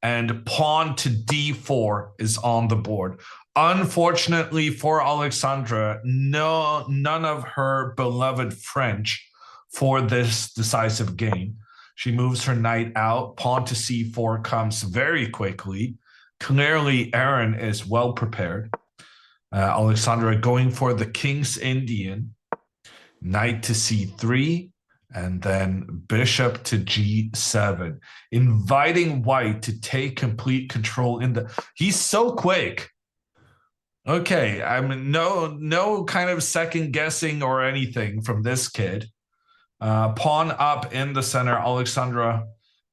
and pawn to d4 is on the board. Unfortunately for Alexandra, none of her beloved French for this decisive game. She moves her knight out. Pawn to c4 comes very quickly. Clearly, Aaron is well prepared. Alexandra going for the King's Indian. Knight to c3. And then bishop to g7, inviting white to take complete control in the... He's so quick. Okay, I mean, no kind of second guessing or anything from this kid. Pawn up in the center. Alexandra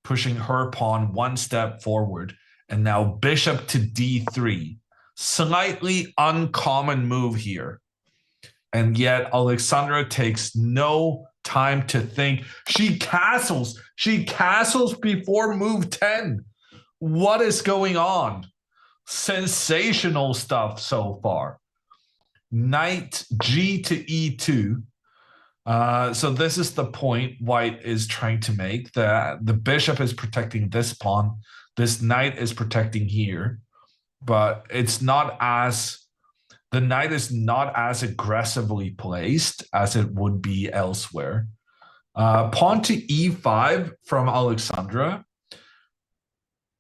pushing her pawn one step forward. And now bishop to d3. Slightly uncommon move here. And yet Alexandra takes no time to think. She castles before move 10. What is going on? Sensational stuff so far. Knight g to e2. So this is the point white is trying to make. The bishop is protecting this pawn. This knight is protecting here. But it's not as... The knight is not as aggressively placed as it would be elsewhere. Pawn to e5 from Alexandra.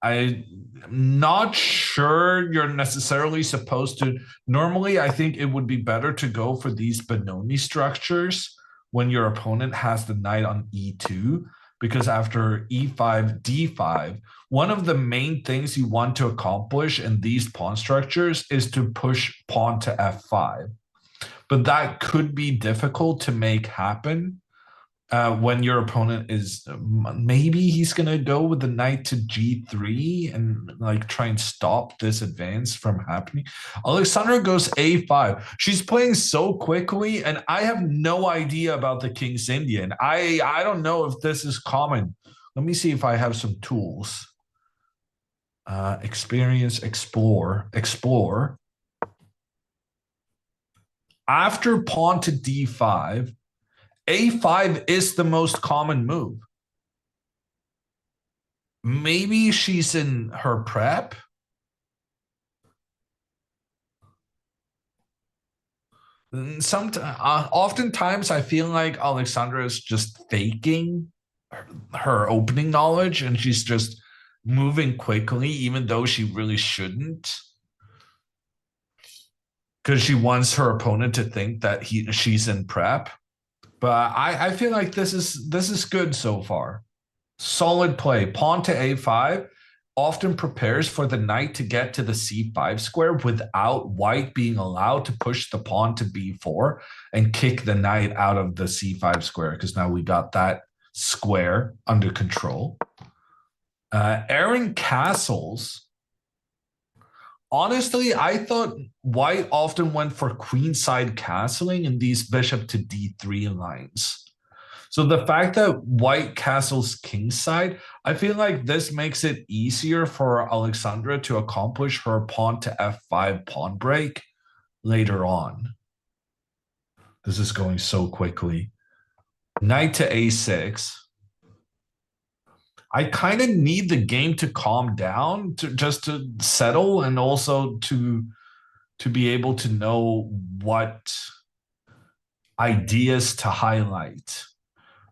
I'm not sure you're necessarily supposed to... Normally, I think it would be better to go for these Benoni structures when your opponent has the knight on e2, because after e5, d5, one of the main things you want to accomplish in these pawn structures is to push pawn to f5. But that could be difficult to make happen when your opponent is... Maybe he's going to go with the knight to g3 and like try and stop this advance from happening. Alexandra goes a5. She's playing so quickly, and I have no idea about the King's Indian. I don't know if this is common. Let me see if I have some tools. Experience, explore. After pawn to d5, a5 is the most common move. Maybe she's in her prep. Oftentimes I feel like Alexandra is just faking her opening knowledge, and she's just moving quickly, even though she really shouldn't, because she wants her opponent to think that she's in prep. But I feel like this is good so far. Solid play. Pawn to a5 often prepares for the knight to get to the c5 square without white being allowed to push the pawn to b4 and kick the knight out of the c5 square, because now we got that square under control. Aaron castles. Honestly, I thought white often went for queenside castling in these bishop to d3 lines. So the fact that white castles kingside, I feel like this makes it easier for Alexandra to accomplish her pawn to f5 pawn break later on. This is going so quickly. Knight to a6. I kind of need the game to calm down just to settle, and also to be able to know what ideas to highlight.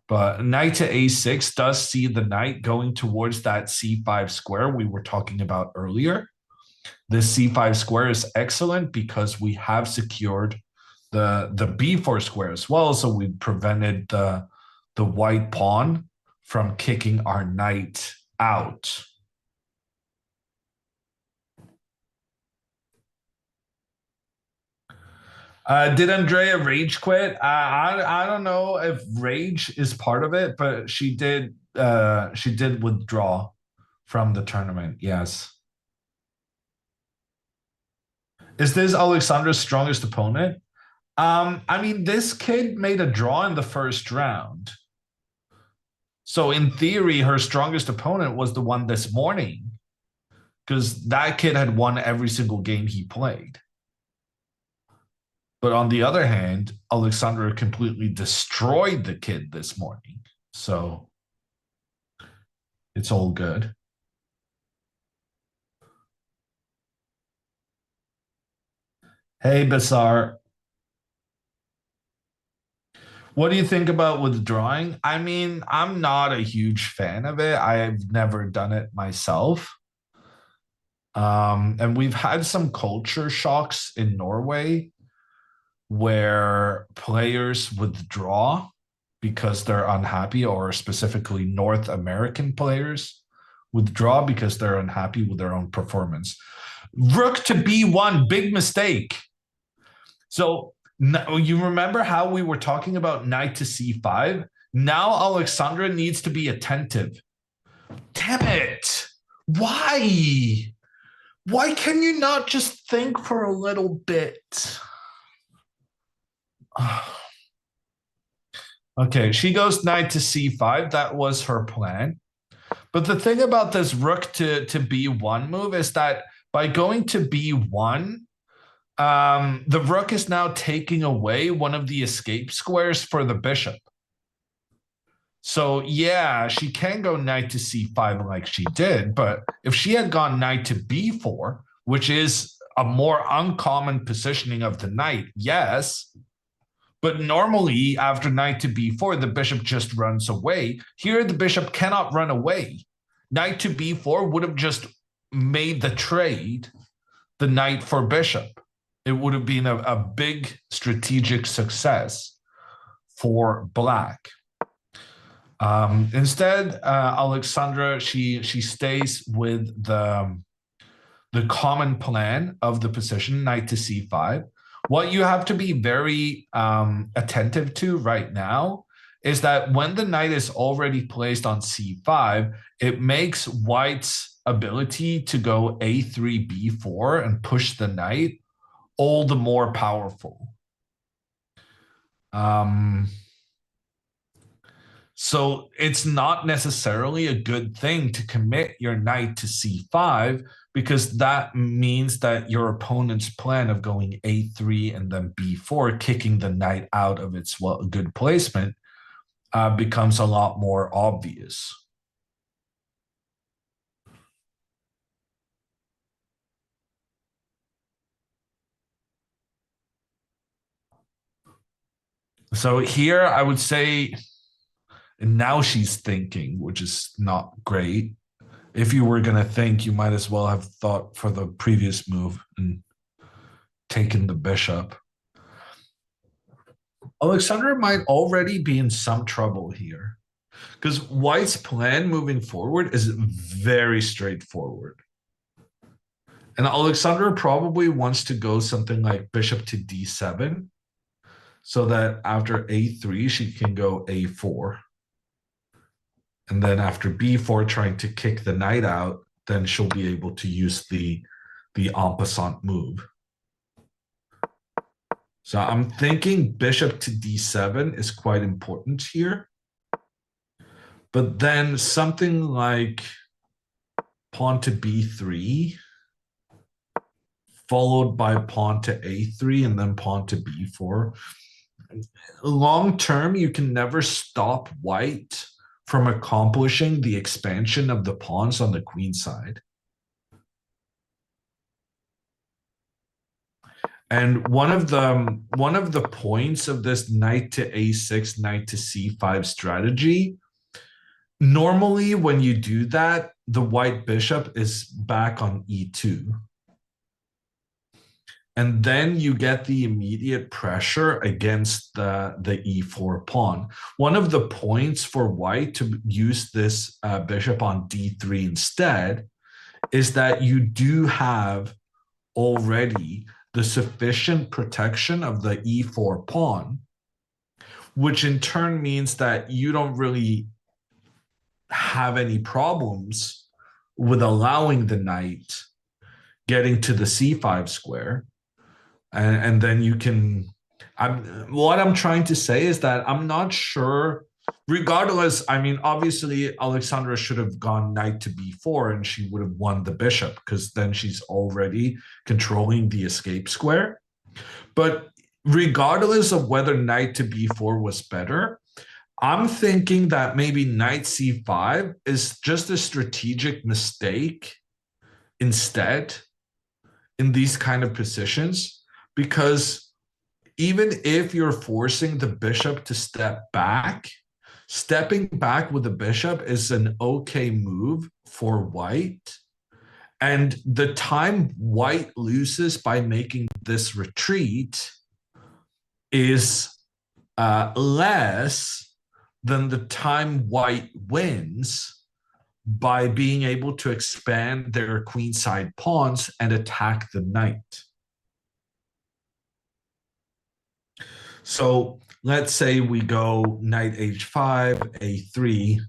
But knight to a6 does see the knight going towards that c5 square we were talking about earlier. This c5 square is excellent because we have secured the b4 square as well, so we prevented the white pawn from kicking our knight out. Did Andrea rage quit? I don't know if rage is part of it, but she did withdraw from the tournament. Yes. Is this Alexandra's strongest opponent? I mean, this kid made a draw in the first round. So in theory, her strongest opponent was the one this morning, because that kid had won every single game he played. But on the other hand, Alexandra completely destroyed the kid this morning. So it's all good. Hey, Basar. What do you think about withdrawing? I mean, I'm not a huge fan of it. I've never done it myself. And we've had some culture shocks in Norway where players withdraw because they're unhappy, or specifically North American players withdraw because they're unhappy with their own performance. Rook to b1, big mistake. So you remember how we were talking about knight to c5? Now Alexandra needs to be attentive. Damn it. Why? Why can you not just think for a little bit? Okay, she goes knight to c5. That was her plan. But the thing about this rook to b1 move is that by going to b1, the rook is now taking away one of the escape squares for the bishop. So yeah, she can go knight to c5 like she did, but if she had gone knight to b4, which is a more uncommon positioning of the knight, yes, but normally after knight to b4, the bishop just runs away. Here, the bishop cannot run away. Knight to b4 would have just made the trade the knight for bishop. It would have been a big strategic success for black. Instead, Alexandra, she stays with the common plan of the position, knight to c5. What you have to be very attentive to right now is that when the knight is already placed on c5, it makes white's ability to go a3, b4 and push the knight all the more powerful. So it's not necessarily a good thing to commit your knight to c5, because that means that your opponent's plan of going a3 and then b4, kicking the knight out of its good placement, becomes a lot more obvious. So here I would say, and now she's thinking, which is not great. If you were going to think, you might as well have thought for the previous move and taken the bishop. Alexandra might already be in some trouble here, because white's plan moving forward is very straightforward. And Alexandra probably wants to go something like bishop to d7, so that after a3, she can go a4. And then after b4, trying to kick the knight out, then she'll be able to use the en passant move. So I'm thinking bishop to d7 is quite important here. But then something like pawn to b3, followed by pawn to a3, and then pawn to b4. long term, you can never stop white from accomplishing the expansion of the pawns on the queen side. And one of the points of this knight to a6, knight to c5 strategy, normally when you do that, the white bishop is back on e2. And then you get the immediate pressure against the e4 pawn. One of the points for white to use this bishop on d3 instead is that you do have already the sufficient protection of the e4 pawn, which in turn means that you don't really have any problems with allowing the knight getting to the c5 square. And then you can, what I'm trying to say is that I'm not sure, regardless, I mean, obviously Alexandra should have gone knight to b4 and she would have won the bishop because then she's already controlling the escape square. But regardless of whether knight to b4 was better, I'm thinking that maybe knight c5 is just a strategic mistake instead in these kind of positions. Because even if you're forcing the bishop to step back, stepping back with the bishop is an okay move for white. And the time white loses by making this retreat is less than the time white wins by being able to expand their queenside pawns and attack the knight. So let's say we go knight h5, a3,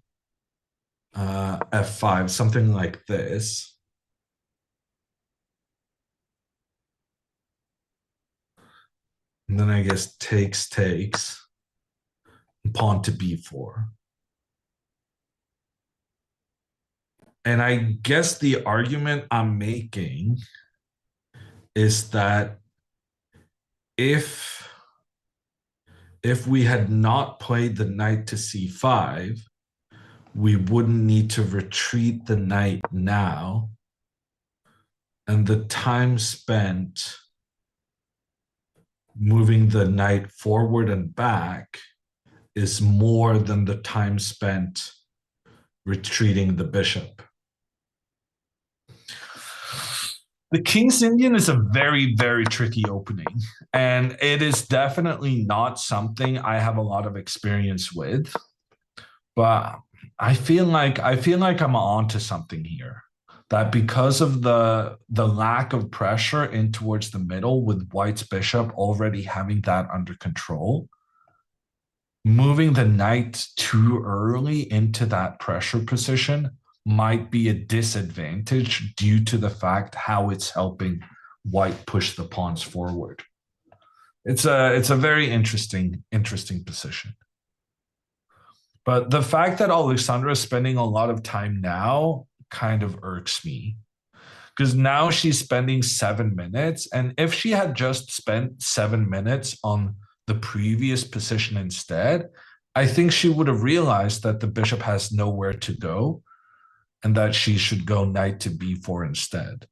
f5, something like this. And then I guess takes, pawn to b4. And I guess the argument I'm making is that if we had not played the knight to c5, we wouldn't need to retreat the knight now. And the time spent moving the knight forward and back is more than the time spent retreating the bishop. The King's Indian is a very, very tricky opening, and it is definitely not something I have a lot of experience with. But I feel like I'm onto something here. That because of the lack of pressure in towards the middle, with White's bishop already having that under control, moving the knight too early into that pressure position might be a disadvantage due to the fact how it's helping White push the pawns forward. It's a very interesting position. But the fact that Alexandra is spending a lot of time now kind of irks me, because now she's spending 7 minutes, and if she had just spent 7 minutes on the previous position instead, I think she would have realized that the bishop has nowhere to go and that she should go knight to b4 instead.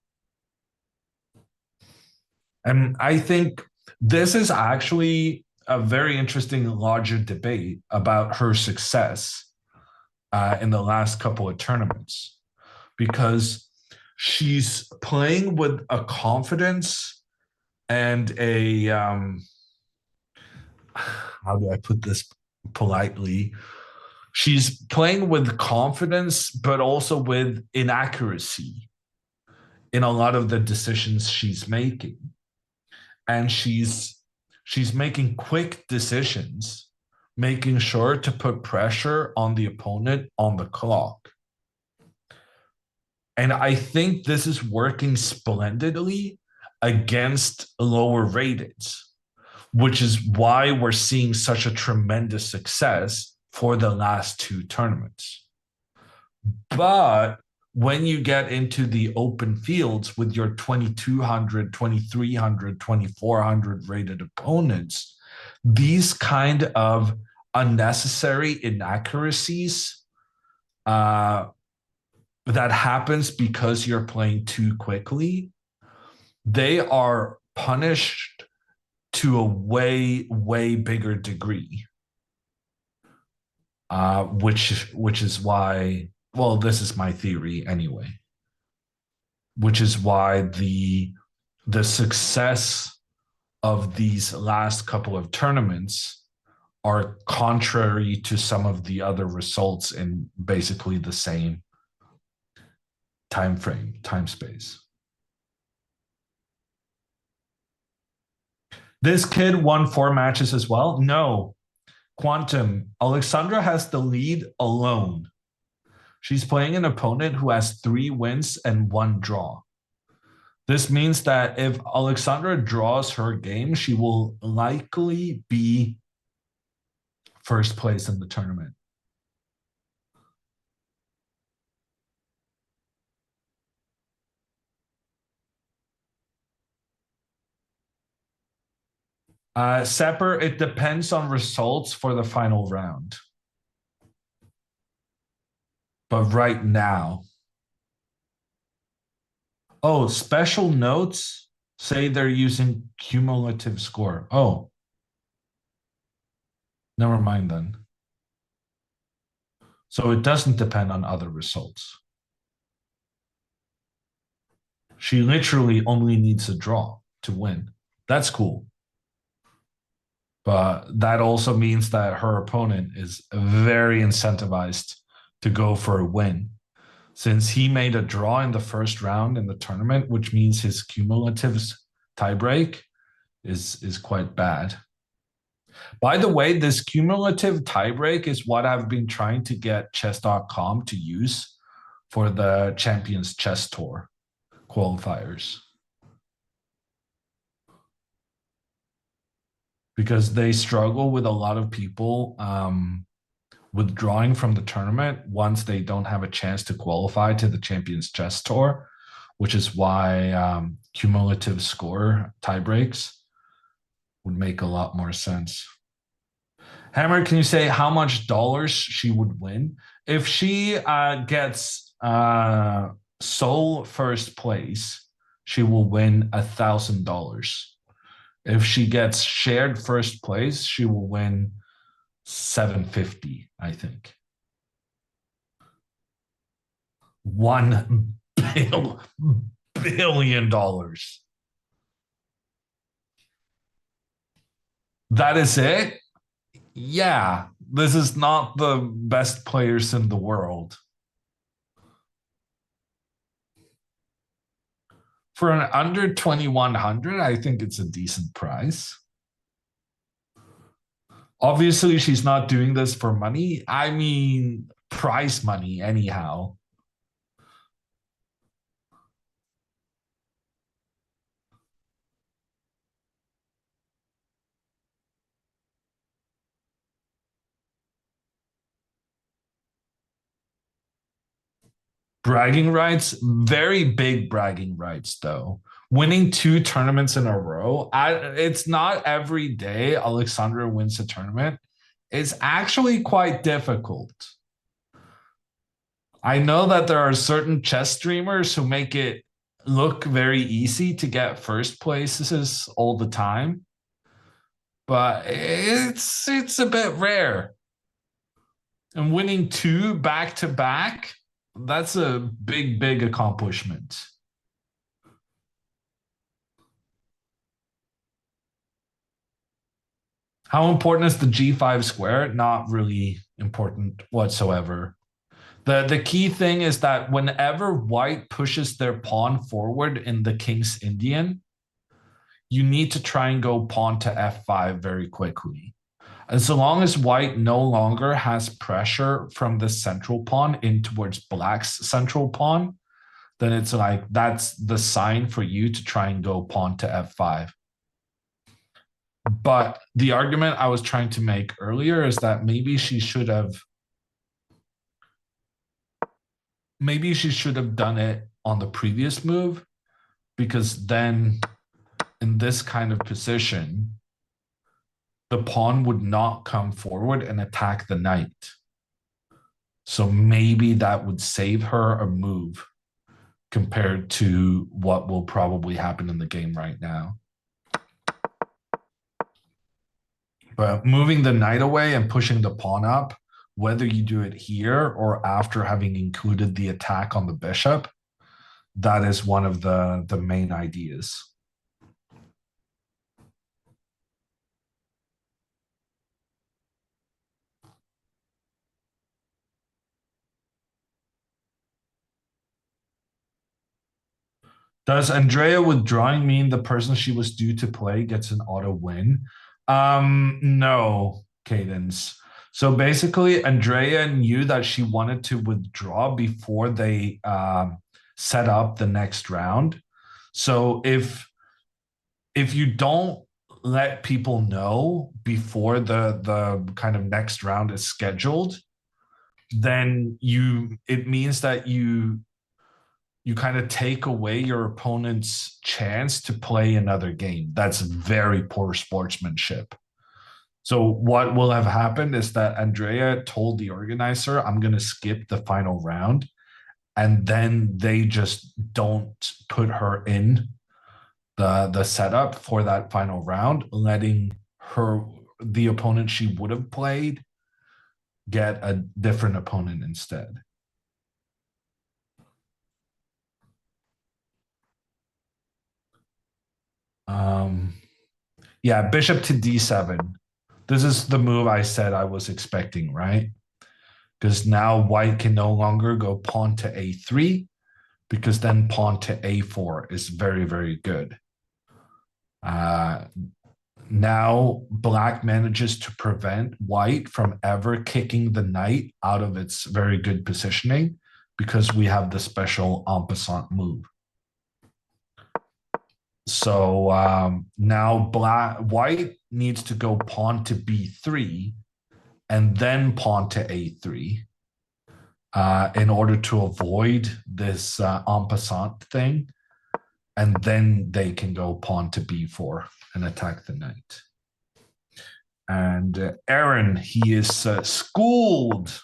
And I think this is actually a very interesting larger debate about her success in the last couple of tournaments, because she's playing with a confidence and a how do I put this politely? She's playing with confidence, but also with inaccuracy in a lot of the decisions she's making. And she's making quick decisions, making sure to put pressure on the opponent on the clock. And I think this is working splendidly against lower rateds, which is why we're seeing such a tremendous success for the last 2 tournaments. But when you get into the open fields with your 2200, 2300, 2400 rated opponents, these kind of unnecessary inaccuracies that happens because you're playing too quickly, they are punished to a way bigger degree. Which is why, well, this is my theory anyway. Which is why the success of these last couple of tournaments are contrary to some of the other results in basically the same time space. This kid won 4 matches as well? No. Quantum, Alexandra has the lead alone. She's playing an opponent who has 3 wins and 1 draw. This means that if Alexandra draws her game, she will likely be first place in the tournament. Sepper, it depends on results for the final round. But right now, oh, special notes say they're using cumulative score. Oh, never mind then. So it doesn't depend on other results. She literally only needs a draw to win. That's cool. But that also means that her opponent is very incentivized to go for a win. Since he made a draw in the first round in the tournament, which means his cumulative tiebreak is quite bad. By the way, this cumulative tiebreak is what I've been trying to get chess.com to use for the Champions Chess Tour qualifiers. Because they struggle with a lot of people withdrawing from the tournament once they don't have a chance to qualify to the Champions Chess Tour, which is why cumulative score tiebreaks would make a lot more sense. Hammer, can you say how much dollars she would win? If she gets sole first place, she will win $1,000. If she gets shared first place, she will win $750, I think. $1 billion. That is it? Yeah, this is not the best players in the world. For an under 2,100, I think it's a decent price. Obviously, she's not doing this for money. I mean, prize money anyhow. Bragging rights, very big bragging rights, though. Winning 2 tournaments in a row. It's not every day Alexandra wins a tournament. It's actually quite difficult. I know that there are certain chess streamers who make it look very easy to get first places all the time, but it's a bit rare. And winning 2 back to back, that's a big accomplishment. How important is the G5 square? Not really important whatsoever. The key thing is that whenever white pushes their pawn forward in the King's Indian, you need to try and go pawn to F5 very quickly. And so long as white no longer has pressure from the central pawn in towards black's central pawn, then it's like that's the sign for you to try and go pawn to F5. But the argument I was trying to make earlier is that maybe she should have done it on the previous move, because then in this kind of position, the pawn would not come forward and attack the knight. So maybe that would save her a move compared to what will probably happen in the game right now. But moving the knight away and pushing the pawn up, whether you do it here or after having included the attack on the bishop, that is one of the main ideas. Does Andrea withdrawing mean the person she was due to play gets an auto win? No, Cadence. So basically, Andrea knew that she wanted to withdraw before they set up the next round. So if you don't let people know before the kind of next round is scheduled, then it means that you kind of take away your opponent's chance to play another game. That's very poor sportsmanship. So what will have happened is that Andrea told the organizer, I'm going to skip the final round. And then they just don't put her in the setup for that final round, letting the opponent she would have played get a different opponent instead. Yeah, bishop to d7. This is the move I said I was expecting, right? Because now white can no longer go pawn to a3, because then pawn to a4 is very, very good. Now black manages to prevent white from ever kicking the knight out of its very good positioning, because we have the special en passant move. So now white needs to go pawn to b3 and then pawn to a3 in order to avoid this en passant thing. And then they can go pawn to b4 and attack the knight. And Aaron, he is schooled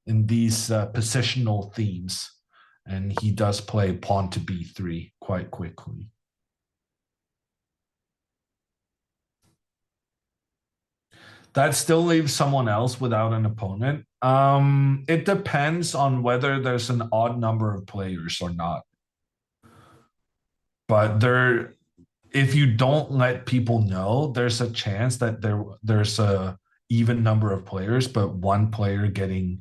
in these positional themes. And he does play pawn to b3 quite quickly. That still leaves someone else without an opponent. It depends on whether there's an odd number of players or not. But if you don't let people know, there's a chance that there's a even number of players, but one player getting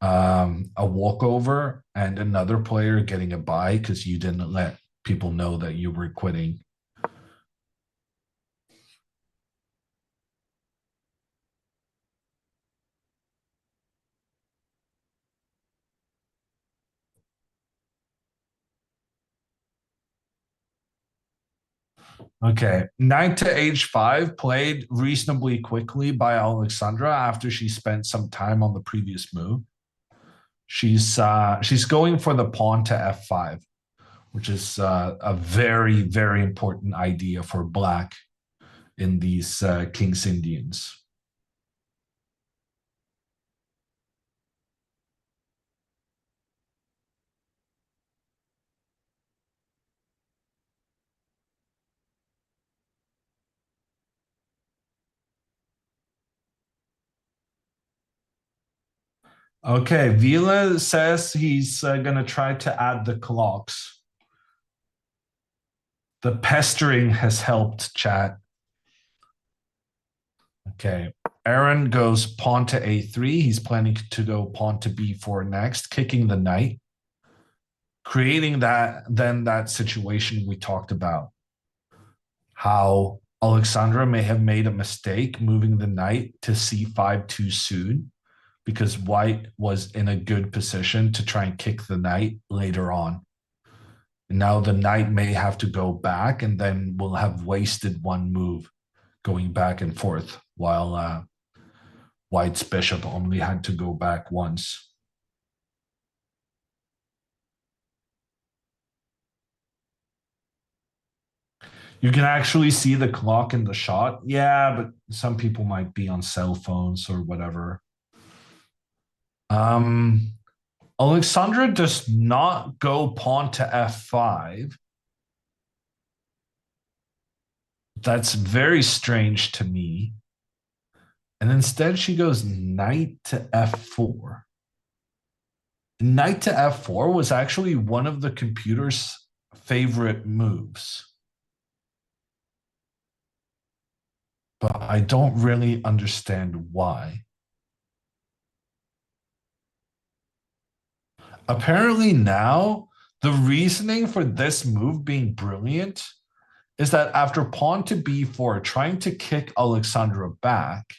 a walkover and another player getting a bye because you didn't let people know that you were quitting. Okay, knight to h5 played reasonably quickly by Alexandra after she spent some time on the previous move. She's going for the pawn to f5, which is a very, very important idea for black in these King's Indians. Okay, Vila says he's going to try to add the clocks. The pestering has helped, chat. Okay, Aaron goes pawn to a3. He's planning to go pawn to b4 next, kicking the knight, creating that situation we talked about. How Alexandra may have made a mistake moving the knight to c5 too soon, because white was in a good position to try and kick the knight later on. And now the knight may have to go back, and then we'll have wasted one move going back and forth, while white's bishop only had to go back once. You can actually see the clock in the shot. Yeah, but some people might be on cell phones or whatever. Alexandra does not go pawn to f5. That's very strange to me. And instead she goes knight to f4. Knight to f4 was actually one of the computer's favorite moves. But I don't really understand why. Apparently now, the reasoning for this move being brilliant is that after pawn to b4, trying to kick Alexandra back,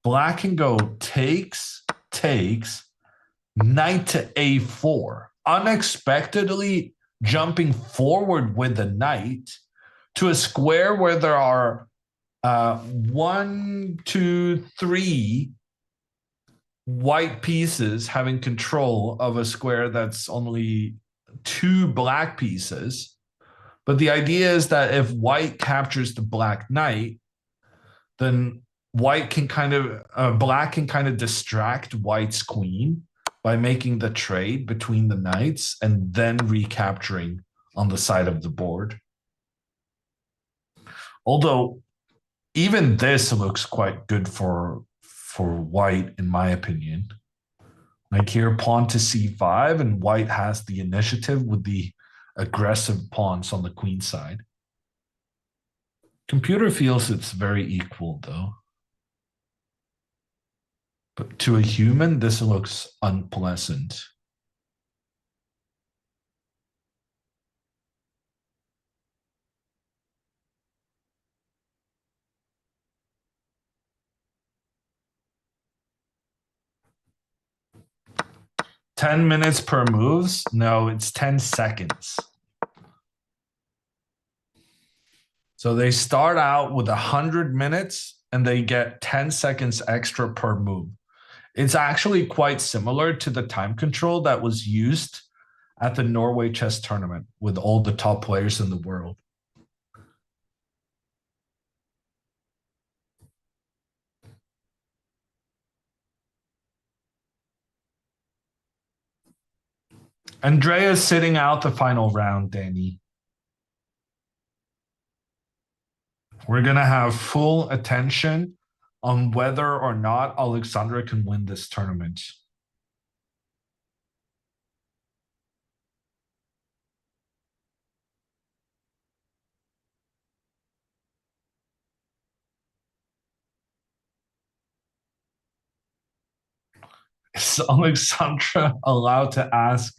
black can go takes, knight to a4, unexpectedly jumping forward with the knight to a square where there are 1, 2, 3 white pieces having control of a square that's only 2 black pieces. But the idea is that if white captures the black knight, then black can kind of distract white's queen by making the trade between the knights and then recapturing on the side of the board. Although even this looks quite good for white, in my opinion. Like here, pawn to c5, and white has the initiative with the aggressive pawns on the queen side. Computer feels it's very equal, though. But to a human, this looks unpleasant. "10 minutes per moves?" No, it's 10 seconds. So they start out with 100 minutes and they get 10 seconds extra per move. It's actually quite similar to the time control that was used at the Norway chess tournament with all the top players in the world. Andrea's sitting out the final round, Danny. We're going to have full attention on whether or not Alexandra can win this tournament. Is Alexandra allowed to ask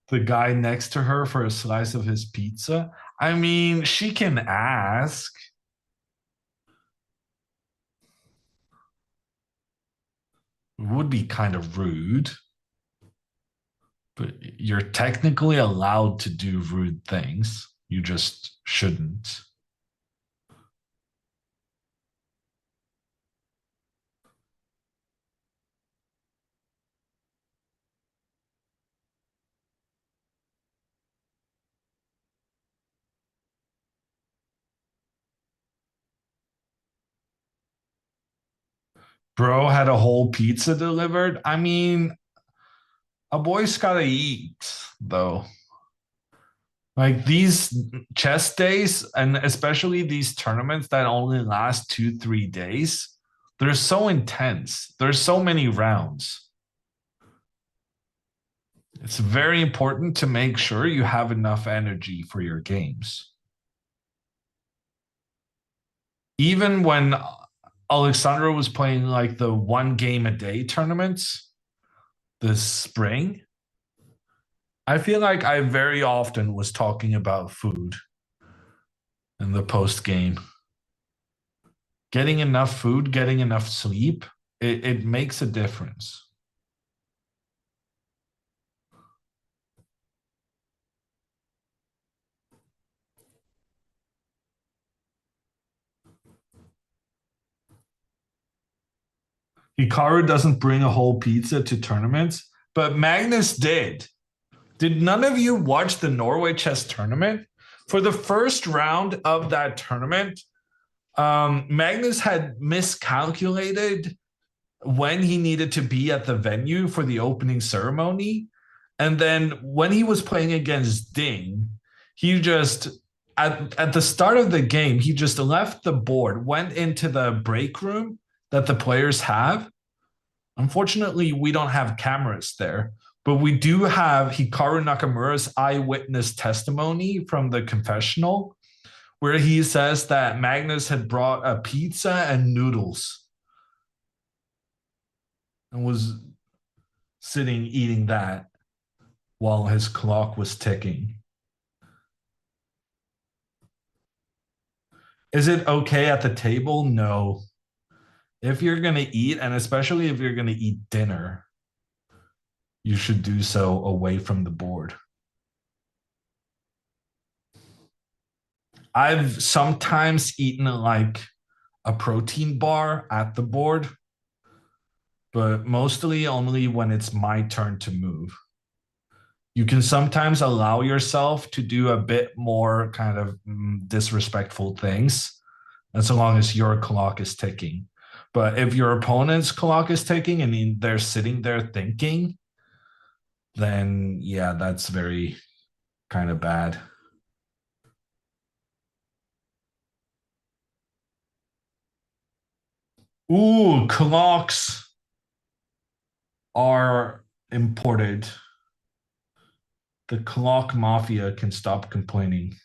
the guy next to her for a slice of his pizza? I mean, she can ask. It would be kind of rude. But you're technically allowed to do rude things. You just shouldn't. Bro had a whole pizza delivered. I mean, a boy's gotta eat, though. Like these chess days, and especially these tournaments that only last 2-3 days, they're so intense. There's so many rounds. It's very important to make sure you have enough energy for your games. Even when Alexandra was playing like the 1 game a day tournaments this spring, I feel like I very often was talking about food in the post game. Getting enough food, getting enough sleep, it makes a difference. Hikaru doesn't bring a whole pizza to tournaments, but Magnus did. Did none of you watch the Norway chess tournament? For the first round of that tournament, Magnus had miscalculated when he needed to be at the venue for the opening ceremony. And then when he was playing against Ding, he just, at the start of the game, he just left the board, went into the break room that the players have. Unfortunately, we don't have cameras there, but we do have Hikaru Nakamura's eyewitness testimony from the confessional, where he says that Magnus had brought a pizza and noodles and was sitting eating that while his clock was ticking. Is it okay at the table? No. If you're going to eat, and especially if you're going to eat dinner, you should do so away from the board. I've sometimes eaten like a protein bar at the board, but mostly only when it's my turn to move. You can sometimes allow yourself to do a bit more kind of disrespectful things, as long as your clock is ticking. But if your opponent's clock is ticking and they're sitting there thinking, then yeah, that's very kind of bad. Ooh, clocks are imported. The clock mafia can stop complaining.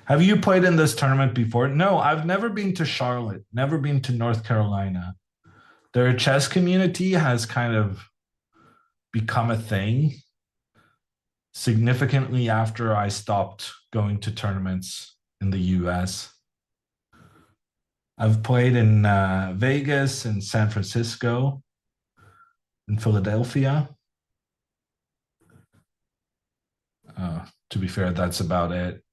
Have you played in this tournament before? No, I've never been to Charlotte, never been to North Carolina. Their chess community has kind of become a thing significantly after I stopped going to tournaments in the US. I've played in Vegas and San Francisco, in Philadelphia. To be fair, that's about it.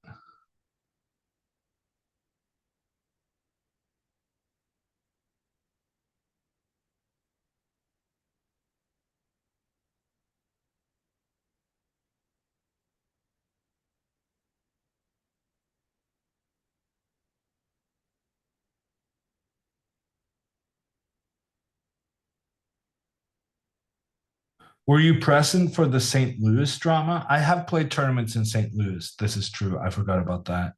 Were you present for the St. Louis drama? I have played tournaments in St. Louis. This is true. I forgot about that.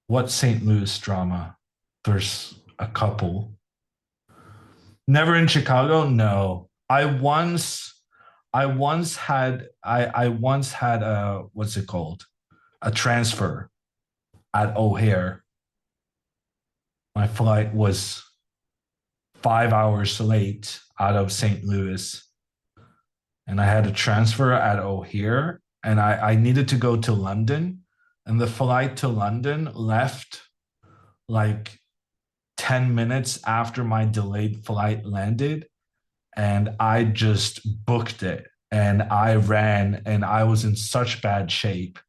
What St. Louis drama? There's a couple. Never in Chicago? No. I once had a, what's it called? A transfer at O'Hare. My flight was 5 hours late out of St. Louis. And I had a transfer at O'Hare, and I needed to go to London, and the flight to London left like 10 minutes after my delayed flight landed, and I just booked it, and I ran, and I was in such bad shape,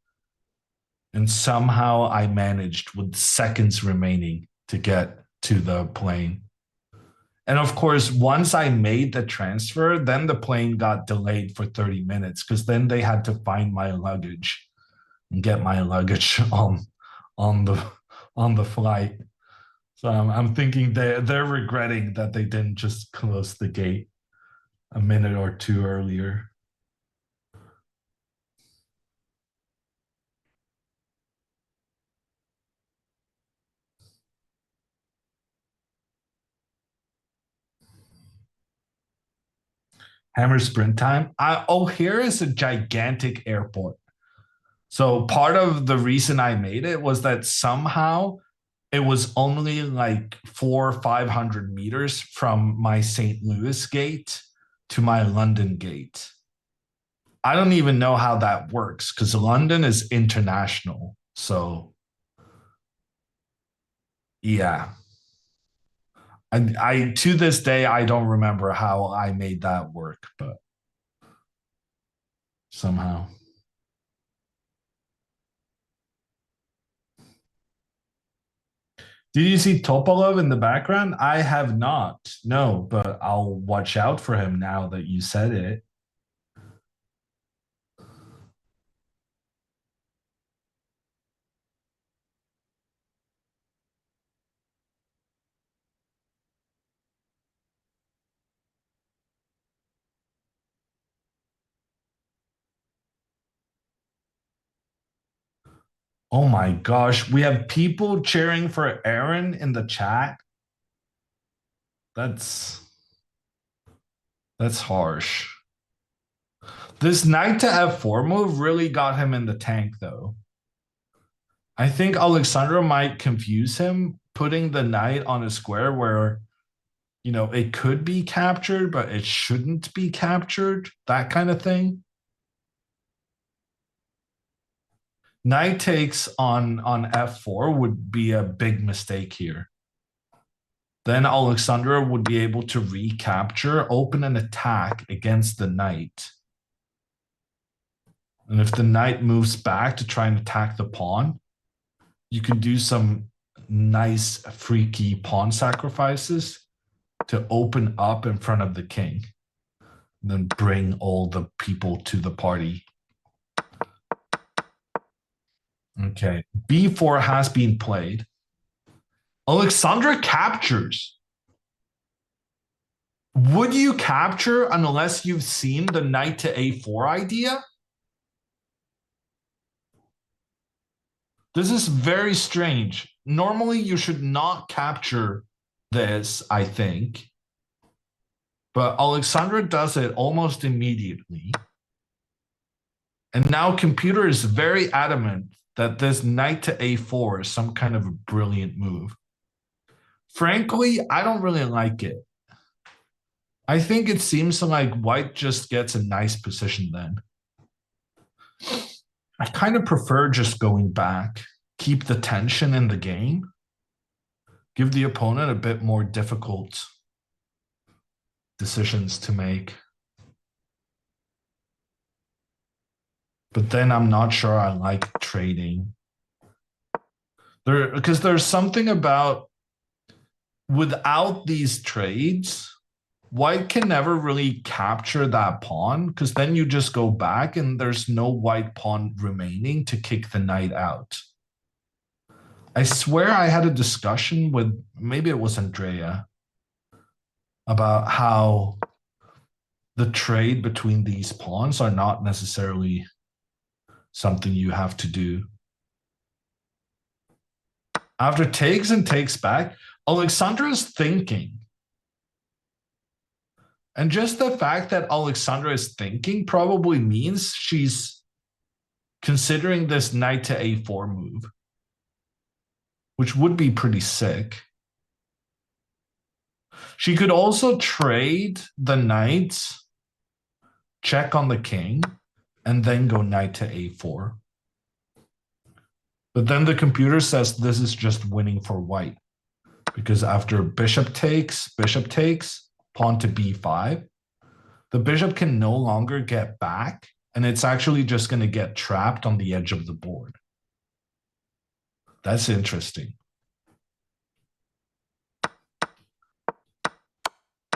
and somehow I managed with seconds remaining to get to the plane. And of course, once I made the transfer, then the plane got delayed for 30 minutes because then they had to find my luggage and get my luggage on the flight. So I'm thinking they're regretting that they didn't just close the gate a minute or two earlier. Hammer sprint time. O'Hare is a gigantic airport. So part of the reason I made it was that somehow it was only like 400 or 500 meters from my St. Louis gate to my London gate. I don't even know how that works because London is international. So yeah. I to this day, I don't remember how I made that work, but somehow. Did you see Topalov in the background? I have not. No, but I'll watch out for him now that you said it. Oh my gosh, we have people cheering for Aaron in the chat. That's harsh. This knight to f4 move really got him in the tank, though. I think Alexandra might confuse him, putting the knight on a square where, you know, it could be captured, but it shouldn't be captured, that kind of thing. Knight takes on f4 would be a big mistake here. Then Alexandra would be able to recapture, open an attack against the knight. And if the knight moves back to try and attack the pawn, you can do some nice, freaky pawn sacrifices to open up in front of the king. And then bring all the people to the party. Okay, b4 has been played. Alexandra captures. Would you capture unless you've seen the knight to a4 idea? This is very strange. Normally, you should not capture this, I think. But Alexandra does it almost immediately. And now computer is very adamant that this knight to a4 is some kind of a brilliant move. Frankly, I don't really like it. I think it seems like white just gets a nice position then. I kind of prefer just going back, keep the tension in the game, give the opponent a bit more difficult decisions to make. But then I'm not sure I like trading. Because there's something about without these trades, white can never really capture that pawn because then you just go back and there's no white pawn remaining to kick the knight out. I swear I had a discussion with, maybe it was Andrea, about how the trade between these pawns are not necessarily something you have to do. After takes and takes back, Alexandra is thinking. And just the fact that Alexandra is thinking probably means she's considering this knight to a4 move, which would be pretty sick. She could also trade the knights, check on the king, and then go knight to a4. But then the computer says this is just winning for white. Because after bishop takes, pawn to b5, the bishop can no longer get back, and it's actually just going to get trapped on the edge of the board. That's interesting.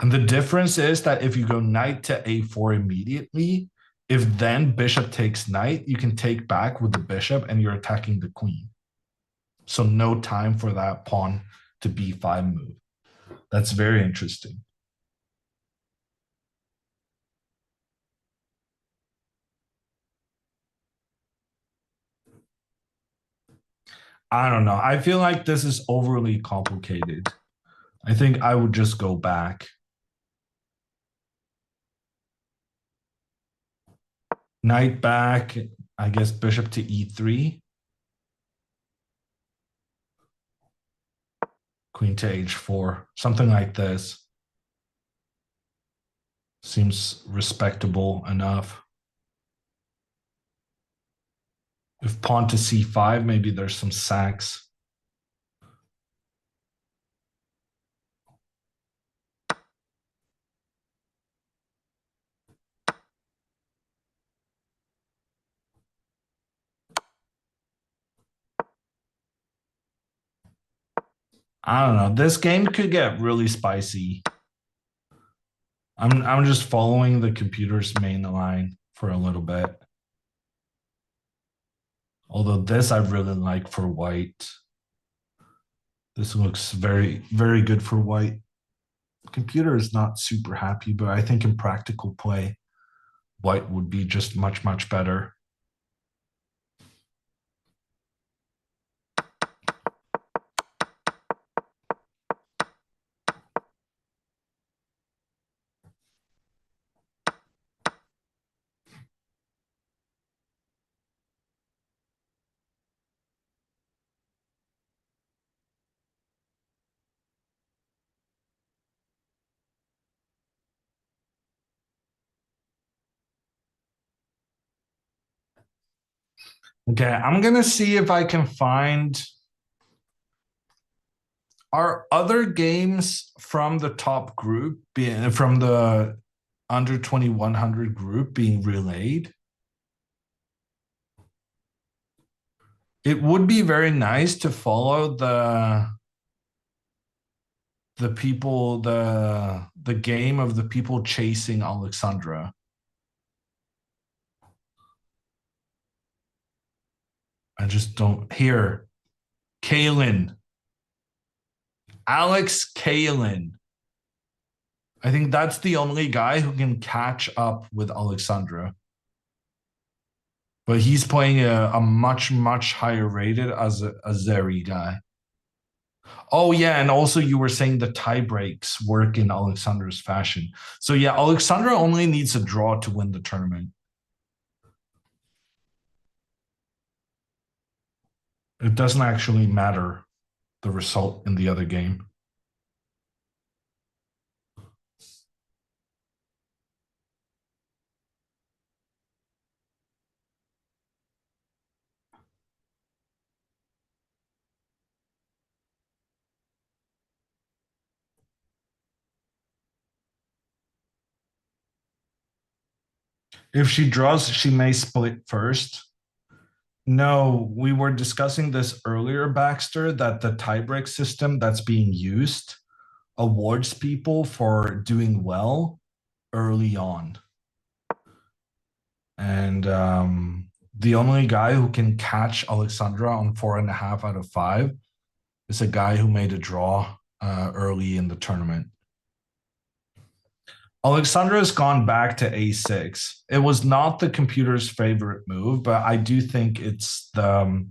And the difference is that if you go knight to a4 immediately, if then bishop takes knight, you can take back with the bishop and you're attacking the queen. So no time for that pawn to b5 move. That's very interesting. I don't know. I feel like this is overly complicated. I think I would just go back. Knight back, I guess bishop to e3. Queen to h4, something like this. Seems respectable enough. If pawn to c5, maybe there's some sacks. I don't know. This game could get really spicy. I'm just following the computer's main line for a little bit. Although this I really like for white. This looks very, very good for white. The computer is not super happy, but I think in practical play, white would be just much, much better. Okay, I'm gonna see if I can find. Are other games from the top group being from the under 2100 group being relayed? It would be very nice to follow the people, the game of the people chasing Alexandra. I just don't hear Kaylin. Alex Kaylin. I think that's the only guy who can catch up with Alexandra. But he's playing a much, much higher rated as a Zeri guy. Oh, yeah. And also, you were saying the tie breaks work in Alexandra's fashion. So, yeah, Alexandra only needs a draw to win the tournament. It doesn't actually matter the result in the other game. If she draws, she may split first. No, we were discussing this earlier, Baxter, that the tiebreak system that's being used awards people for doing well early on. And the only guy who can catch Alexandra on 4.5 out of 5 is a guy who made a draw early in the tournament. Alexandra has gone back to a6. It was not the computer's favorite move, but I do think it's the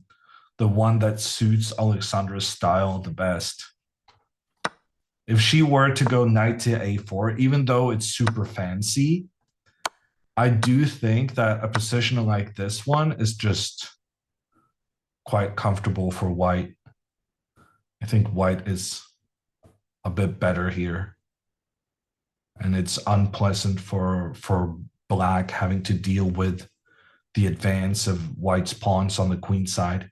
one that suits Alexandra's style the best. If she were to go knight to a4, even though it's super fancy, I do think that a position like this one is just quite comfortable for white. I think white is a bit better here. And it's unpleasant for black having to deal with the advance of white's pawns on the queen side.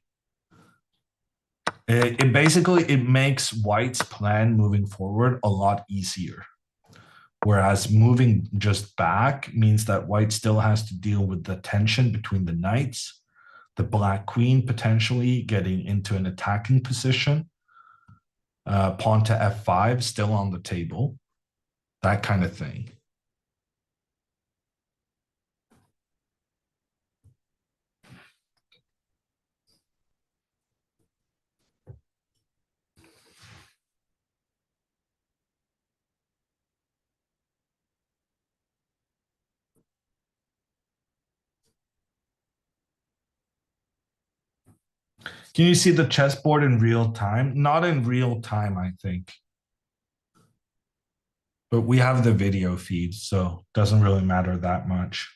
It basically makes white's plan moving forward a lot easier. Whereas moving just back means that white still has to deal with the tension between the knights, the black queen potentially getting into an attacking position, pawn to f5 still on the table, that kind of thing. Can you see the chessboard in real time? Not in real time, I think. But we have the video feed, so it doesn't really matter that much.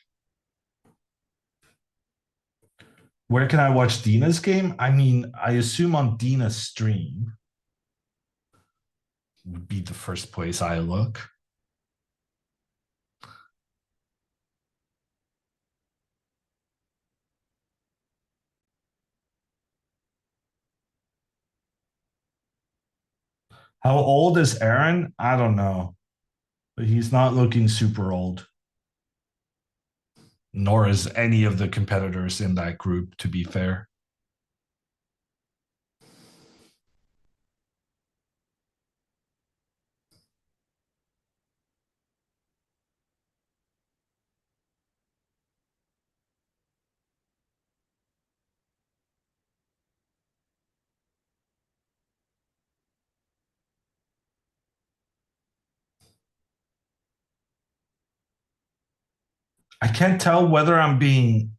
Where can I watch Dina's game? I mean, I assume on Dina's stream would be the first place I look. How old is Aaron? I don't know. But he's not looking super old. Nor is any of the competitors in that group, to be fair. I can't tell whether I'm being...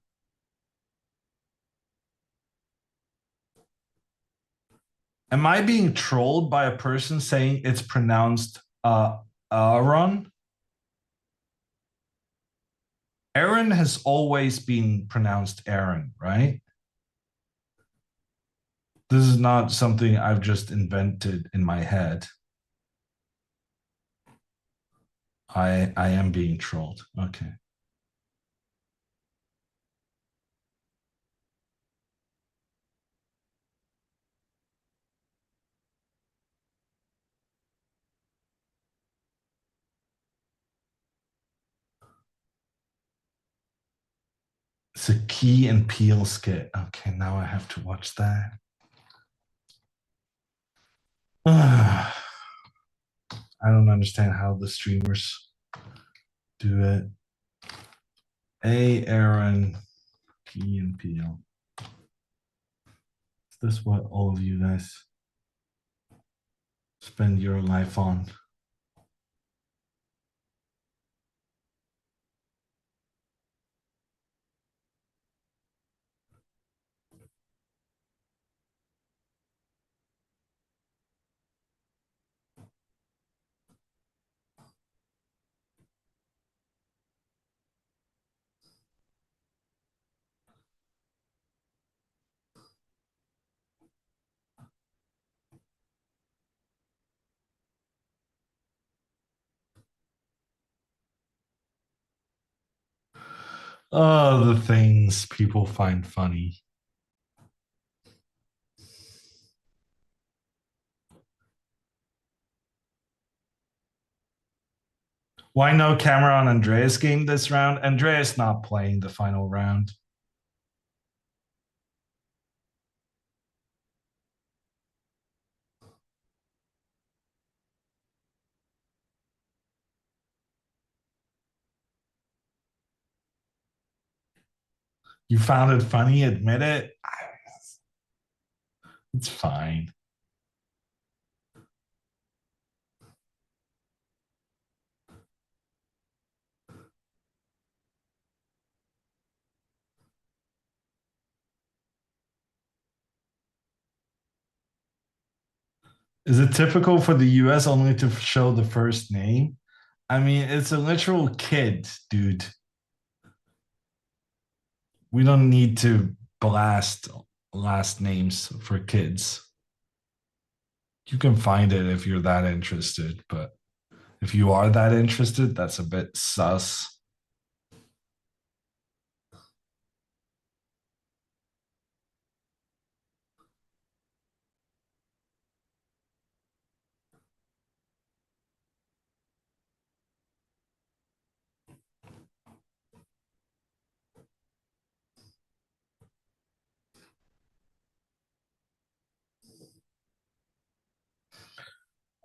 Am I being trolled by a person saying it's pronounced Aaron? Aaron has always been pronounced Aaron, right? This is not something I've just invented in my head. I am being trolled. Okay. It's a Key and Peele skit. Okay, now I have to watch that. I don't understand how the streamers do it. Aaron, Key and Peele. Is this what all of you guys spend your life on? Oh, the things people find funny. Why no camera on Andreas game this round? Andreas not playing the final round. You found it funny, admit it. It's fine. Is it typical for the US only to show the first name? I mean, it's a literal kid, dude. We don't need to blast last names for kids. You can find it if you're that interested, but if you are that interested, that's a bit sus.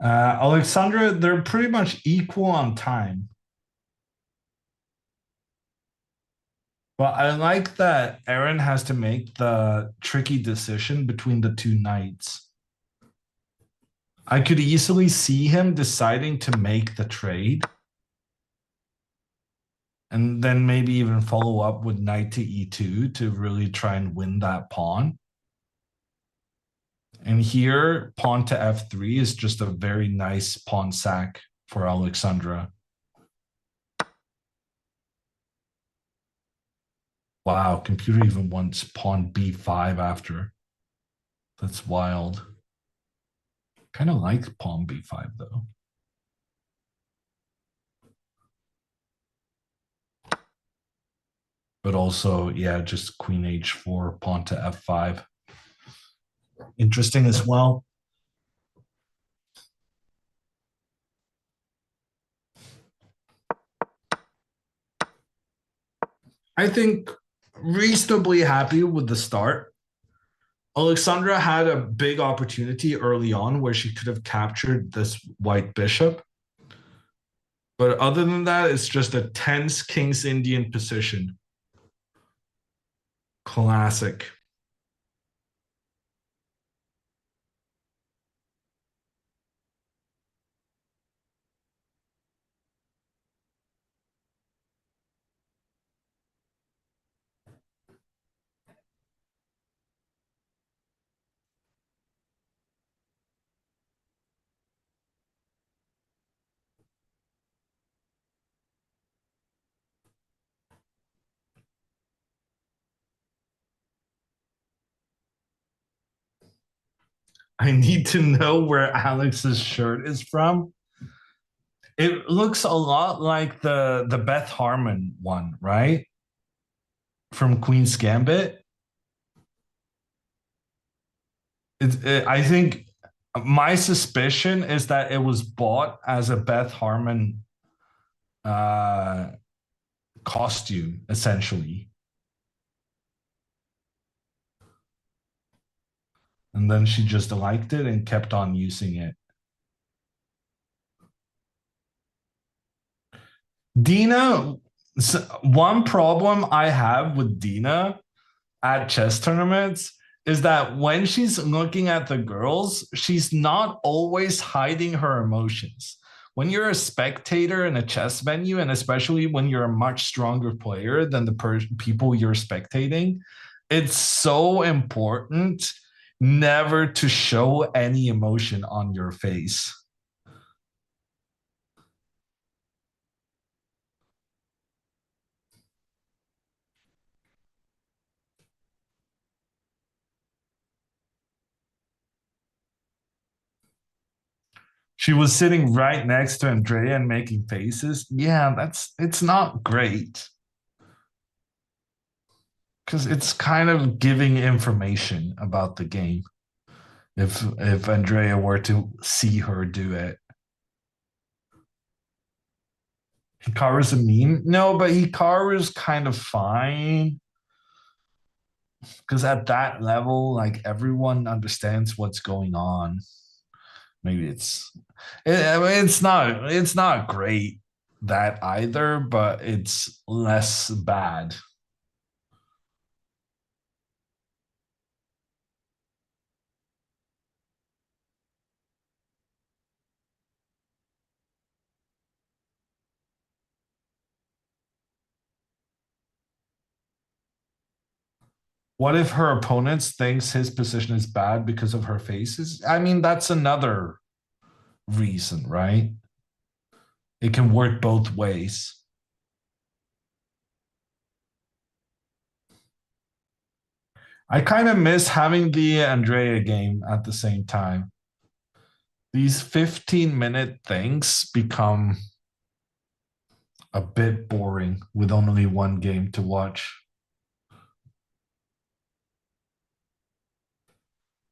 Alexandra, they're pretty much equal on time. But I like that Aaron has to make the tricky decision between the two knights. I could easily see him deciding to make the trade. And then maybe even follow up with knight to e2 to really try and win that pawn. And here, pawn to f3 is just a very nice pawn sack for Alexandra. Wow, computer even wants pawn b5 after. That's wild. Kind of like pawn b5 though. But also, yeah, just queen h4, pawn to f5. Interesting as well. I think reasonably happy with the start. Alexandra had a big opportunity early on where she could have captured this white bishop. But other than that, it's just a tense King's Indian position. Classic. I need to know where Alex's shirt is from. It looks a lot like the Beth Harmon one, right? From Queen's Gambit. I think my suspicion is that it was bought as a Beth Harmon costume, essentially. And then she just liked it and kept on using it. Dina, one problem I have with Dina at chess tournaments is that when she's looking at the girls, she's not always hiding her emotions. When you're a spectator in a chess venue, and especially when you're a much stronger player than the people you're spectating, it's so important never to show any emotion on your face. She was sitting right next to Andrea and making faces. Yeah, it's not great. Because it's kind of giving information about the game. If Andrea were to see her do it. Hikaru's a meme? No, but Hikaru's kind of fine. Because at that level, like everyone understands what's going on. Maybe it's not great that either, but it's less bad. What if her opponents thinks his position is bad because of her faces? I mean, that's another reason, right? It can work both ways. I kind of miss having the Andrea game at the same time. These 15-minute things become a bit boring with only one game to watch.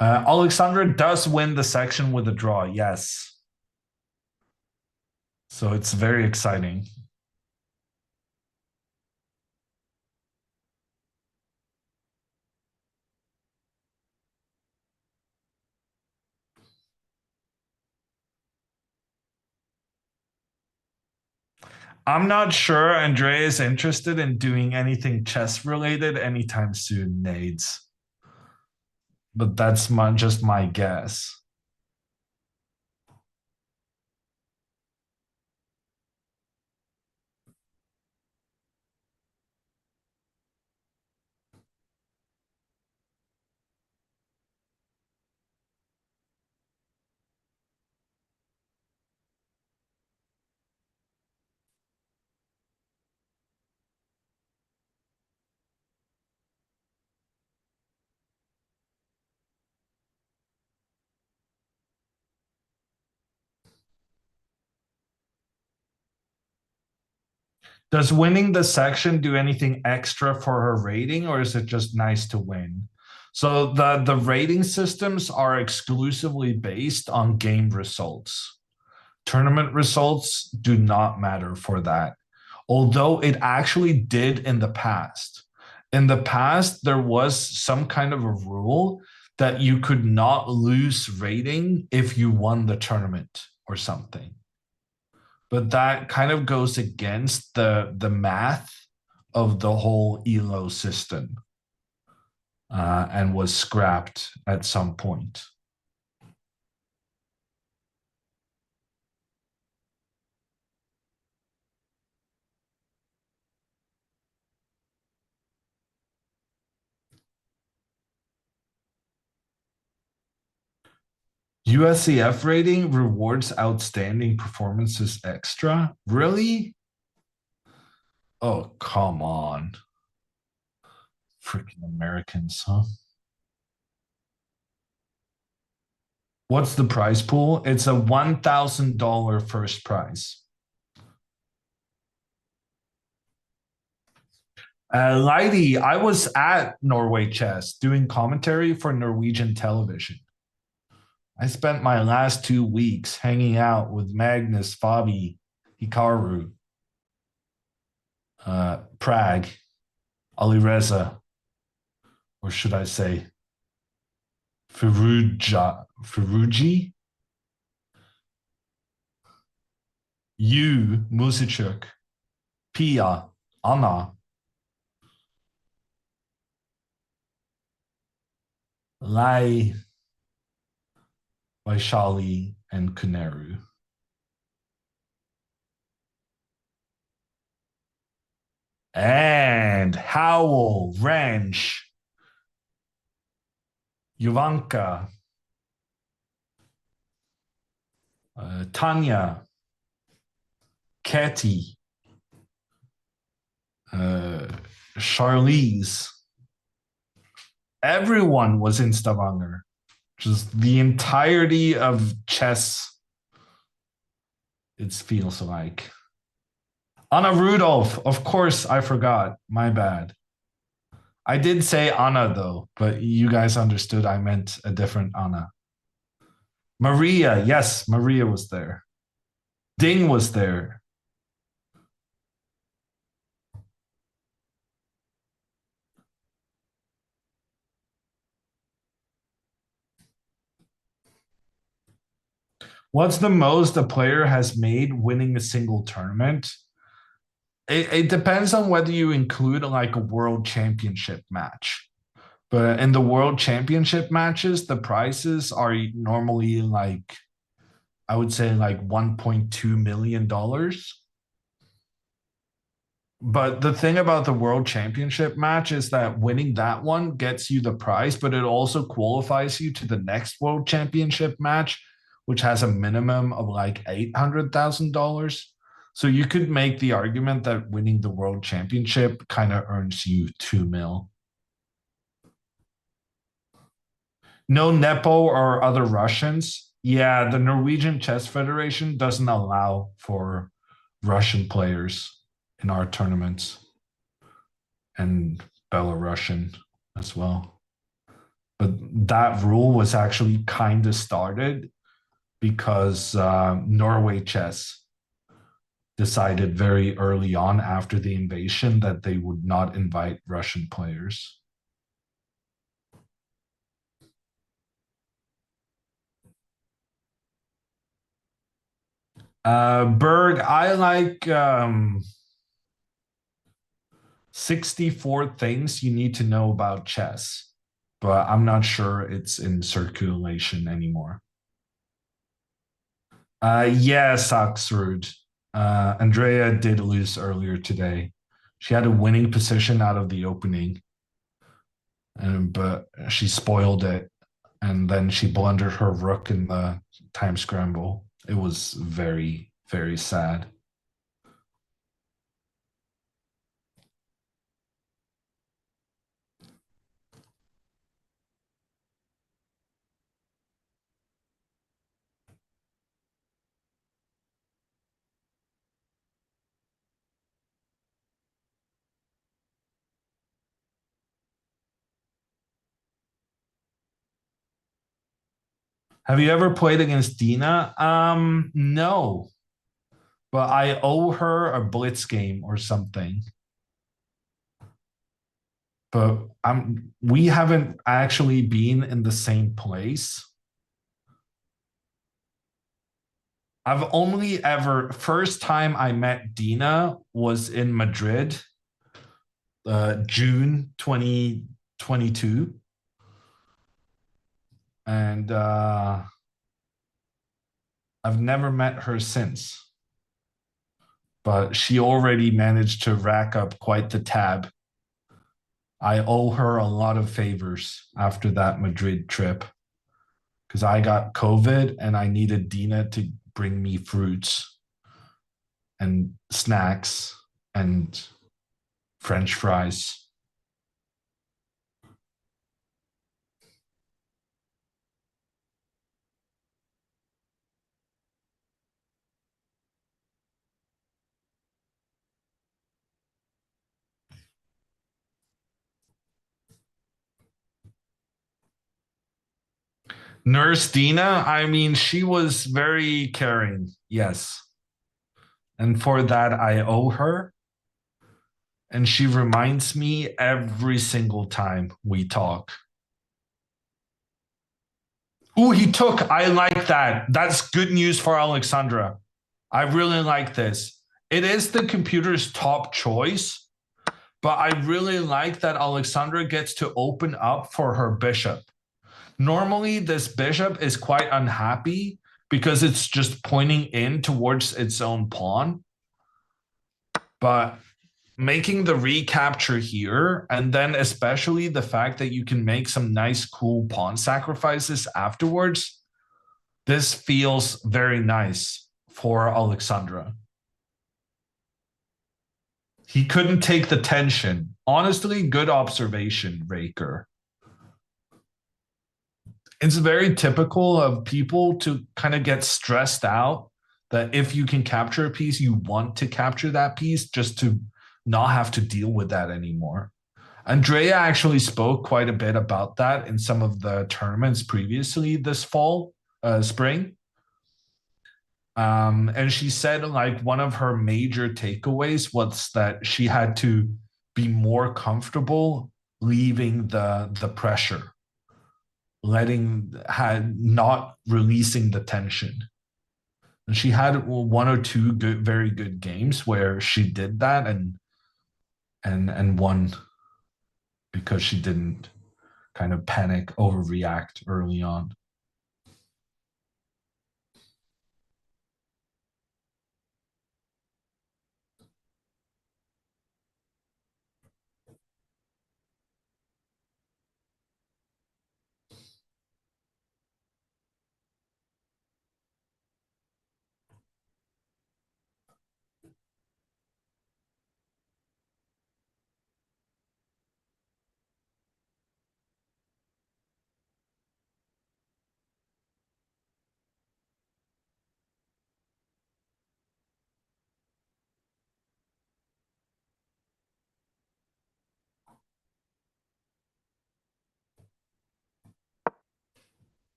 Alexandra does win the section with a draw, yes. So it's very exciting. I'm not sure Andrea is interested in doing anything chess related anytime soon, Nades. But that's just my guess. Does winning the section do anything extra for her rating, or is it just nice to win? So the rating systems are exclusively based on game results. Tournament results do not matter for that, although it actually did in the past. In the past, there was some kind of a rule that you could not lose rating if you won the tournament or something. But that kind of goes against the math of the whole ELO system and was scrapped at some point. USCF rating rewards outstanding performances extra? Really? Oh, come on. Freaking Americans, huh? What's the prize pool? It's a $1,000 first prize. Lighty, I was at Norway Chess doing commentary for Norwegian television. I spent my last 2 weeks hanging out with Magnus, Fabi, Hikaru, Prague, Alireza, or should I say Firuji. Yu Musachuk. Pia Anna. Lai Vaishali and Kuneru. And Howell, Ranch, Yuvanka, Tanya, Katie, Charlize. Everyone was in Stavanger. Just the entirety of chess, it feels like. Anna Rudolph, of course, I forgot. My bad. I did say Anna, though, but you guys understood I meant a different Anna. Maria, yes, Maria was there. Ding was there. What's the most a player has made winning a single tournament? It depends on whether you include like a world championship match. But in the world championship matches, the prizes are normally like, I would say like $1.2 million. But the thing about the world championship match is that winning that one gets you the prize, but it also qualifies you to the next world championship match, which has a minimum of like $800,000. So you could make the argument that winning the world championship kind of earns you 2 mil. No Nepo or other Russians. Yeah, the Norwegian Chess Federation doesn't allow for Russian players in our tournaments, and Belarusian as well. But that rule was actually kind of started because Norway Chess decided very early on after the invasion that they would not invite Russian players. Berg, I like 64 things you need to know about chess, but I'm not sure it's in circulation anymore. Yeah, Saxrud. Andrea did lose earlier today. She had a winning position out of the opening, but she spoiled it, and then she blundered her rook in the time scramble. It was very, very sad. Have you ever played against Dina? No, but I owe her a blitz game or something. But we haven't actually been in the same place. I've only ever, first time I met Dina was in Madrid, June 2022. And I've never met her since. But she already managed to rack up quite the tab. I owe her a lot of favors after that Madrid trip because I got COVID and I needed Dina to bring me fruits and snacks and French fries. Nurse Dina, I mean, she was very caring, yes. And for that, I owe her. And she reminds me every single time we talk. Ooh, he took. I like that. That's good news for Alexandra. I really like this. It is the computer's top choice, but I really like that Alexandra gets to open up for her bishop. Normally, this bishop is quite unhappy because it's just pointing in towards its own pawn. But making the recapture here, and then especially the fact that you can make some nice, cool pawn sacrifices afterwards, this feels very nice for Alexandra. He couldn't take the tension. Honestly, good observation, Raker. It's very typical of people to kind of get stressed out that if you can capture a piece, you want to capture that piece just to not have to deal with that anymore. Andrea actually spoke quite a bit about that in some of the tournaments previously this spring. And she said like one of her major takeaways was that she had to be more comfortable leaving the pressure, not releasing the tension. And she had one or two very good games where she did that and won because she didn't kind of panic, overreact early on.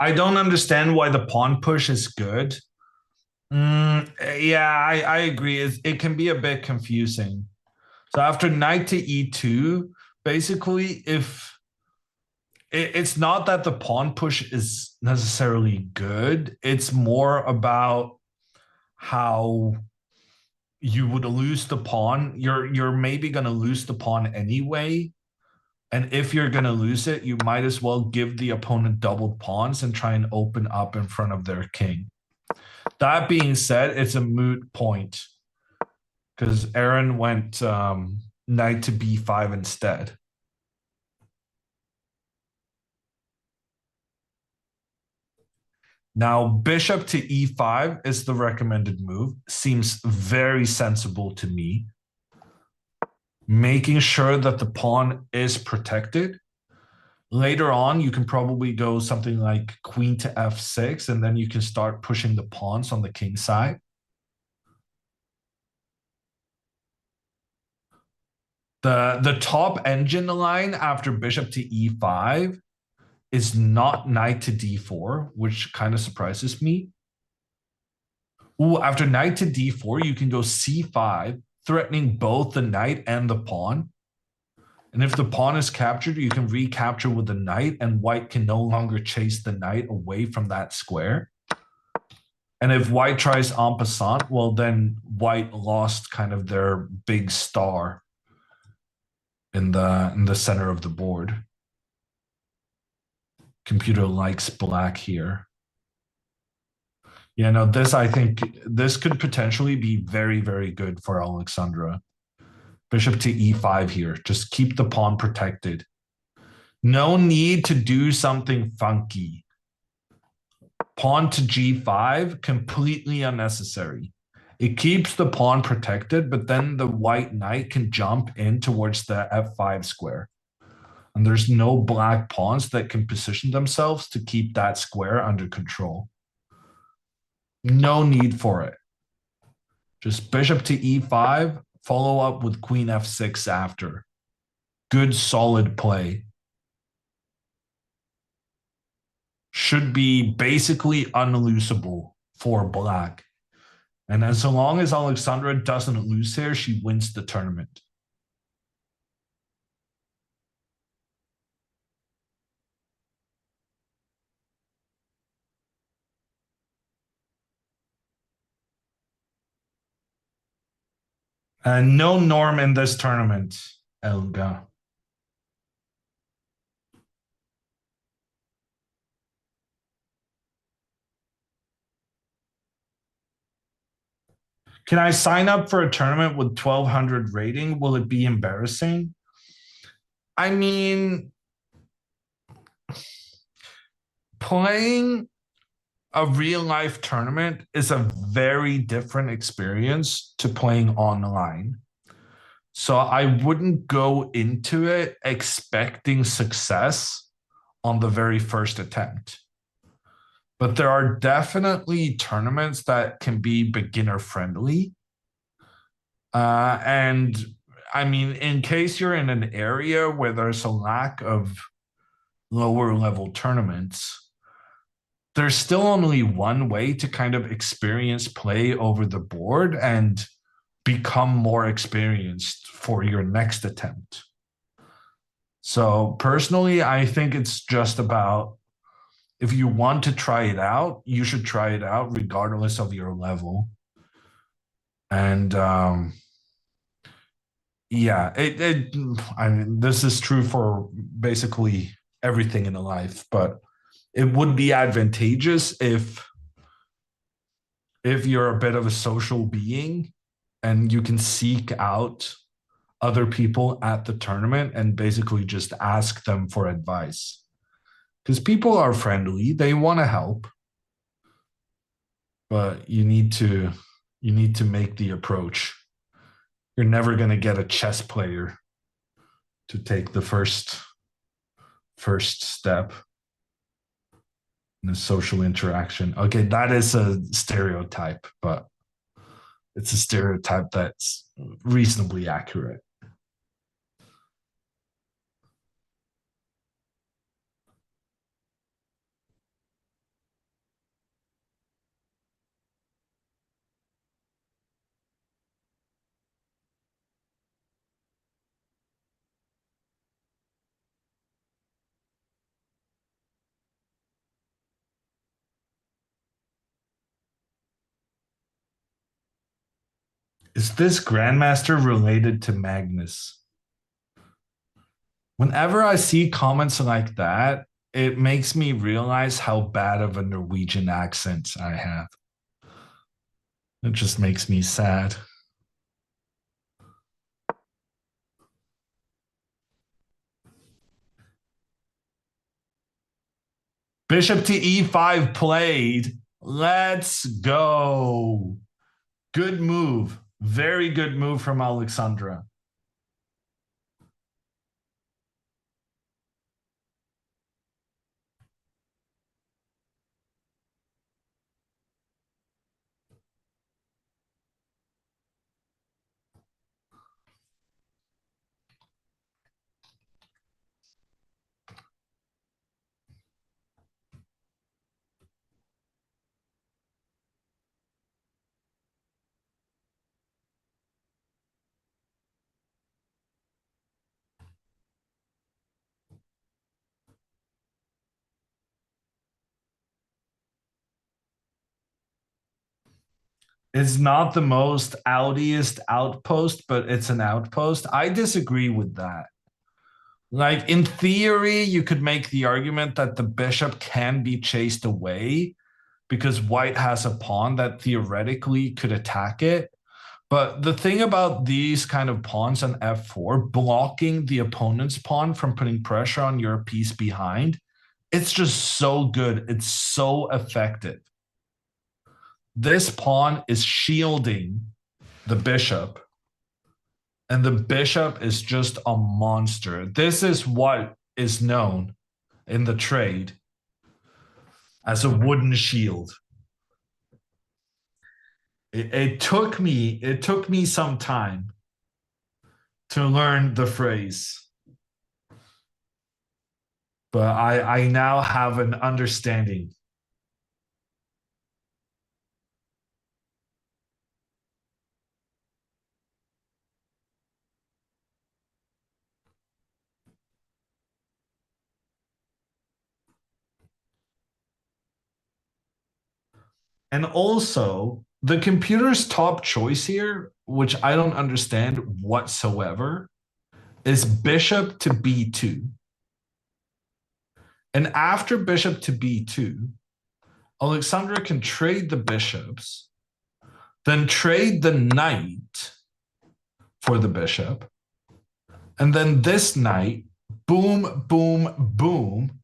I don't understand why the pawn push is good. Yeah, I agree. It can be a bit confusing. So after knight to e2, basically, if it's not that the pawn push is necessarily good, it's more about how you would lose the pawn. You're maybe going to lose the pawn anyway. And if you're going to lose it, you might as well give the opponent doubled pawns and try and open up in front of their king. That being said, it's a moot point because Aaron went knight to b5 instead. Now, bishop to e5 is the recommended move. Seems very sensible to me. Making sure that the pawn is protected. Later on, you can probably go something like queen to f6, and then you can start pushing the pawns on the king side. The top engine line after bishop to e5 is not knight to d4, which kind of surprises me. Ooh, after knight to d4, you can go c5, threatening both the knight and the pawn. And if the pawn is captured, you can recapture with the knight, and white can no longer chase the knight away from that square. And if white tries en passant, well, then white lost kind of their big star in the center of the board. Computer likes black here. Yeah, no, I think this could potentially be very, very good for Alexandra. Bishop to e5 here. Just keep the pawn protected. No need to do something funky. Pawn to g5, completely unnecessary. It keeps the pawn protected, but then the white knight can jump in towards the f5 square. And there's no black pawns that can position themselves to keep that square under control. No need for it. Just bishop to e5, follow up with queen f6 after. Good, solid play. Should be basically unlosable for black. And as long as Alexandra doesn't lose here, she wins the tournament. No norm in this tournament, Elga. Can I sign up for a tournament with 1200 rating? Will it be embarrassing? I mean, playing a real life tournament is a very different experience to playing online. So I wouldn't go into it expecting success on the very first attempt. But there are definitely tournaments that can be beginner friendly. And I mean, in case you're in an area where there's a lack of lower level tournaments, there's still only one way to kind of experience play over the board and become more experienced for your next attempt. So personally, I think it's just about, if you want to try it out, you should try it out regardless of your level. And yeah, I mean, this is true for basically everything in life, but it would be advantageous if you're a bit of a social being and you can seek out other people at the tournament and basically just ask them for advice. Because people are friendly, they want to help, but you need to make the approach. You're never going to get a chess player to take the first step in a social interaction. Okay, that is a stereotype, but it's a stereotype that's reasonably accurate. Is this Grandmaster related to Magnus? Whenever I see comments like that, it makes me realize how bad of a Norwegian accent I have. It just makes me sad. Bishop to e5 played. Let's go. Good move. Very good move from Alexandra. It's not the most outiest outpost, but it's an outpost. I disagree with that. Like, in theory, you could make the argument that the bishop can be chased away because white has a pawn that theoretically could attack it. But the thing about these kind of pawns on f4, blocking the opponent's pawn from putting pressure on your piece behind, it's just so good. It's so effective. This pawn is shielding the bishop, and the bishop is just a monster. This is what is known in the trade as a wooden shield. It took me some time to learn the phrase, but I now have an understanding. And also, The computer's top choice here, which I don't understand whatsoever, is bishop to b2. And after bishop to b2, Alexandra can trade the bishops, then trade the knight for the bishop, and then this knight, boom, boom, boom,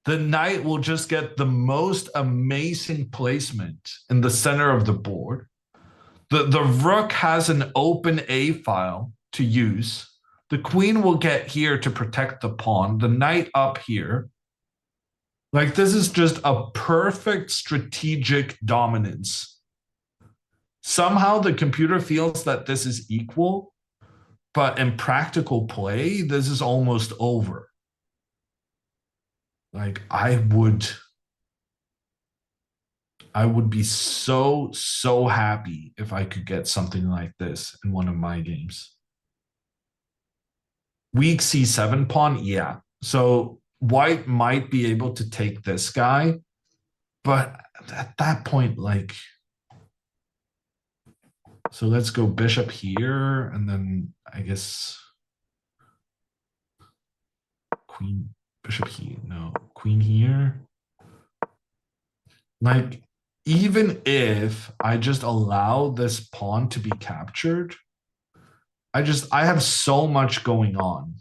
the knight will just get the most amazing placement in the center of the board. The rook has an open A file to use. The queen will get here to protect the pawn, the knight up here. Like, this is just a perfect strategic dominance. Somehow the computer feels that this is equal, but in practical play, this is almost over. Like, I would be so happy if I could get something like this in one of my games. Weak c7 pawn, yeah. So white might be able to take this guy, but at that point, like, so let's go bishop here, and then I guess queen, bishop here, no, queen here. Like, even if I just allow this pawn to be captured, I have so much going on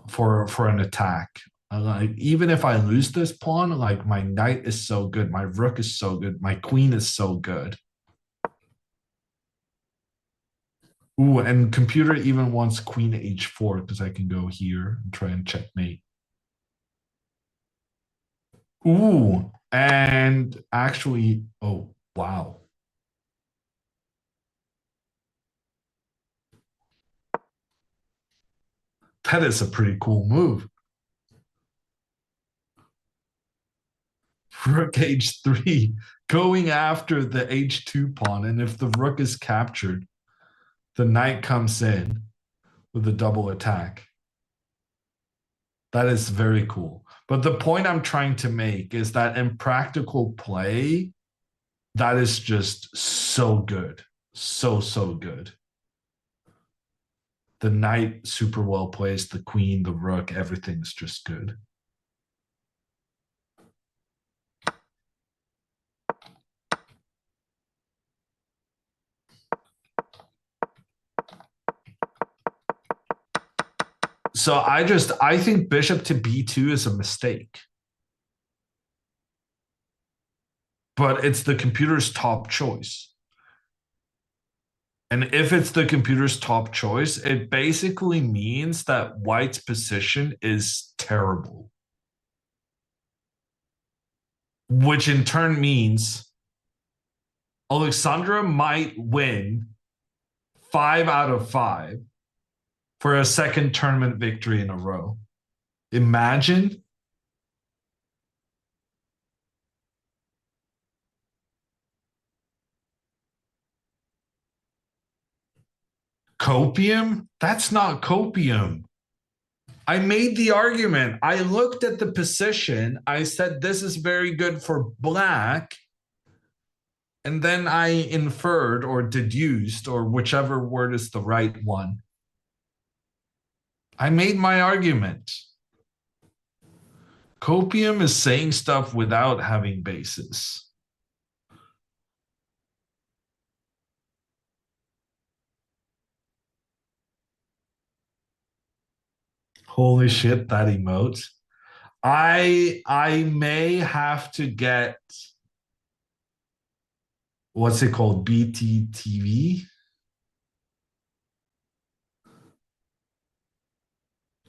for an attack. Like, even if I lose this pawn, like, my knight is so good, my rook is so good, my queen is so good. Ooh, and computer even wants queen h4 because I can go here and try and checkmate. Ooh, and actually, oh, wow. That is a pretty cool move. Rook h3, going after the h2 pawn, and if the rook is captured, the knight comes in with a double attack. That is very cool. But the point I'm trying to make is that in practical play, that is just so good. So good. The knight super well placed, the queen, the rook, everything's just good. So I think bishop to b2 is a mistake. But it's the computer's top choice. And if it's the computer's top choice, it basically means that white's position is terrible. Which in turn means Alexandra might win 5 out of 5 for a second tournament victory in a row. Imagine. Copium? That's not copium. I made the argument. I looked at the position. I said, this is very good for black. And then I inferred or deduced, or whichever word is the right one. I made my argument. Copium is saying stuff without having basis. Holy shit, that emote. I may have to get, what's it called? BTTV?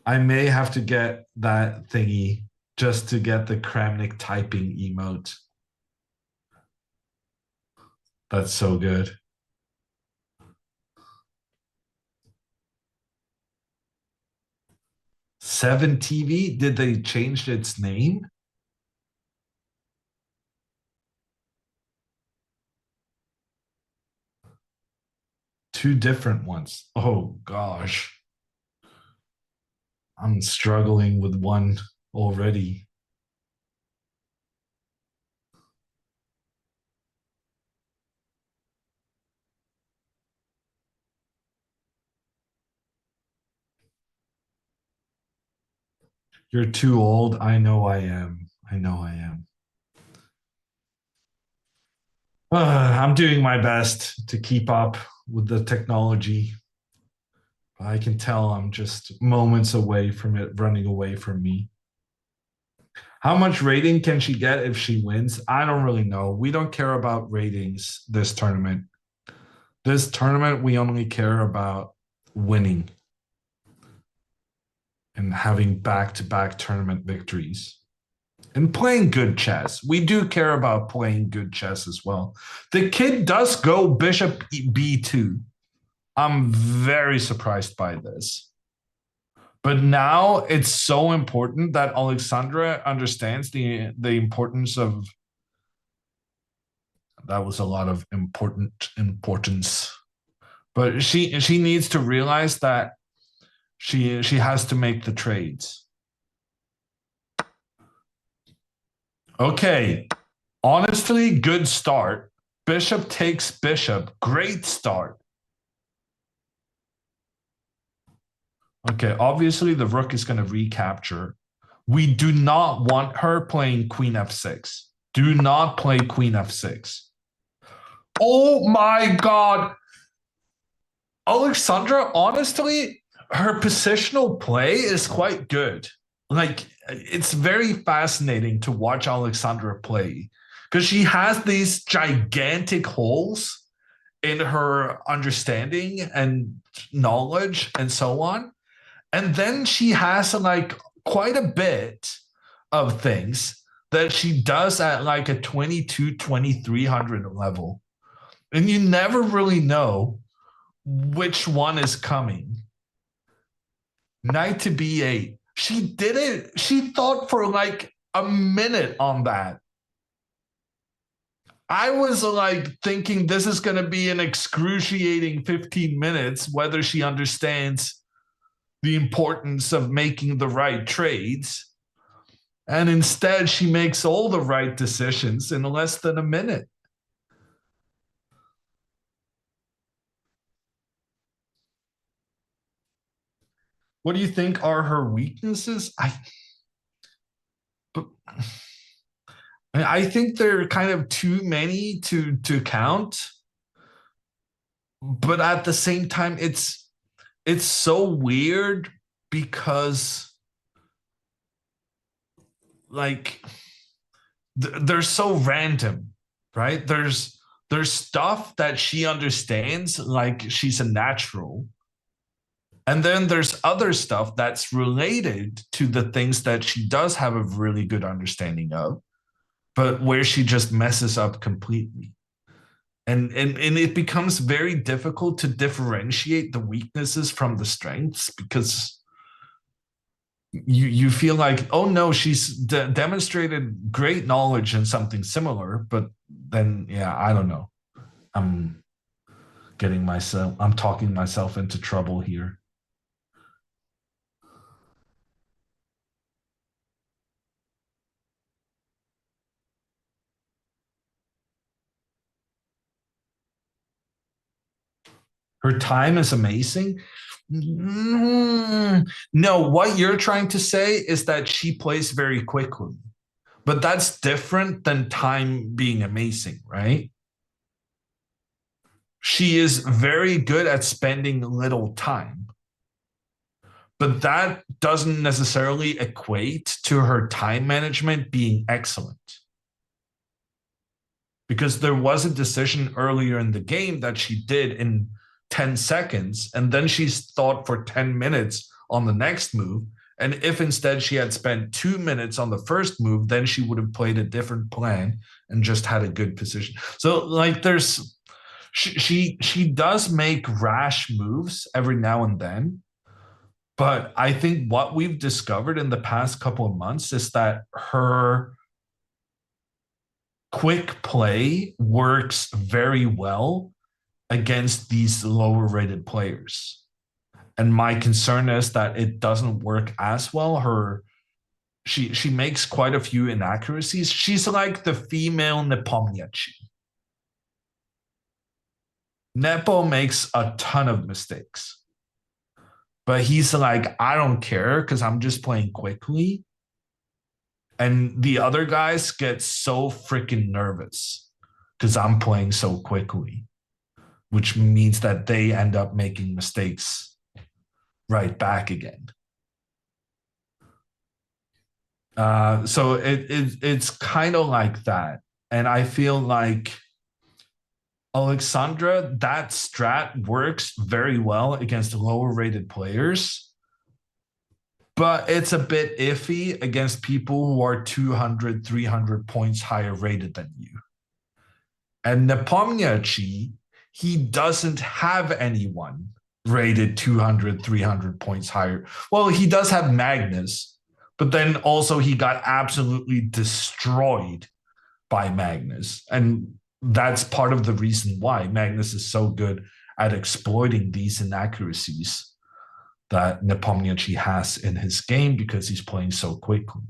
I may have to get that thingy just to get the Kramnik typing emote. That's so good. Seven TV, did they change its name? Two different ones. Oh gosh. I'm struggling with one already. You're too old. I know I am. I know I am. I'm doing my best to keep up with the technology. I can tell I'm just moments away from it running away from me. How much rating can she get if she wins? I don't really know. We don't care about ratings this tournament. This tournament, we only care about winning and having back-to-back tournament victories and playing good chess. We do care about playing good chess as well. The kid does go bishop b2. I'm very surprised by this. But now it's so important that Alexandra understands the importance of. That was a lot of importance. But she needs to realize that she has to make the trades. Okay. Honestly, good start. Bishop takes bishop. Great start. Okay, obviously the rook is going to recapture. We do not want her playing queen f6. Do not play queen f6. Oh my God. Alexandra, honestly, her positional play is quite good. Like, it's very fascinating to watch Alexandra play because she has these gigantic holes in her understanding and knowledge and so on. And then she has like quite a bit of things that she does at like a 2300 level. And you never really know which one is coming. Knight to b8. She did it. She thought for like a minute on that. I was like thinking this is going to be an excruciating 15 minutes, whether she understands the importance of making the right trades. And instead, she makes all the right decisions in less than a minute. What do you think are her weaknesses? I think there are kind of too many to count. But at the same time, it's so weird because like they're so random, right? There's stuff that she understands, like she's a natural. And then there's other stuff that's related to the things that she does have a really good understanding of, but where she just messes up completely. And it becomes very difficult to differentiate the weaknesses from the strengths because you feel like, oh no, she's demonstrated great knowledge in something similar, but then, yeah, I don't know. I'm talking myself into trouble here. Her time is amazing. No, what you're trying to say is that she plays very quickly, but that's different than time being amazing, right? She is very good at spending little time, but that doesn't necessarily equate to her time management being excellent. Because there was a decision earlier in the game that she did in 10 seconds, and then she's thought for 10 minutes on the next move. And if instead she had spent 2 minutes on the first move, then she would have played a different plan and just had a good position. So like she does make rash moves every now and then. But I think what we've discovered in the past couple of months is that her quick play works very well against these lower rated players. And my concern is that it doesn't work as well. She makes quite a few inaccuracies. She's like the female Nepomniachtchi. Nepo makes a ton of mistakes. But he's like, I don't care because I'm just playing quickly. And the other guys get so freaking nervous because I'm playing so quickly, which means that they end up making mistakes right back again. So it's kind of like that. And I feel like Alexandra, that strat works very well against lower rated players, but it's a bit iffy against people who are 200, 300 points higher rated than you. And Nepomniachtchi, he doesn't have anyone rated 200, 300 points higher. Well, he does have Magnus, but then also he got absolutely destroyed by Magnus. And that's part of the reason why Magnus is so good at exploiting these inaccuracies that Nepomniachtchi has in his game because he's playing so quickly.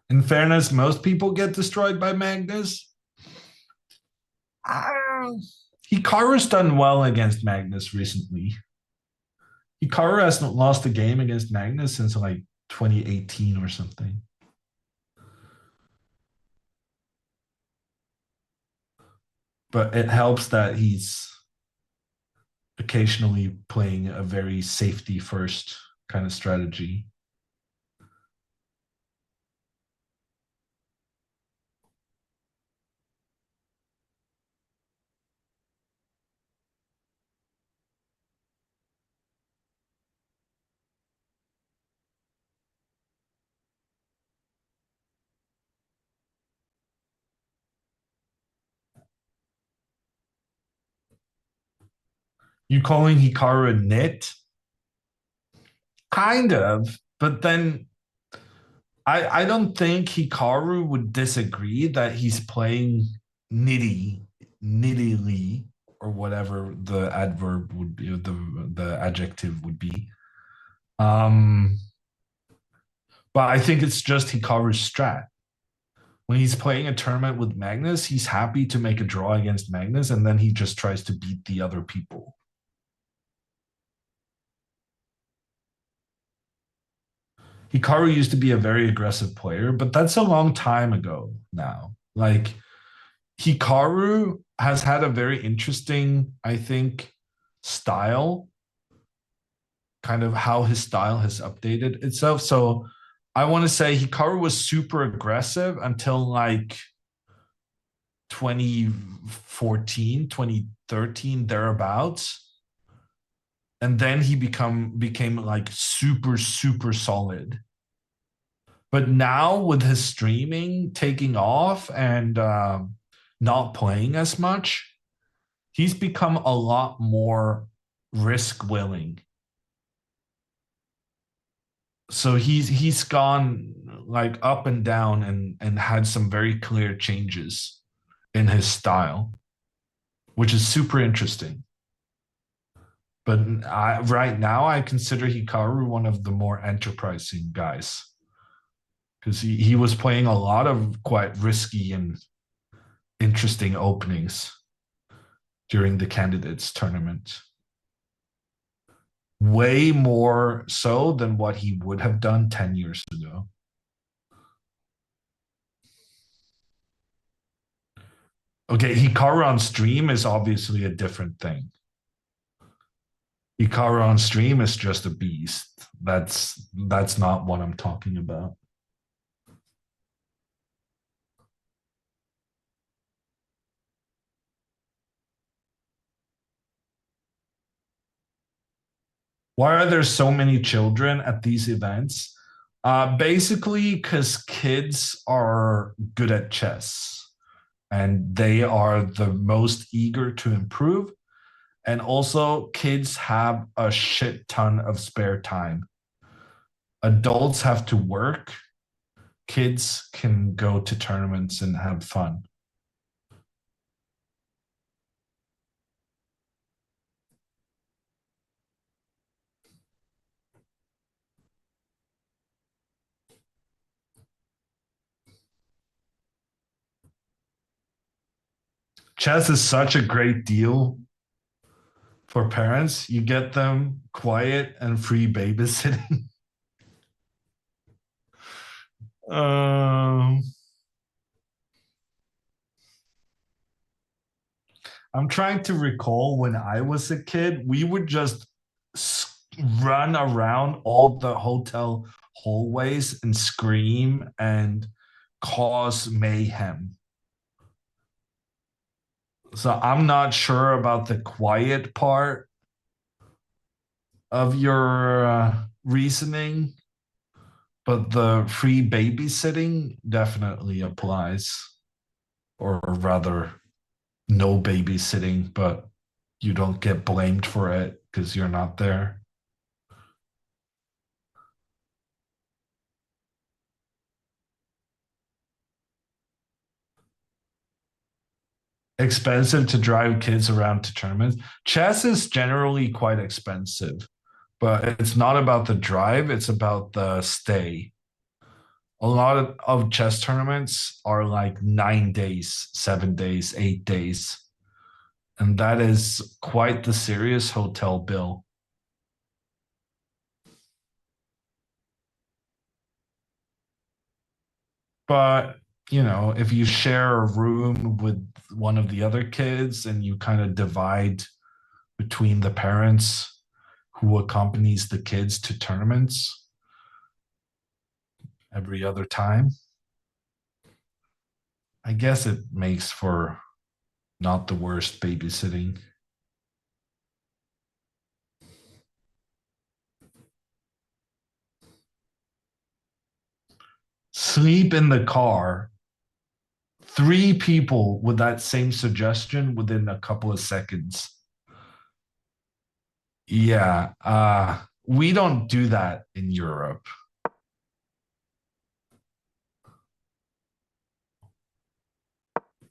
In fairness, most people get destroyed by Magnus. Hikaru's done well against Magnus recently. Hikaru hasn't lost a game against Magnus since like 2018 or something. But it helps that he's occasionally playing a very safety first kind of strategy. You calling Hikaru a nit? Kind of, but then I don't think Hikaru would disagree that he's playing nittily, or whatever the adverb would be, the adjective would be. But I think it's just Hikaru's strat. When he's playing a tournament with Magnus, he's happy to make a draw against Magnus, and then he just tries to beat the other people. Hikaru used to be a very aggressive player, but that's a long time ago now. Like, Hikaru has had a very interesting, I think, style, kind of how his style has updated itself. So I want to say Hikaru was super aggressive until like 2014, 2013, thereabouts. And then he became like super, super solid. But now with his streaming taking off and not playing as much, he's become a lot more risk willing. So he's gone like up and down and had some very clear changes in his style, which is super interesting. But right now, I consider Hikaru one of the more enterprising guys because he was playing a lot of quite risky and interesting openings during the candidates tournament. Way more so than what he would have done 10 years ago. Okay, Hikaru on stream is obviously a different thing. Hikaru on stream is just a beast. That's not what I'm talking about. Why are there so many children at these events? Basically, because kids are good at chess and they are the most eager to improve. And also, kids have a shit ton of spare time. Adults have to work. Kids can go to tournaments and have fun. Chess is such a great deal for parents. You get them quiet and free babysitting. um, I'm trying to recall when I was a kid, we would just run around all the hotel hallways and scream and cause mayhem. So I'm not sure about the quiet part of your reasoning, but the free babysitting definitely applies. Or rather, no babysitting, but you don't get blamed for it because you're not there. Expensive to drive kids around to tournaments. Chess is generally quite expensive, but it's not about the drive, it's about the stay. A lot of chess tournaments are like 9 days, 7 days, 8 days. And that is quite the serious hotel bill. But, you know, if you share a room with one of the other kids and you kind of divide between the parents who accompanies the kids to tournaments every other time, I guess it makes for not the worst babysitting. Sleep in the car. 3 people with that same suggestion within a couple of seconds. Yeah, we don't do that in Europe.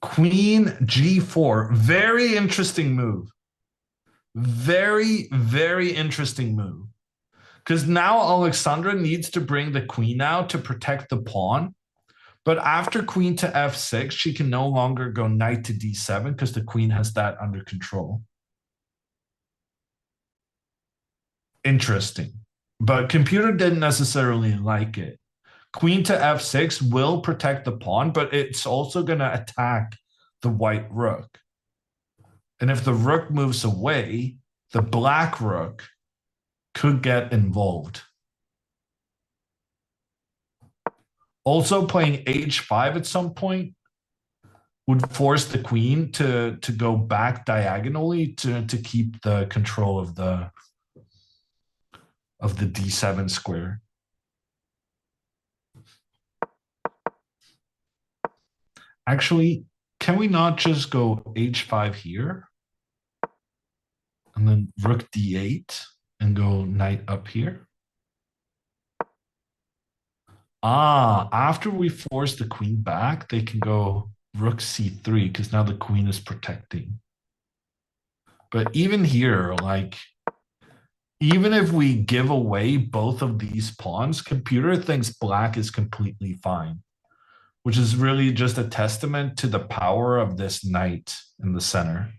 Queen G4, very interesting move. Very, very interesting move. Because now Alexandra needs to bring the queen out to protect the pawn. But after queen to f6, she can no longer go knight to d7 because the queen has that under control. Interesting. But computer didn't necessarily like it. Queen to f6 will protect the pawn, but it's also going to attack the white rook. And if the rook moves away, the black rook could get involved. Also, playing h5 at some point would force the queen to go back diagonally to keep the control of the d7 square. Actually, can we not just go h5 here? And then rook d8 and go knight up here? After we force the queen back, they can go rook c3 because now the queen is protecting. But even here, like, even if we give away both of these pawns, computer thinks black is completely fine, which is really just a testament to the power of this knight in the center.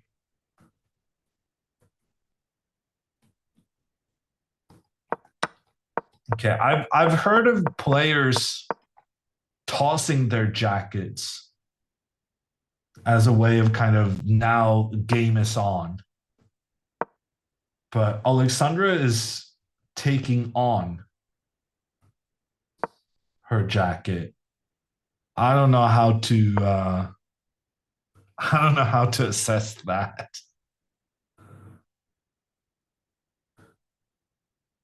Okay, I've heard of players tossing their jackets as a way of kind of now game is on. But Alexandra is taking on her jacket. I don't know how to assess that.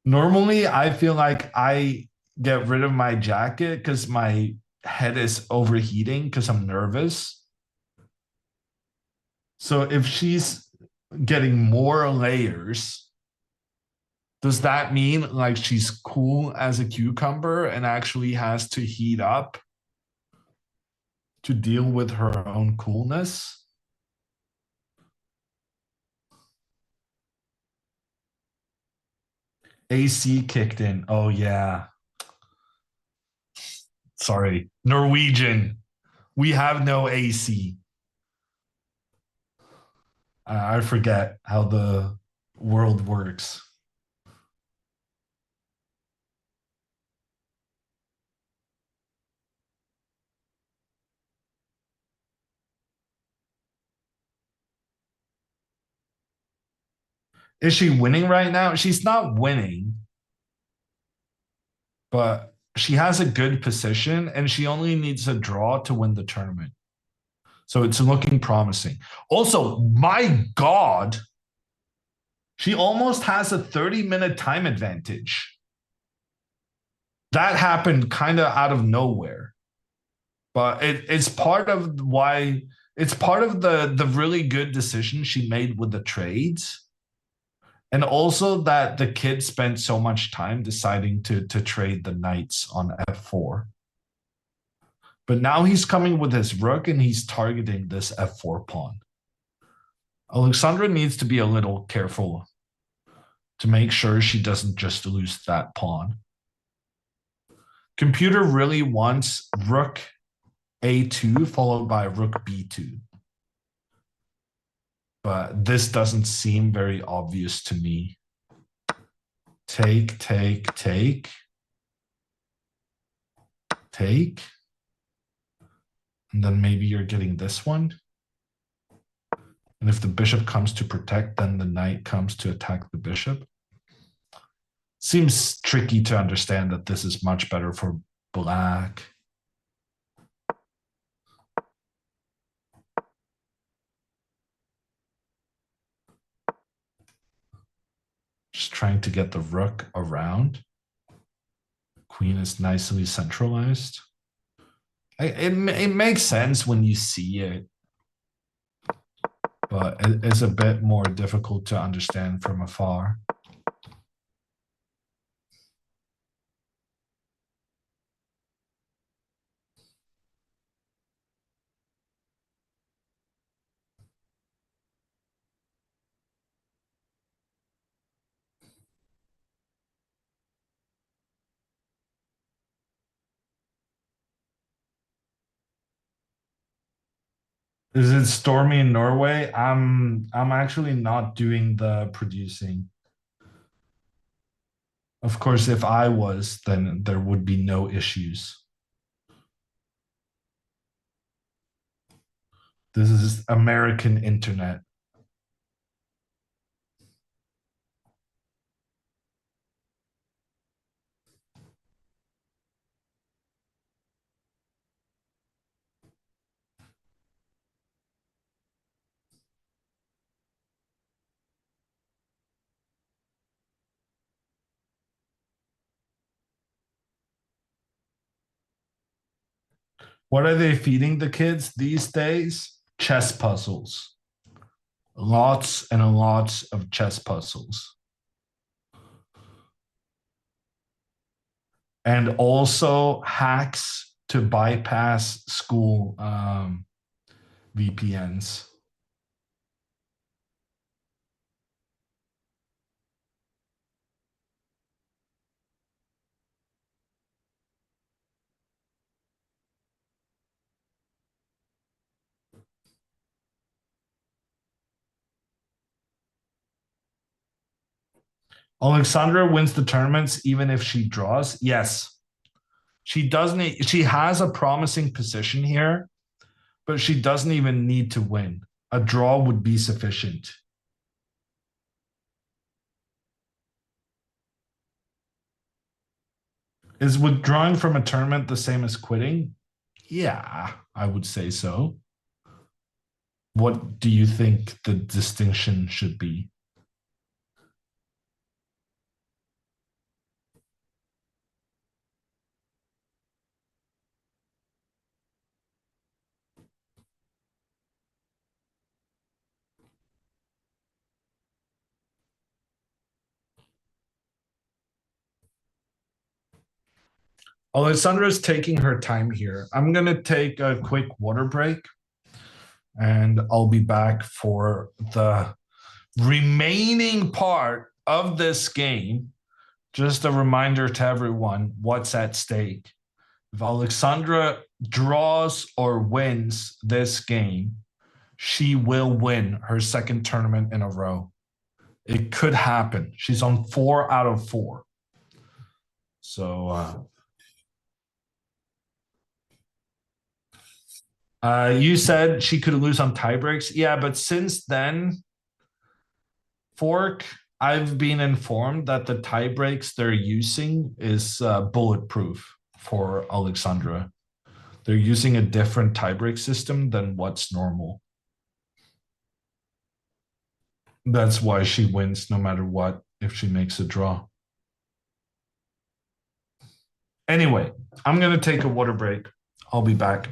Normally, I feel like I get rid of my jacket because my head is overheating because I'm nervous. So if she's getting more layers, does that mean like she's cool as a cucumber and actually has to heat up to deal with her own coolness? AC kicked in. Oh, yeah. Sorry. Norwegian. We have no AC. I forget how the world works. Is she winning right now? She's not winning, but she has a good position and she only needs a draw to win the tournament. So it's looking promising. Also, my God, she almost has a 30-minute time advantage. That happened kind of out of nowhere. But it's part of why it's part of the really good decision she made with the trades. And also that the kid spent so much time deciding to trade the knights on f4. But now he's coming with his rook and he's targeting this f4 pawn. Alexandra needs to be a little careful to make sure she doesn't just lose that pawn. Computer really wants rook a2 followed by rook b2. But this doesn't seem very obvious to me. Take, take, take. Take. And then maybe you're getting this one. And if the bishop comes to protect, then the knight comes to attack the bishop. Seems tricky to understand that this is much better for black. Just trying to get the rook around. Queen is nicely centralized. It makes sense when you see it, but it's a bit more difficult to understand from afar. Is it stormy in Norway? I'm actually not doing the producing. Of course, if I was, then there would be no issues. This is American internet. What are they feeding the kids these days? Chess puzzles. Lots and lots of chess puzzles. And also hacks to bypass school VPNs. Alexandra wins the tournaments even if she draws. Yes. She doesn't. She has a promising position here, but she doesn't even need to win. A draw would be sufficient. Is withdrawing from a tournament the same as quitting? Yeah, I would say so. What do you think the distinction should be? Alessandra is taking her time here. I'm going to take a quick water break and I'll be back for the remaining part of this game. Just a reminder to everyone what's at stake. If Alexandra draws or wins this game, she will win her second tournament in a row. It could happen. She's on 4 out of 4. So you said she could lose on tie breaks. Yeah, but since then, Fork, I've been informed that the tie breaks they're using is bulletproof for Alexandra. They're using a different tiebreak system than what's normal. That's why she wins no matter what if she makes a draw. Anyway, I'm going to take a water break. I'll be back.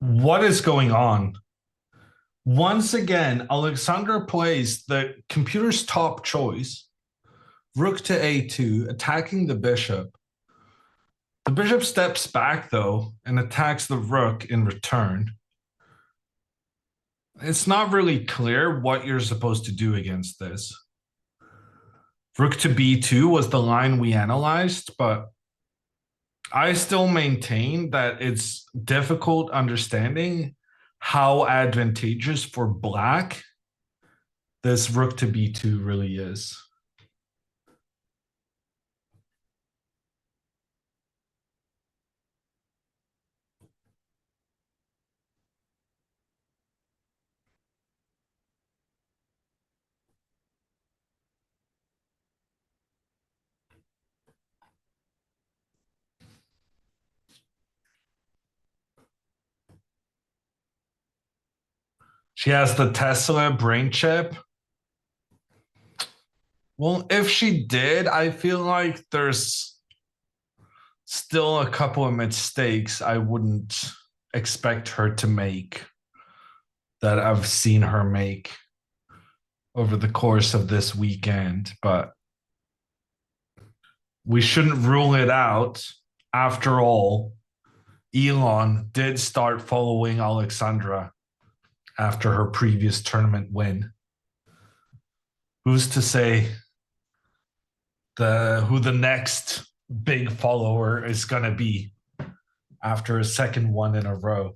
What is going on? Once again, Alexandra plays the computer's top choice, rook to a2, attacking the bishop. The bishop steps back, though, and attacks the rook in return. It's not really clear what you're supposed to do against this. Rook to b2 was the line we analyzed, but I still maintain that it's difficult understanding how advantageous for black this rook to b2 really is. She has the Tesla brain chip. Well, if she did, I feel like there's still a couple of mistakes I wouldn't expect her to make that I've seen her make over the course of this weekend, but we shouldn't rule it out. After all, Elon did start following Alexandra after her previous tournament win. Who's to say who the next big follower is going to be after a second one in a row?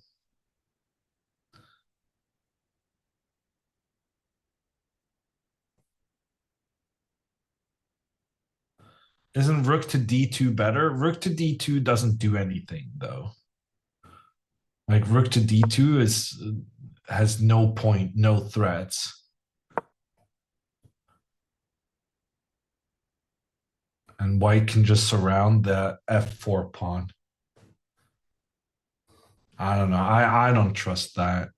Isn't rook to d2 better? Rook to d2 doesn't do anything, though. Like rook to d2 has no point, no threats. And white can just surround the f4 pawn. I don't know. I don't trust that.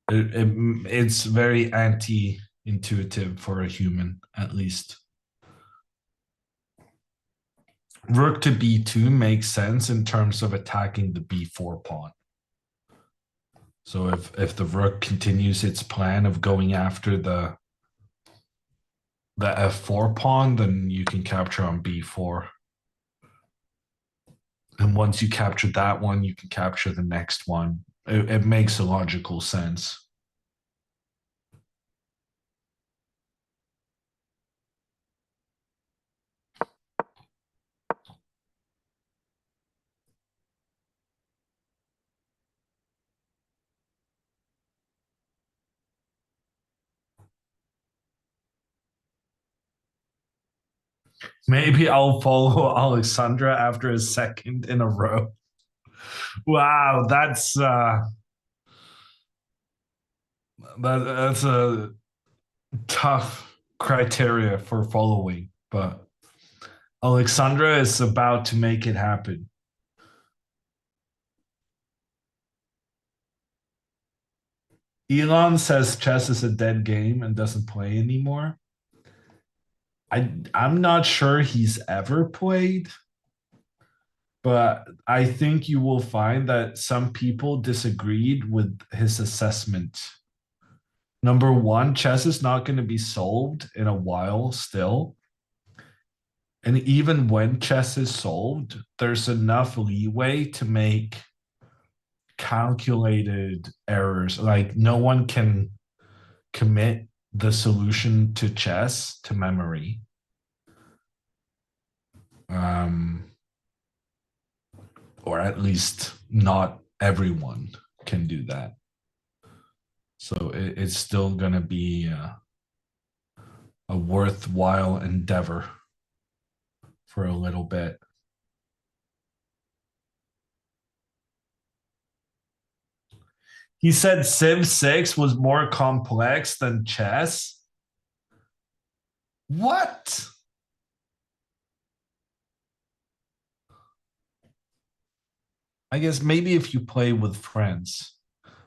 It's very anti-intuitive for a human, at least. Rook to b2 makes sense in terms of attacking the b4 pawn. So if the rook continues its plan of going after the f4 pawn, then you can capture on b4. And once you capture that one, you can capture the next one. It makes a logical sense. Maybe I'll follow Alexandra after a second in a row. Wow, that's a tough criteria for following, but Alexandra is about to make it happen. Elon says chess is a dead game and doesn't play anymore. I'm not sure he's ever played, but I think you will find that some people disagreed with his assessment. Number one, chess is not going to be solved in a while still. And even when chess is solved, there's enough leeway to make calculated errors. Like no one can commit the solution to chess to memory. Or at least not everyone can do that. So it's still going to be a worthwhile endeavor for a little bit. He said Civ 6 was more complex than chess. What? I guess maybe if you play with friends.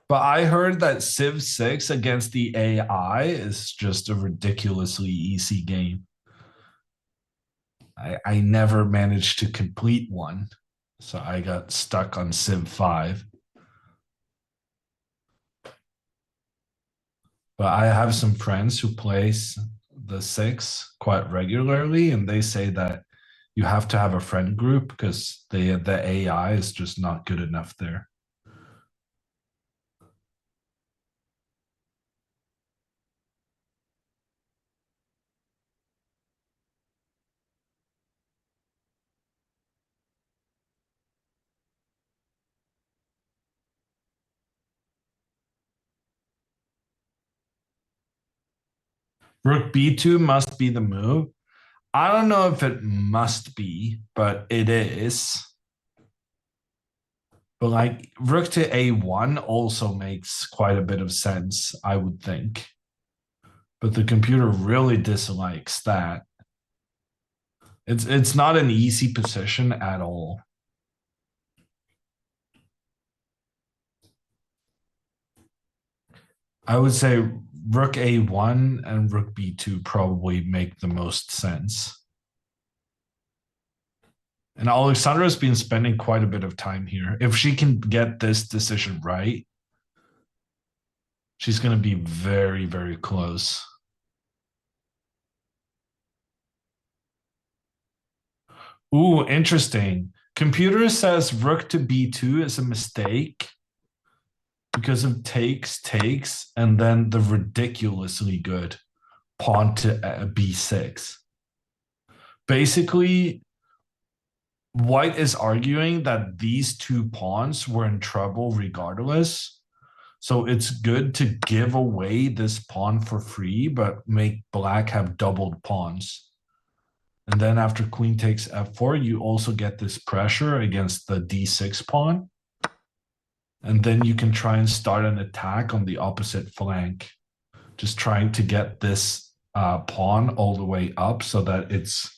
But I heard that Civ 6 against the AI is just a ridiculously easy game. I never managed to complete one, so I got stuck on Civ 5. But I have some friends who play the 6 quite regularly, and they say that you have to have a friend group because the AI is just not good enough there. Rook b2 must be the move. I don't know if it must be, but it is. But like rook to a1 also makes quite a bit of sense, I would think. But the computer really dislikes that. It's not an easy position at all. I would say rook a1 and rook b2 probably make the most sense. And Alexandra's been spending quite a bit of time here. If she can get this decision right, she's going to be very, very close. Ooh, interesting. Computer says rook to b2 is a mistake because of takes, and then the ridiculously good pawn to b6. Basically, White is arguing that these two pawns were in trouble regardless. So it's good to give away this pawn for free, but make Black have doubled pawns. And then after queen takes f4, you also get this pressure against the d6 pawn. And then you can try and start an attack on the opposite flank, just trying to get this pawn all the way up so that it's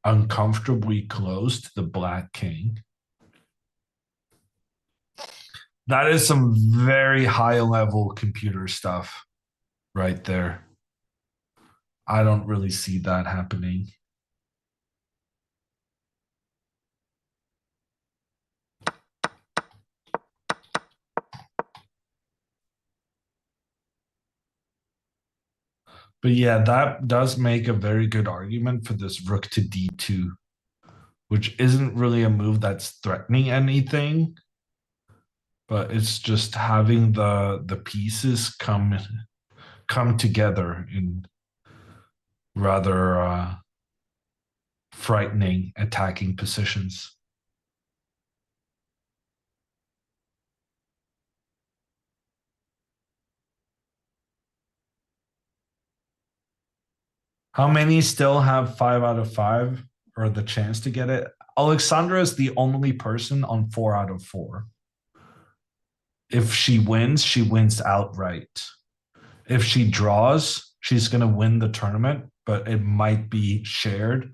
uncomfortably close to the Black king. That is some very high level computer stuff right there. I don't really see that happening. But yeah, that does make a very good argument for this rook to d2, which isn't really a move that's threatening anything, but it's just having the pieces come together in rather frightening attacking positions. How many still have 5 out of 5 or the chance to get it? Alexandra is the only person on 4 out of 4. If she wins outright. If she draws, she's going to win the tournament, but it might be shared.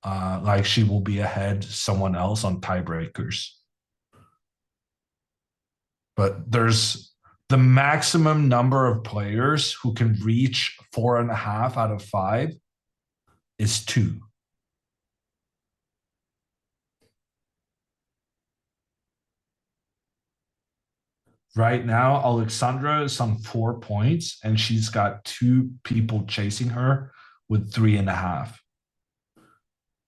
Like she will be ahead someone else on tiebreakers. But there's the maximum number of players who can reach 4.5 out of 5 is 2. Right now, Alexandra is on 4 points, and she's got 2 people chasing her with 3.5.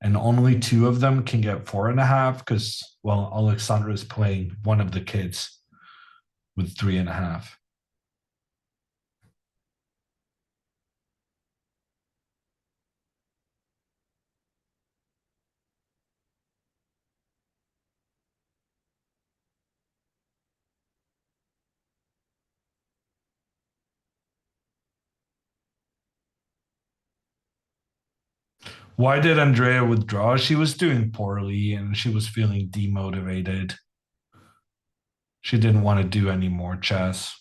And only 2 of them can get 4.5 because, well, Alexandra is playing one of the kids with 3.5. Why did Andrea withdraw? She was doing poorly and she was feeling demotivated. She didn't want to do any more chess.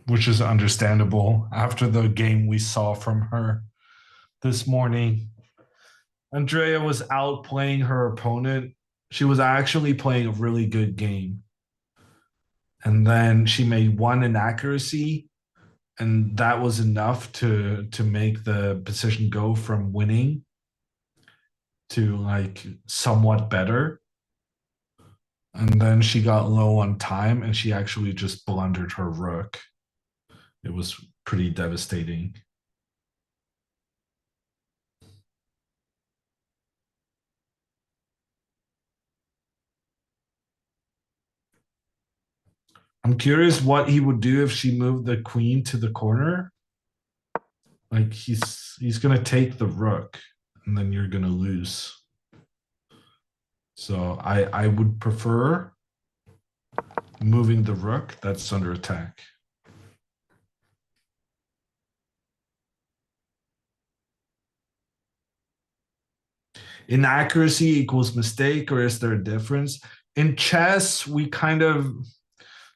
Which is understandable after the game we saw from her this morning. Andrea was outplaying her opponent. She was actually playing a really good game. And then she made one inaccuracy, and that was enough to make the position go from winning to like somewhat better. And then she got low on time and she actually just blundered her rook. It was pretty devastating. I'm curious what he would do if she moved the queen to the corner. Like he's gonna take the rook and then you're gonna lose. So I would prefer moving the rook that's under attack. Inaccuracy equals mistake, or is there a difference? In chess, we kind of,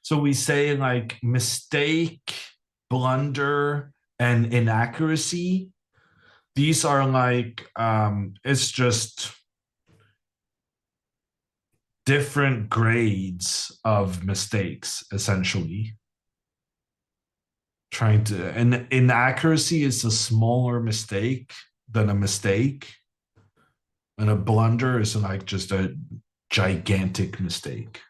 so we say like mistake, blunder, and inaccuracy. These are like it's just different grades of mistakes, essentially. Trying to, and inaccuracy is a smaller mistake than a mistake, and a blunder is like just a gigantic mistake.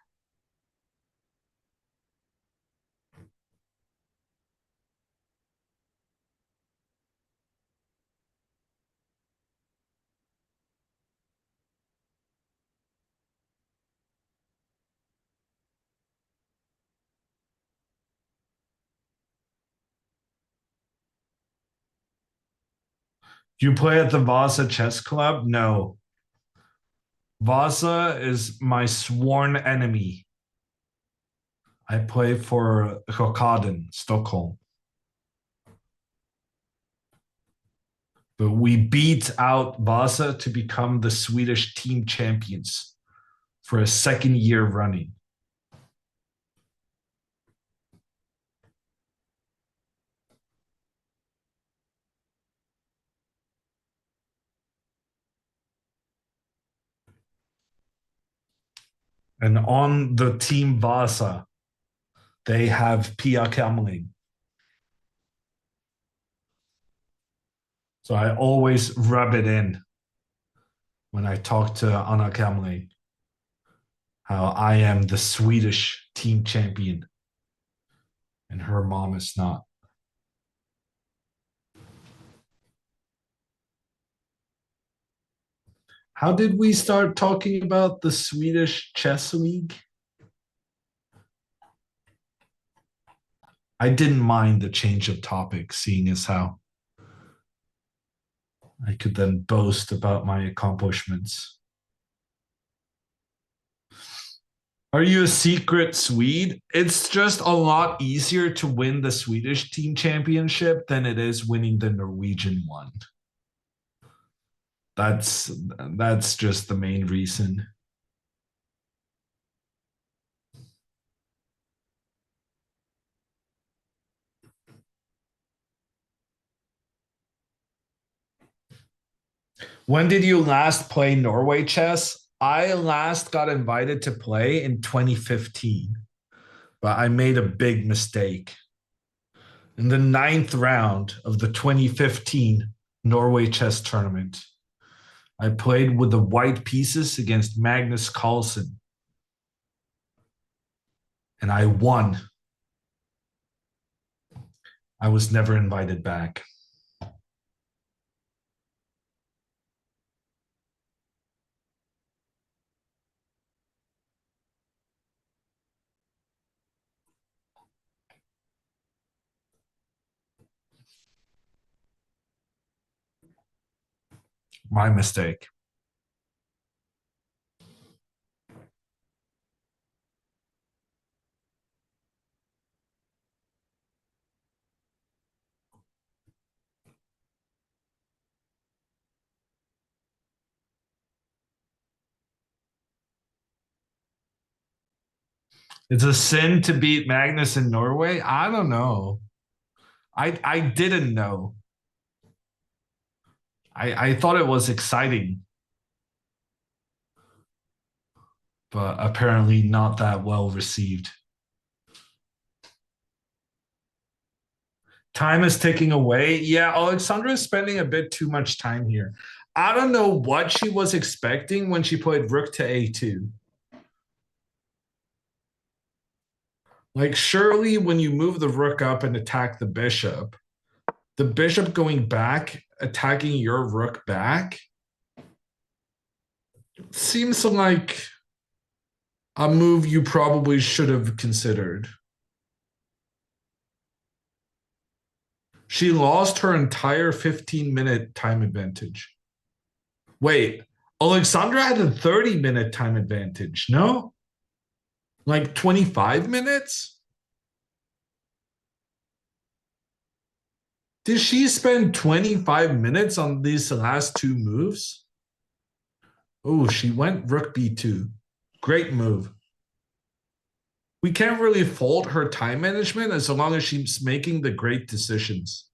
Do you play at the Vasa Chess Club? No. Vasa is my sworn enemy. I play for Hokaden, Stockholm. But we beat out Vasa to become the Swedish team champions for a second year running. And on the team Vasa, they have Pia Kamling. So I always rub it in when I talk to Anna Kamling, how I am the Swedish team champion and her mom is not. How did we start talking about the Swedish chess league? I didn't mind the change of topic, seeing as how I could then boast about my accomplishments. Are you a secret Swede? It's just a lot easier to win the Swedish team championship than it is winning the Norwegian one. That's just the main reason. When did you last play Norway chess? I last got invited to play in 2015, but I made a big mistake. In the 9th round of the 2015 Norway chess tournament, I played with the white pieces against Magnus Carlsen, and I won. I was never invited back. My mistake. It's a sin to beat Magnus in Norway? I don't know. I didn't know. I thought it was exciting, but apparently not that well received. Time is ticking away. Yeah, Alexandra is spending a bit too much time here. I don't know what she was expecting when she played rook to a2. Like, surely when you move the rook up and attack the bishop going back, attacking your rook back, seems like a move you probably should have considered. She lost her entire 15-minute time advantage. Wait, Alexandra had a 30-minute time advantage, no? Like 25 minutes? Did she spend 25 minutes on these last two moves? Oh, she went rook b2. Great move. We can't really fault her time management as long as she's making the great decisions.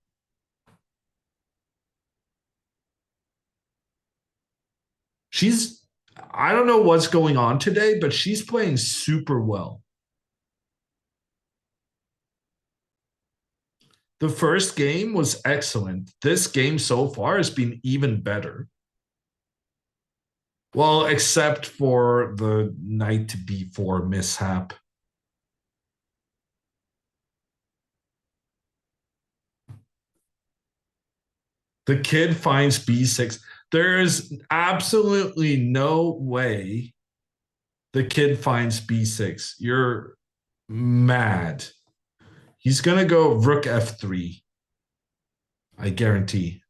I don't know what's going on today, but she's playing super well. The first game was excellent. This game so far has been even better. Well, except for the knight to b4 mishap. The kid finds b6. There is absolutely no way the kid finds b6. You're mad. He's going to go rook f3. I guarantee.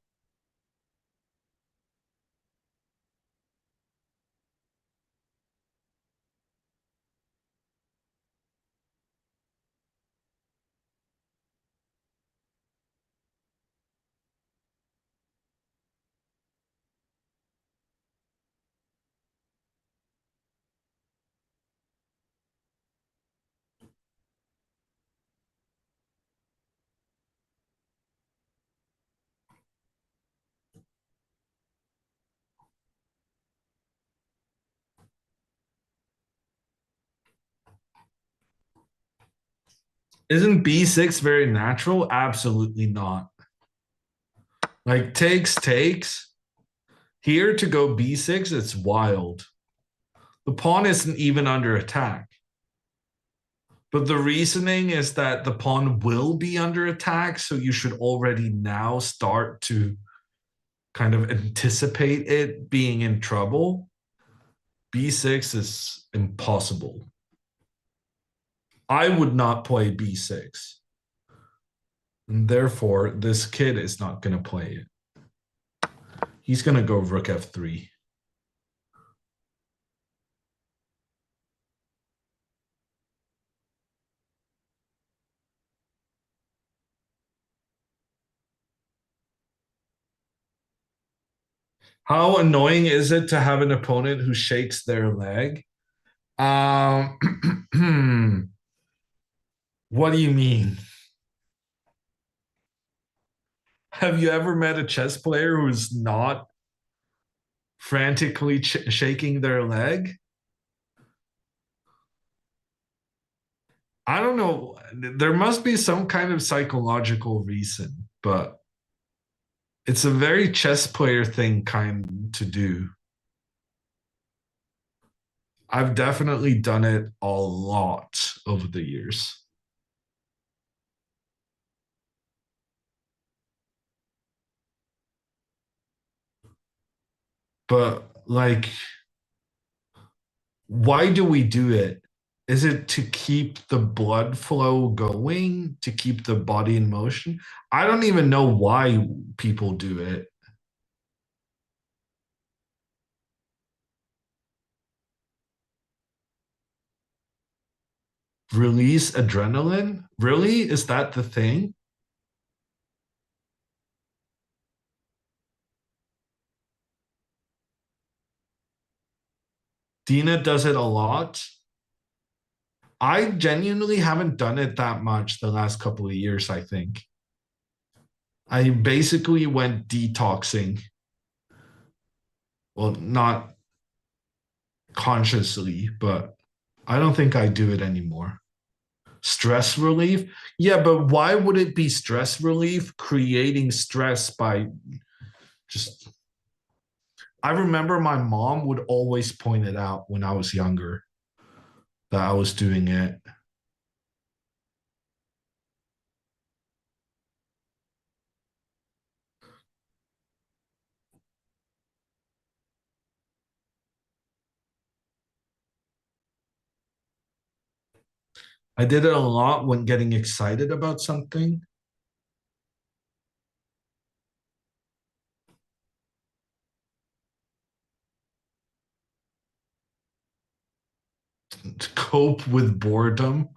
Isn't b6 very natural? Absolutely not. Like takes. Here to go b6, it's wild. The pawn isn't even under attack. But the reasoning is that the pawn will be under attack, so you should already now start to kind of anticipate it being in trouble. b6 is impossible. I would not play b6. And therefore, this kid is not going to play it. He's going to go rook f3. How annoying is it to have an opponent who shakes their leg? What do you mean? Have you ever met a chess player who's not frantically shaking their leg? I don't know. There must be some kind of psychological reason, but it's a very chess player thing kind to do. I've definitely done it a lot over the years. But like, why do we do it? Is it to keep the blood flow going, to keep the body in motion? I don't even know why people do it. Release adrenaline? Really? Is that the thing? Dina does it a lot. I genuinely haven't done it that much the last couple of years, I think. I basically went detoxing. Well, not consciously, but I don't think I do it anymore. Stress relief? Yeah, but why would it be stress relief? Creating stress by just... I remember my mom would always point it out when I was younger that I was doing it. I did it a lot when getting excited about something. To cope with boredom.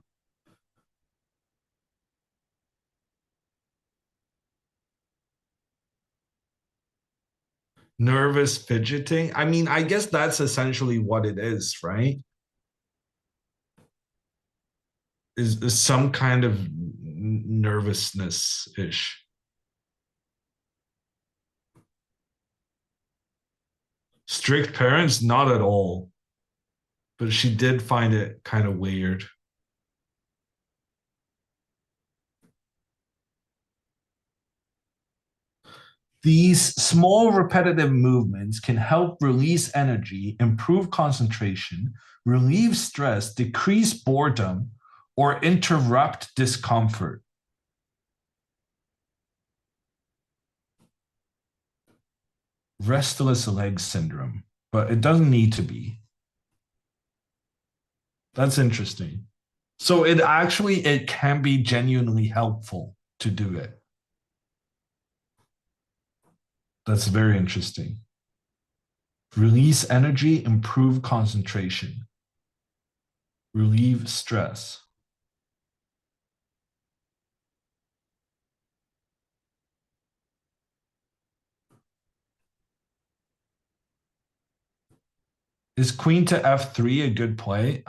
Nervous fidgeting. I mean, I guess that's essentially what it is, right? Is some kind of nervousness-ish. Strict parents? Not at all. But she did find it kind of weird. These small repetitive movements can help release energy, improve concentration, relieve stress, decrease boredom, or interrupt discomfort. Restless leg syndrome, but it doesn't need to be. That's interesting. So it can be genuinely helpful to do it. That's very interesting. Release energy, improve concentration, relieve stress. Is queen to f3 a good play?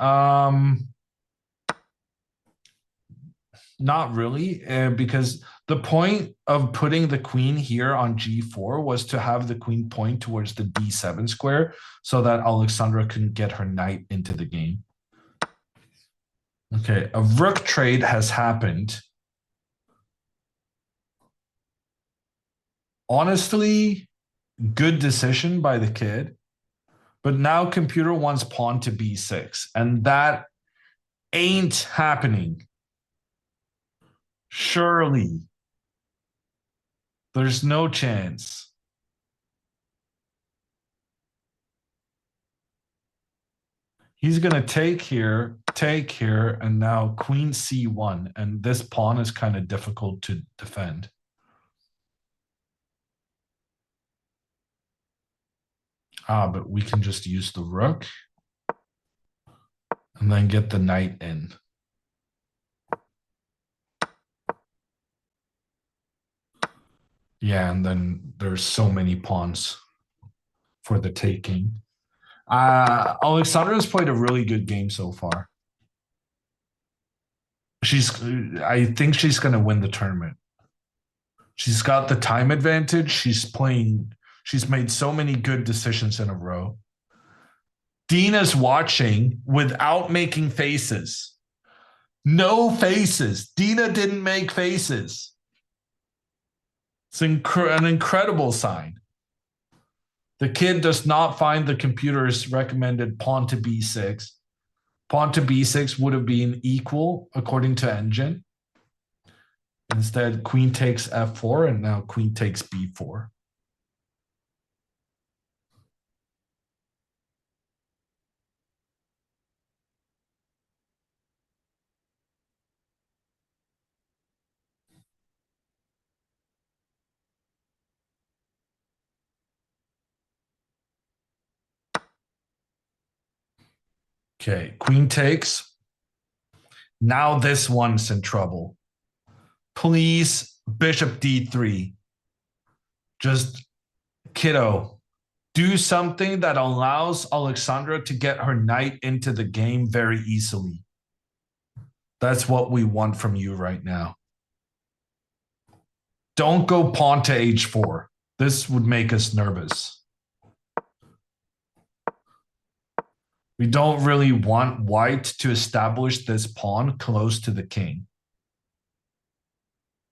Not really, because the point of putting the queen here on g4 was to have the queen point towards the d7 square so that Alexandra couldn't get her knight into the game. Okay, a rook trade has happened. Honestly, good decision by the kid. But now computer wants pawn to b6, and that ain't happening. Surely. There's no chance. He's going to take here, and now queen c1, and this pawn is kind of difficult to defend. But we can just use the rook and then get the knight in. Yeah, and then there's so many pawns for the taking. Alexandra's played a really good game so far. I think she's going to win the tournament. She's got the time advantage. She's made so many good decisions in a row. Dina's watching without making faces. No faces. Dina didn't make faces. It's an incredible sign. The kid does not find the computer's recommended pawn to b6. Pawn to b6 would have been equal according to engine. Instead, queen takes f4, and now queen takes b4. Okay, queen takes. Now this one's in trouble. Please, bishop d3. Just, kiddo, do something that allows Alexandra to get her knight into the game very easily. That's what we want from you right now. Don't go pawn to h4. This would make us nervous. We don't really want white to establish this pawn close to the king.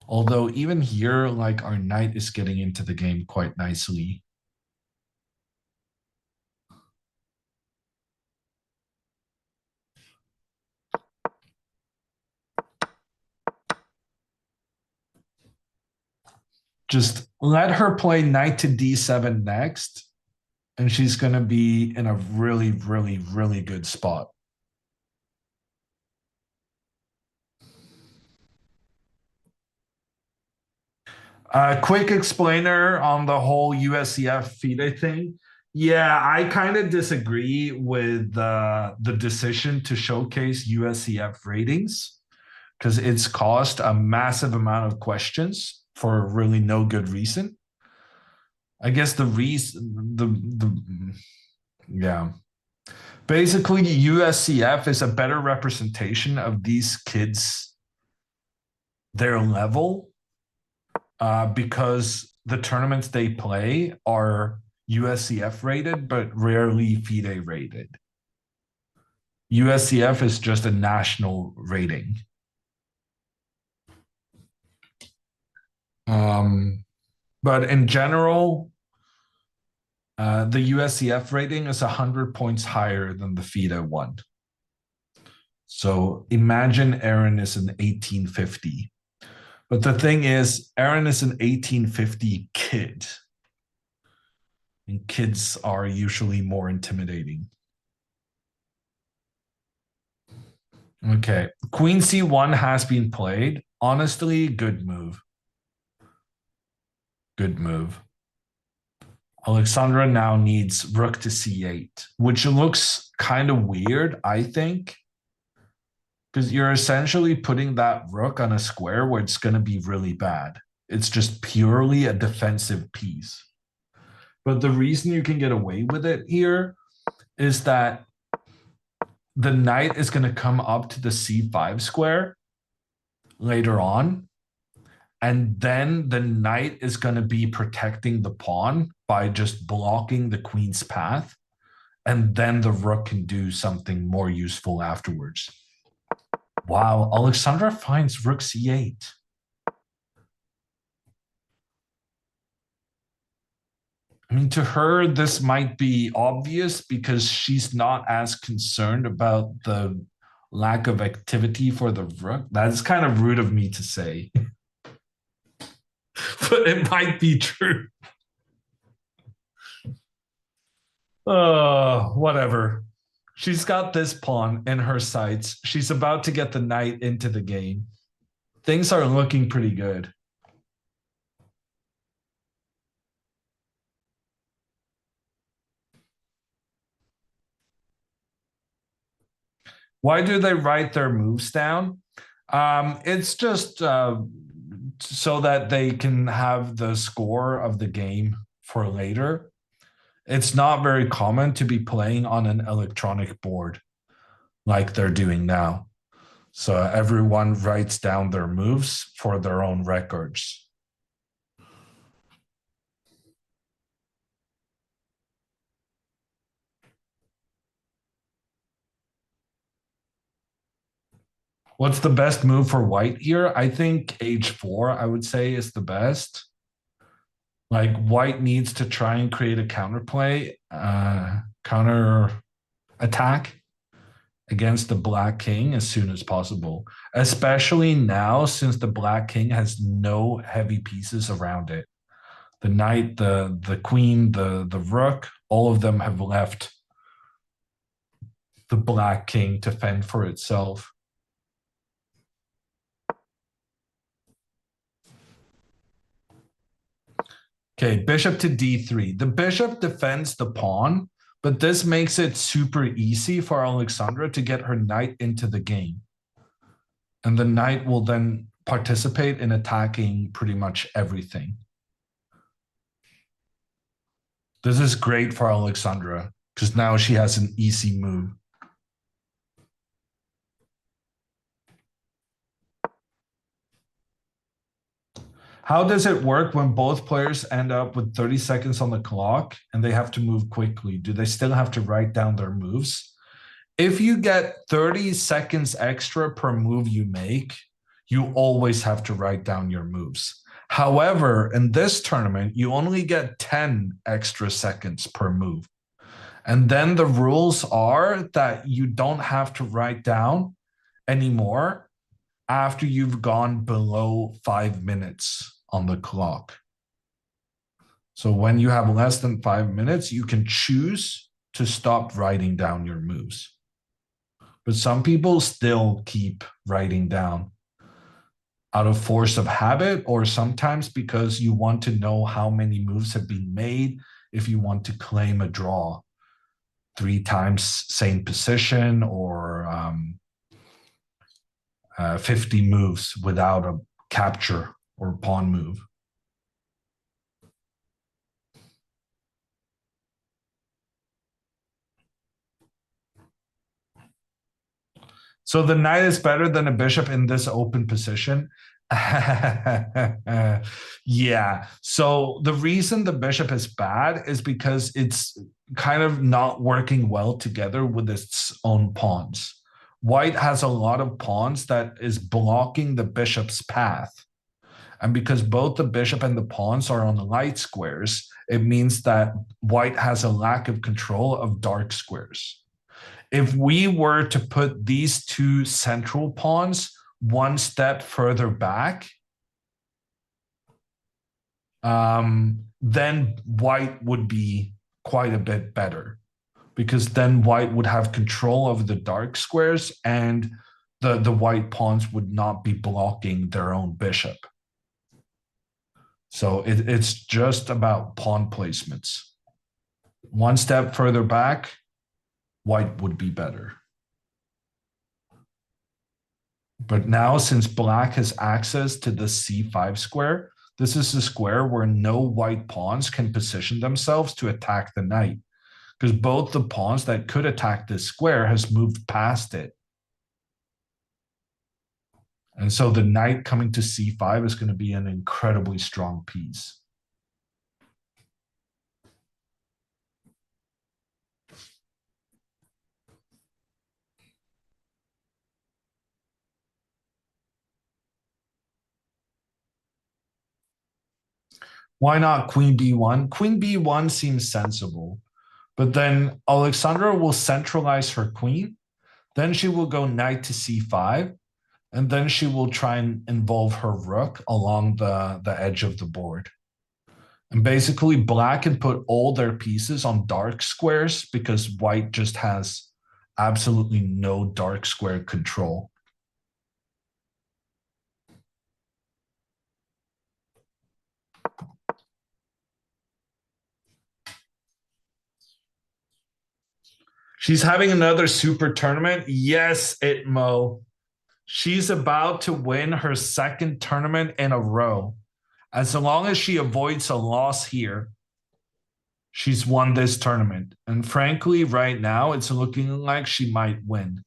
Although even here, like, our knight is getting into the game quite nicely. Just let her play knight to d7 next, and she's going to be in a really, really, really good spot. Quick explainer on the whole USCF FIDE thing. Yeah, I kind of disagree with the decision to showcase USCF ratings because it's caused a massive amount of questions for really no good reason. I guess the reason, yeah. Basically, USCF is a better representation of these kids, their level, because the tournaments they play are USCF rated, but rarely FIDE rated. USCF is just a national rating. But in general, the USCF rating is 100 points higher than the FIDE one. So imagine Aaron is an 1850. But the thing is, Aaron is an 1850 kid. And kids are usually more intimidating. Okay, Queen C1 has been played. Honestly, good move. Good move. Alexandra now needs rook to C8, which looks kind of weird, I think. Because you're essentially putting that rook on a square where it's going to be really bad. It's just purely a defensive piece. But the reason you can get away with it here is that the knight is going to come up to the C5 square later on. And then the knight is going to be protecting the pawn by just blocking the queen's path. And then the rook can do something more useful afterwards. Wow, Alexandra finds rook C8. I mean, to her, this might be obvious because she's not as concerned about the lack of activity for the rook. That's kind of rude of me to say. But it might be true. Whatever. She's got this pawn in her sights. She's about to get the knight into the game. Things are looking pretty good. Why do they write their moves down? It's just so that they can have the score of the game for later. It's not very common to be playing on an electronic board like they're doing now. So everyone writes down their moves for their own records. What's the best move for white here? I think h4, I would say, is the best. Like, white needs to try and create a counterplay, counter attack against the black king as soon as possible, especially now since the black king has no heavy pieces around it. The knight, the queen, the rook, all of them have left the black king to fend for itself. Okay, bishop to d3. The bishop defends the pawn, but this makes it super easy for Alexandra to get her knight into the game. And the knight will then participate in attacking pretty much everything. This is great for Alexandra because now she has an easy move. How does it work when both players end up with 30 seconds on the clock and they have to move quickly? Do they still have to write down their moves? If you get 30 seconds extra per move you make, you always have to write down your moves. However, in this tournament, you only get 10 extra seconds per move. And then the rules are that you don't have to write down anymore after you've gone below 5 minutes on the clock. So when you have less than 5 minutes, you can choose to stop writing down your moves. But some people still keep writing down out of force of habit, or sometimes because you want to know how many moves have been made if you want to claim a draw 3 times same position, or 50 moves without a capture or pawn move. So the knight is better than a bishop in this open position. Yeah. So the reason the bishop is bad is because it's kind of not working well together with its own pawns. White has a lot of pawns that is blocking the bishop's path. And because both the bishop and the pawns are on light squares, it means that white has a lack of control of dark squares. If we were to put these two central pawns one step further back, then white would be quite a bit better, because then white would have control of the dark squares and the white pawns would not be blocking their own bishop. So it's just about pawn placements. One step further back, white would be better. But now, since black has access to the c5 square, this is a square where no white pawns can position themselves to attack the knight, because both the pawns that could attack this square has moved past it. And so the knight coming to c5 is going to be an incredibly strong piece. Why not queen b1? Queen b1 seems sensible, but then Alexandra will centralize her queen. Then she will go knight to c5, and then she will try and involve her rook along the edge of the board. And basically, black can put all their pieces on dark squares because white just has absolutely no dark square control. She's having another super tournament. Yes, Itmo. She's about to win her second tournament in a row. As long as she avoids a loss here, she's won this tournament. And frankly, right now, it's looking like she might win.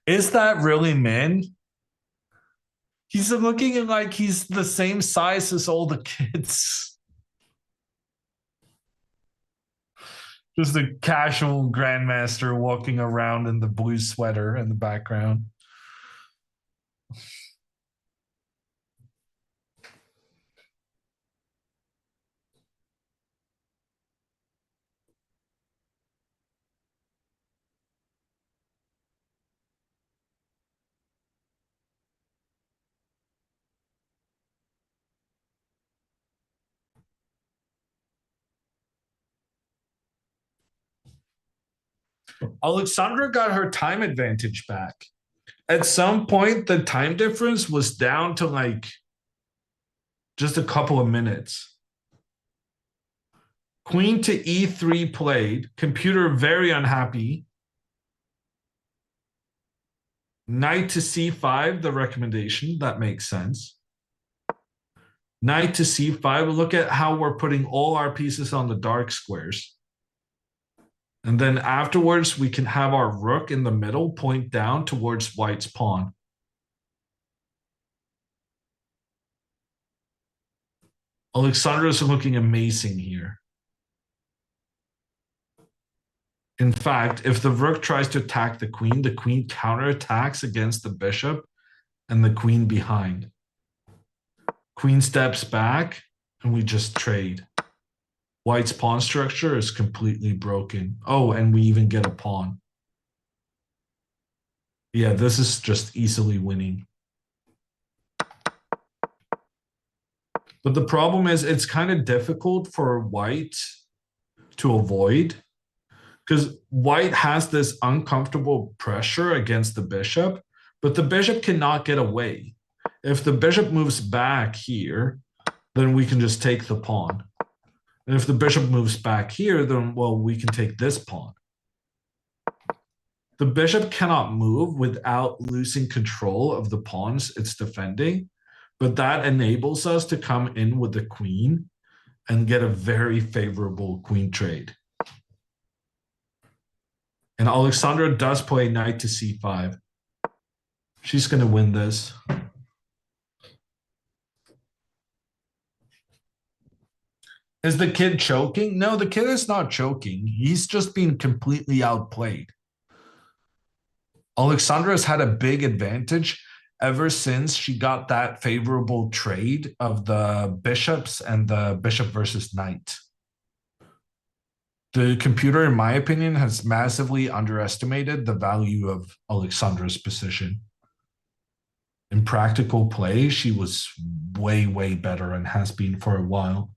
Is that really Min? He's looking like he's the same size as all the kids. Just a casual grandmaster walking around in the blue sweater in the background. Alexandra got her time advantage back. At some point, the time difference was down to like just a couple of minutes. Queen to e3 played. Computer very unhappy. Knight to c5, the recommendation. That makes sense. Knight to c5. Look at how we're putting all our pieces on the dark squares. And then afterwards, we can have our rook in the middle point down towards white's pawn. Alexandra's looking amazing here. In fact, if the rook tries to attack the queen counterattacks against the bishop and the queen behind. Queen steps back, and we just trade. White's pawn structure is completely broken. Oh, and we even get a pawn. Yeah, this is just easily winning. But the problem is it's kind of difficult for white to avoid, because white has this uncomfortable pressure against the bishop, but the bishop cannot get away. If the bishop moves back here, then we can just take the pawn. And if the bishop moves back here, then, well, we can take this pawn. The bishop cannot move without losing control of the pawns it's defending, but that enables us to come in with the queen and get a very favorable queen trade. And Alexandra does play knight to c5. She's going to win this. Is the kid choking? No, the kid is not choking. He's just being completely outplayed. Alexandra has had a big advantage ever since she got that favorable trade of the bishops and the bishop versus knight. The computer, in my opinion, has massively underestimated the value of Alexandra's position. In practical play, she was way, way better and has been for a while.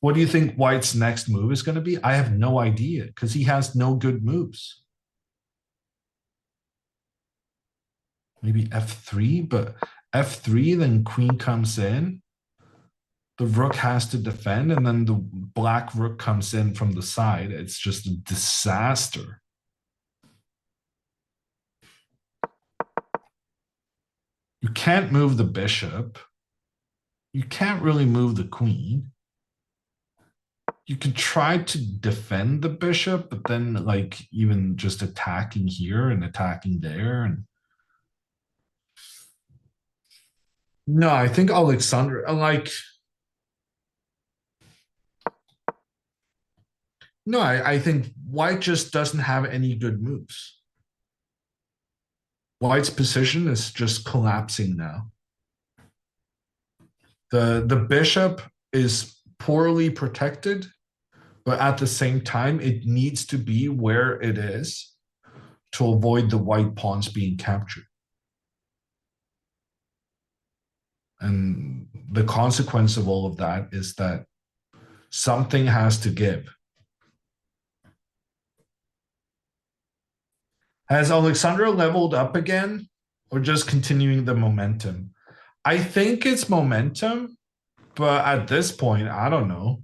What do you think White's next move is going to be? I have no idea because he has no good moves. Maybe f3, but f3, then queen comes in. The rook has to defend, and then the black rook comes in from the side. It's just a disaster. You can't move the bishop. You can't really move the queen. You could try to defend the bishop, but then like even just attacking here and attacking there. And no, I think Alexandra, like, no, I think White just doesn't have any good moves. White's position is just collapsing now. The bishop is poorly protected, but at the same time, it needs to be where it is to avoid the white pawns being captured. And the consequence of all of that is that something has to give. Has Alexandra leveled up again or just continuing the momentum? I think it's momentum, but at this point, I don't know.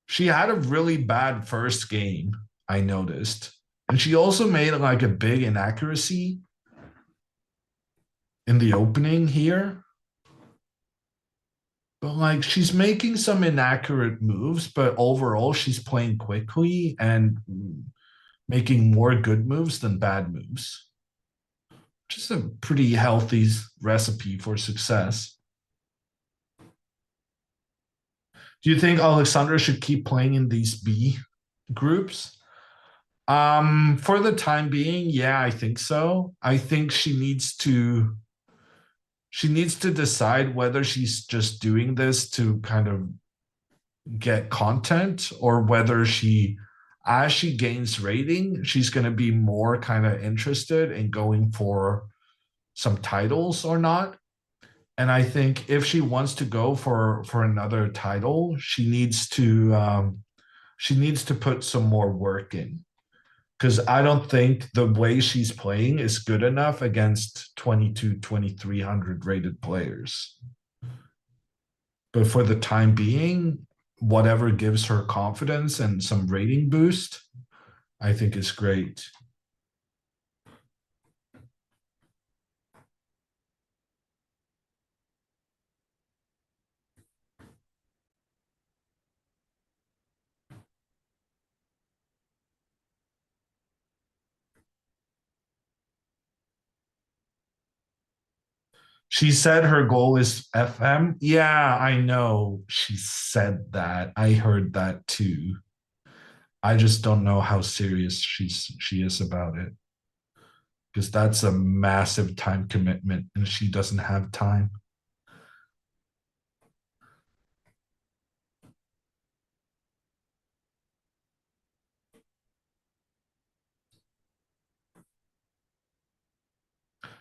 She had a really bad first game, I noticed. And she also made like a big inaccuracy in the opening here. But like she's making some inaccurate moves, but overall she's playing quickly and making more good moves than bad moves. Just a pretty healthy recipe for success. Do you think Alexandra should keep playing in these B groups? For the time being, yeah, I think so. I think she needs to decide whether she's just doing this to kind of get content or whether as she gains rating, she's going to be more kind of interested in going for some titles or not. And I think if she wants to go for another title, she needs to put some more work in. Because I don't think the way she's playing is good enough against 2,300 rated players. But for the time being, whatever gives her confidence and some rating boost, I think is great. She said her goal is FM. Yeah, I know she said that. I heard that too. I just don't know how serious she is about it. Because that's a massive time commitment and she doesn't have time.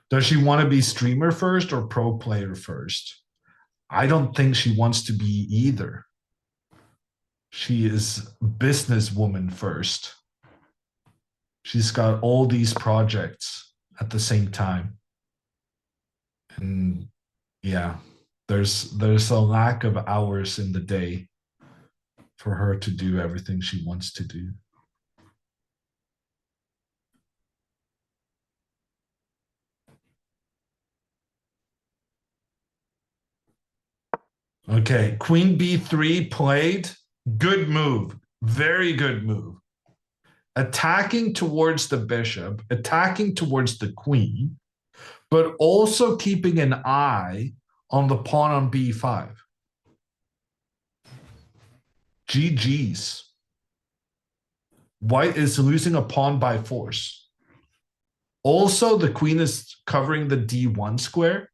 Does she want to be streamer first or pro player first? I don't think she wants to be either. She is businesswoman first. She's got all these projects at the same time. And yeah, there's a lack of hours in the day for her to do everything she wants to do. Okay, queen b3 played. Good move. Very good move. Attacking towards the bishop, attacking towards the queen, but also keeping an eye on the pawn on b5. GG's. White is losing a pawn by force. Also, the queen is covering the d1 square,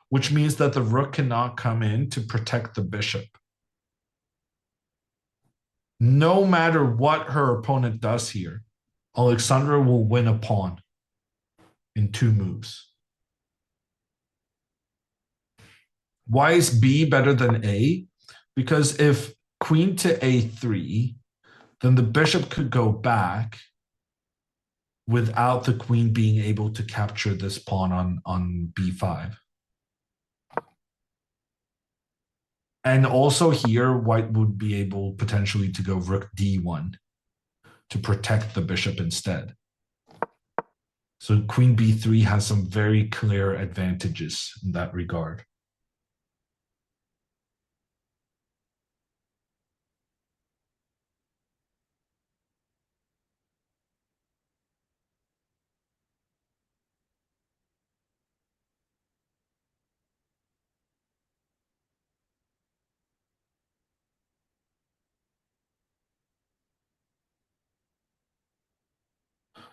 which means that the rook cannot come in to protect the bishop. No matter what her opponent does here, Alexandra will win a pawn in 2 moves. Why is B better than A? Because if queen to A3, then the bishop could go back without the queen being able to capture this pawn on B5. And also here, white would be able potentially to go rook D1 to protect the bishop instead. So queen B3 has some very clear advantages in that regard.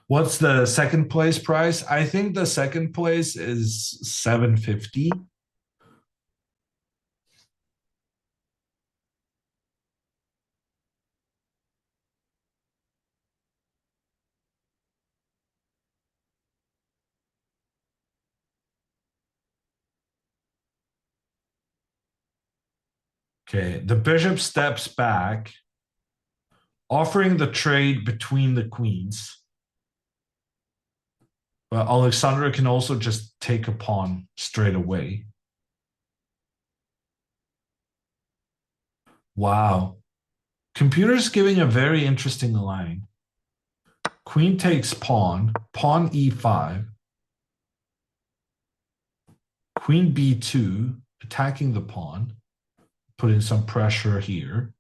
What's the second place prize? I think the second place is $750. Okay, the bishop steps back, offering the trade between the queens. But Alexandra can also just take a pawn straight away. Wow. Computer's giving a very interesting line. Queen takes pawn, pawn e5, queen b2, attacking the pawn, putting some pressure here.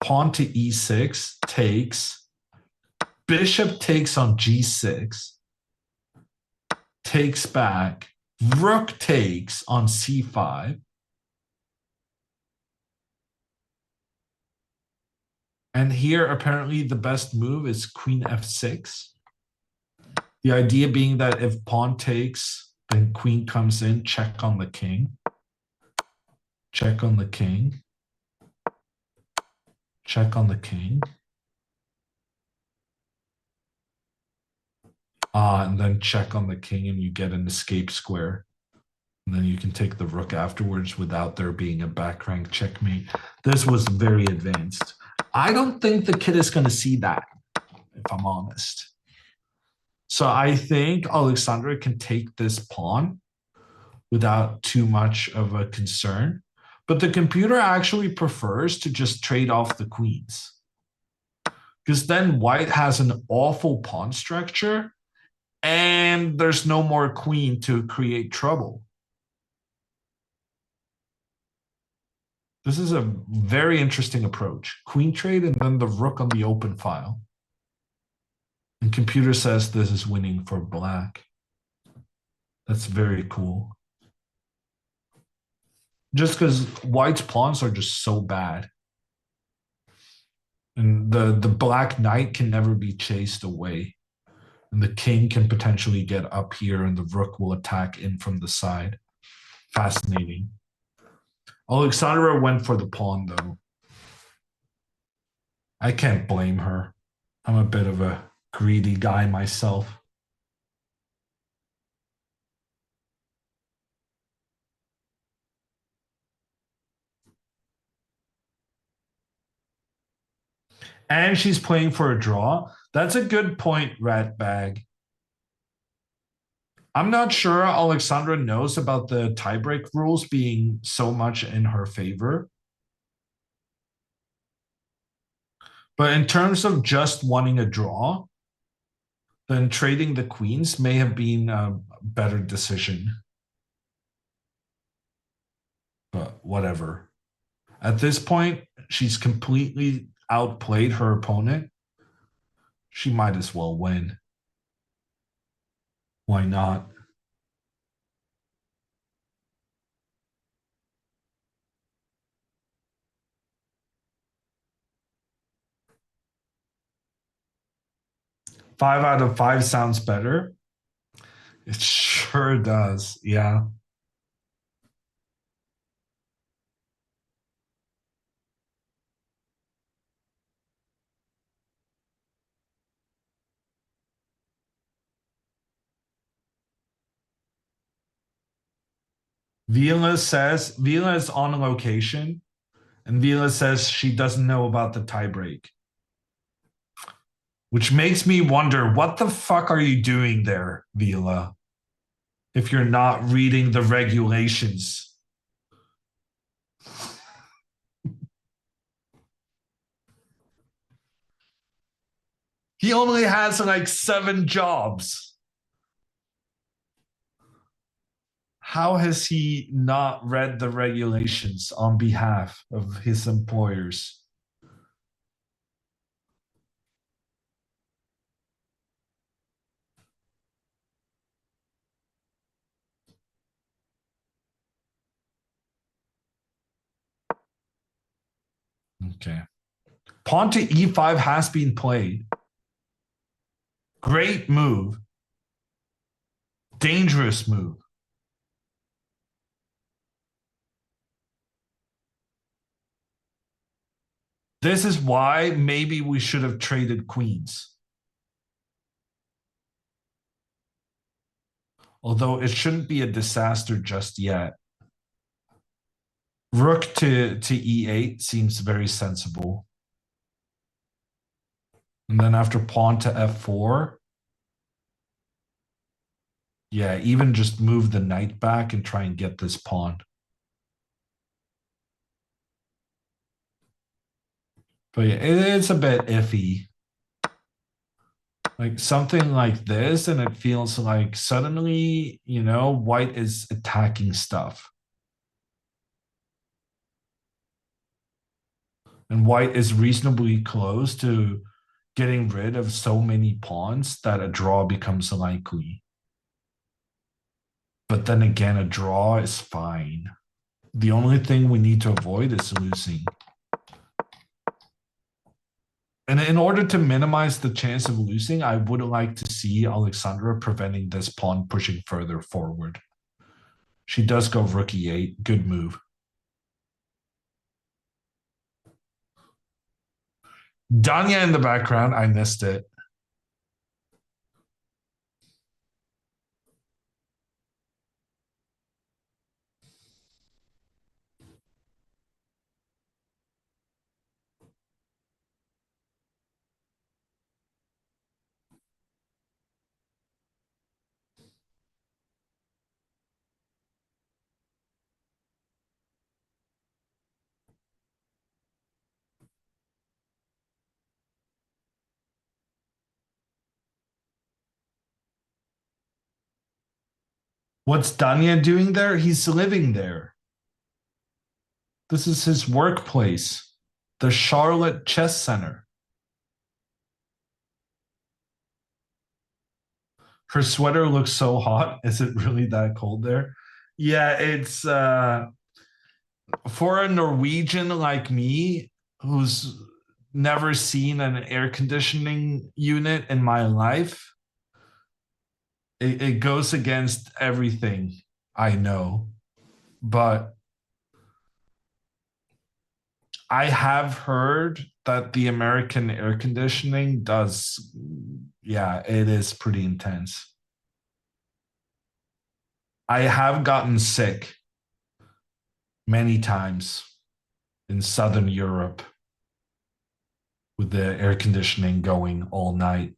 Pawn to e6, takes. Bishop takes on g6, takes back. Rook takes on c5. And here, apparently, the best move is queen f6. The idea being that if pawn takes, then queen comes in, check on the king. Check on the king. Check on the king. And then check on the king and you get an escape square. And then you can take the rook afterwards without there being a back rank checkmate. This was very advanced. I don't think the kid is going to see that, if I'm honest. So I think Alexandra can take this pawn without too much of a concern. But the computer actually prefers to just trade off the queens. Because then white has an awful pawn structure and there's no more queen to create trouble. This is a very interesting approach. Queen trade and then the rook on the open file. And computer says this is winning for black. That's very cool. Just because white's pawns are just so bad. And the black knight can never be chased away. And the king can potentially get up here and the rook will attack in from the side. Fascinating. Alexandra went for the pawn, though. I can't blame her. I'm a bit of a greedy guy myself. And she's playing for a draw. That's a good point, Ratbag. I'm not sure Alexandra knows about the tiebreak rules being so much in her favor. But in terms of just wanting a draw, then trading the queens may have been a better decision. But whatever. At this point, she's completely outplayed her opponent. She might as well win. Why not? Five out of five sounds better. It sure does. Yeah. Vila is on location, and Vila says she doesn't know about the tiebreak. Which makes me wonder, what the fuck are you doing there, Vila? If you're not reading the regulations. He only has like 7 jobs. How has he not read the regulations on behalf of his employers? Okay. Pawn to e5 has been played. Great move. Dangerous move. This is why maybe we should have traded queens. Although it shouldn't be a disaster just yet. Rook to e8 seems very sensible. And then after pawn to f4, yeah, even just move the knight back and try and get this pawn. But yeah, it's a bit iffy. Like something like this, and it feels like suddenly, white is attacking stuff. And white is reasonably close to getting rid of so many pawns that a draw becomes likely. But then again, a draw is fine. The only thing we need to avoid is losing. And in order to minimize the chance of losing, I would like to see Alexandra preventing this pawn pushing further forward. She does go rook e8. Good move. Danya in the background. I missed it. What's Danya doing there? He's living there. This is his workplace, the Charlotte Chess Center. Her sweater looks so hot. Is it really that cold there? Yeah, it's for a Norwegian like me who's never seen an air conditioning unit in my life. It goes against everything I know, but I have heard that the American air conditioning does, yeah, it is pretty intense. I have gotten sick many times in Southern Europe with the air conditioning going all night.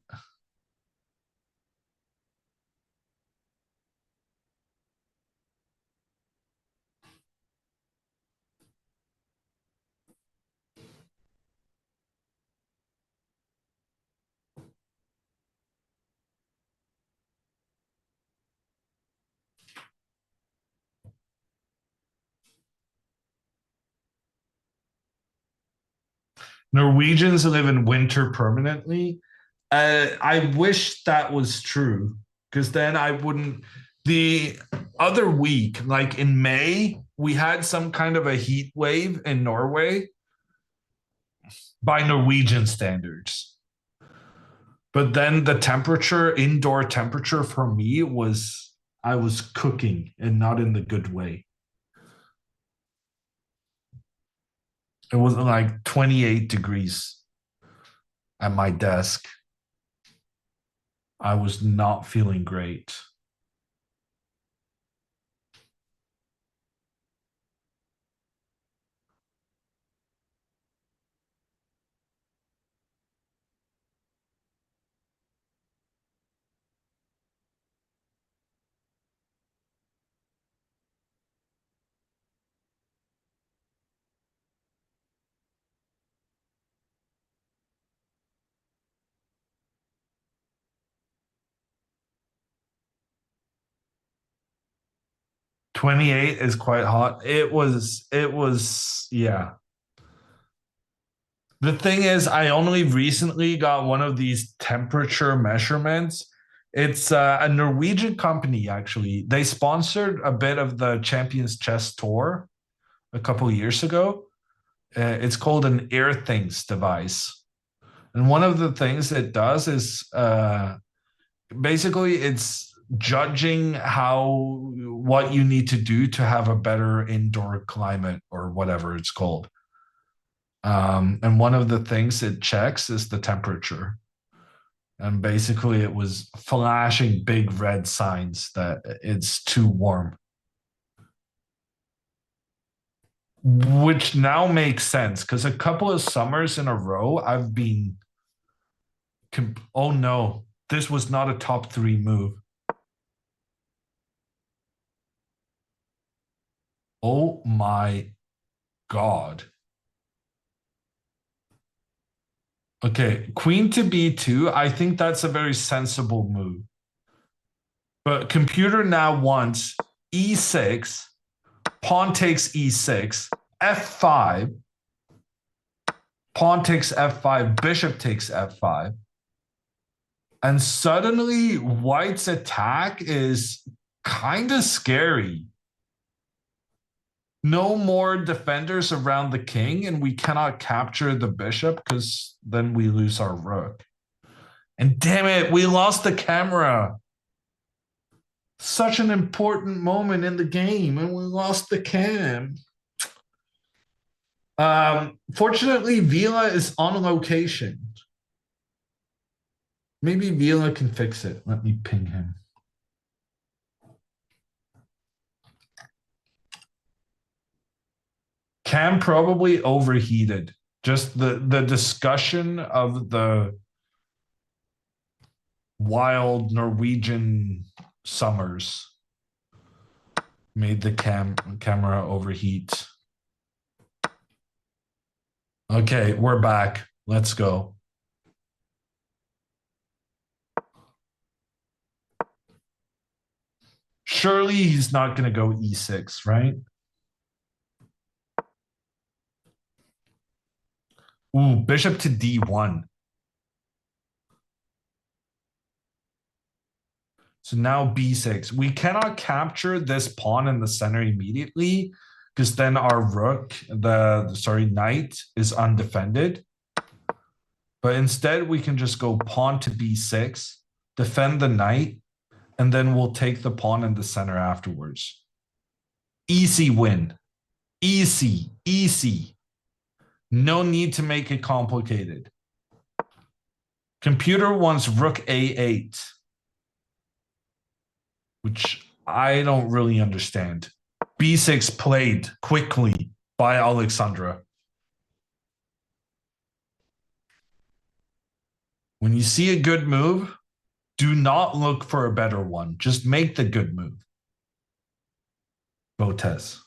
Norwegians live in winter permanently. I wish that was true, because then I wouldn't. The other week, like in May, we had some kind of a heat wave in Norway by Norwegian standards. But then the temperature, indoor temperature for me was, I was cooking, and not in the good way. It was like 28 degrees at my desk. I was not feeling great. "28 is quite hot." It was, yeah. The thing is, I only recently got one of these temperature measurements. It's a Norwegian company, actually. They sponsored a bit of the Champions Chess Tour a couple of years ago. It's called an Airthings device. And one of the things it does is basically it's judging what you need to do to have a better indoor climate, or whatever it's called. And one of the things it checks is the temperature. And basically it was flashing big red signs that it's too warm. Which now makes sense, because a couple of summers in a row, I've been, oh no, this was not a top 3 move. Oh my God. Okay, queen to b2, I think that's a very sensible move. But computer now wants e6, pawn takes e6, f5, pawn takes f5, bishop takes f5. And suddenly white's attack is kind of scary. No more defenders around the king, and we cannot capture the bishop, because then we lose our rook. And damn it, we lost the camera. Such an important moment in the game, and we lost the cam. Fortunately, Vila is on location. Maybe Vila can fix it. Let me ping him. Cam probably overheated. Just the discussion of the wild Norwegian summers made the camera overheat. Okay, we're back. Let's go. Surely he's not going to go e6, right? Ooh, bishop to d1. So now b6. We cannot capture this pawn in the center immediately, because then our rook, knight, is undefended. But instead, we can just go pawn to b6, defend the knight, and then we'll take the pawn in the center afterwards. Easy win. Easy, easy. No need to make it complicated. Computer wants rook a8, which I don't really understand. b6 played quickly by Alexandra. When you see a good move, do not look for a better one. Just make the good move. Botez.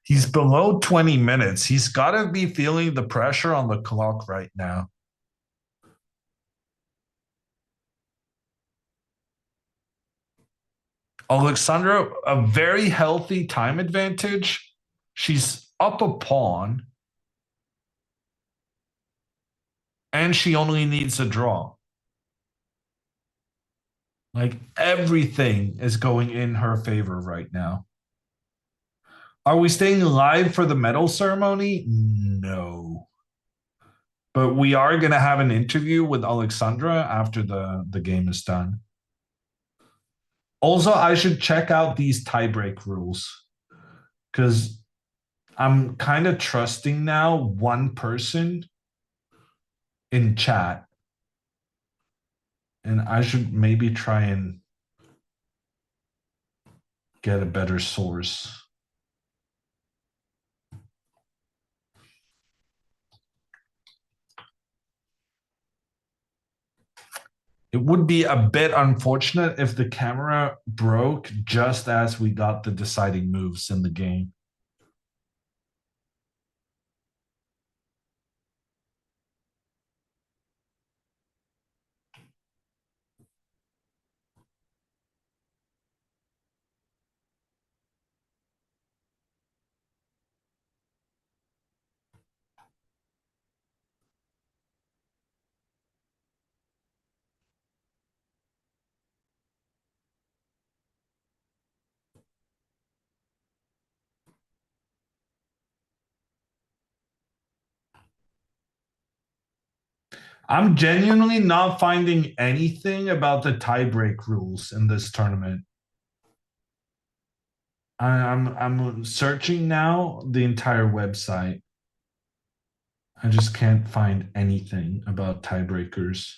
He's below 20 minutes. He's got to be feeling the pressure on the clock right now. Alexandra, a very healthy time advantage. She's up a pawn. And she only needs a draw. Like everything is going in her favor right now. Are we staying live for the medal ceremony? No. But we are going to have an interview with Alexandra after the game is done. Also, I should check out these tiebreak rules because I'm kind of trusting now one person in chat. And I should maybe try and get a better source. It would be a bit unfortunate if the camera broke just as we got the deciding moves in the game. I'm genuinely not finding anything about the tiebreak rules in this tournament. I'm searching now the entire website. I just can't find anything about tiebreakers.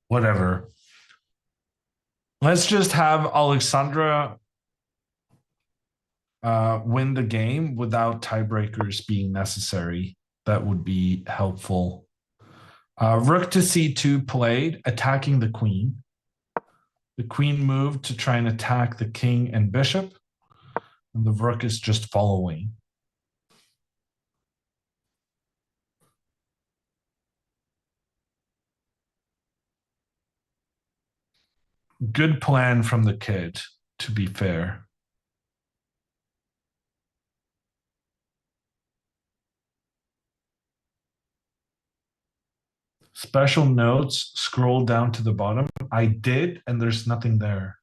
Whatever. Let's just have Alexandra win the game without tiebreakers being necessary. That would be helpful. Rook to c2 played, attacking the queen. The queen moved to try and attack the king and bishop. And the rook is just following. Good plan from the kid, to be fair. Special notes, scroll down to the bottom. I did, and there's nothing there.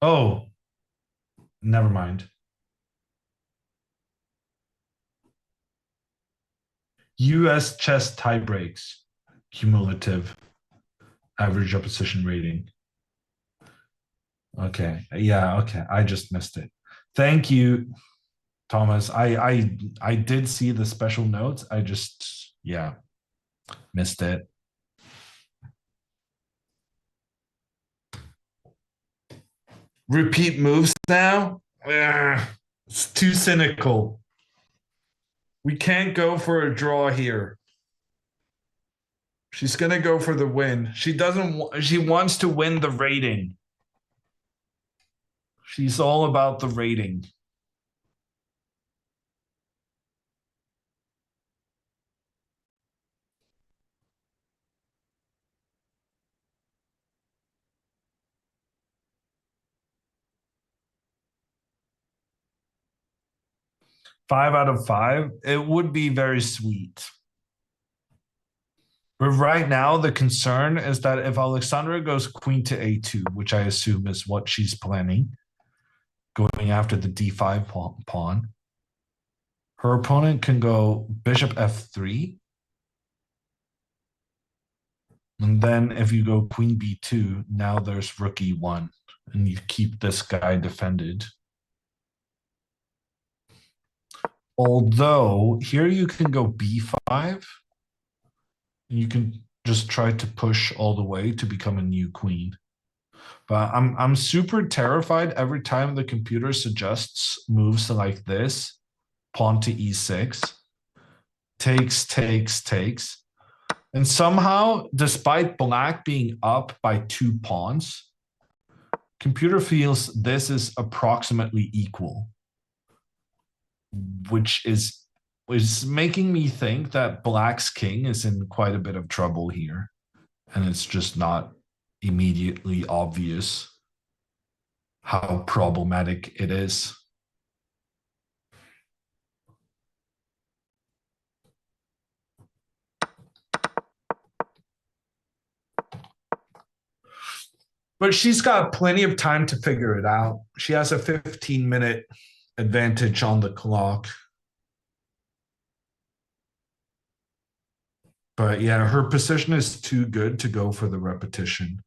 Oh, never mind. US chess tie breaks, cumulative average opposition rating. Okay, yeah, okay. I just missed it. Thank you, Thomas. I did see the special notes. I just, yeah, missed it. Repeat moves now? It's too cynical. We can't go for a draw here. She's going to go for the win. She wants to win the rating. She's all about the rating. Five out of five, it would be very sweet. But right now, the concern is that if Alexandra goes queen to a2, which I assume is what she's planning, going after the d5 pawn, her opponent can go bishop f3. And then if you go queen b2, now there's rook e1, and you keep this guy defended. Although here you can go b5 You can just try to push all the way to become a new queen. But I'm super terrified every time the computer suggests moves like this. Pawn to e6. Takes. And somehow, despite black being up by 2 pawns, computer feels this is approximately equal, which is making me think that black's king is in quite a bit of trouble here. And it's just not immediately obvious how problematic it is. But she's got plenty of time to figure it out. She has a 15-minute advantage on the clock. But yeah, her position is too good to go for the repetition.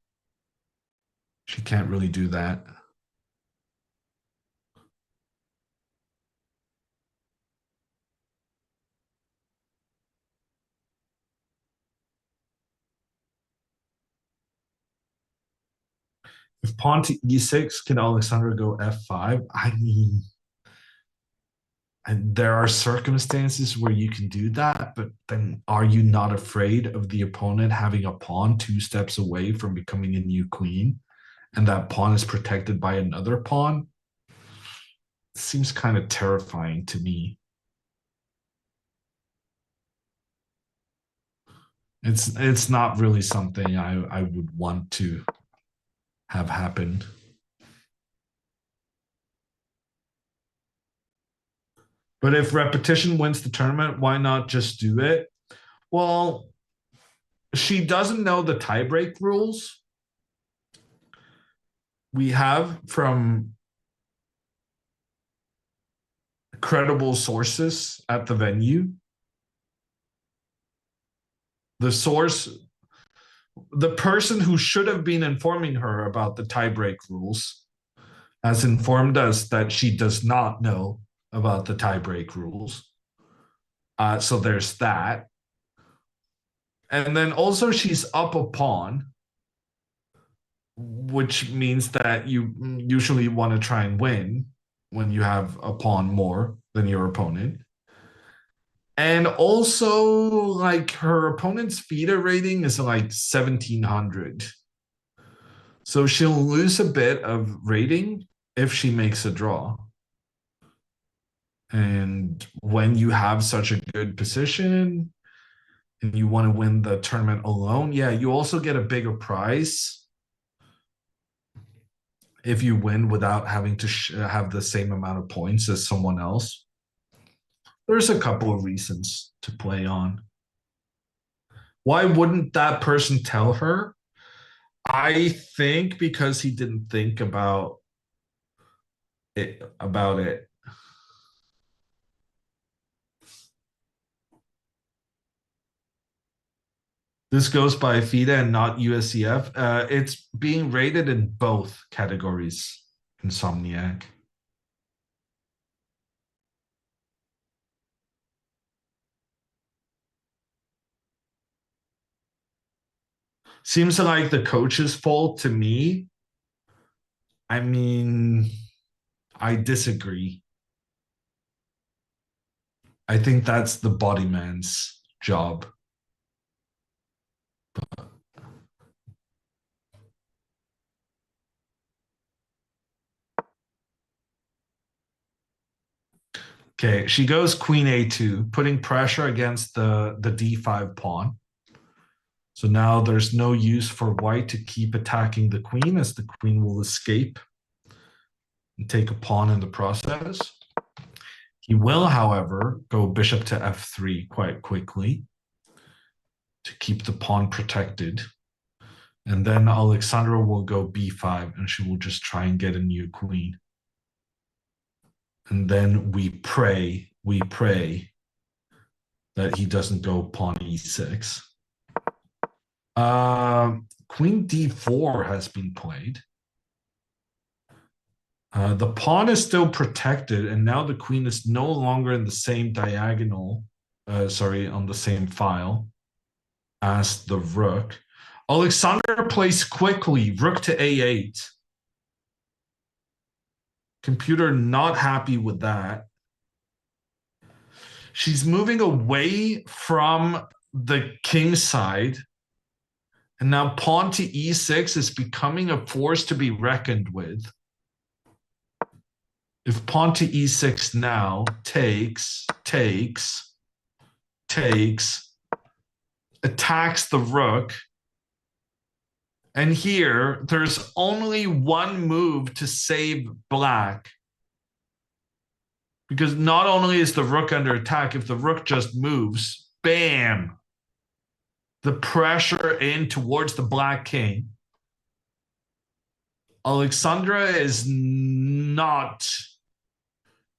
She can't really do that. If pawn to e6, can Alexandra go f5? I mean, and there are circumstances where you can do that, but then are you not afraid of the opponent having a pawn 2 steps away from becoming a new queen, and that pawn is protected by another pawn? It seems kind of terrifying to me. It's not really something I would want to have happened. But if repetition wins the tournament, why not just do it? Well, she doesn't know the tiebreak rules. We have from credible sources at the venue. The person who should have been informing her about the tiebreak rules has informed us that she does not know about the tiebreak rules. So there's that. And then also she's up a pawn, which means that you usually want to try and win when you have a pawn more than your opponent. And also, like, her opponent's FIDE rating is like 1700. So she'll lose a bit of rating if she makes a draw. And when you have such a good position and you want to win the tournament alone, yeah, you also get a bigger prize if you win without having to have the same amount of points as someone else. There's a couple of reasons to play on. Why wouldn't that person tell her? I think because he didn't think about it. This goes by FIDE and not USCF. It's being rated in both categories, Insomniac. Seems like the coach's fault to me. I mean, I disagree. I think that's the body man's job. Okay, she goes queen a2, putting pressure against the d5 pawn. So now there's no use for white to keep attacking the queen, as the queen will escape and take a pawn in the process. He will, however, go bishop to f3 quite quickly to keep the pawn protected. And then Alexandra will go b5, and she will just try and get a new queen. And then we pray that he doesn't go pawn e6. Queen d4 has been played. The pawn is still protected, and now the queen is no longer in the same diagonal, on the same file. as the rook. Alexandra plays quickly, rook to a8. Computer not happy with that. She's moving away from the king side. And now pawn to e6 is becoming a force to be reckoned with. If pawn to e6 now takes, attacks the rook. And here, there's only one move to save black. Because not only is the rook under attack, if the rook just moves, bam, the pressure in towards the black king. Alexandra is not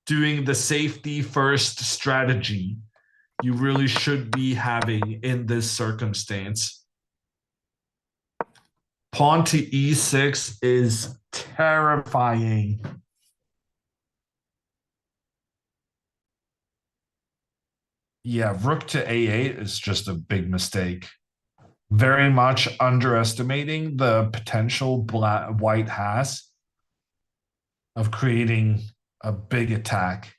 doing the safety first strategy you really should be having in this circumstance. Pawn to e6 is terrifying. Yeah, rook to a8 is just a big mistake. Very much underestimating the potential white has of creating a big attack.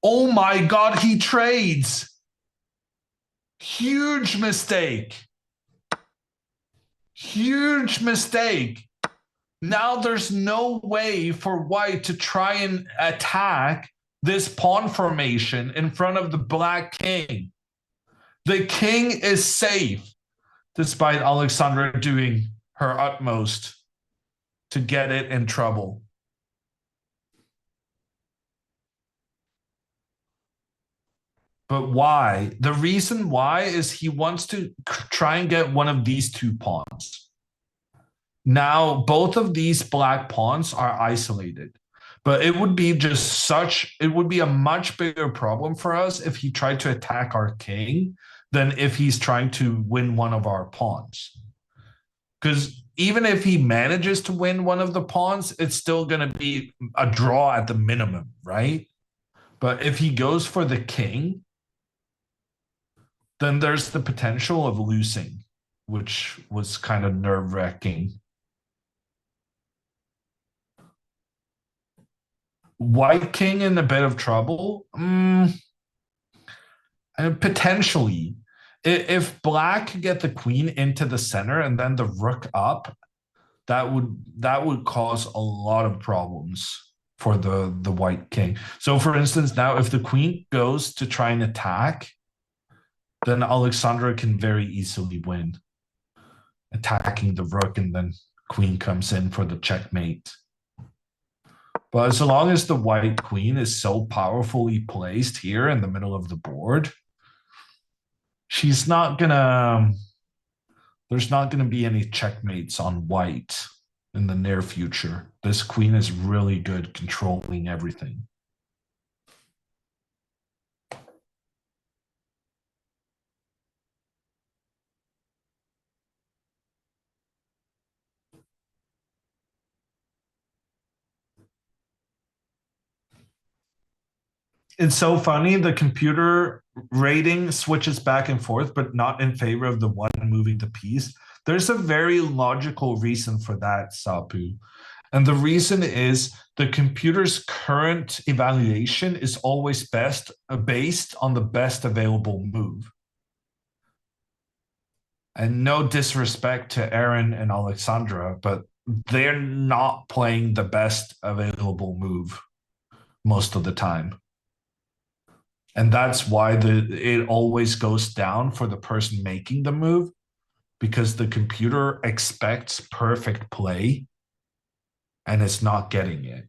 Oh my God, he trades. Huge mistake. Huge mistake. Now there's no way for white to try and attack this pawn formation in front of the black king. The king is safe, despite Alexandra doing her utmost to get it in trouble. But why? The reason why is he wants to try and get one of these two pawns. Now, both of these black pawns are isolated, but it would be a much bigger problem for us if he tried to attack our king than if he's trying to win one of our pawns. Because even if he manages to win one of the pawns, it's still going to be a draw at the minimum, right? But if he goes for the king, then there's the potential of losing, which was kind of nerve-wracking. White king in a bit of trouble? Potentially. If black could get the queen into the center and then the rook up, that would cause a lot of problems for the white king. So for instance, now if the queen goes to try and attack, then Alexandra can very easily win, attacking the rook, and then queen comes in for the checkmate. But as long as the white queen is so powerfully placed here in the middle of the board, there's not gonna be any checkmates on white in the near future. This queen is really good controlling everything. It's so funny. The computer rating switches back and forth, but not in favor of the one moving the piece. There's a very logical reason for that, Sapu. And the reason is the computer's current evaluation is always based on the best available move. And no disrespect to Aaron and Alexandra, but they're not playing the best available move most of the time. And that's why it always goes down for the person making the move, because the computer expects perfect play and it's not getting it.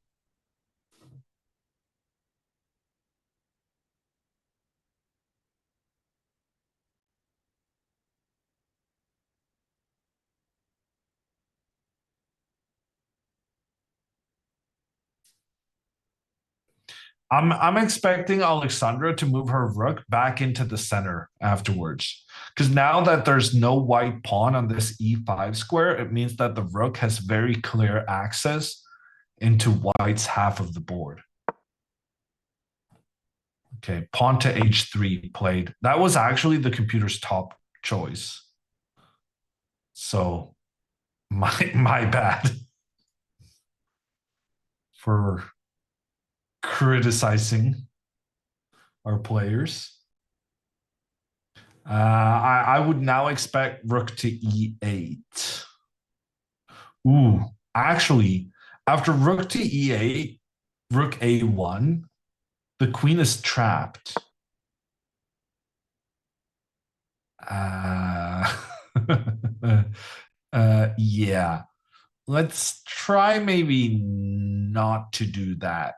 I'm expecting Alexandra to move her rook back into the center afterwards. Because now that there's no white pawn on this e5 square, it means that the rook has very clear access into white's half of the board. Okay, pawn to h3 played. That was actually the computer's top choice. So my bad for criticizing our players. I would now expect rook to e8. Ooh, actually, after rook to e8, rook a1, the queen is trapped. Yeah. Let's try maybe not to do that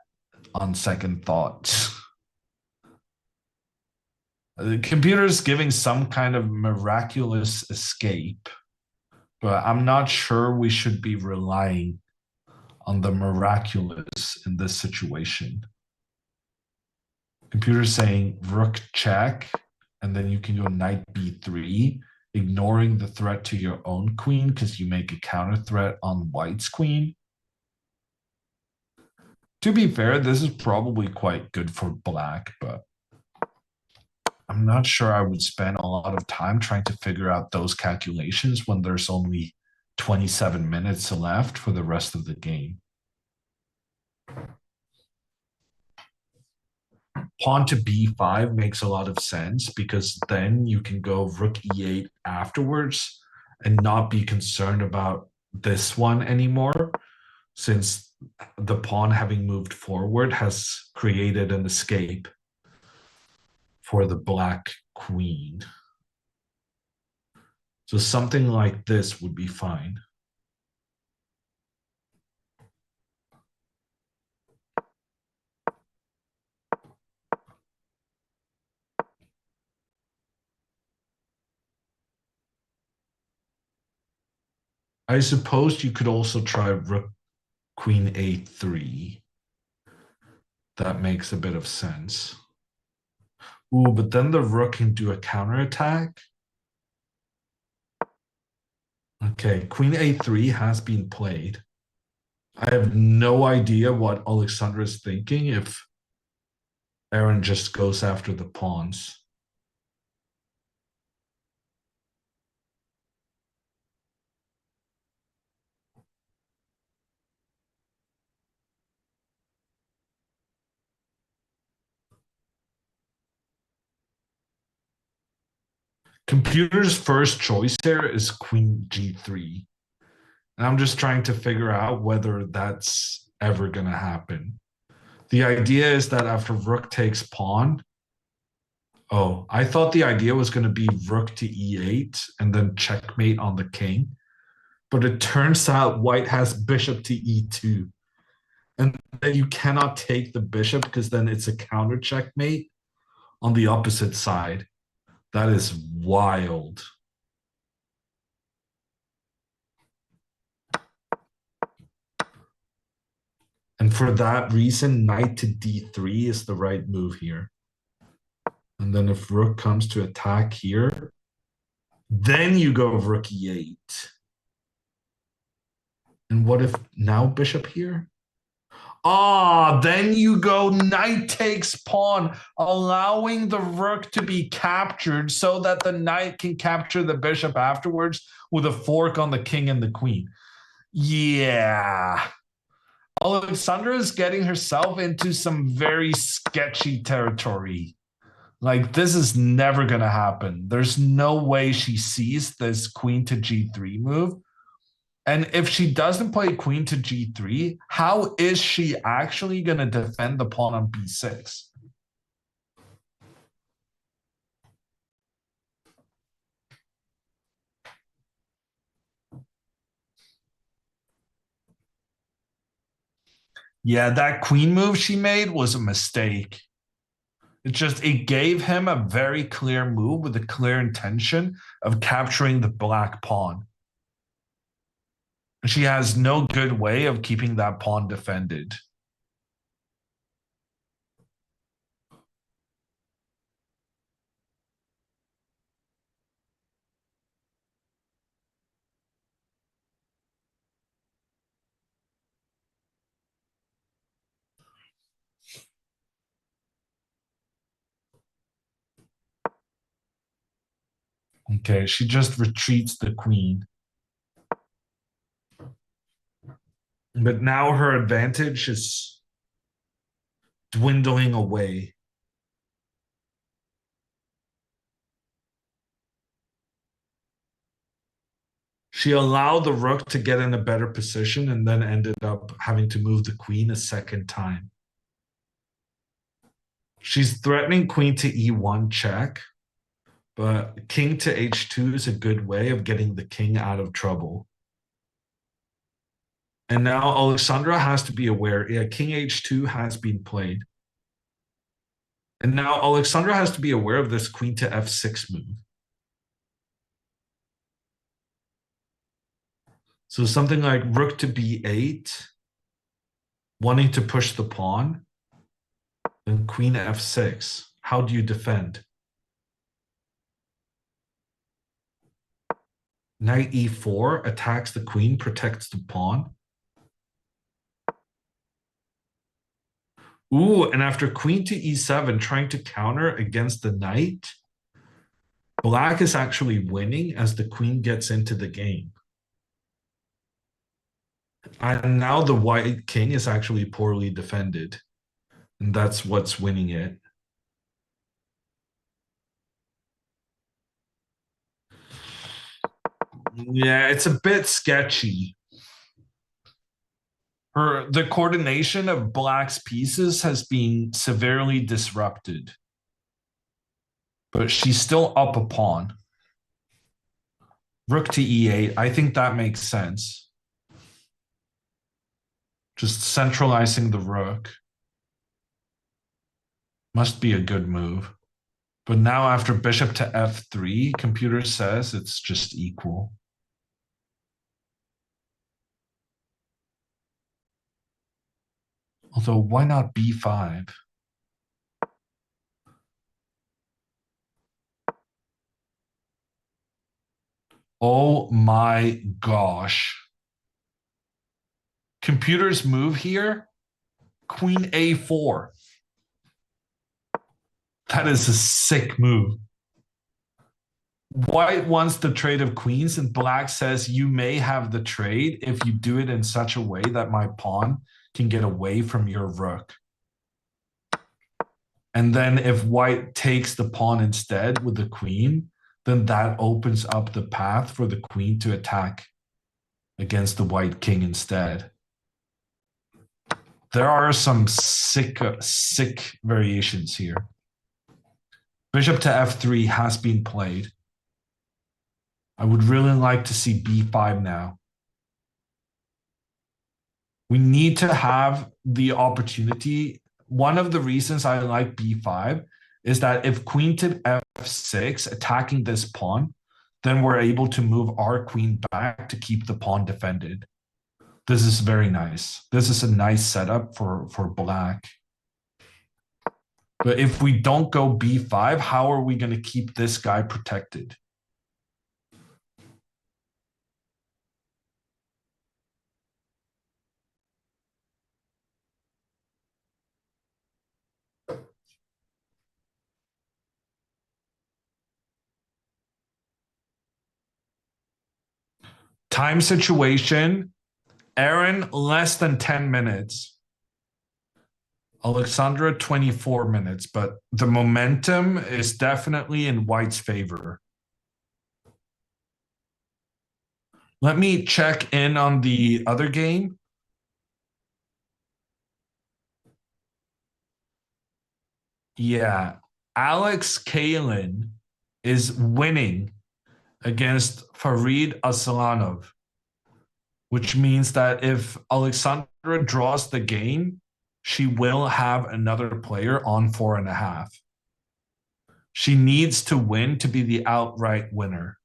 on second thoughts. The computer's giving some kind of miraculous escape, but I'm not sure we should be relying on the miraculous in this situation. Computer's saying rook check, and then you can go knight b3, ignoring the threat to your own queen because you make a counter threat on white's queen. To be fair, this is probably quite good for black, but I'm not sure I would spend a lot of time trying to figure out those calculations when there's only 27 minutes left for the rest of the game. Pawn to b5 makes a lot of sense because then you can go rook e8 afterwards and not be concerned about this one anymore, since the pawn having moved forward has created an escape for the black queen. So something like this would be fine. I suppose you could also try rook queen a3. That makes a bit of sense. Ooh, but then the rook can do a counterattack. Okay, queen a3 has been played. I have no idea what Alexandra is thinking if Aaron just goes after the pawns. Computer's first choice here is queen g3. And I'm just trying to figure out whether that's ever going to happen. The idea is that after rook takes pawn, oh, I thought the idea was going to be rook to e8 and then checkmate on the king. But it turns out white has bishop to e2. And then you cannot take the bishop because then it's a counter checkmate on the opposite side. That is wild. And for that reason, knight to d3 is the right move here. And then if rook comes to attack here, then you go rook e8. And what if now bishop here? Ah, then you go knight takes pawn, allowing the rook to be captured so that the knight can capture the bishop afterwards with a fork on the king and the queen. Yeah. Alexandra is getting herself into some very sketchy territory. Like, this is never going to happen. There's no way she sees this queen to g3 move. And if she doesn't play queen to g3, how is she actually going to defend the pawn on b6? Yeah, that queen move she made was a mistake. It gave him a very clear move with a clear intention of capturing the black pawn. She has no good way of keeping that pawn defended. Okay, she just retreats the queen. But now her advantage is dwindling away. She allowed the rook to get in a better position and then ended up having to move the queen a second time. She's threatening queen to e1 check, but king to h2 is a good way of getting the king out of trouble. And now Alexandra has to be aware. Yeah, king h2 has been played. And now Alexandra has to be aware of this queen to f6 move. So something like rook to b8, wanting to push the pawn, and queen f6. How do you defend? Knight e4 attacks the queen, protects the pawn. Ooh, and after queen to e7, trying to counter against the knight, black is actually winning as the queen gets into the game. And now the white king is actually poorly defended. And that's what's winning it. Yeah, it's a bit sketchy. The coordination of black's pieces has been severely disrupted. But she's still up a pawn. Rook to e8, I think that makes sense. Just centralizing the rook. Must be a good move. But now after bishop to f3, computer says it's just equal. Although, why not b5? Oh my gosh. Computer's move here, queen a4. That is a sick move. White wants the trade of queens, and black says you may have the trade if you do it in such a way that my pawn can get away from your rook. And then if white takes the pawn instead with the queen, then that opens up the path for the queen to attack against the white king instead. There are some sick variations here. Bishop to f3 has been played. I would really like to see b5 now. We need to have the opportunity. One of the reasons I like b5 is that if queen to f6, attacking this pawn, then we're able to move our queen back to keep the pawn defended. This is very nice. This is a nice setup for black. But if we don't go b5, how are we going to keep this guy protected? Time situation, Aaron, less than 10 minutes. Alexandra, 24 minutes, but the momentum is definitely in white's favor. Let me check in on the other game. Yeah, Alex Kalin is winning against Farid Aslanov, which means that if Alexandra draws the game, she will have another player on 4.5. She needs to win to be the outright winner.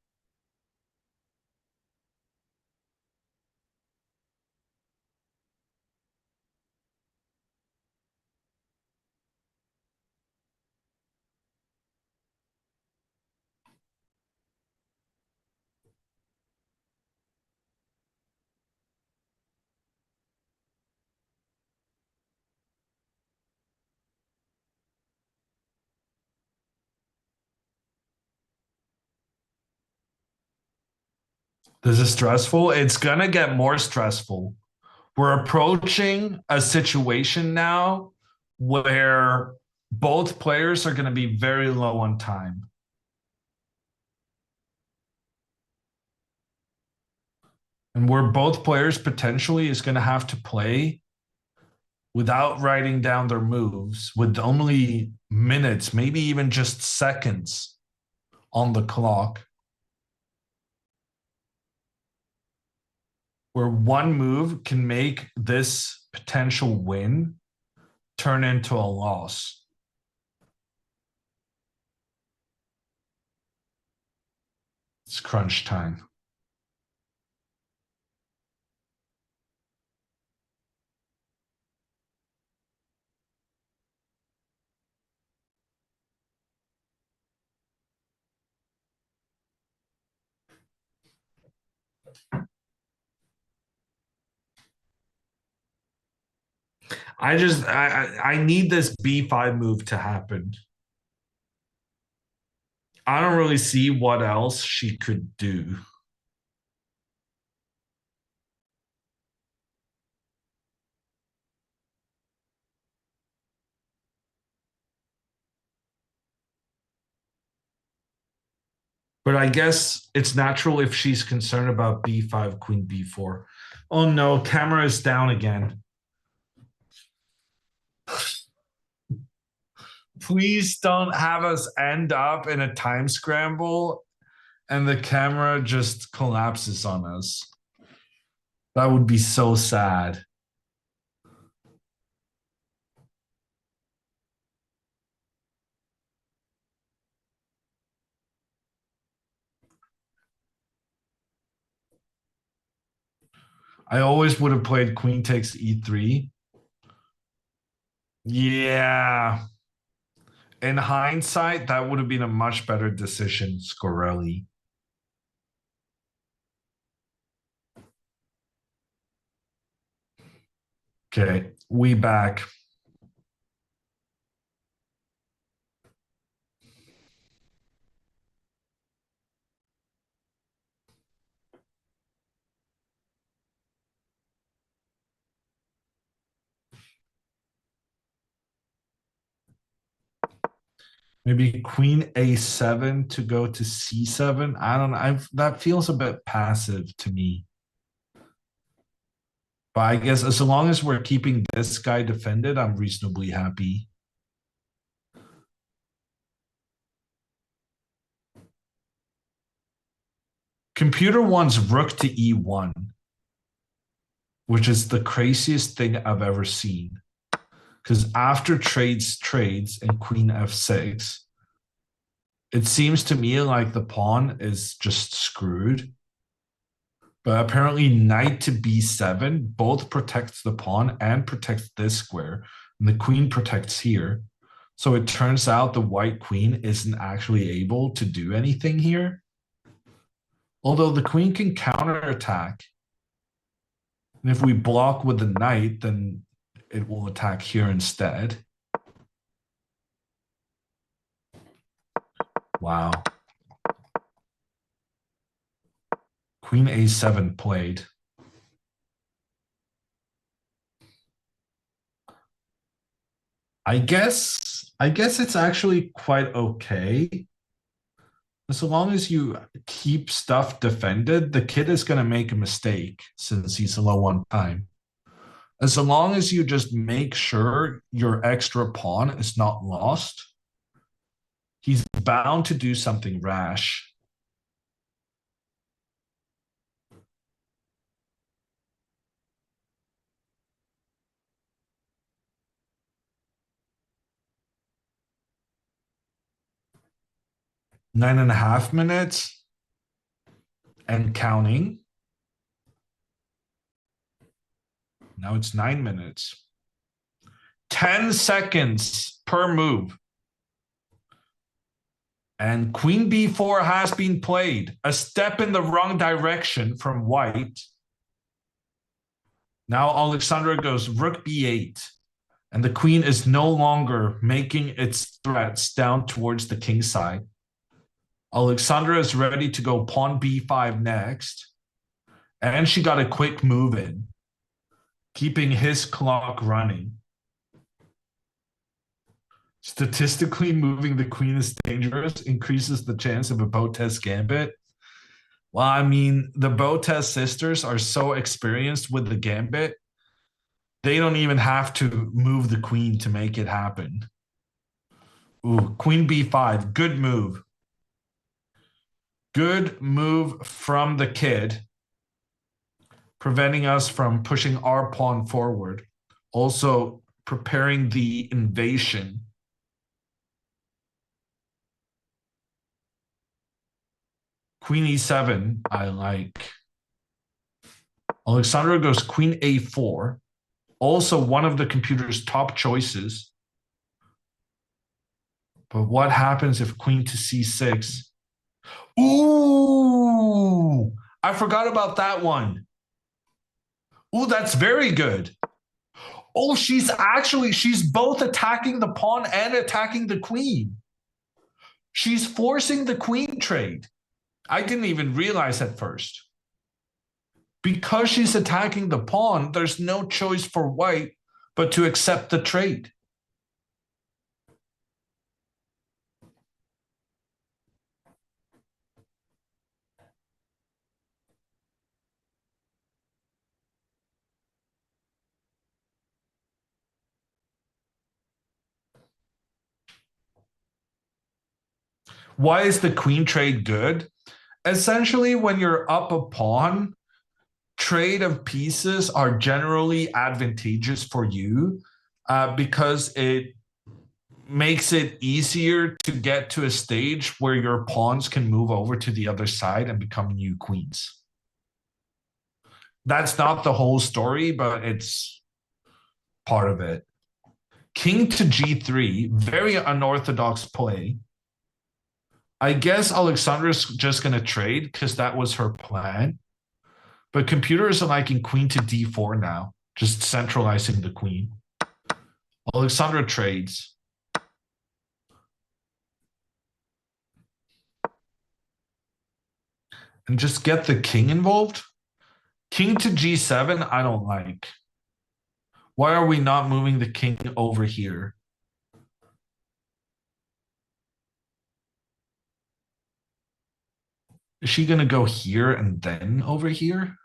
This is stressful. It's going to get more stressful. We're approaching a situation now where both players are going to be very low on time. And where both players potentially is going to have to play without writing down their moves, with only minutes, maybe even just seconds on the clock. Where one move can make this potential win turn into a loss. It's crunch time. I need this b5 move to happen. I don't really see what else she could do. But I guess it's natural if she's concerned about b5, queen b4. Oh no, camera is down again. Please don't have us end up in a time scramble and the camera just collapses on us. That would be so sad. I always would have played queen takes e3. Yeah. In hindsight, that would have been a much better decision, Scorelli. Okay, we back. Maybe queen a7 to go to c7. I don't know. That feels a bit passive to me. But I guess as long as we're keeping this guy defended, I'm reasonably happy. Computer wants rook to e1, which is the craziest thing I've ever seen. Because after trades and queen f6, it seems to me like the pawn is just screwed. But apparently knight to b7 both protects the pawn and protects this square. And the queen protects here. So it turns out the white queen isn't actually able to do anything here. Although the queen can counterattack. And if we block with the knight, then it will attack here instead. Wow. Queen a7 played. I guess it's actually quite okay. As long as you keep stuff defended, the kid is going to make a mistake since he's low on time. As long as you just make sure your extra pawn is not lost, he's bound to do something rash. Nine and a half minutes and counting. Now it's 9 minutes. 10 seconds per move. And queen b4 has been played. A step in the wrong direction from white. Now Alexandra goes rook b8. And the queen is no longer making its threats down towards the king side. Alexandra is ready to go pawn b5 next. And she got a quick move in, keeping his clock running. Statistically, moving the queen is dangerous, increases the chance of a Botez gambit. Well, I mean, the Botez sisters are so experienced with the gambit, they don't even have to move the queen to make it happen. Ooh, queen b5, good move. Good move from the kid, preventing us from pushing our pawn forward. Also preparing the invasion. Queen e7, I like. Alexandra goes queen a4. Also one of the computer's top choices. But what happens if queen to c6? Ooh, I forgot about that one. Ooh, that's very good. Oh, she's both attacking the pawn and attacking the queen. She's forcing the queen trade. I didn't even realize at first. Because she's attacking the pawn, there's no choice for white but to accept the trade. Why is the queen trade good? Essentially, when you're up a pawn, trade of pieces are generally advantageous for you because it makes it easier to get to a stage where your pawns can move over to the other side and become new queens. That's not the whole story, but it's part of it. King to g3, very unorthodox play. I guess Alexandra's just going to trade because that was her plan. But computers are liking queen to d4 now, just centralizing the queen. Alexandra trades. And just get the king involved? King to g7, I don't like. Why are we not moving the king over here? Is she going to go here and then over here?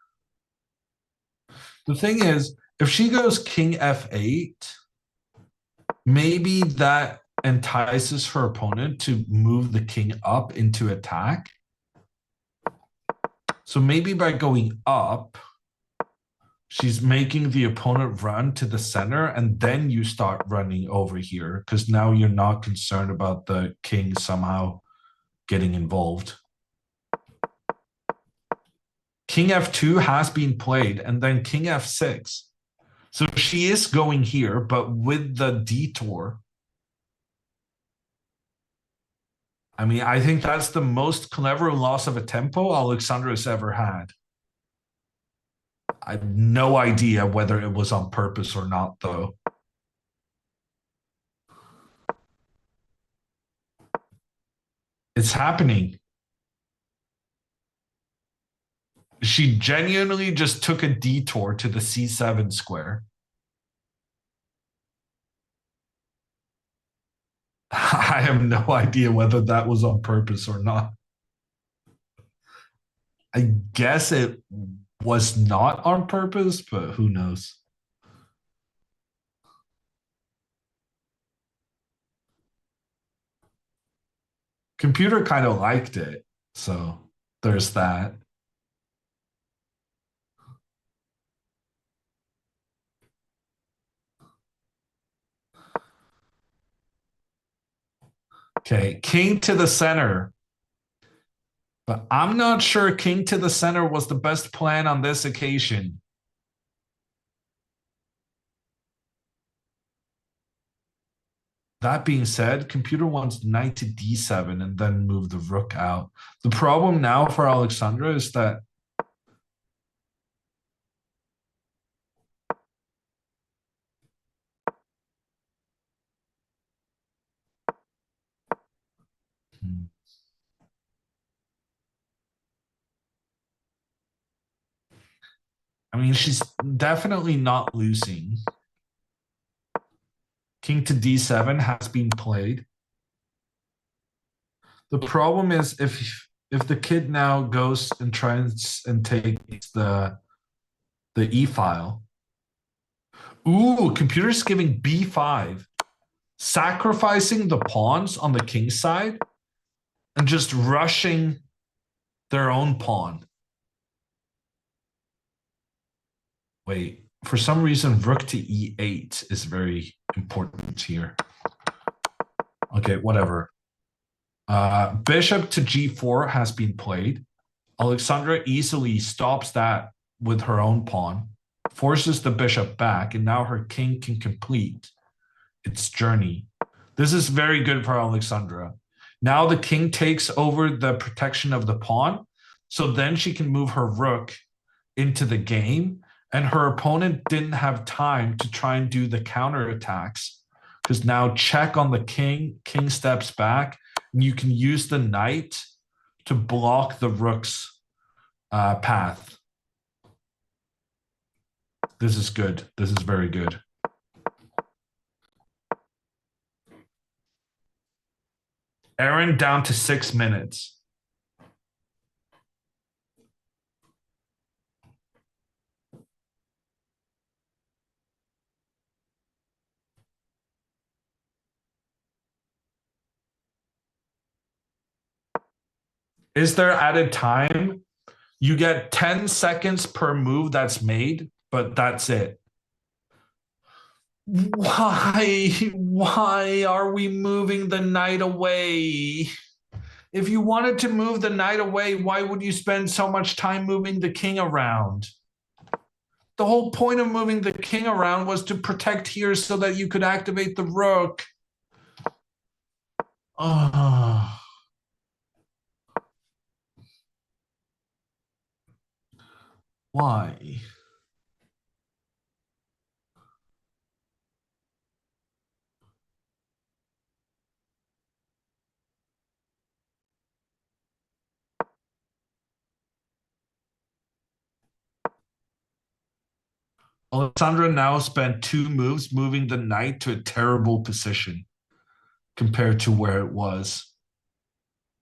The thing is, if she goes king f8, maybe that entices her opponent to move the king up into attack. So maybe by going up, she's making the opponent run to the center, and then you start running over here because now you're not concerned about the king somehow getting involved. King f2 has been played, and then king f6. So she is going here, but with the detour. I mean, I think that's the most clever loss of a tempo Alexandra's ever had. I have no idea whether it was on purpose or not, though. It's happening. She genuinely just took a detour to the c7 square. I have no idea whether that was on purpose or not. I guess it was not on purpose, but who knows? Computer kind of liked it, so there's that. Okay, king to the center. But I'm not sure king to the center was the best plan on this occasion. That being said, computer wants knight to d7 and then move the rook out. The problem now for Alexandra is that mean, she's definitely not losing. King to d7 has been played. The problem is if the kid now goes and tries and takes the e file. Ooh, computer's giving b5, sacrificing the pawns on the king side and just rushing their own pawn. Wait, for some reason, rook to e8 is very important here. Okay, whatever. Bishop to g4 has been played. Alexandra easily stops that with her own pawn, forces the bishop back, and now her king can complete its journey. This is very good for Alexandra. Now the king takes over the protection of the pawn, so then she can move her rook into the game, and her opponent didn't have time to try and do the counterattacks because now check on the king steps back, and you can use the knight to block the rook's path. This is good. This is very good. Aaron down to 6 minutes. Is there added time? You get 10 seconds per move that's made, but that's it. Why are we moving the knight away? If you wanted to move the knight away, why would you spend so much time moving the king around? The whole point of moving the king around was to protect here so that you could activate the rook. Why? Alexandra now spent 2 moves moving the knight to a terrible position compared to where it was.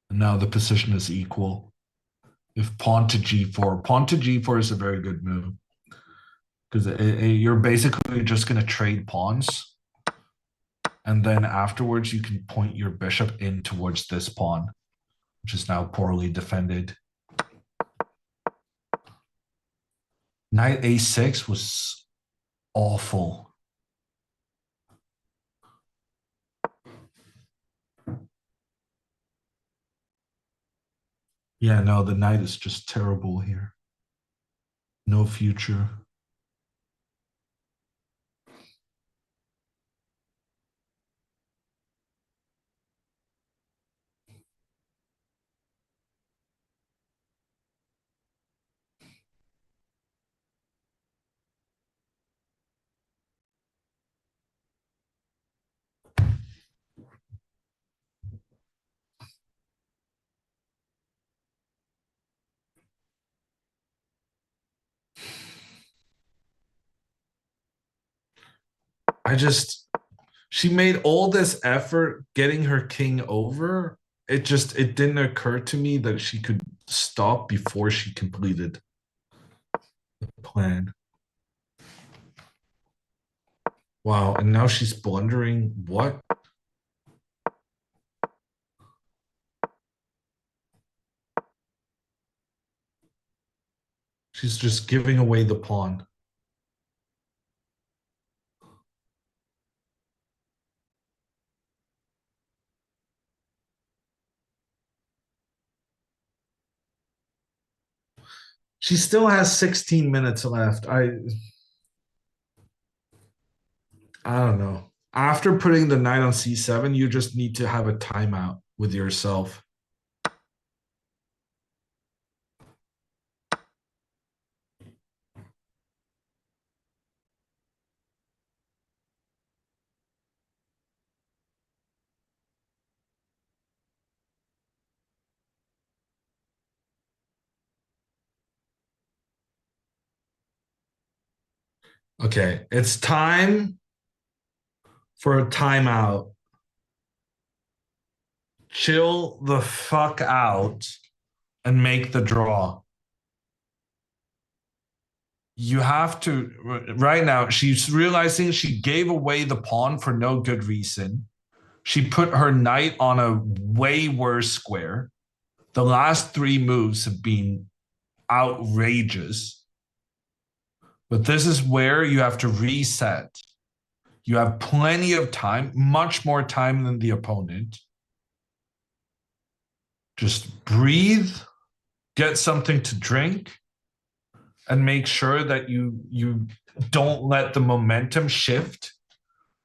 And now the position is equal. If pawn to g4 is a very good move because you're basically just going to trade pawns. And then afterwards, you can point your bishop in towards this pawn, which is now poorly defended. Knight a6 was awful. Yeah, no, the knight is just terrible here. No future. She made all this effort getting her king over. It didn't occur to me that she could stop before she completed the plan. Wow, and now she's blundering. What? She's just giving away the pawn. She still has 16 minutes left. I don't know. After putting the knight on c7, you just need to have a timeout with yourself. Okay, it's time for a timeout. Chill the fuck out and make the draw. You have to, right now, she's realizing she gave away the pawn for no good reason. She put her knight on a way worse square. The last 3 moves have been outrageous. But this is where you have to reset. You have plenty of time, much more time than the opponent. Just breathe, get something to drink, and make sure that you don't let the momentum shift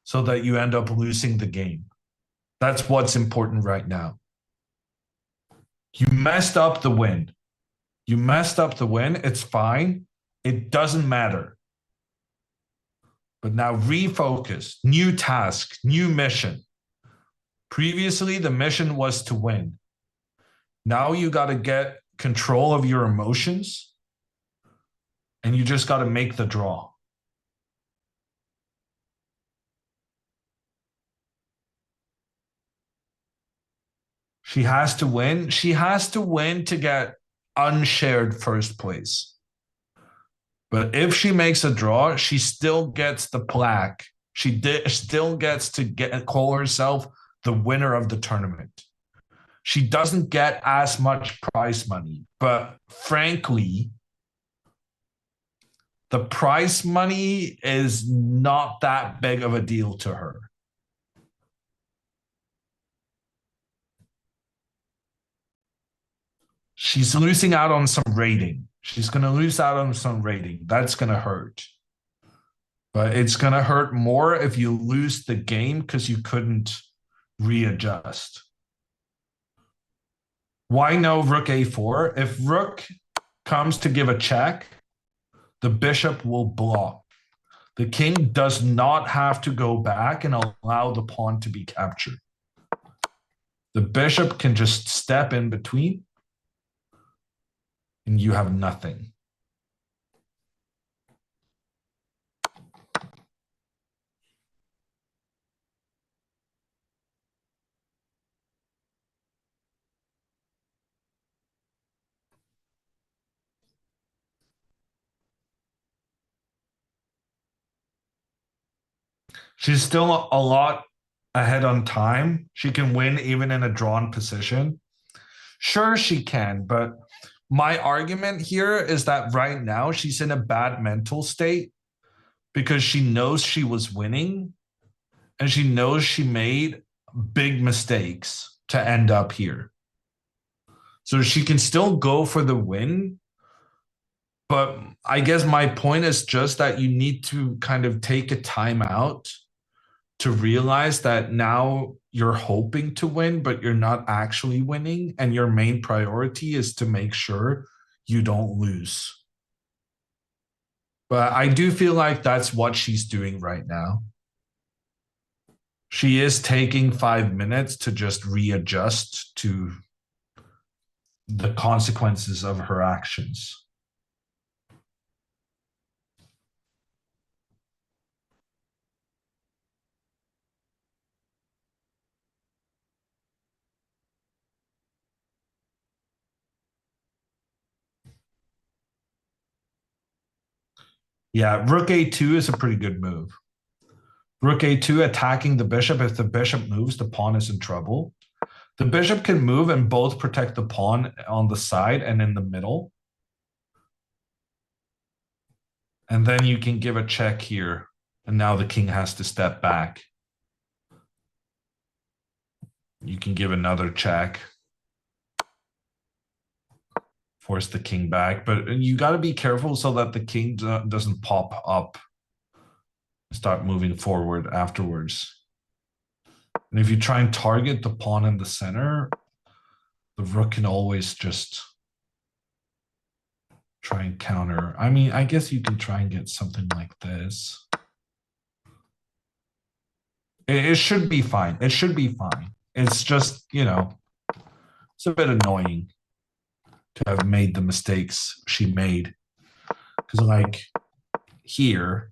so that you end up losing the game. That's what's important right now. You messed up the win. You messed up the win. It's fine. It doesn't matter. But now refocus. New task, new mission. Previously, the mission was to win. Now you got to get control of your emotions, and you just got to make the draw. She has to win. She has to win to get unshared first place. But if she makes a draw, she still gets the plaque. She still gets to call herself the winner of the tournament. She doesn't get as much prize money, but frankly, the prize money is not that big of a deal to her. She's losing out on some rating. She's going to lose out on some rating. That's going to hurt. But it's going to hurt more if you lose the game because you couldn't readjust. Why no rook a4? If rook comes to give a check, the bishop will block. The king does not have to go back and allow the pawn to be captured. The bishop can just step in between, and you have nothing. She's still a lot ahead on time. She can win even in a drawn position. Sure, she can, but my argument here is that right now she's in a bad mental state because she knows she was winning and she knows she made big mistakes to end up here. So she can still go for the win. But I guess my point is just that you need to kind of take a time out to realize that now you're hoping to win, but you're not actually winning. And your main priority is to make sure you don't lose. But I do feel like that's what she's doing right now. She is taking 5 minutes to just readjust to the consequences of her actions. Yeah, rook a2 is a pretty good move. Rook a2 attacking the bishop. If the bishop moves, the pawn is in trouble. The bishop can move and both protect the pawn on the side and in the middle. And then you can give a check here. And now the king has to step back. You can give another check. Force the king back. But you got to be careful so that the king doesn't pop up and start moving forward afterwards. And if you try and target the pawn in the center, the rook can always just try and counter. I mean, I guess you can try and get something like this. It should be fine. It should be fine. It's just, you know, it's a bit annoying to have made the mistakes she made. Because like here,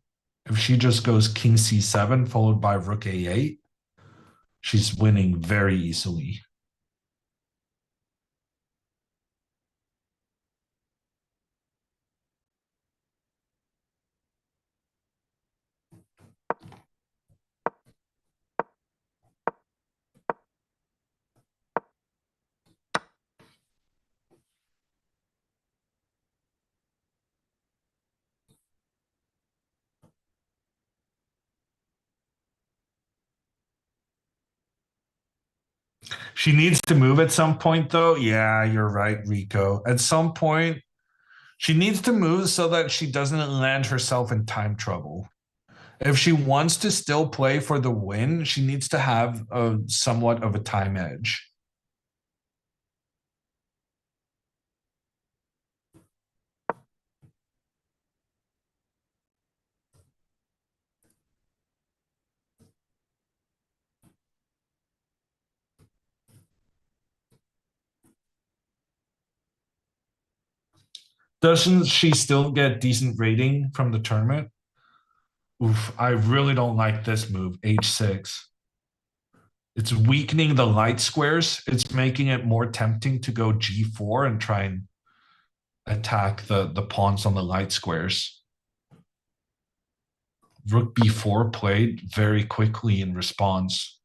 If she just goes king c7 followed by rook a8, she's winning very easily. She needs to move at some point, though. Yeah, you're right, Rico. At some point, she needs to move so that she doesn't land herself in time trouble. If she wants to still play for the win, she needs to have a somewhat of a time edge. Doesn't she still get decent rating from the tournament? Oof, I really don't like this move, h6. It's weakening the light squares. It's making it more tempting to go g4 and try and attack the pawns on the light squares. Rook b4 played very quickly in response.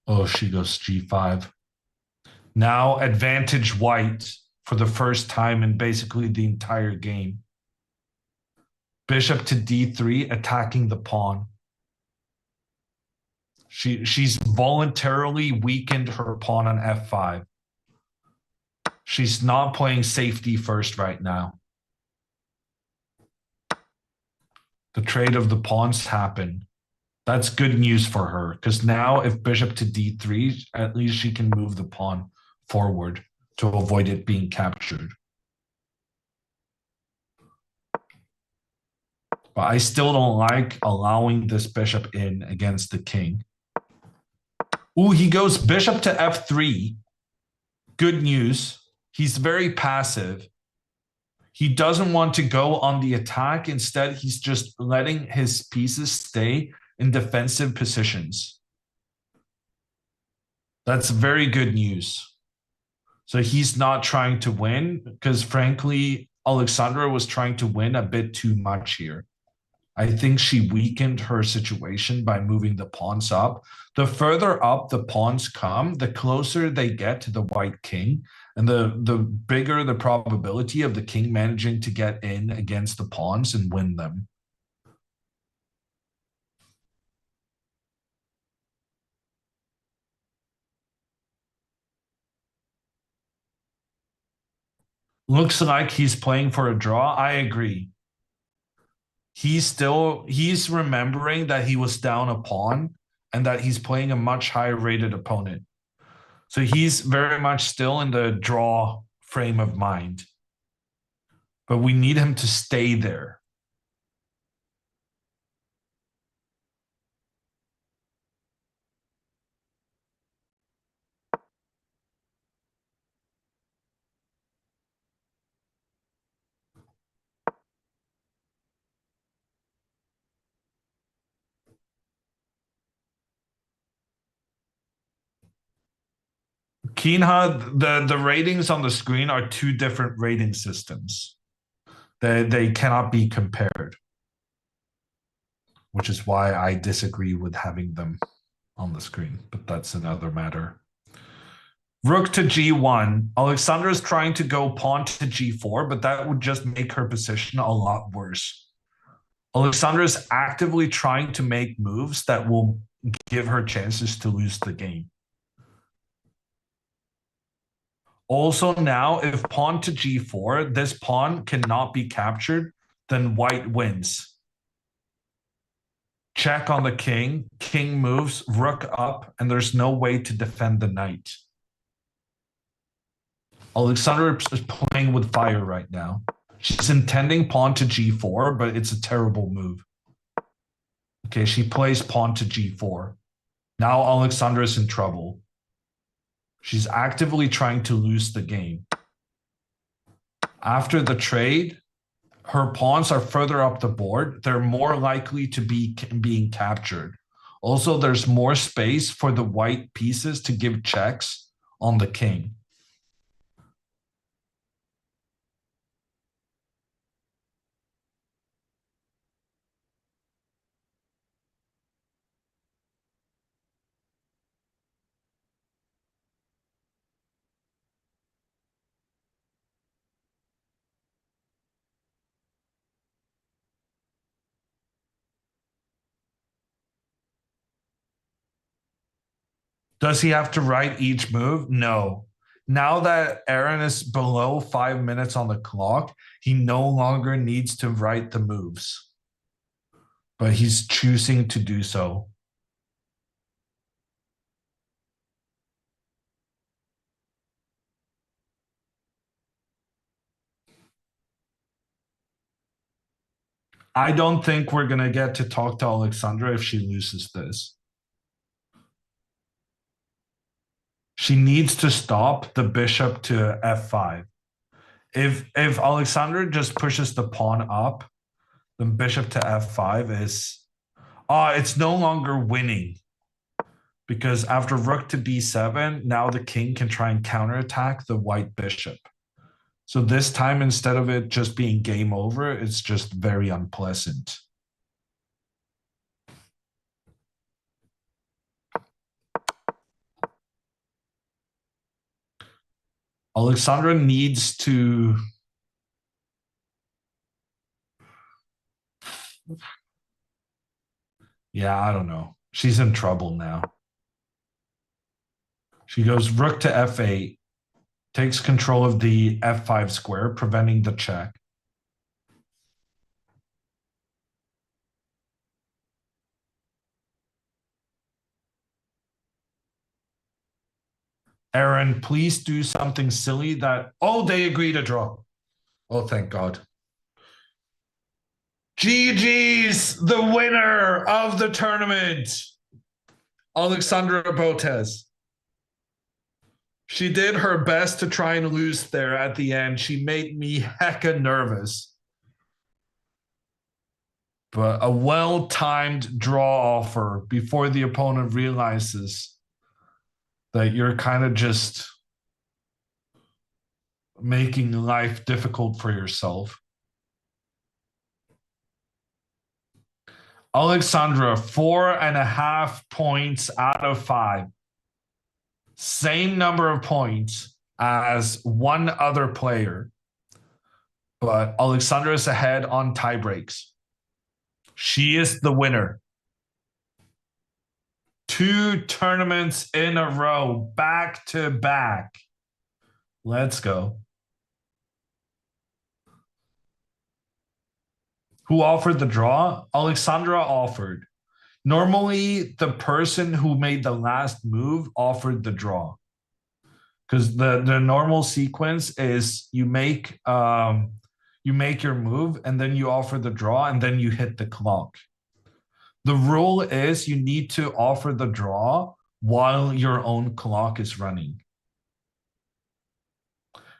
Oh, she goes g5. Now advantage white for the first time in basically the entire game. Bishop to d3, attacking the pawn. She's voluntarily weakened her pawn on f5. She's not playing safety first right now. The trade of the pawns happened. That's good news for her, because now if bishop to d3, at least she can move the pawn forward to avoid it being captured. But I still don't like allowing this bishop in against the king. Ooh, he goes bishop to f3. Good news. He's very passive. He doesn't want to go on the attack. Instead, he's just letting his pieces stay in defensive positions. That's very good news. So he's not trying to win, because frankly, Alexandra was trying to win a bit too much here. I think she weakened her situation by moving the pawns up. The further up the pawns come, the closer they get to the white king, and the bigger the probability of the king managing to get in against the pawns and win them. Looks like he's playing for a draw. I agree. He's remembering that he was down a pawn and that he's playing a much higher rated opponent. So he's very much still in the draw frame of mind. But we need him to stay there. Keenha, the ratings on the screen are two different rating systems. They cannot be compared, which is why I disagree with having them on the screen, but that's another matter. Rook to g1. Alexandra is trying to go pawn to g4, but that would just make her position a lot worse. Alexandra is actively trying to make moves that will give her chances to lose the game. Also now, if pawn to g4, this pawn cannot be captured, then white wins. Check on the king. King moves, rook up, and there's no way to defend the knight. Alexandra is playing with fire right now. She's intending pawn to g4, but it's a terrible move. Okay, she plays pawn to g4. Now Alexandra is in trouble. She's actively trying to lose the game. After the trade, her pawns are further up the board. They're more likely to be being captured. Also, there's more space for the white pieces to give checks on the king. Does he have to write each move? No. Now that Aaron is below 5 minutes on the clock, he no longer needs to write the moves. But he's choosing to do so. I don't think we're going to get to talk to Alexandra if she loses this. She needs to stop the bishop to f5. If Alexandra just pushes the pawn up, then bishop to f5 is... it's no longer winning. Because after rook to b7, now the king can try and counterattack the white bishop. So this time, instead of it just being game over, it's just very unpleasant. Alexandra needs to... Yeah, I don't know. She's in trouble now. She goes rook to f8, takes control of the f5 square, preventing the check. Aaron, please do something silly that... Oh, they agree to draw. Oh, thank God. GG's, the winner of the tournament, Alexandra Botez. She did her best to try and lose there at the end. She made me hecka nervous. But a well-timed draw offer before the opponent realizes that you're kind of just making life difficult for yourself. Alexandra, 4.5 points out of 5. Same number of points as one other player. But Alexandra is ahead on tie breaks. She is the winner. 2 tournaments in a row, back to back. Let's go. Who offered the draw? Alexandra offered. Normally, the person who made the last move offered the draw. Because the normal sequence is you make your move, and then you offer the draw, and then you hit the clock. The rule is you need to offer the draw while your own clock is running.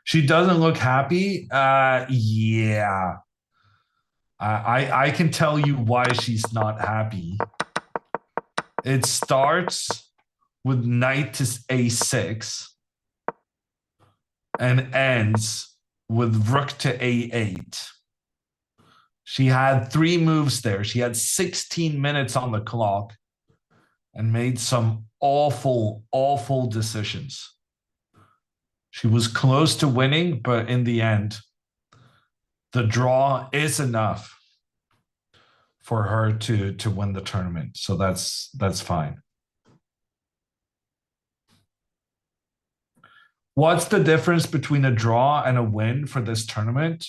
She doesn't look happy. Yeah. I can tell you why she's not happy. It starts with knight to a6 and ends with rook to a8. She had 3 moves there. She had 16 minutes on the clock and made some awful, awful decisions. She was close to winning, but in the end, the draw is enough for her to win the tournament. So that's fine. What's the difference between a draw and a win for this tournament?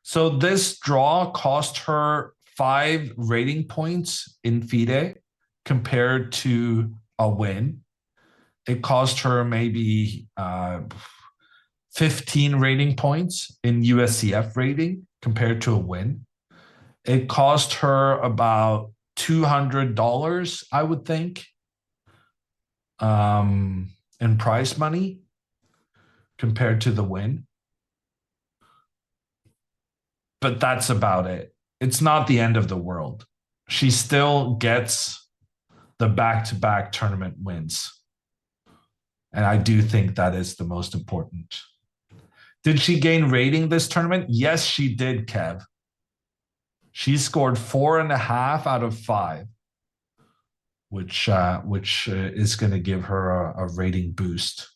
So this draw cost her 5 rating points in FIDE compared to a win. It cost her maybe 15 rating points in USCF rating compared to a win. It cost her about $200, I would think, in prize money compared to the win. But that's about it. It's not the end of the world. She still gets the back-to-back tournament wins. And I do think that is the most important. Did she gain rating this tournament? Yes, she did, Kev. She scored 4.5 out of 5, which is going to give her a rating boost.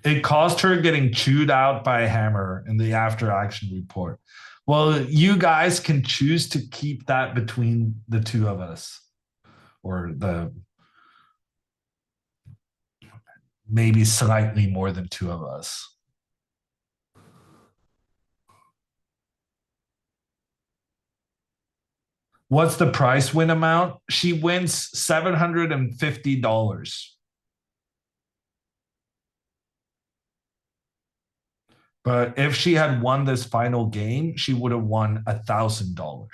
It cost her getting chewed out by a hammer in the after action report. Well, you guys can choose to keep that between the two of us, or the maybe slightly more than two of us. What's the prize win amount? She wins $750. But if she had won this final game, she would have won $1,000.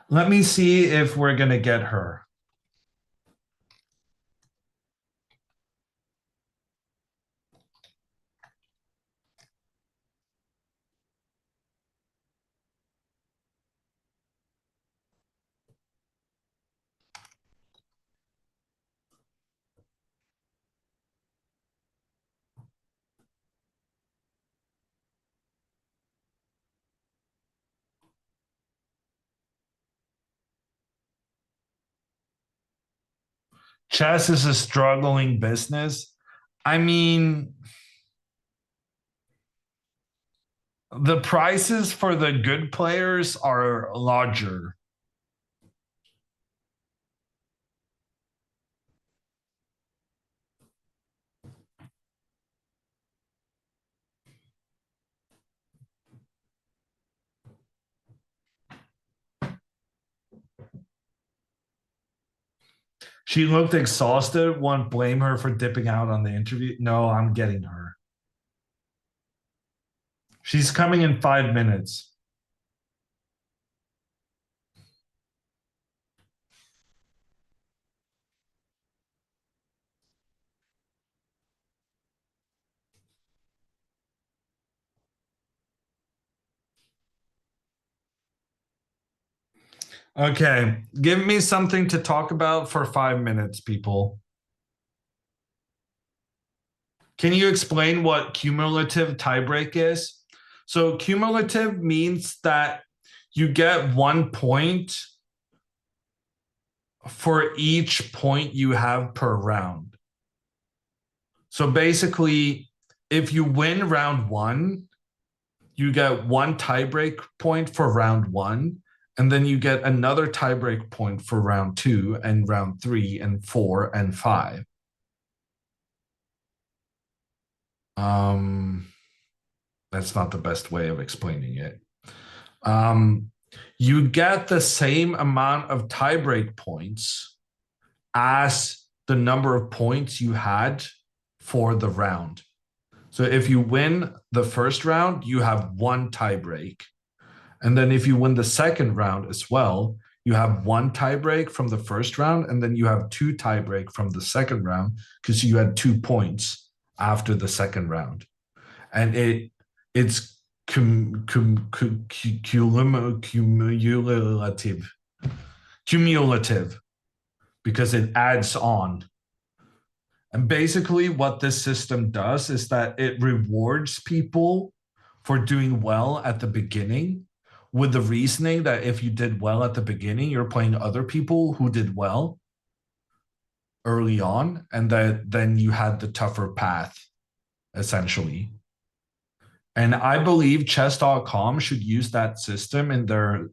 Let me see if we're going to get her. Chess is a struggling business. I mean, the prices for the good players are larger. She looked exhausted. Won't blame her for dipping out on the interview. No, I'm getting her. She's coming in 5 minutes. Okay, give me something to talk about for 5 minutes, people. Can you explain what cumulative tiebreak is? So cumulative means that you get 1 point for each point you have per round. So basically, if you win round 1, you get 1 tiebreak point for round 1, and then you get another tiebreak point for round 2 and round 3 and 4 and 5. That's not the best way of explaining it. You get the same amount of tiebreak points as the number of points you had for the round. So if you win the first round, you have 1 tiebreak. And then if you win the second round as well, you have 1 tiebreak from the first round, and then you have 2 tiebreak from the second round because you had 2 points after the second round. And it's cumulative because it adds on. And basically what this system does is that it rewards people for doing well at the beginning, with the reasoning that if you did well at the beginning, you're playing other people who did well early on, and that then you had the tougher path, essentially. And I believe chess.com should use that system in their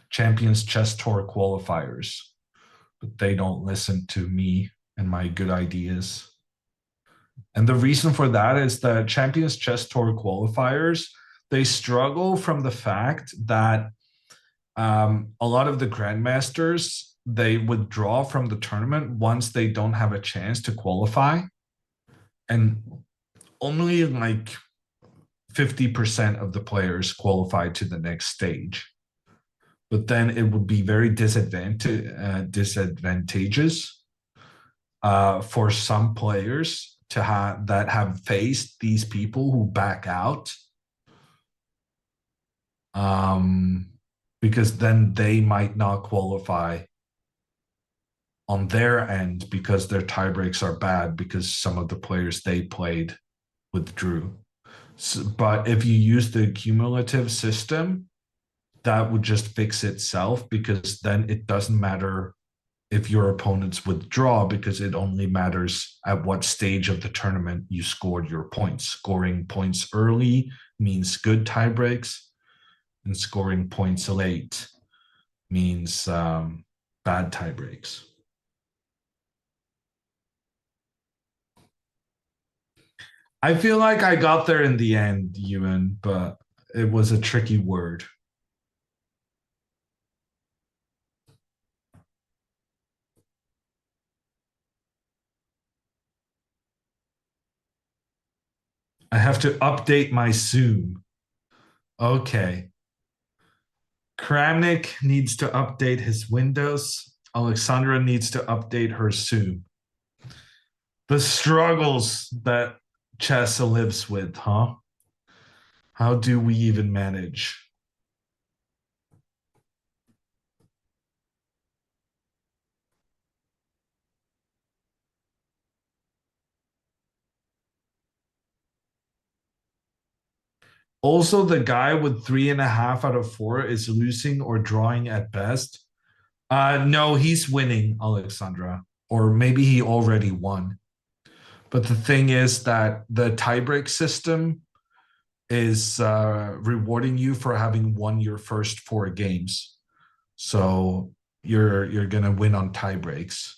Champions Chess Tour qualifiers. But they don't listen to me and my good ideas. And the reason for that is that Champions Chess Tour qualifiers, they struggle from the fact that a lot of the grandmasters, they withdraw from the tournament once they don't have a chance to qualify. And only like 50% of the players qualify to the next stage. But then it would be very disadvantageous for some players to have faced these people who back out, because then they might not qualify on their end because their tiebreaks are bad because some of the players they played withdrew. So, but if you use the cumulative system, that would just fix itself, because then it doesn't matter if your opponents withdraw, because it only matters at what stage of the tournament you scored your points. Scoring points early means good tiebreaks, and scoring points late means bad tiebreaks. I feel like I got there in the end, Ewan, but it was a tricky word. I have to update my Zoom. Okay. Kramnik needs to update his Windows. Alexandra needs to update her Zoom. The struggles that Chessa lives with, huh? How do we even manage? Also, the guy with 3.5 out of 4 is losing or drawing at best. No, he's winning, Alexandra. Or maybe he already won. But the thing is that the tiebreak system is rewarding you for having won your first 4 games. So you're gonna win on tiebreaks.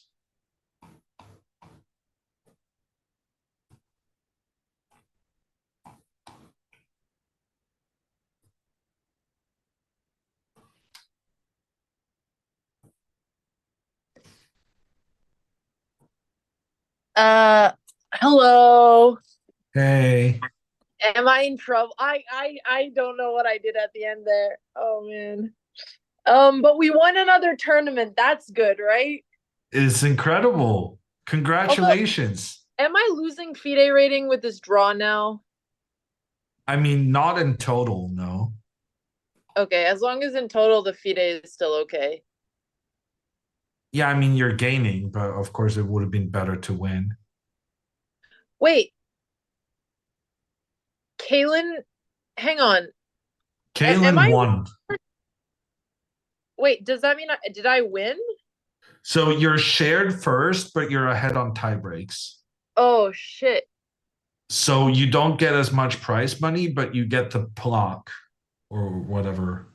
Hello. Hey. Am I in trouble? I don't know what I did at the end there. Oh man. But we won another tournament. That's good, right? It's incredible. Congratulations. Am I losing FIDE rating with this draw now? I mean, not in total, no. Okay, as long as in total the FIDE is still okay. Yeah, I mean, you're gaining, but of course it would have been better to win. Wait. Kaylin, hang on. Kaylin won. Wait, does that mean did I win? So you're shared first, but you're ahead on tiebreaks. Oh shit. So you don't get as much prize money, but you get the plaque or whatever.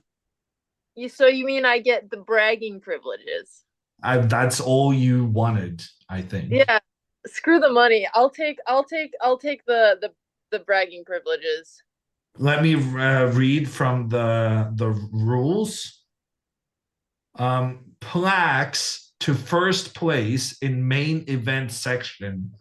So you mean I get the bragging privileges? That's all you wanted, I think. Yeah. Screw the money. I'll take the bragging privileges. Let me read from the rules. Plaques to first place in main event sections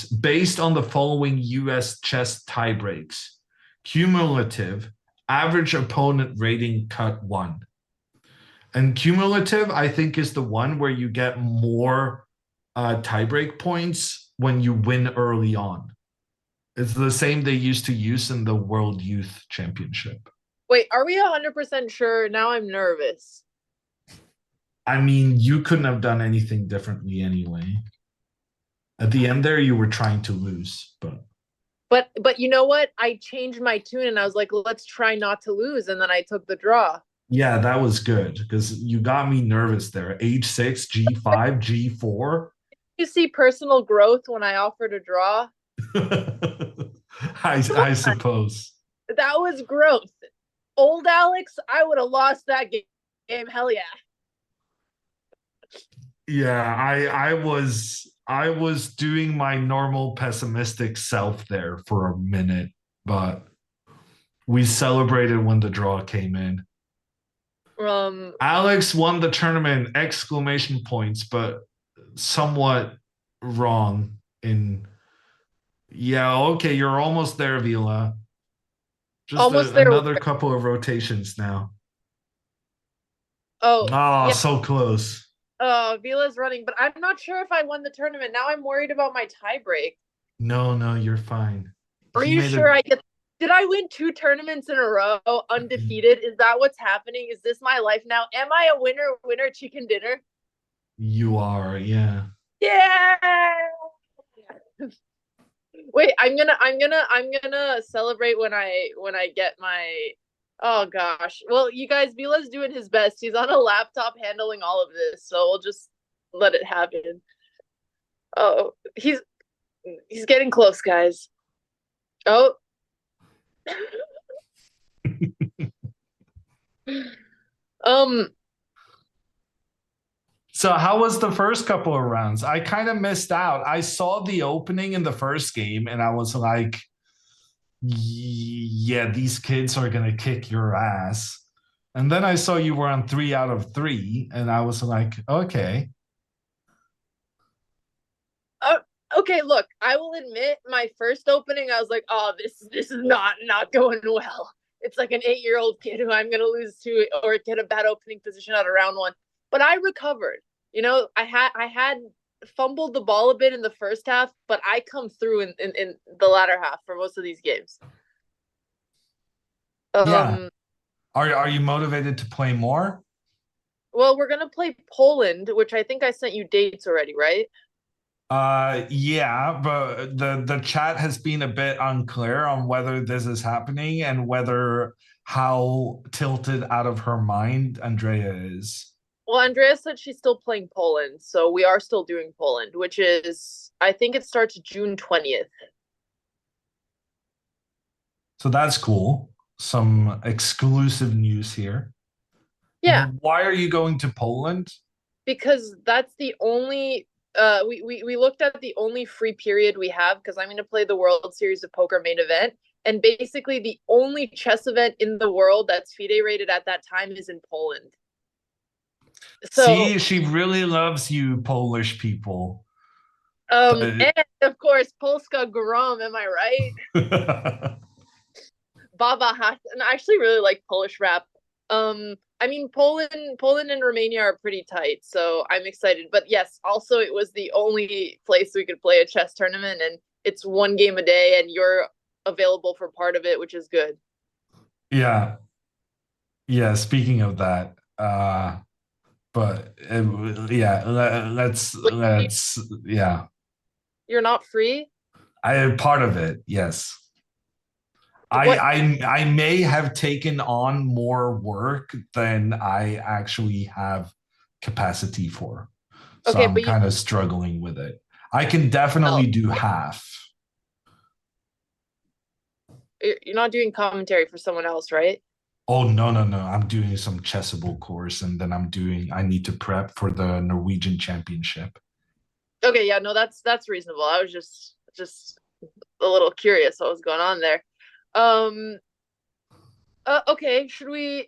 based on the following US chess tiebreaks: cumulative, average opponent rating cut 1. And cumulative, I think, is the one where you get more tiebreak points when you win early on. It's the same they used to use in the World Youth Championship. Wait, are we 100% sure? Now I'm nervous. I mean, you couldn't have done anything differently anyway. At the end there, you were trying to lose, But you know what? I changed my tune and I was like, let's try not to lose, and then I took the draw. yeah, that was good because you got me nervous there. H6, G5, G4. You see personal growth when I offered a draw? I suppose. That was gross. Old Alex, I would have lost that game. Hell yeah. Yeah, I was doing my normal pessimistic self there for a minute, but we celebrated when the draw came in. Alex won the tournament, exclamation points, but somewhat wrong in. Yeah, okay, you're almost there, Vila. Just almost there. Another couple of rotations now. Oh, yeah. Yeah. So close. Vila's running, but I'm not sure if I won the tournament. Now I'm worried about my tie break. No, you're fine. Are you sure I get? Did I win 2 tournaments in a row undefeated? Is that what's happening? Is this my life now? Am I a winner chicken dinner? You are, yeah. Yeah. Wait, I'm gonna celebrate when I get my. Oh gosh. Well, you guys, Vila's doing his best. He's on a laptop handling all of this, so we'll just let it happen. Oh, he's getting close, guys. Oh. So how was the first couple of rounds? I kind of missed out. I saw the opening in the first game and I was like, yeah, these kids are going to kick your ass. And then I saw you were on 3 out of 3 and I was like, okay. Okay, look, I will admit my first opening, I was like, oh, this is not going well. It's like an 8-year-old kid who I'm going to lose to or get a bad opening position out of round 1. But I recovered. You know, I had fumbled the ball a bit in the first half, but I come through in the latter half for most of these games. Yeah. Are you motivated to play more? Well, we're gonna play Poland, which I think I sent you dates already, right? Yeah, but the chat has been a bit unclear on whether this is happening and whether how tilted out of her mind Andrea is. Well, Andrea said she's still playing Poland, so we are still doing Poland, which is, I think it starts June 20th. So that's cool. Some exclusive news here. Yeah. Why are you going to Poland? Because that's the only we looked at the only free period we have because I'm going to play the World Series of Poker main event, and basically the only chess event in the world that's FIDE rated at that time is in Poland. So, see, she really loves you, Polish people. And of course, Polska Grom, am I right? Baba Hat, and I actually really like Polish rap. I mean, Poland and Romania are pretty tight, so I'm excited. But yes, also it was the only place we could play a chess tournament, and it's 1 game a day, and you're available for part of it, which is good. Yeah. Speaking of that, but yeah, let's yeah. You're not free? I am part of it, yes. I may have taken on more work than I actually have capacity for. So okay, I'm kind of struggling with it. I can definitely do half. You're not doing commentary for someone else, right? Oh, no. I'm doing some Chessable course, and then I need to prep for the Norwegian Championship. Okay, yeah, no, that's reasonable. I was just a little curious what was going on there. Okay, should we?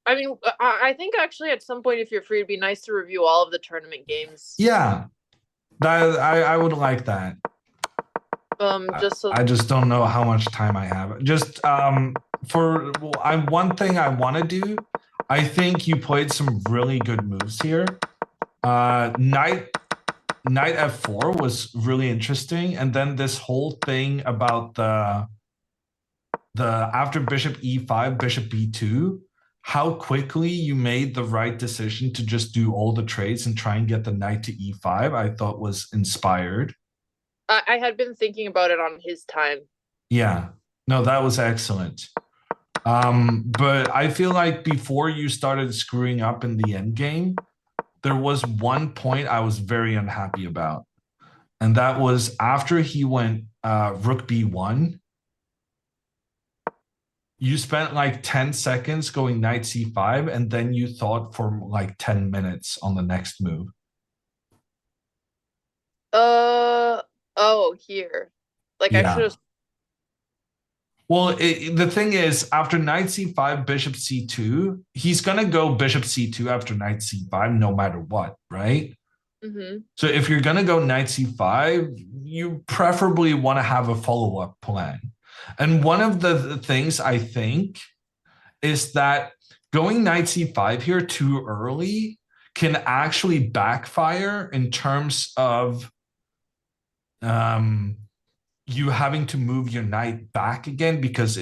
I mean, I think actually at some point, if you're free, it'd be nice to review all of the tournament games. Yeah, I would like that. Just so I just don't know how much time I have. Just one thing I want to do. I think you played some really good moves here. Knight F4 was really interesting, and then this whole thing about the after Bishop E5, Bishop B2, how quickly you made the right decision to just do all the trades and try and get the knight to E5, I thought was inspired. I had been thinking about it on his time. Yeah, no, that was excellent. But I feel like before you started screwing up in the end game, there was one point I was very unhappy about. And that was after he went Rook B1, You spent like 10 seconds going knight c5, and then you thought for like 10 minutes on the next move. Oh, here. Like I Yeah. should have. Well, the thing is, after knight c5, bishop c2, he's going to go bishop c2 after knight c5 no matter what, right? So if you're going to go knight c5, you preferably want to have a follow-up plan. And one of the things I think is that going knight c5 here too early can actually backfire in terms of you having to move your knight back again, because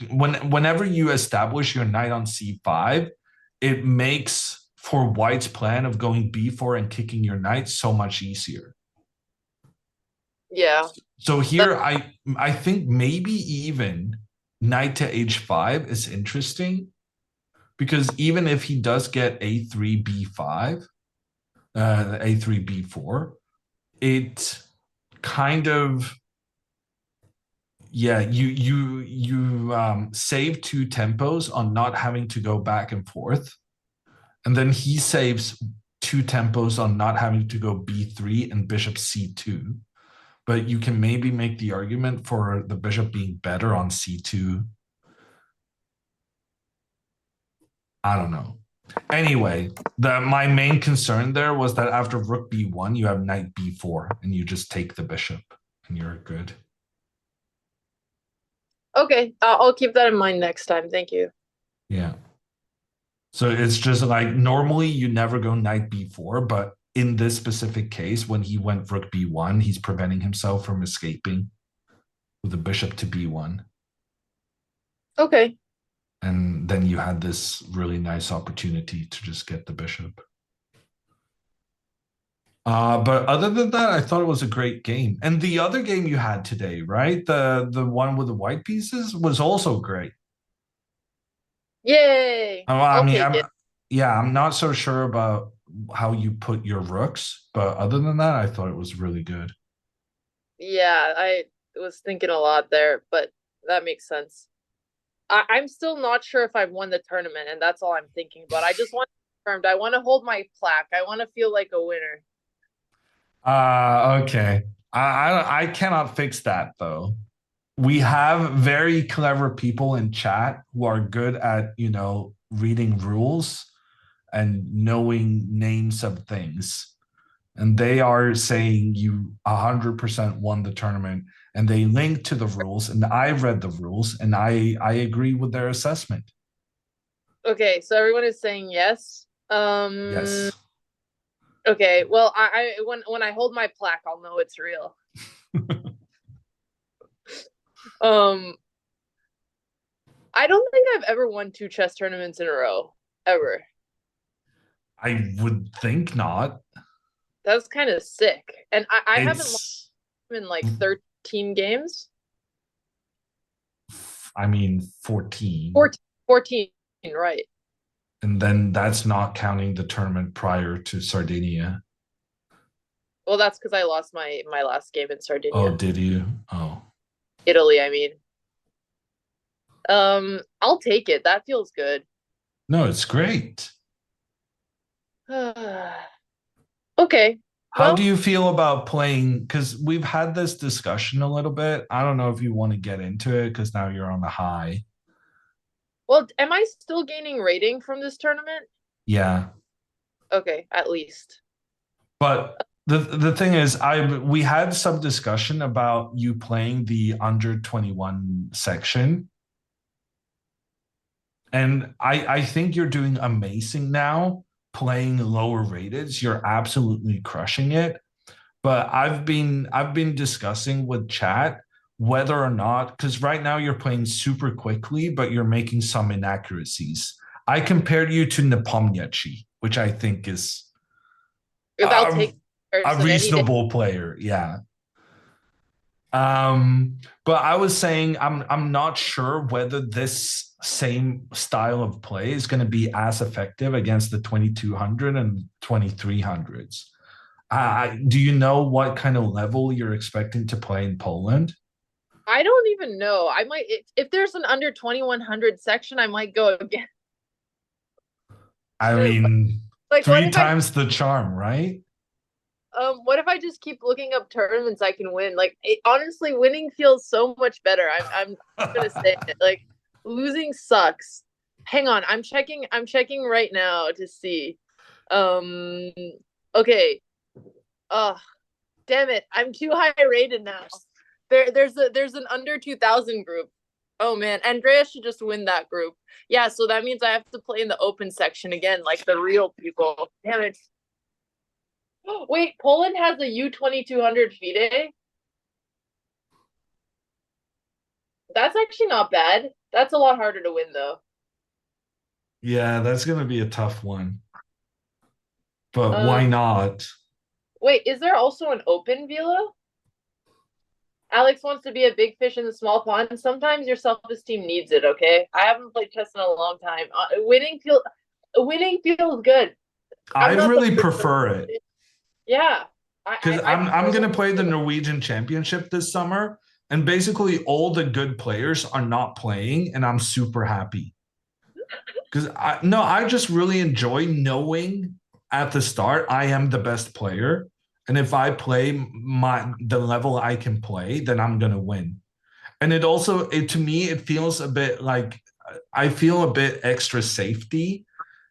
whenever you establish your knight on c5, it makes for white's plan of going b4 and kicking your knight so much easier. Yeah. So here I think maybe even knight to h5 is interesting, because even if he does get a3 b5, a3 b4, it kind of, yeah, you save 2 tempos on not having to go back and forth, and then he saves 2 tempos on not having to go b3 and bishop c2. But you can maybe make the argument for the bishop being better on c2. I don't know. Anyway, my main concern there was that after rook b1, you have knight b4, and you just take the bishop, and you're good. Okay, I'll keep that in mind next time. Thank you. Yeah. So it's just like, normally you never go knight b4, but in this specific case, when he went rook b1, he's preventing himself from escaping with the bishop to b1. Okay. And then you had this really nice opportunity to just get the bishop. But other than that, I thought it was a great game. And the other game you had today, right? The one with the white pieces was also great. Yay! I mean, I'm not so sure about how you put your rooks, but other than that, I thought it was really good. Yeah, I was thinking a lot there, but that makes sense. I'm still not sure if I've won the tournament, and that's all I'm thinking. But I just want it confirmed. I want to hold my plaque. I want to feel like a winner. Okay. I cannot fix that though. We have very clever people in chat who are good at, reading rules and knowing names of things. And they are saying you 100% won the tournament, and they link to the rules, and I've read the rules, and I agree with their assessment. Okay, so everyone is saying yes. Yes. Okay, well, I when I hold my plaque, I'll know it's real. I don't think I've ever won 2 chess tournaments in a row, ever. I would think not. That's kind of sick. And I haven't lost in like 13 games. I mean, 14. 14, right. And then that's not counting the tournament prior to Sardinia. Well, that's because I lost my last game in Sardinia. Oh, did you? Oh. Italy, I mean. I'll take it. That feels good. No, it's great. Okay. How do you feel about playing? Because we've had this discussion a little bit. I don't know if you want to get into it because now you're on the high. Well, am I still gaining rating from this tournament? Yeah. Okay, at least. But the thing is, we had some discussion about you playing the under 21 section. And I think you're doing amazing now. Playing lower rateds, you're absolutely crushing it. But I've been discussing with chat whether or not, because right now you're playing super quickly, but you're making some inaccuracies. I compared you to Nepomniachtchi, which I think is a reasonable player. Yeah. But I was saying I'm not sure whether this same style of play is going to be as effective against the 2200 and 2300s. Do you know what kind of level you're expecting to play in Poland? I don't even know. I might if there's an under 2100 section, I might go again. I mean, Like, what three if I times the charm, right? what if I just keep looking up tournaments I can win? Like, honestly, winning feels so much better. I'm gonna say it. Like, losing sucks. Hang on, I'm checking right now to see. Okay. Damn it, I'm too high rated now. There's an under 2000 group. Oh man, Andrea should just win that group. Yeah, so that means I have to play in the open section again, like the real people. Damn it. Wait, Poland has a U2200 FIDE? That's actually not bad. That's a lot harder to win though. Yeah, that's gonna be a tough one. But why not? Wait, is there also an open Vila? Alex wants to be a big fish in the small pond. Sometimes your self-esteem needs it, okay? I haven't played chess in a long time. Winning feels good. I really prefer it. Yeah. Because I'm gonna play the Norwegian Championship this summer, and basically all the good players are not playing, and I'm super happy. Because I just really enjoy knowing at the start I am the best player. And if I play the level I can play, then I'm gonna win. And to me, it feels a bit like I feel a bit extra safety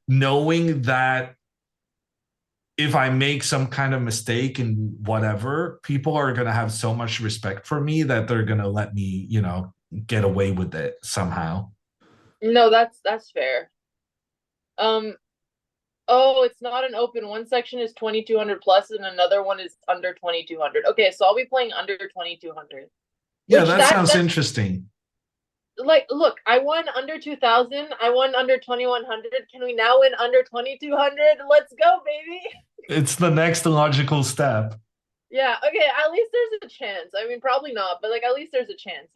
knowing that if I make some kind of mistake and whatever, people are gonna have so much respect for me that they're gonna let me, get away with it somehow. No, that's fair. Oh, it's not an open. One section is 2200 plus and another one is under 2200. Okay, so I'll be playing under 2200. Yeah, that sounds interesting. Like, look, I won under 2000. I won under 2100. Can we now win under 2200? Let's go, baby. It's the next logical step. Yeah, okay, at least there's a chance. I mean, probably not, but like at least there's a chance,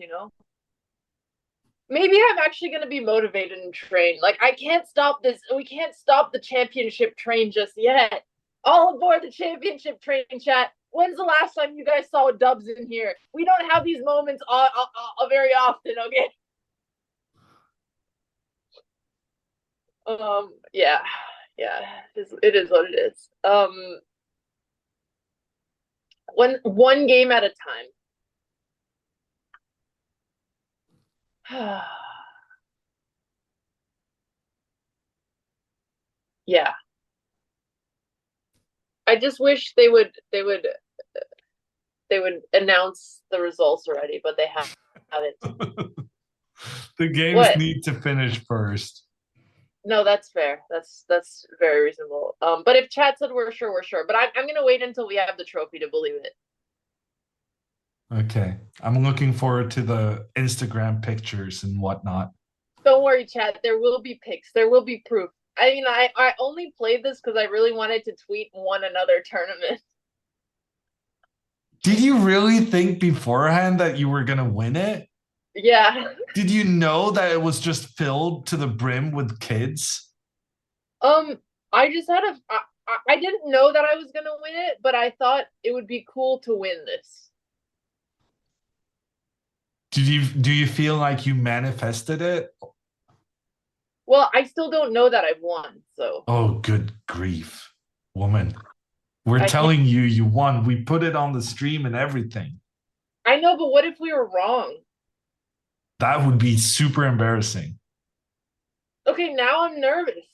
Maybe I'm actually going to be motivated and train. Like, I can't stop this. We can't stop the championship train just yet. All aboard the championship train, chat. When's the last time you guys saw dubs in here? We don't have these moments very often, okay? Yeah. It is what it is. One game at a time. Yeah. I just wish they would announce the results already, but they haven't. The games need to finish first. No, that's fair. That's very reasonable. But if chat said we're sure. But I'm gonna wait until we have the trophy to believe it. Okay. I'm looking forward to the Instagram pictures and whatnot. Don't worry, chat. There will be pics. There will be proof. I mean, I only played this because I really wanted to tweet one another tournament. Did you really think beforehand that you were gonna win it? Yeah. Did you know that it was just filled to the brim with kids? I just had I didn't know that I was gonna win it, but I thought it would be cool to win this. Do you feel like you manifested it? Well, I still don't know that I've won, so. Oh, good grief, woman. We're telling you you won. We put it on the stream and everything. I know, but what if we were wrong? That would be super embarrassing. Okay, now I'm nervous.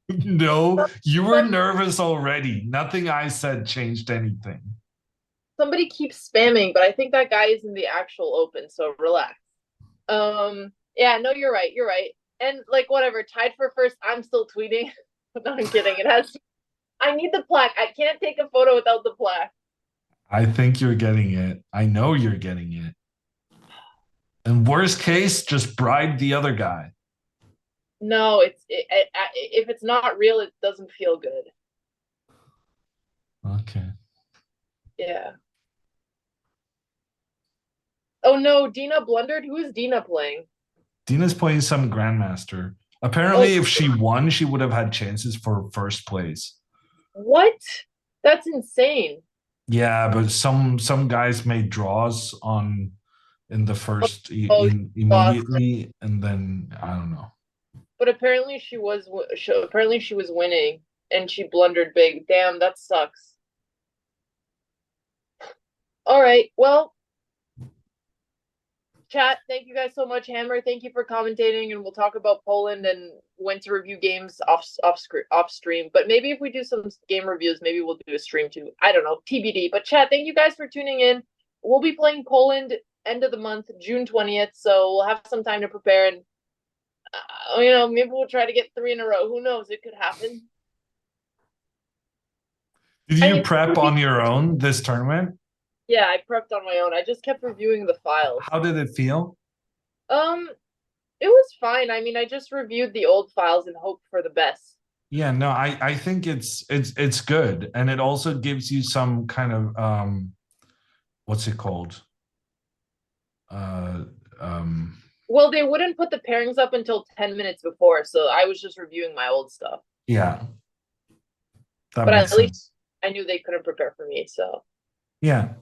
No, you were nervous already. Nothing I said changed anything. Somebody keeps spamming, but I think that guy is in the actual open, so relax. Yeah, no, you're right. And like whatever, tied for first, I'm still tweeting. No, I'm kidding. I need the plaque. I can't take a photo without the plaque. I think you're getting it. I know you're getting it. And worst case, just bribe the other guy. No, if it's not real, it doesn't feel good. Okay. Yeah. Oh no, Dina blundered. Who is Dina playing? Dina's playing some grandmaster. Apparently, if she won, she would have had chances for first place. What? That's insane. Yeah, but some guys made draws on in the first immediately, and then I don't know. But apparently she was winning, and she blundered big. Damn, that sucks. All right, well, chat, thank you guys so much. Hammer, thank you for commentating, and we'll talk about Poland and when to review games off stream. But maybe if we do some game reviews, maybe we'll do a stream too. I don't know, TBD. But chat, thank you guys for tuning in. We'll be playing Poland end of the month, June 20th, so we'll have some time to prepare, and maybe we'll try to get 3 in a row. Who knows? It could happen. Did you prep on your own this tournament? Yeah, I prepped on my own. I just kept reviewing the files. How did it feel? It was fine. I mean, I just reviewed the old files and hoped for the best. Yeah, no, I think it's good, and it also gives you some kind of what's it called? Well, they wouldn't put the pairings up until 10 minutes before, so I was just reviewing my old stuff. Yeah. But at least I knew they couldn't prepare for me, so. Yeah.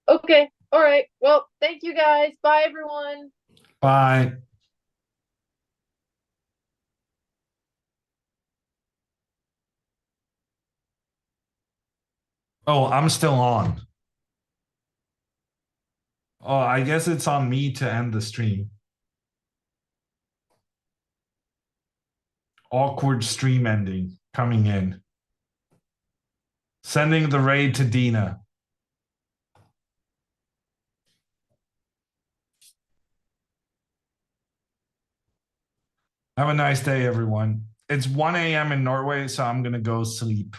Okay. All right. Well, thank you guys. Bye, everyone. Bye. Oh, I'm still on. Oh, I guess it's on me to end the stream. Awkward stream ending coming in. Sending the raid to Dina. Have a nice day, everyone. It's 1 a.m. in Norway, so I'm going to go sleep.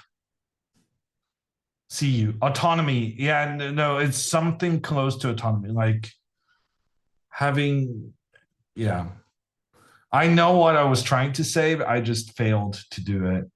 See you. Autonomy. Yeah, no, it's something close to autonomy. Like having, yeah. I know what I was trying to say, but I just failed to do it.